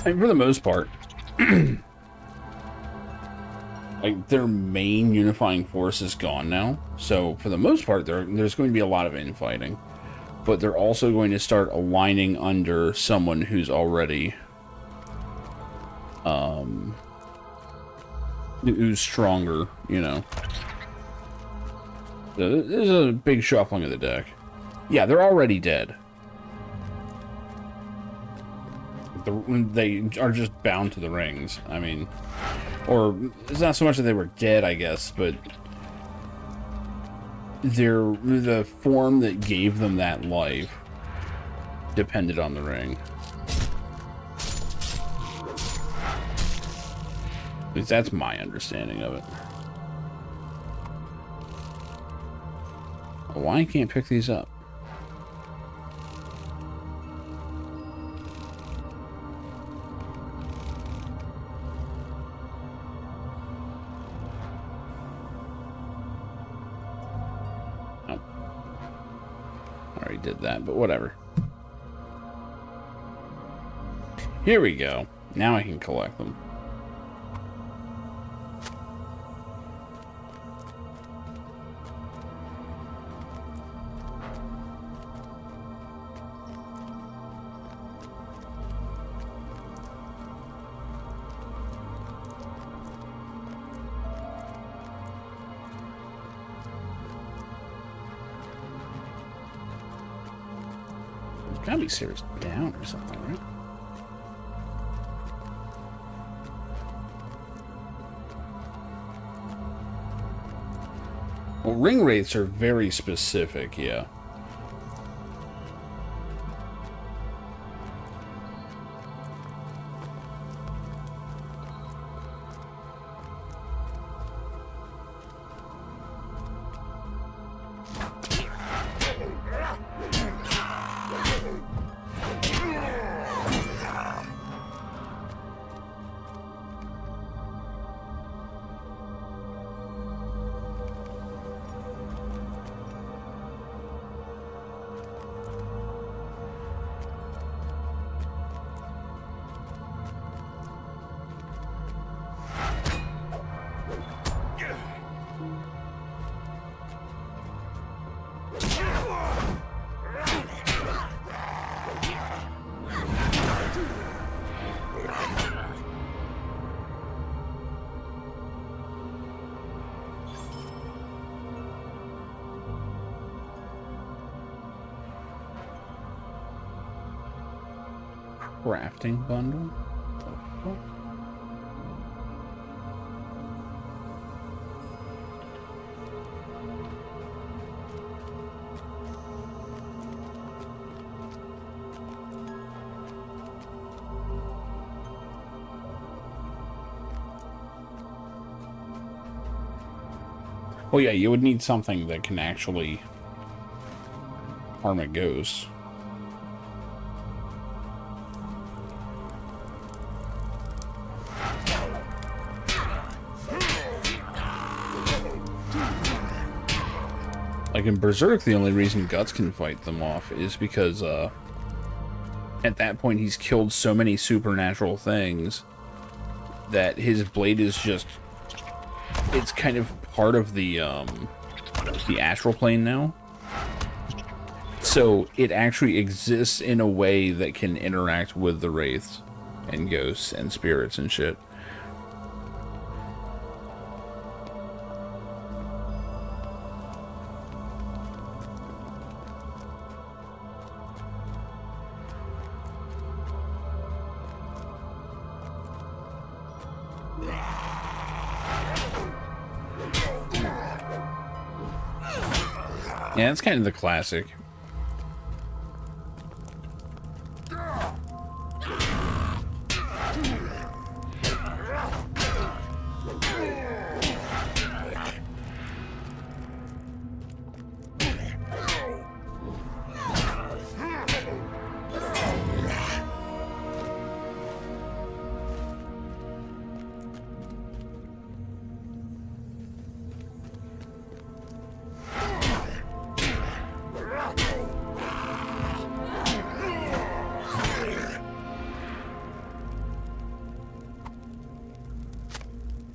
Speaker 1: Like, for the most part, like, their main unifying force is gone now. So, for the most part, there's going to be a lot of infighting. But they're also going to start aligning under someone who's already... who's stronger, you know. There's a big shuffling of the deck. Yeah, they're already dead. They are just bound to the rings. I mean, or it's not so much that they were dead, I guess, but the form that gave them that life depended on the ring. At least that's my understanding of it. Why I can't pick these up? Oh. Already did that, but whatever. Here we go. Now I can collect them. Gotta be serious down or something, right? Well, ring rates are very specific, yeah. Crafting bundle? Well, yeah, you would need something that can actually harm a ghost. Like in Berserk, the only reason Guts can fight them off is because at that point he's killed so many supernatural things that his blade is just, it's kind of part of the astral plane now. So it actually exists in a way that can interact with the wraiths and ghosts and spirits and shit. Yeah, that's kind of the classic.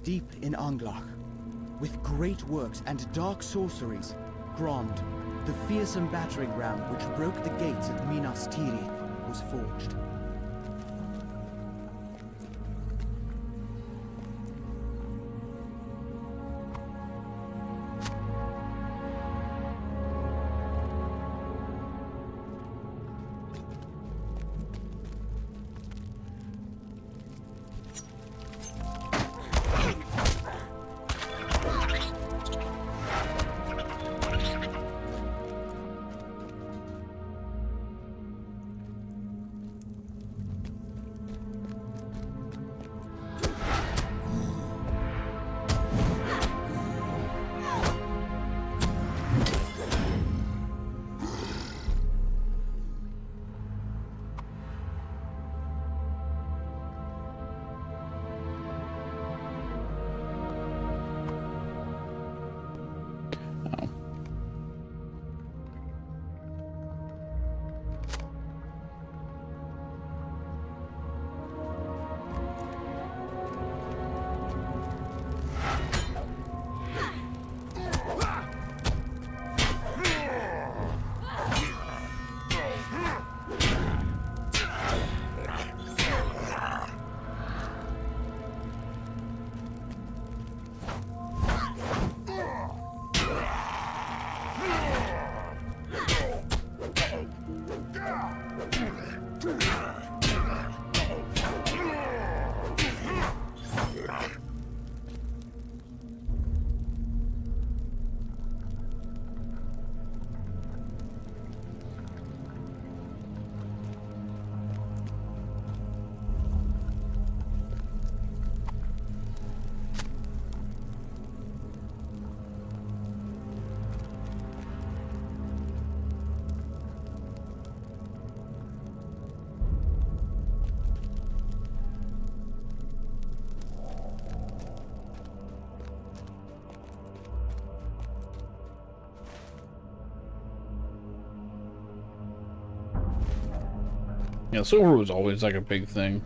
Speaker 14: Deep in Anglach, with great works and dark sorceries, Grond, the fearsome battering ram which broke the gates of Minas Tirith, was forged.
Speaker 1: Yeah, silver was always like a big thing.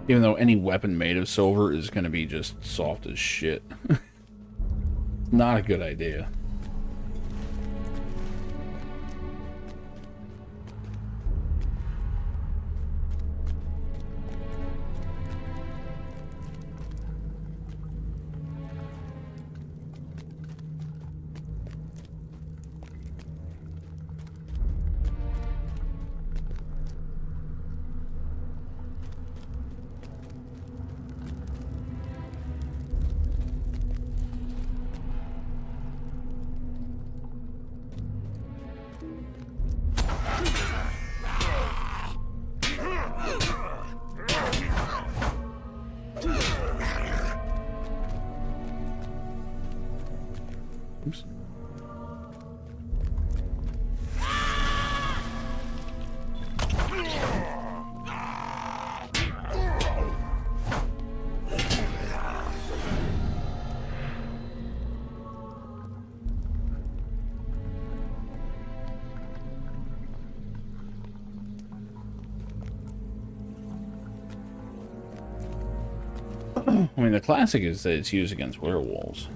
Speaker 1: Even though any weapon made of silver is going to be just soft as shit. Not a good idea. Oops. I mean, the classic is that it's used against werewolves.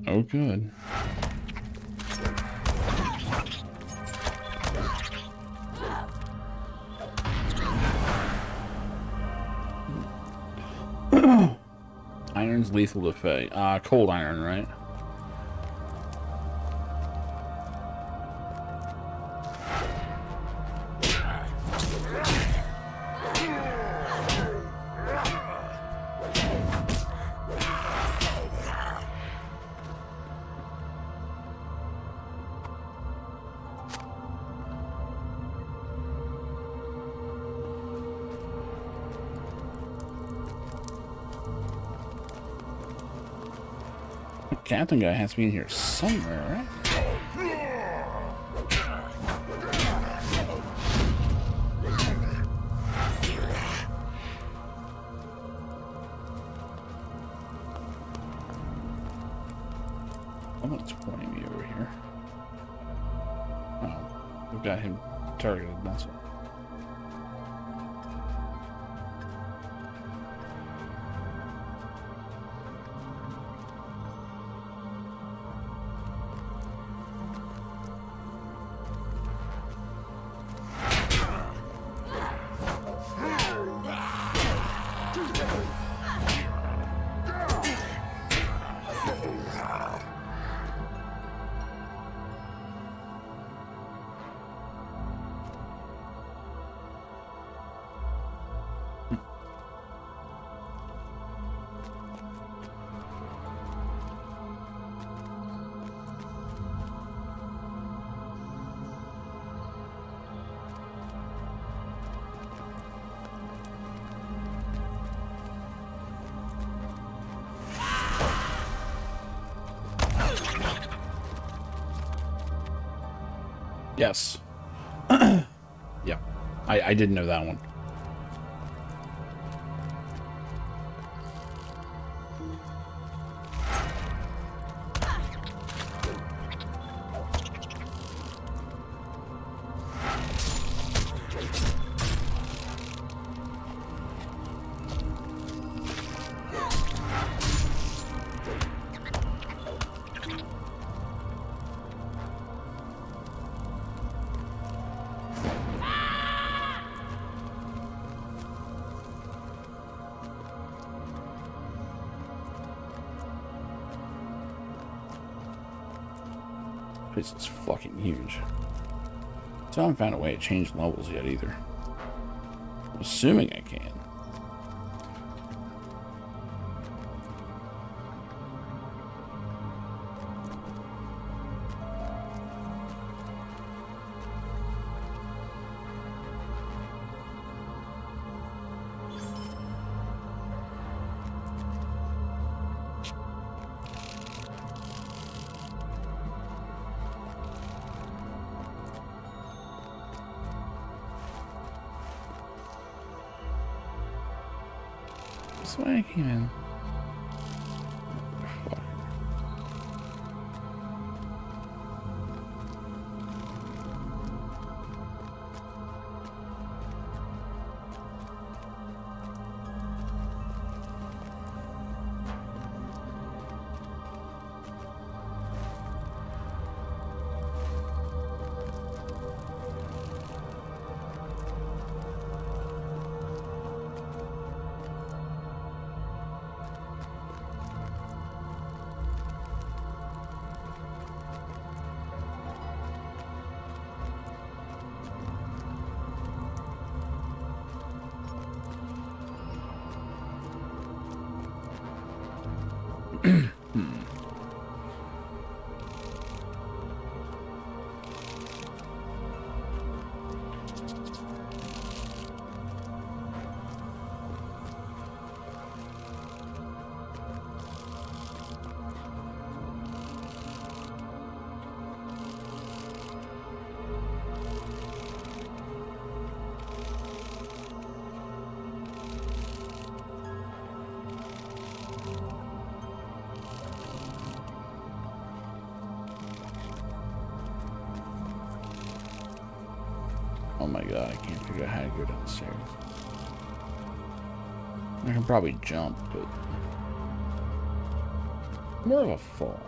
Speaker 1: Oh, good. Iron's lethal to Fae. Cold iron, right? Captain guy has to be in here somewhere, right? Someone's pointing me over here. Oh, we've got him targeted, that's all. Yes. Yeah. I didn't know that one. This is fucking huge. So I haven't found a way to change levels yet either. I'm assuming I can. That's why I came in. Oh my god, I can't figure out how to go downstairs. I can probably jump, but more of a fall.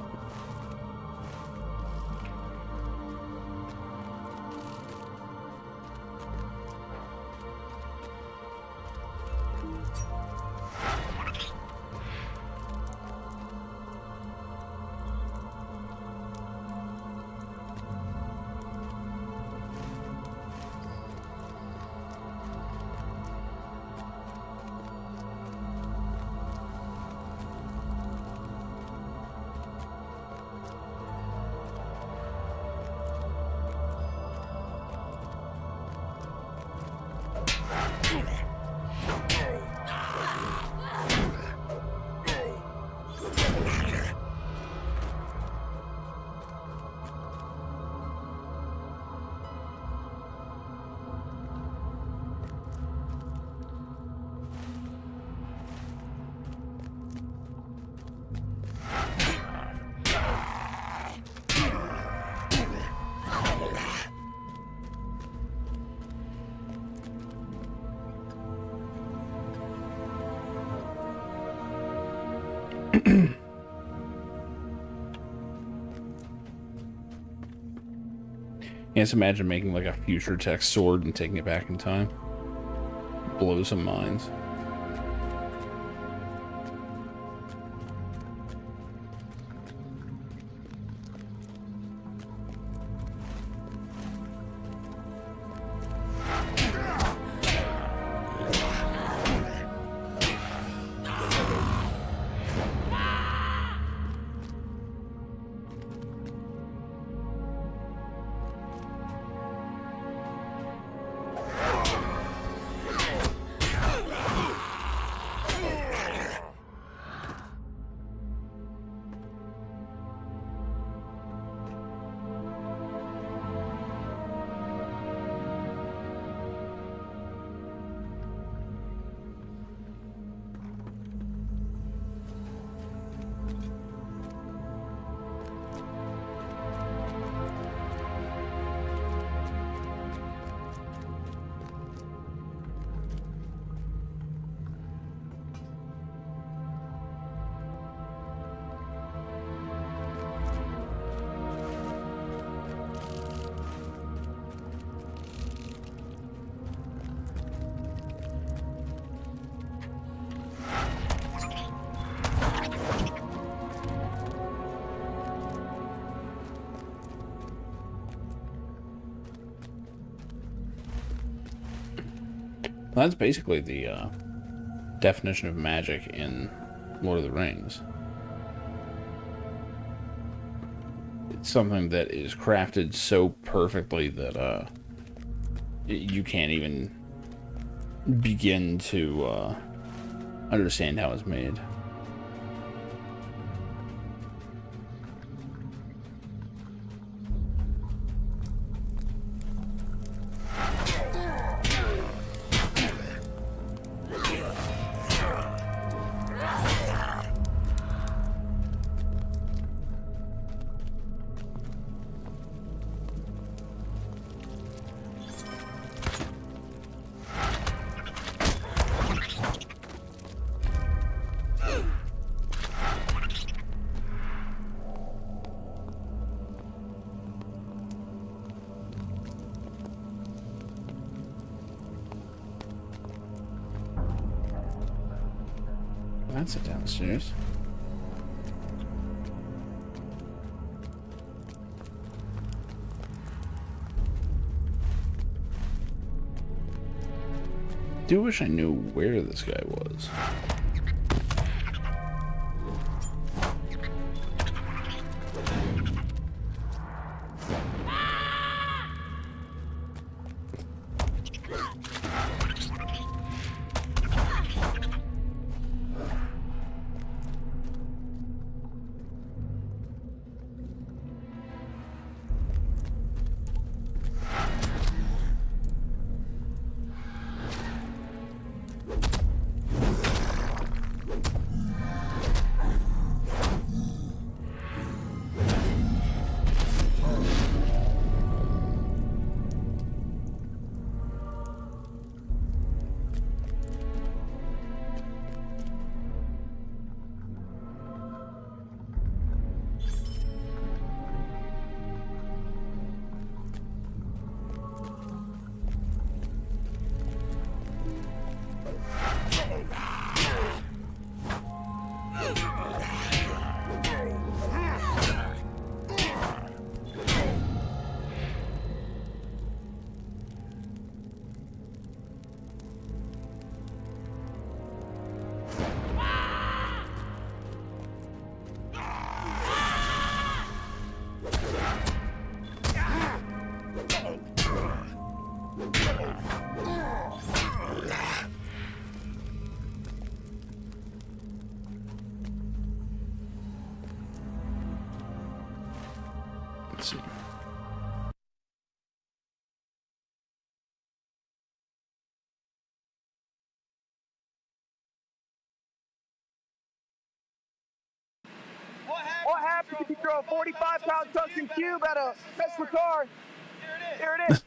Speaker 1: Yeah, just imagine making like a future tech sword and taking it back in time. Blow some minds. Well, that's basically the definition of magic in Lord of the Rings. It's something that is crafted so perfectly that you can't even begin to understand how it's made. That's it downstairs. Do wish I knew where this guy was. Let's see.
Speaker 18: What happens if you throw a 45-pound tungsten cube at a Tesla car? Here it is.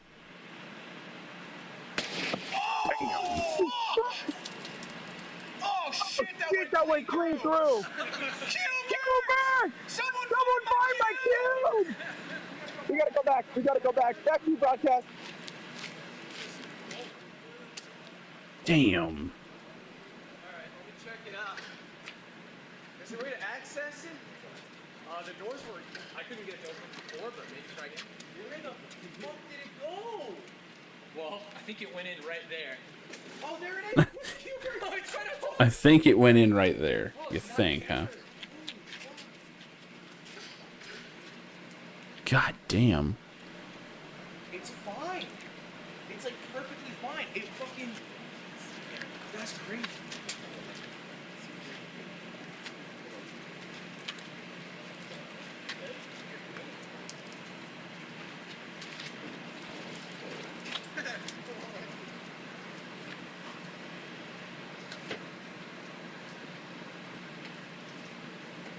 Speaker 2: Oh shit,
Speaker 18: That went clean through. Cuber! Someone find my cube! We gotta go back. We gotta go back. Back to you, broadcast.
Speaker 1: Damn.
Speaker 6: Check it out. Is there a way to access it? The doors were. I couldn't get it to open before, but maybe try again. Where the fuck did it go? Well, I think it went in right there. Oh, there it is!
Speaker 1: I think it went in right there. You think, huh? God damn.
Speaker 6: It's fine. It's like perfectly fine. It fucking. That's crazy.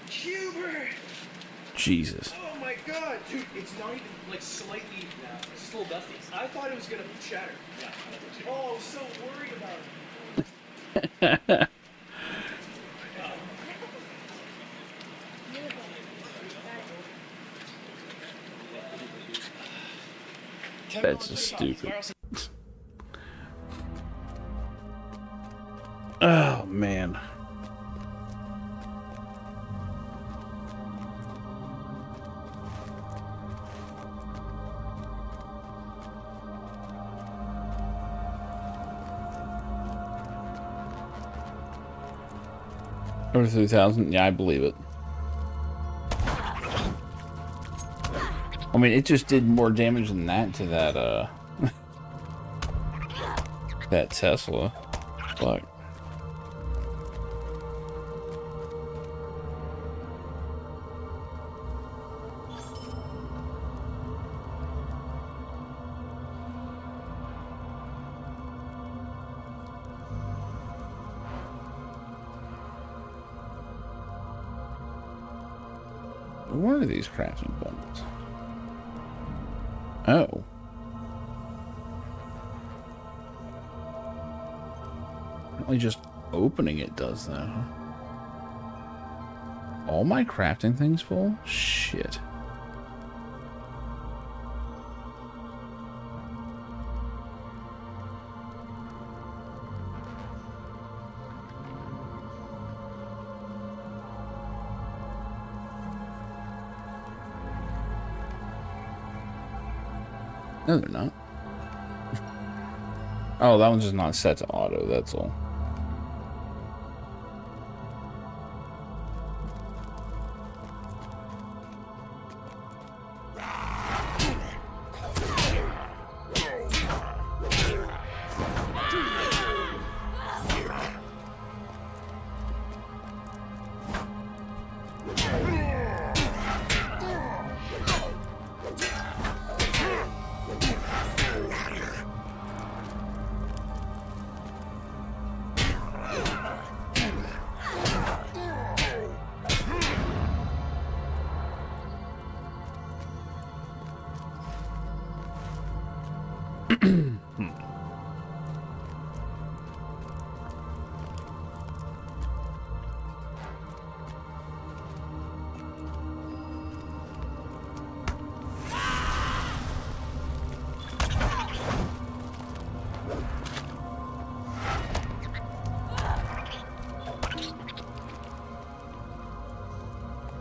Speaker 6: Cuber!
Speaker 1: Jesus.
Speaker 6: Oh my god, dude, it's not even like slightly. No, it's just a little dusty. I thought it was gonna shatter. Yeah, I did too. Oh, I was so worried about it.
Speaker 1: That's just stupid. Oh, man. Over 3,000? Yeah, I believe it. I mean, it just did more damage than that to that, that Tesla. Fuck. What are these crafting bundles? Oh. Apparently just opening it does that, huh? All my crafting things full? Shit. No, they're not. Oh, that one's just not set to auto, that's all.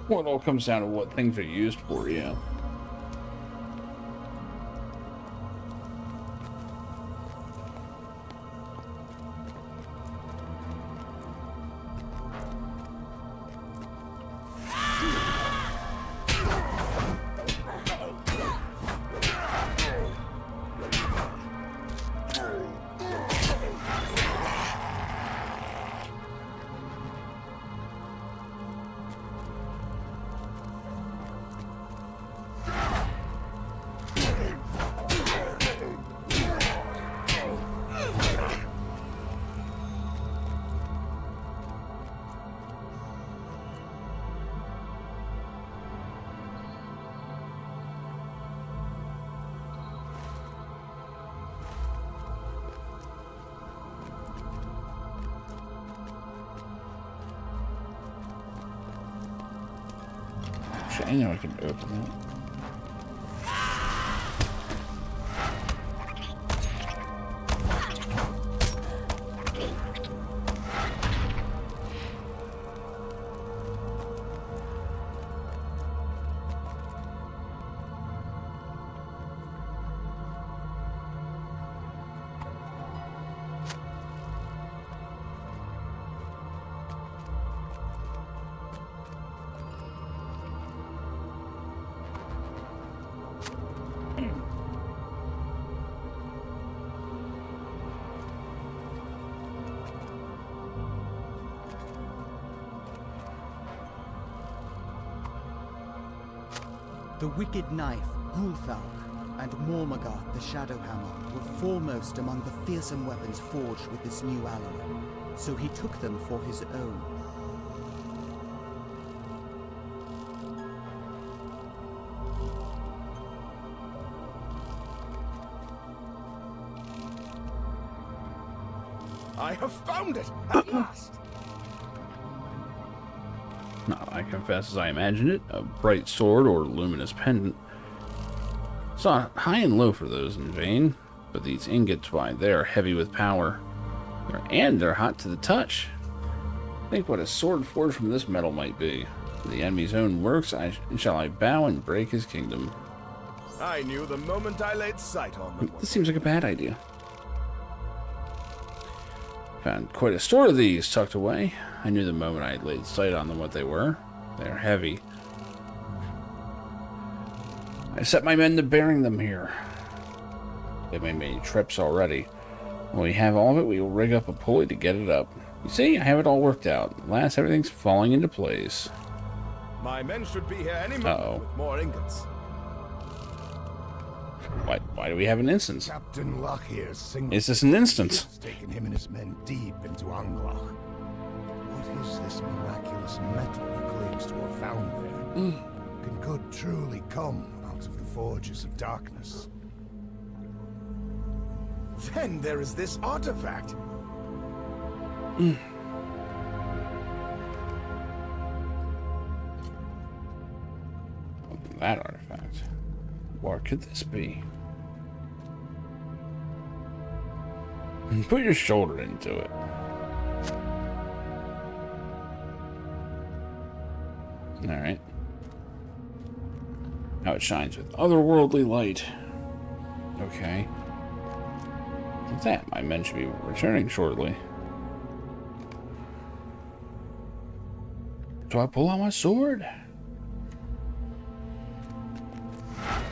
Speaker 1: Well, it all comes down to what things are used for, yeah. I know I can open it.
Speaker 14: The wicked knife, Gulthalk, and Mormagath the Shadowhammer were foremost among the fearsome weapons forged with this new alloy, so he took them for his own.
Speaker 15: I have found it at last.
Speaker 1: Not, I confess, as I imagined it, a bright sword or luminous pendant. Saw high and low for those in vain, but these ingots, why, they are heavy with power. And they're hot to the touch. Think what a sword forged from this metal might be. The enemy's own works, shall I bow and break his kingdom.
Speaker 15: I knew the moment I laid sight on them.
Speaker 1: This seems like a bad idea. Found quite a store of these tucked away. I knew the moment I laid sight on them what they were. They are heavy. I set my men to bearing them here. They made many trips already. When we have all of it, we will rig up a pulley to get it up. You see, I have it all worked out. At last, everything's falling into place.
Speaker 15: My men should be here any moment with more ingots.
Speaker 1: Why do we have an instance?
Speaker 9: Captain Lockhear's single.
Speaker 1: Is this an instance?
Speaker 9: Taken him and his men deep into Angloch. What is this miraculous metal he claims to have found there? Can good truly come out of the forges of darkness?
Speaker 15: Then there is this artifact.
Speaker 1: That artifact. What could this be? Put your shoulder into it. Alright. Now it shines with otherworldly light. Okay. What's that? My men should be returning shortly. Do I pull out my sword?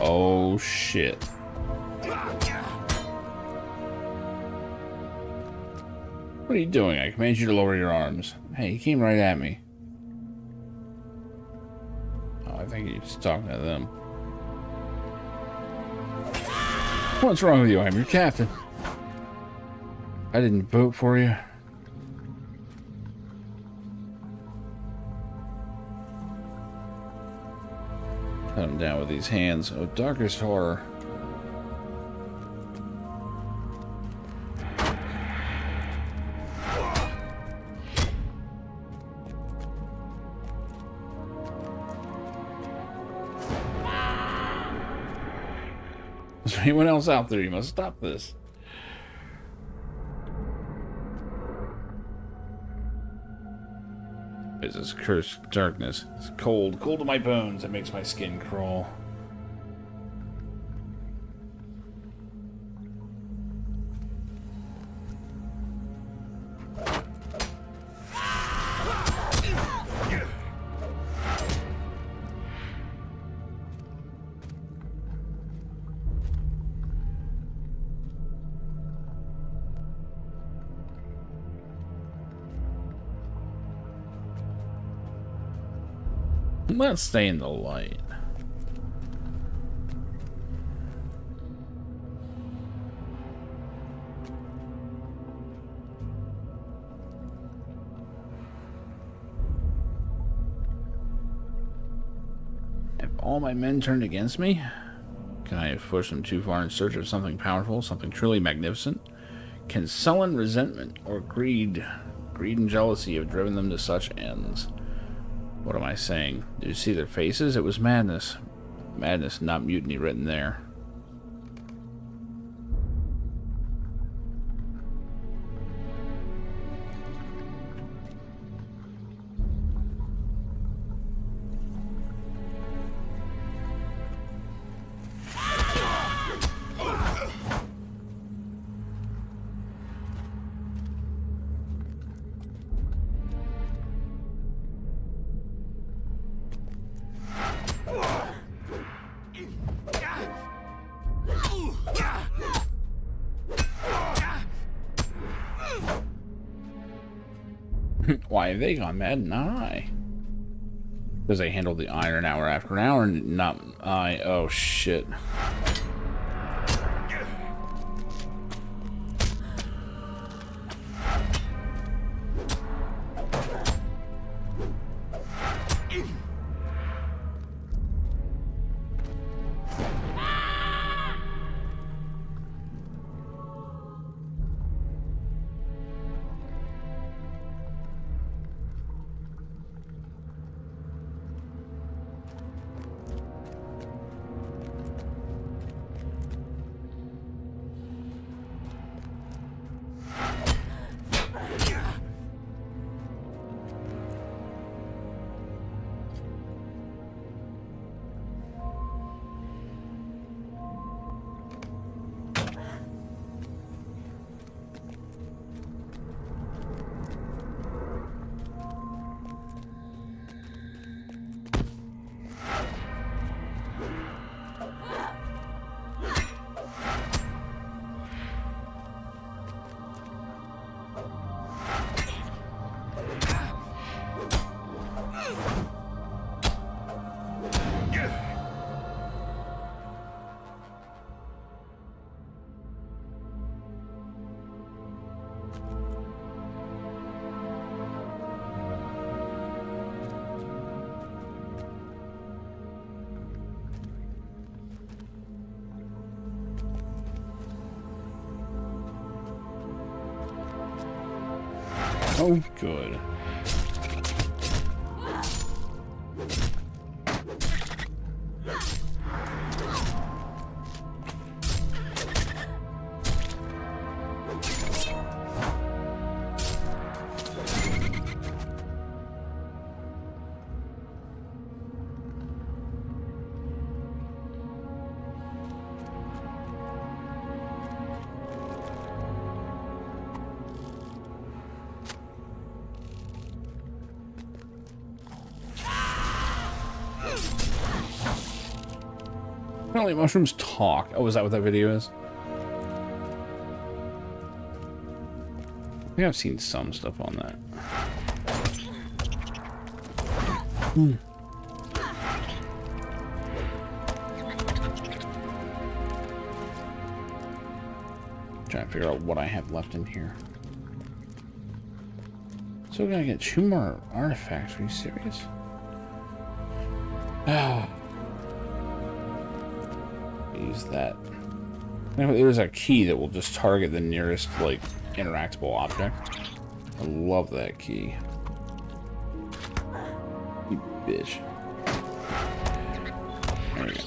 Speaker 1: Oh, shit. What are you doing? I command you to lower your arms. Hey, he came right at me. Oh, I think he's talking to them. What's wrong with you? I'm your captain. I didn't vote for you. Cut him down with these hands. Oh, darkest horror. Is there anyone else out there? You must stop this. It's this cursed darkness. It's cold. Cold to my bones. It makes my skin crawl. Let's stay in the light. Have all my men turned against me? Can I have pushed them too far in search of something powerful, something truly magnificent? Can sullen resentment or greed and jealousy have driven them to such ends? What am I saying? Did you see their faces? It was madness. Madness, not mutiny written there. Why have they gone mad? Not I. Because they handled the iron hour after hour, and not I. Oh shit. Oh, good. Apparently mushrooms talk. Oh, is that what that video is? I think I've seen some stuff on that. Trying to figure out what I have left in here. So we're gonna get 2 more artifacts. Are you serious? Ah. Use that. There's a key that will just target the nearest, like, interactable object. I love that key. You bitch. There we go.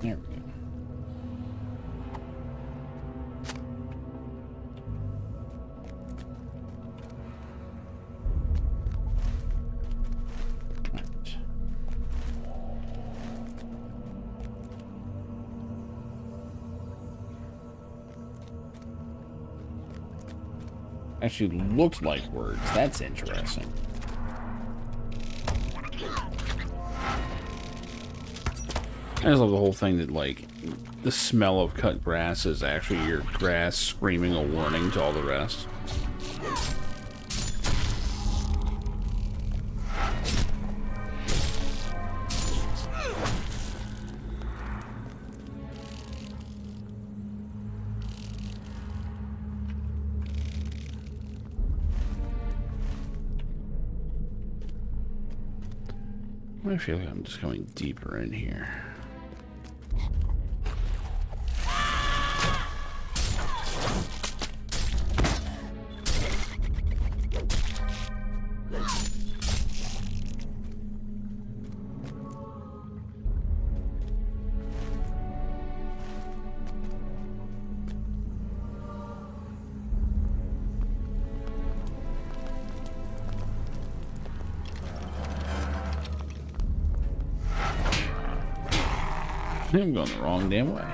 Speaker 1: There we go. Right. Actually looked like words. That's interesting. I just love the whole thing that, like, the smell of cut grass is actually your grass screaming a warning to all the rest. I feel like I'm just going deeper in here. I'm going the wrong damn way.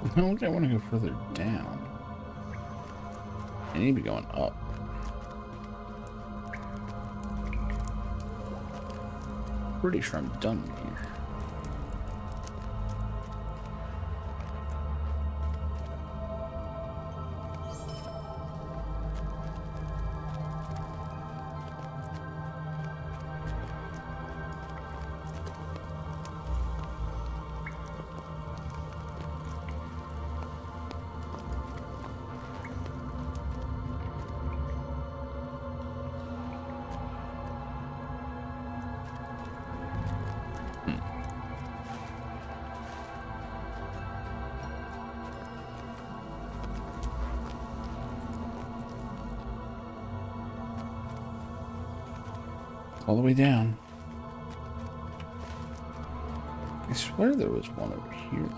Speaker 1: I don't think I want to go further down. I need to be going up. Pretty sure I'm done here. All the way down. I swear there was one over here.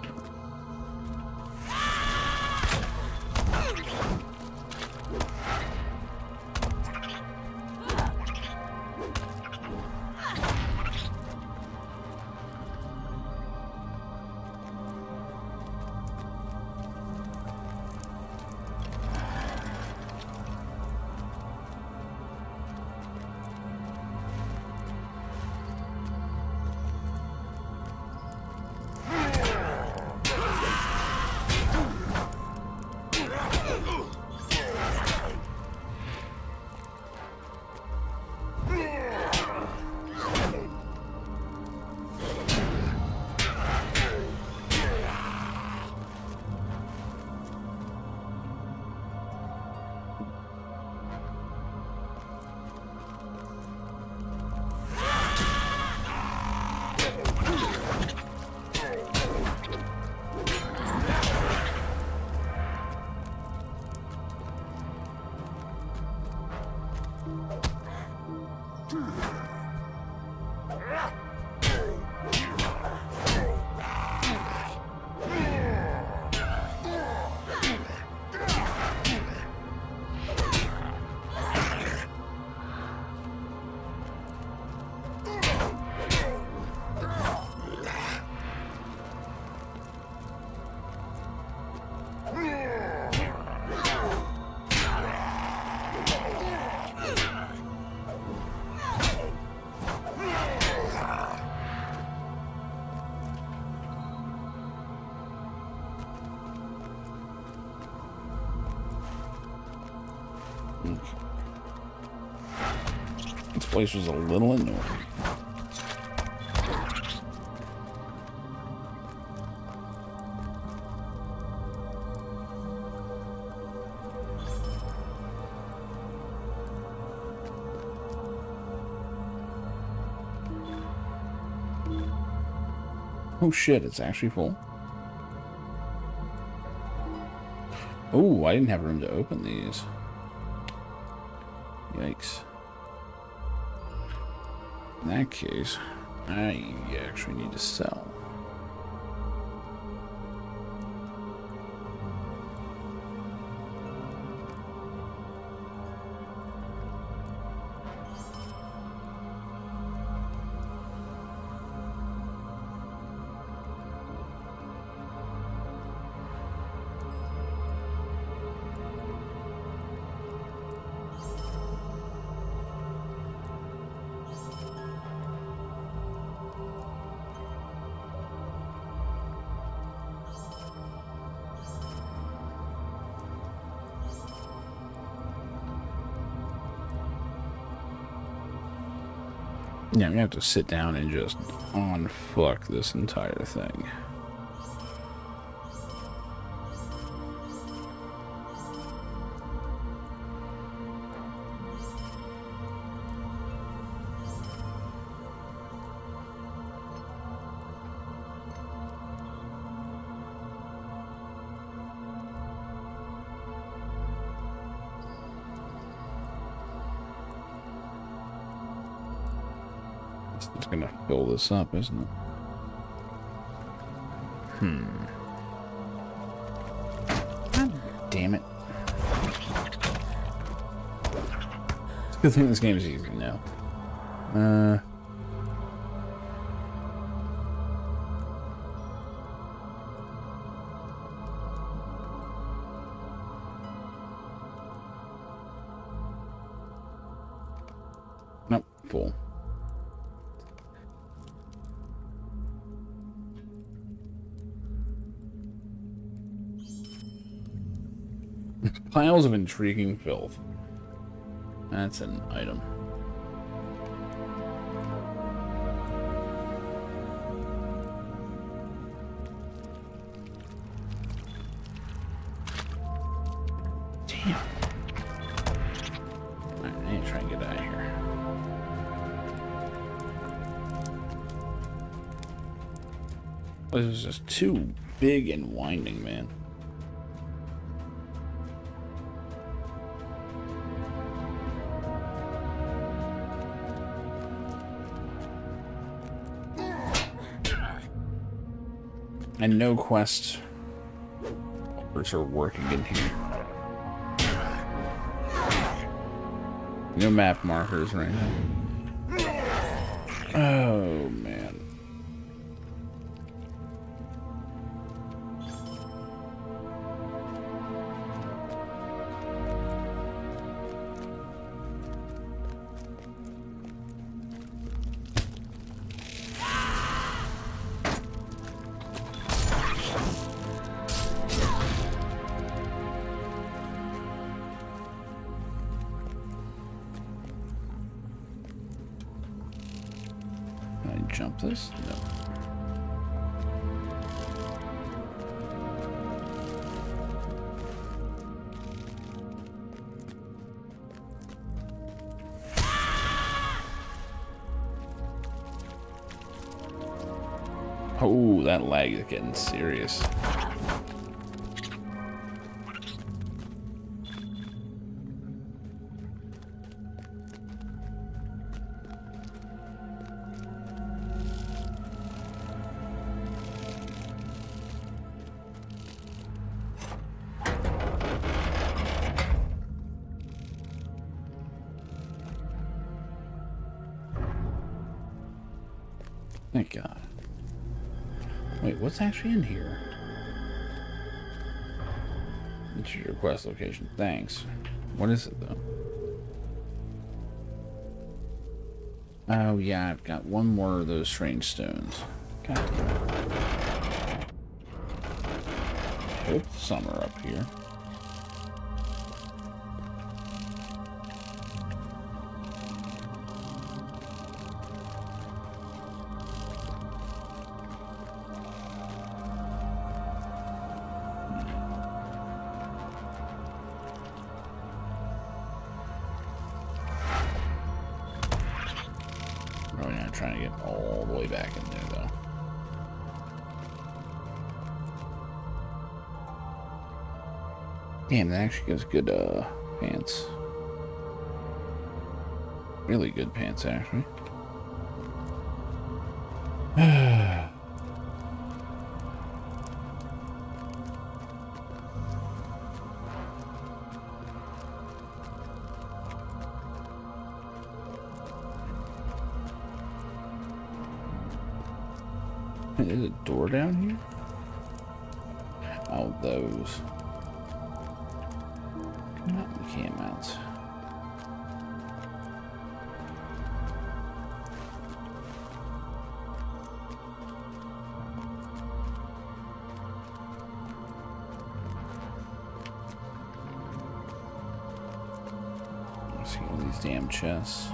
Speaker 1: This place was a little annoying. Oh shit, it's actually full. Oh, I didn't have room to open these. Yikes. In that case, I actually need to sell. Yeah, I'm gonna have to sit down and just unfuck this entire thing. It's gonna fill this up, isn't it? God damn it. It's a good thing this game is easy now. Nope, full. Piles of intriguing filth. That's an item. Damn. Alright, I need to try and get out of here. This is just too big and winding, man. And no quest markers are working in here. No map markers right now. Oh, man. Can I jump this? No. Oh, that lag is getting serious. Thank God. Wait, what's actually in here? It's your quest location. Thanks. What is it, though? Oh, yeah, I've got one more of those strange stones. God. Hope some are up here. Trying to get all the way back in there, though. Damn, that actually gives good pants. Really good pants, actually. There's a door down here? Oh, those. Mountain cam mounts. See all these damn chests.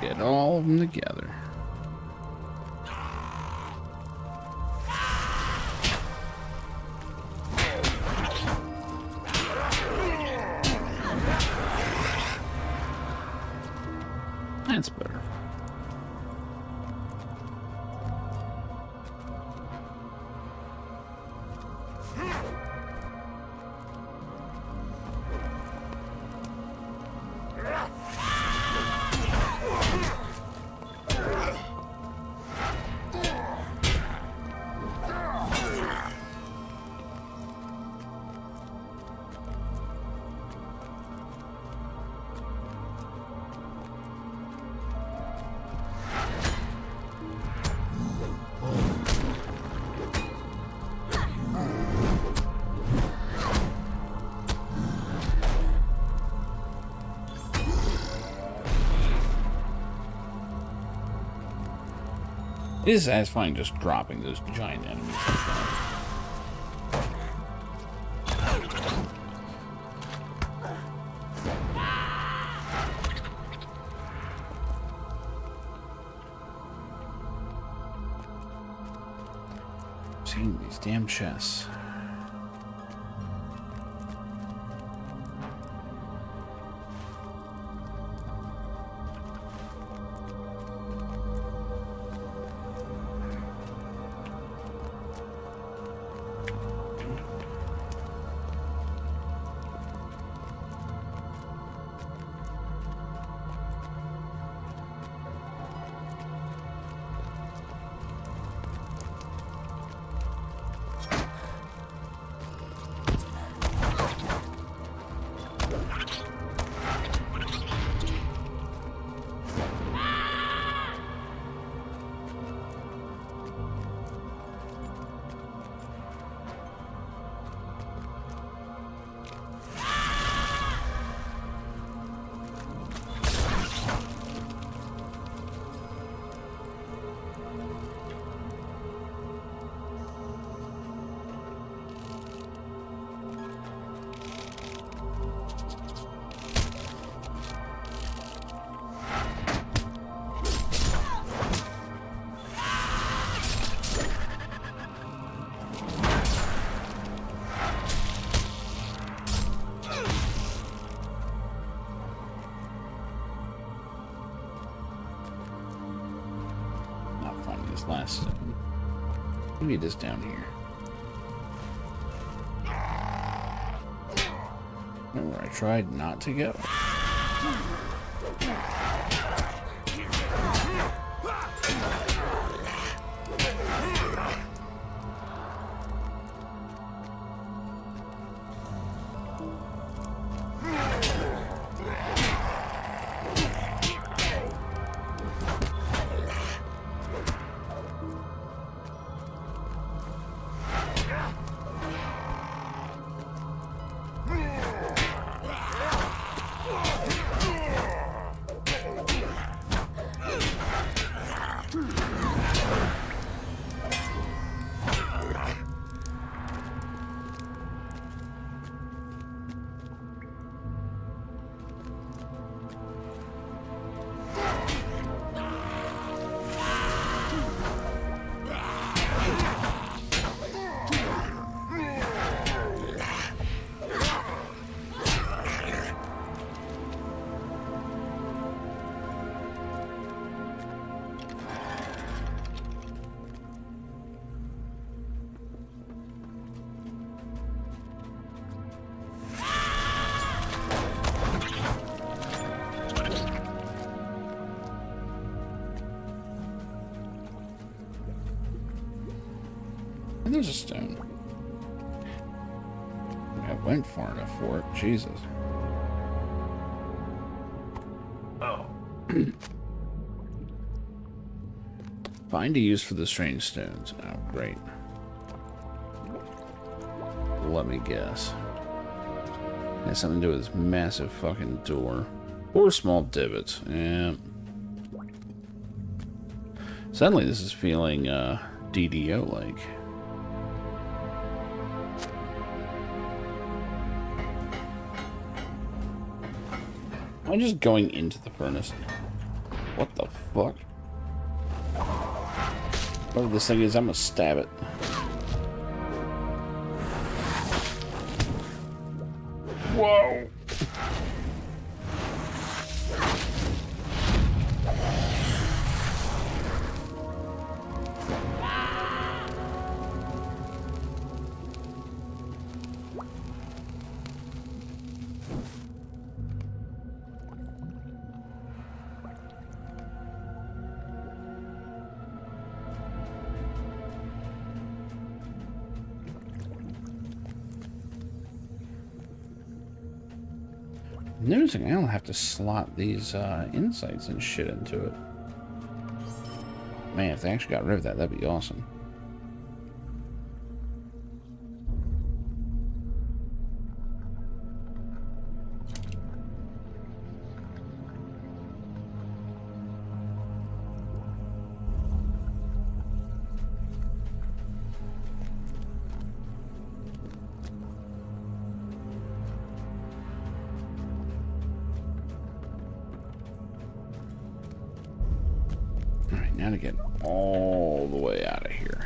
Speaker 1: Get all of them together. That's better. It is satisfying just dropping those giant enemies like that. Seeing these damn chests. Last stone. Maybe it is down here. Remember, I tried not to go. There's a stone. I went far enough for it. Jesus. Oh. Find a use for the strange stones. Oh, great. Let me guess. It has something to do with this massive fucking door. Or small divots. Yeah. Suddenly this is feeling, DDO-like. I'm just going into the furnace. What the fuck? Whatever this thing is, I'm gonna stab it. Whoa! Noticing I don't have to slot these insights and shit into it. Man, if they actually got rid of that, that'd be awesome. Now to get all the way out of here.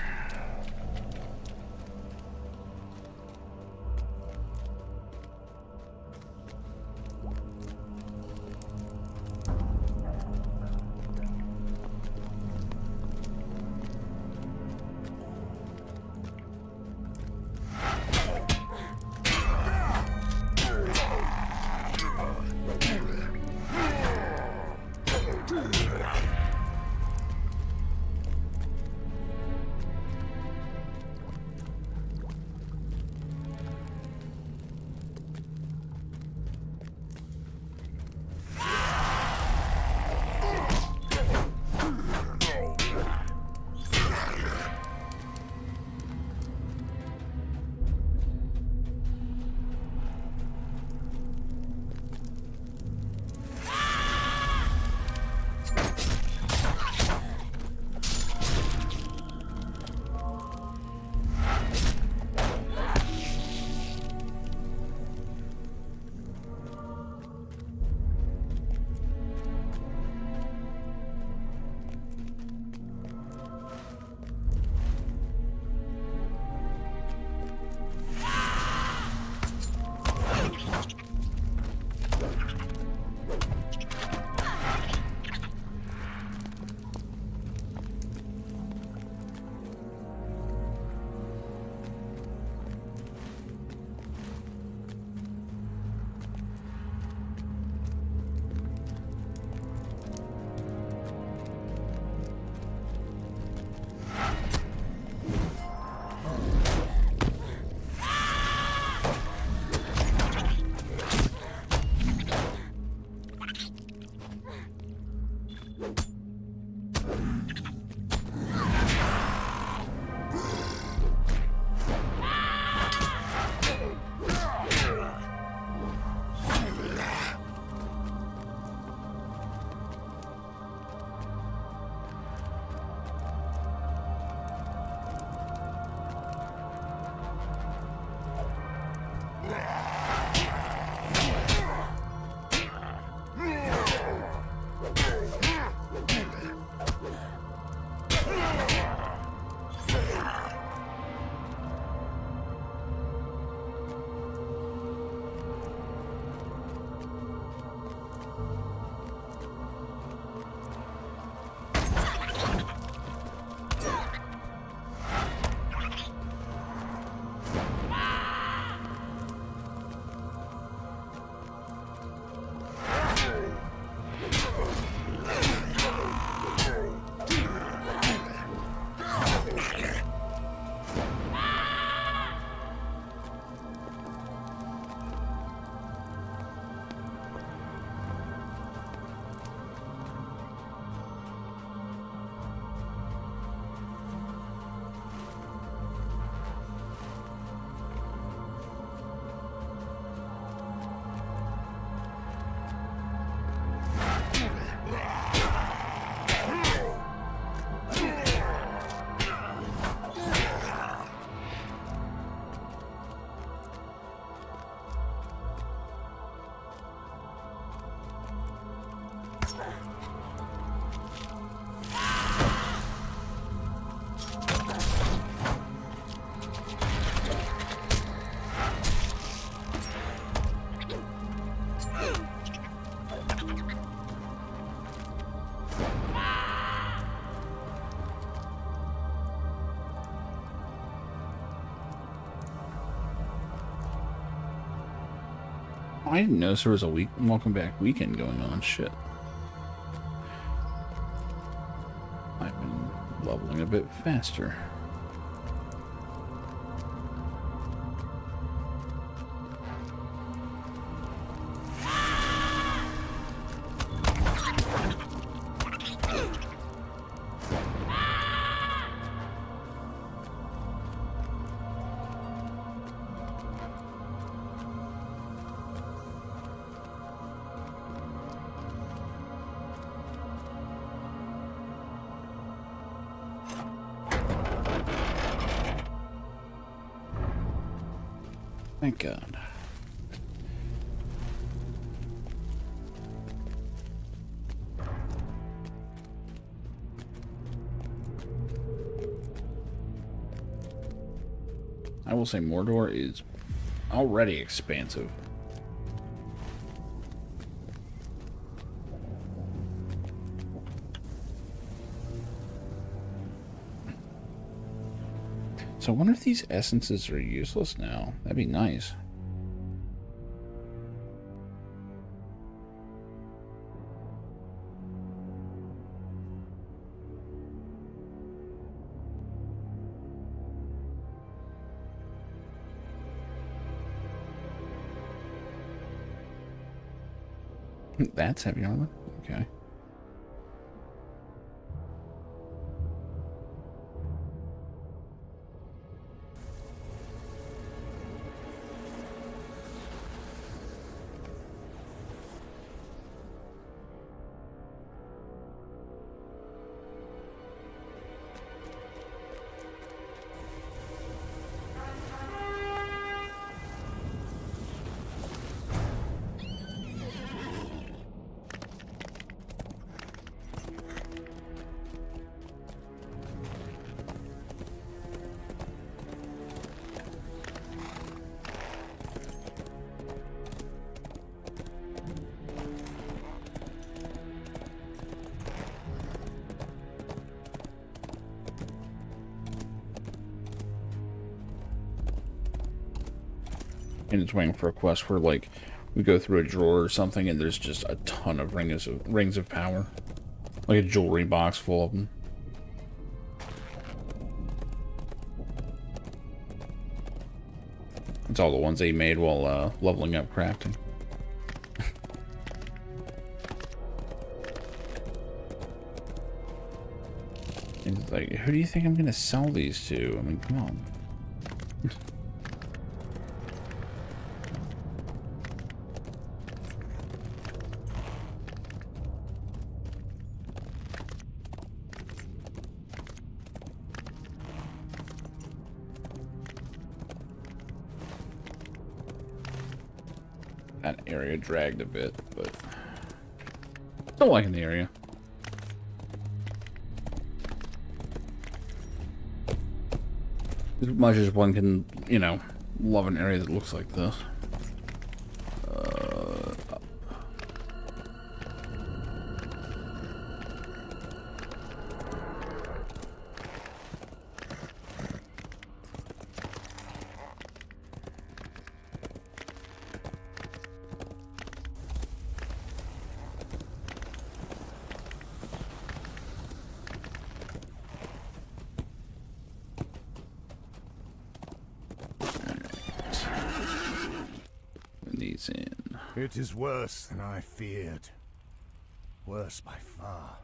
Speaker 1: I didn't notice there was a welcome back weekend going on. Shit. I've been leveling a bit faster. Thank God. I will say Mordor is already expansive. So I wonder if these essences are useless now. That'd be nice. That's heavy armor? Okay. And it's waiting for a quest where, like, we go through a drawer or something and there's just a ton of rings of power. Like a jewelry box full of them. It's all the ones they made while leveling up crafting. And it's like, who do you think I'm gonna sell these to? I mean, come on. That area dragged a bit, but still liking the area. As much as one can, you know, love an area that looks like this. These in.
Speaker 9: It is worse than I feared. Worse by far.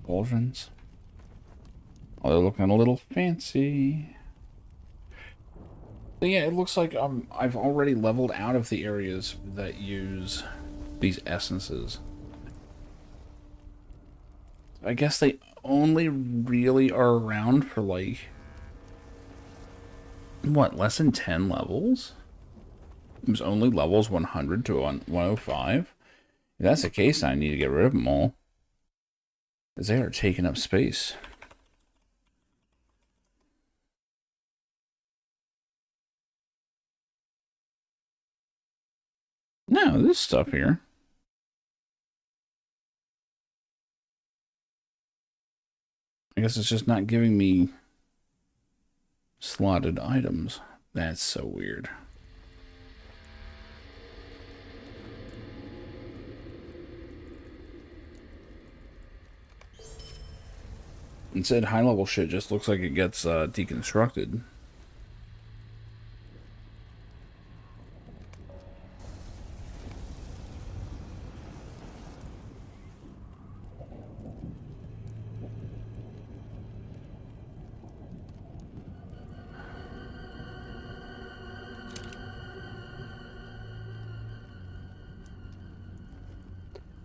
Speaker 1: Cauldrons. Oh, they're looking a little fancy. So yeah, it looks like I've already leveled out of the areas that use these essences. I guess they only really are around for like, what, less than 10 levels? It was only levels 100 to 105? If that's the case, I need to get rid of them all. Because they are taking up space. No, this stuff here. I guess it's just not giving me slotted items. That's so weird. Instead, high-level shit just looks like it gets deconstructed.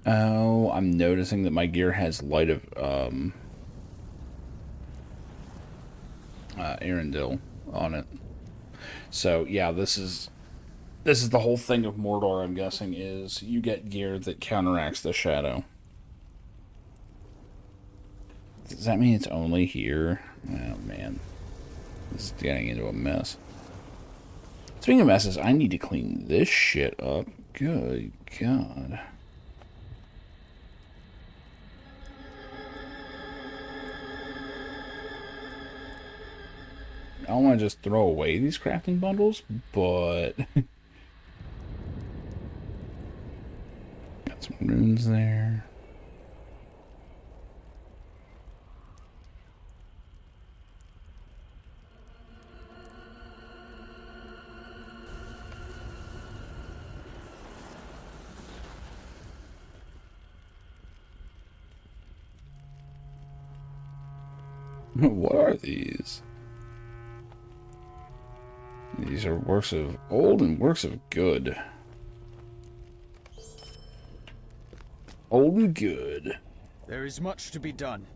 Speaker 1: Oh, I'm noticing that my gear has light of, Arendelle on it. So yeah, this is the whole thing of Mordor. I'm guessing is you get gear that counteracts the shadow. Does that mean it's only here? Oh man, this is getting into a mess. Speaking of messes, I need to clean this shit up. Good God. I don't want to just throw away these crafting bundles, but... Got some runes there. What are these? These are works of old and works of good. Old and good.
Speaker 19: There is much to be done.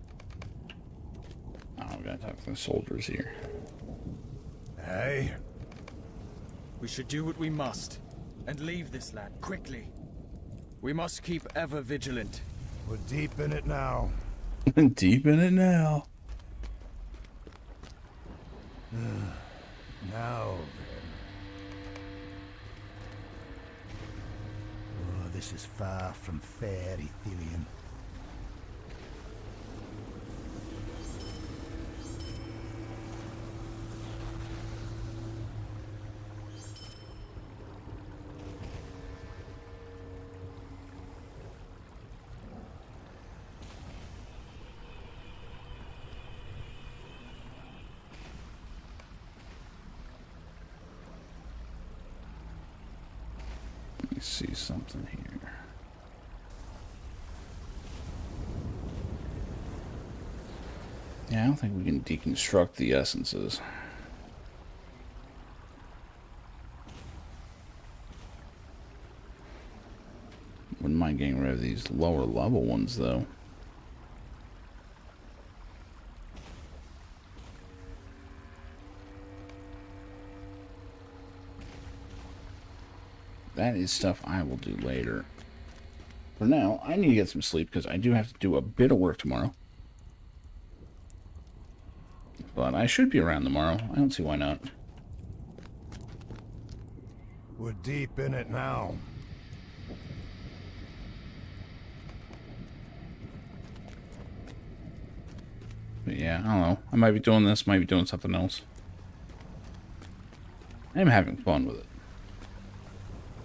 Speaker 1: Oh, I'm gonna talk to the soldiers here.
Speaker 19: Hey. We should do what we must, and leave this land quickly. We must keep ever vigilant.
Speaker 9: We're deep in it now.
Speaker 1: Deep in it now.
Speaker 9: Now then. Oh, this is far from fair, Ethelian.
Speaker 1: Let me see something here. Yeah, I don't think we can deconstruct the essences. Wouldn't mind getting rid of these lower level ones, though. That is stuff I will do later. For now, I need to get some sleep because I do have to do a bit of work tomorrow. But I should be around tomorrow. I don't see why not.
Speaker 9: We're deep in it now.
Speaker 1: But yeah, I don't know. I might be doing this, might be doing something else. I'm having fun with it.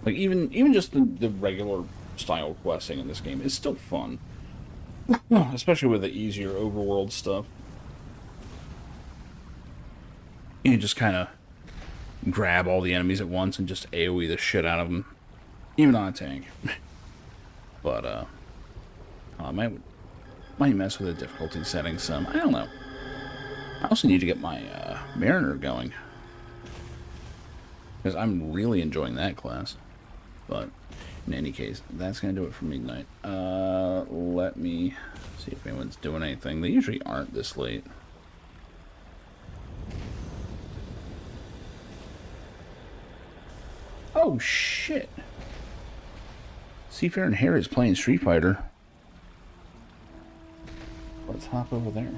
Speaker 1: Like, even just the regular style questing in this game is still fun. Especially with the easier overworld stuff. You can just kind of grab all the enemies at once and just AoE the shit out of them. Even on a tank. But, I might mess with the difficulty settings some. I don't know. I also need to get my Mariner going. Because I'm really enjoying that class. But, in any case, that's going to do it for me tonight. Let me see if anyone's doing anything. They usually aren't this late. Oh, shit. Seafarer and Hare is playing Street Fighter. Let's hop over there.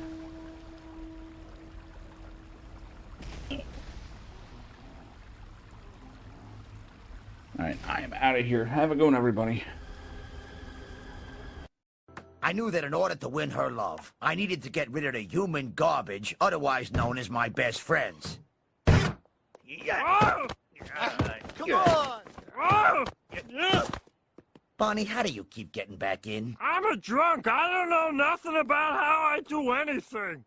Speaker 1: Alright, I am out of here. Have a good one, everybody.
Speaker 20: I knew that in order to win her love, I needed to get rid of the human garbage, otherwise known as my best friends.
Speaker 18: Come on!
Speaker 20: Bonnie, how do you keep getting back in?
Speaker 18: I'm a drunk. I don't know nothing about how I do anything.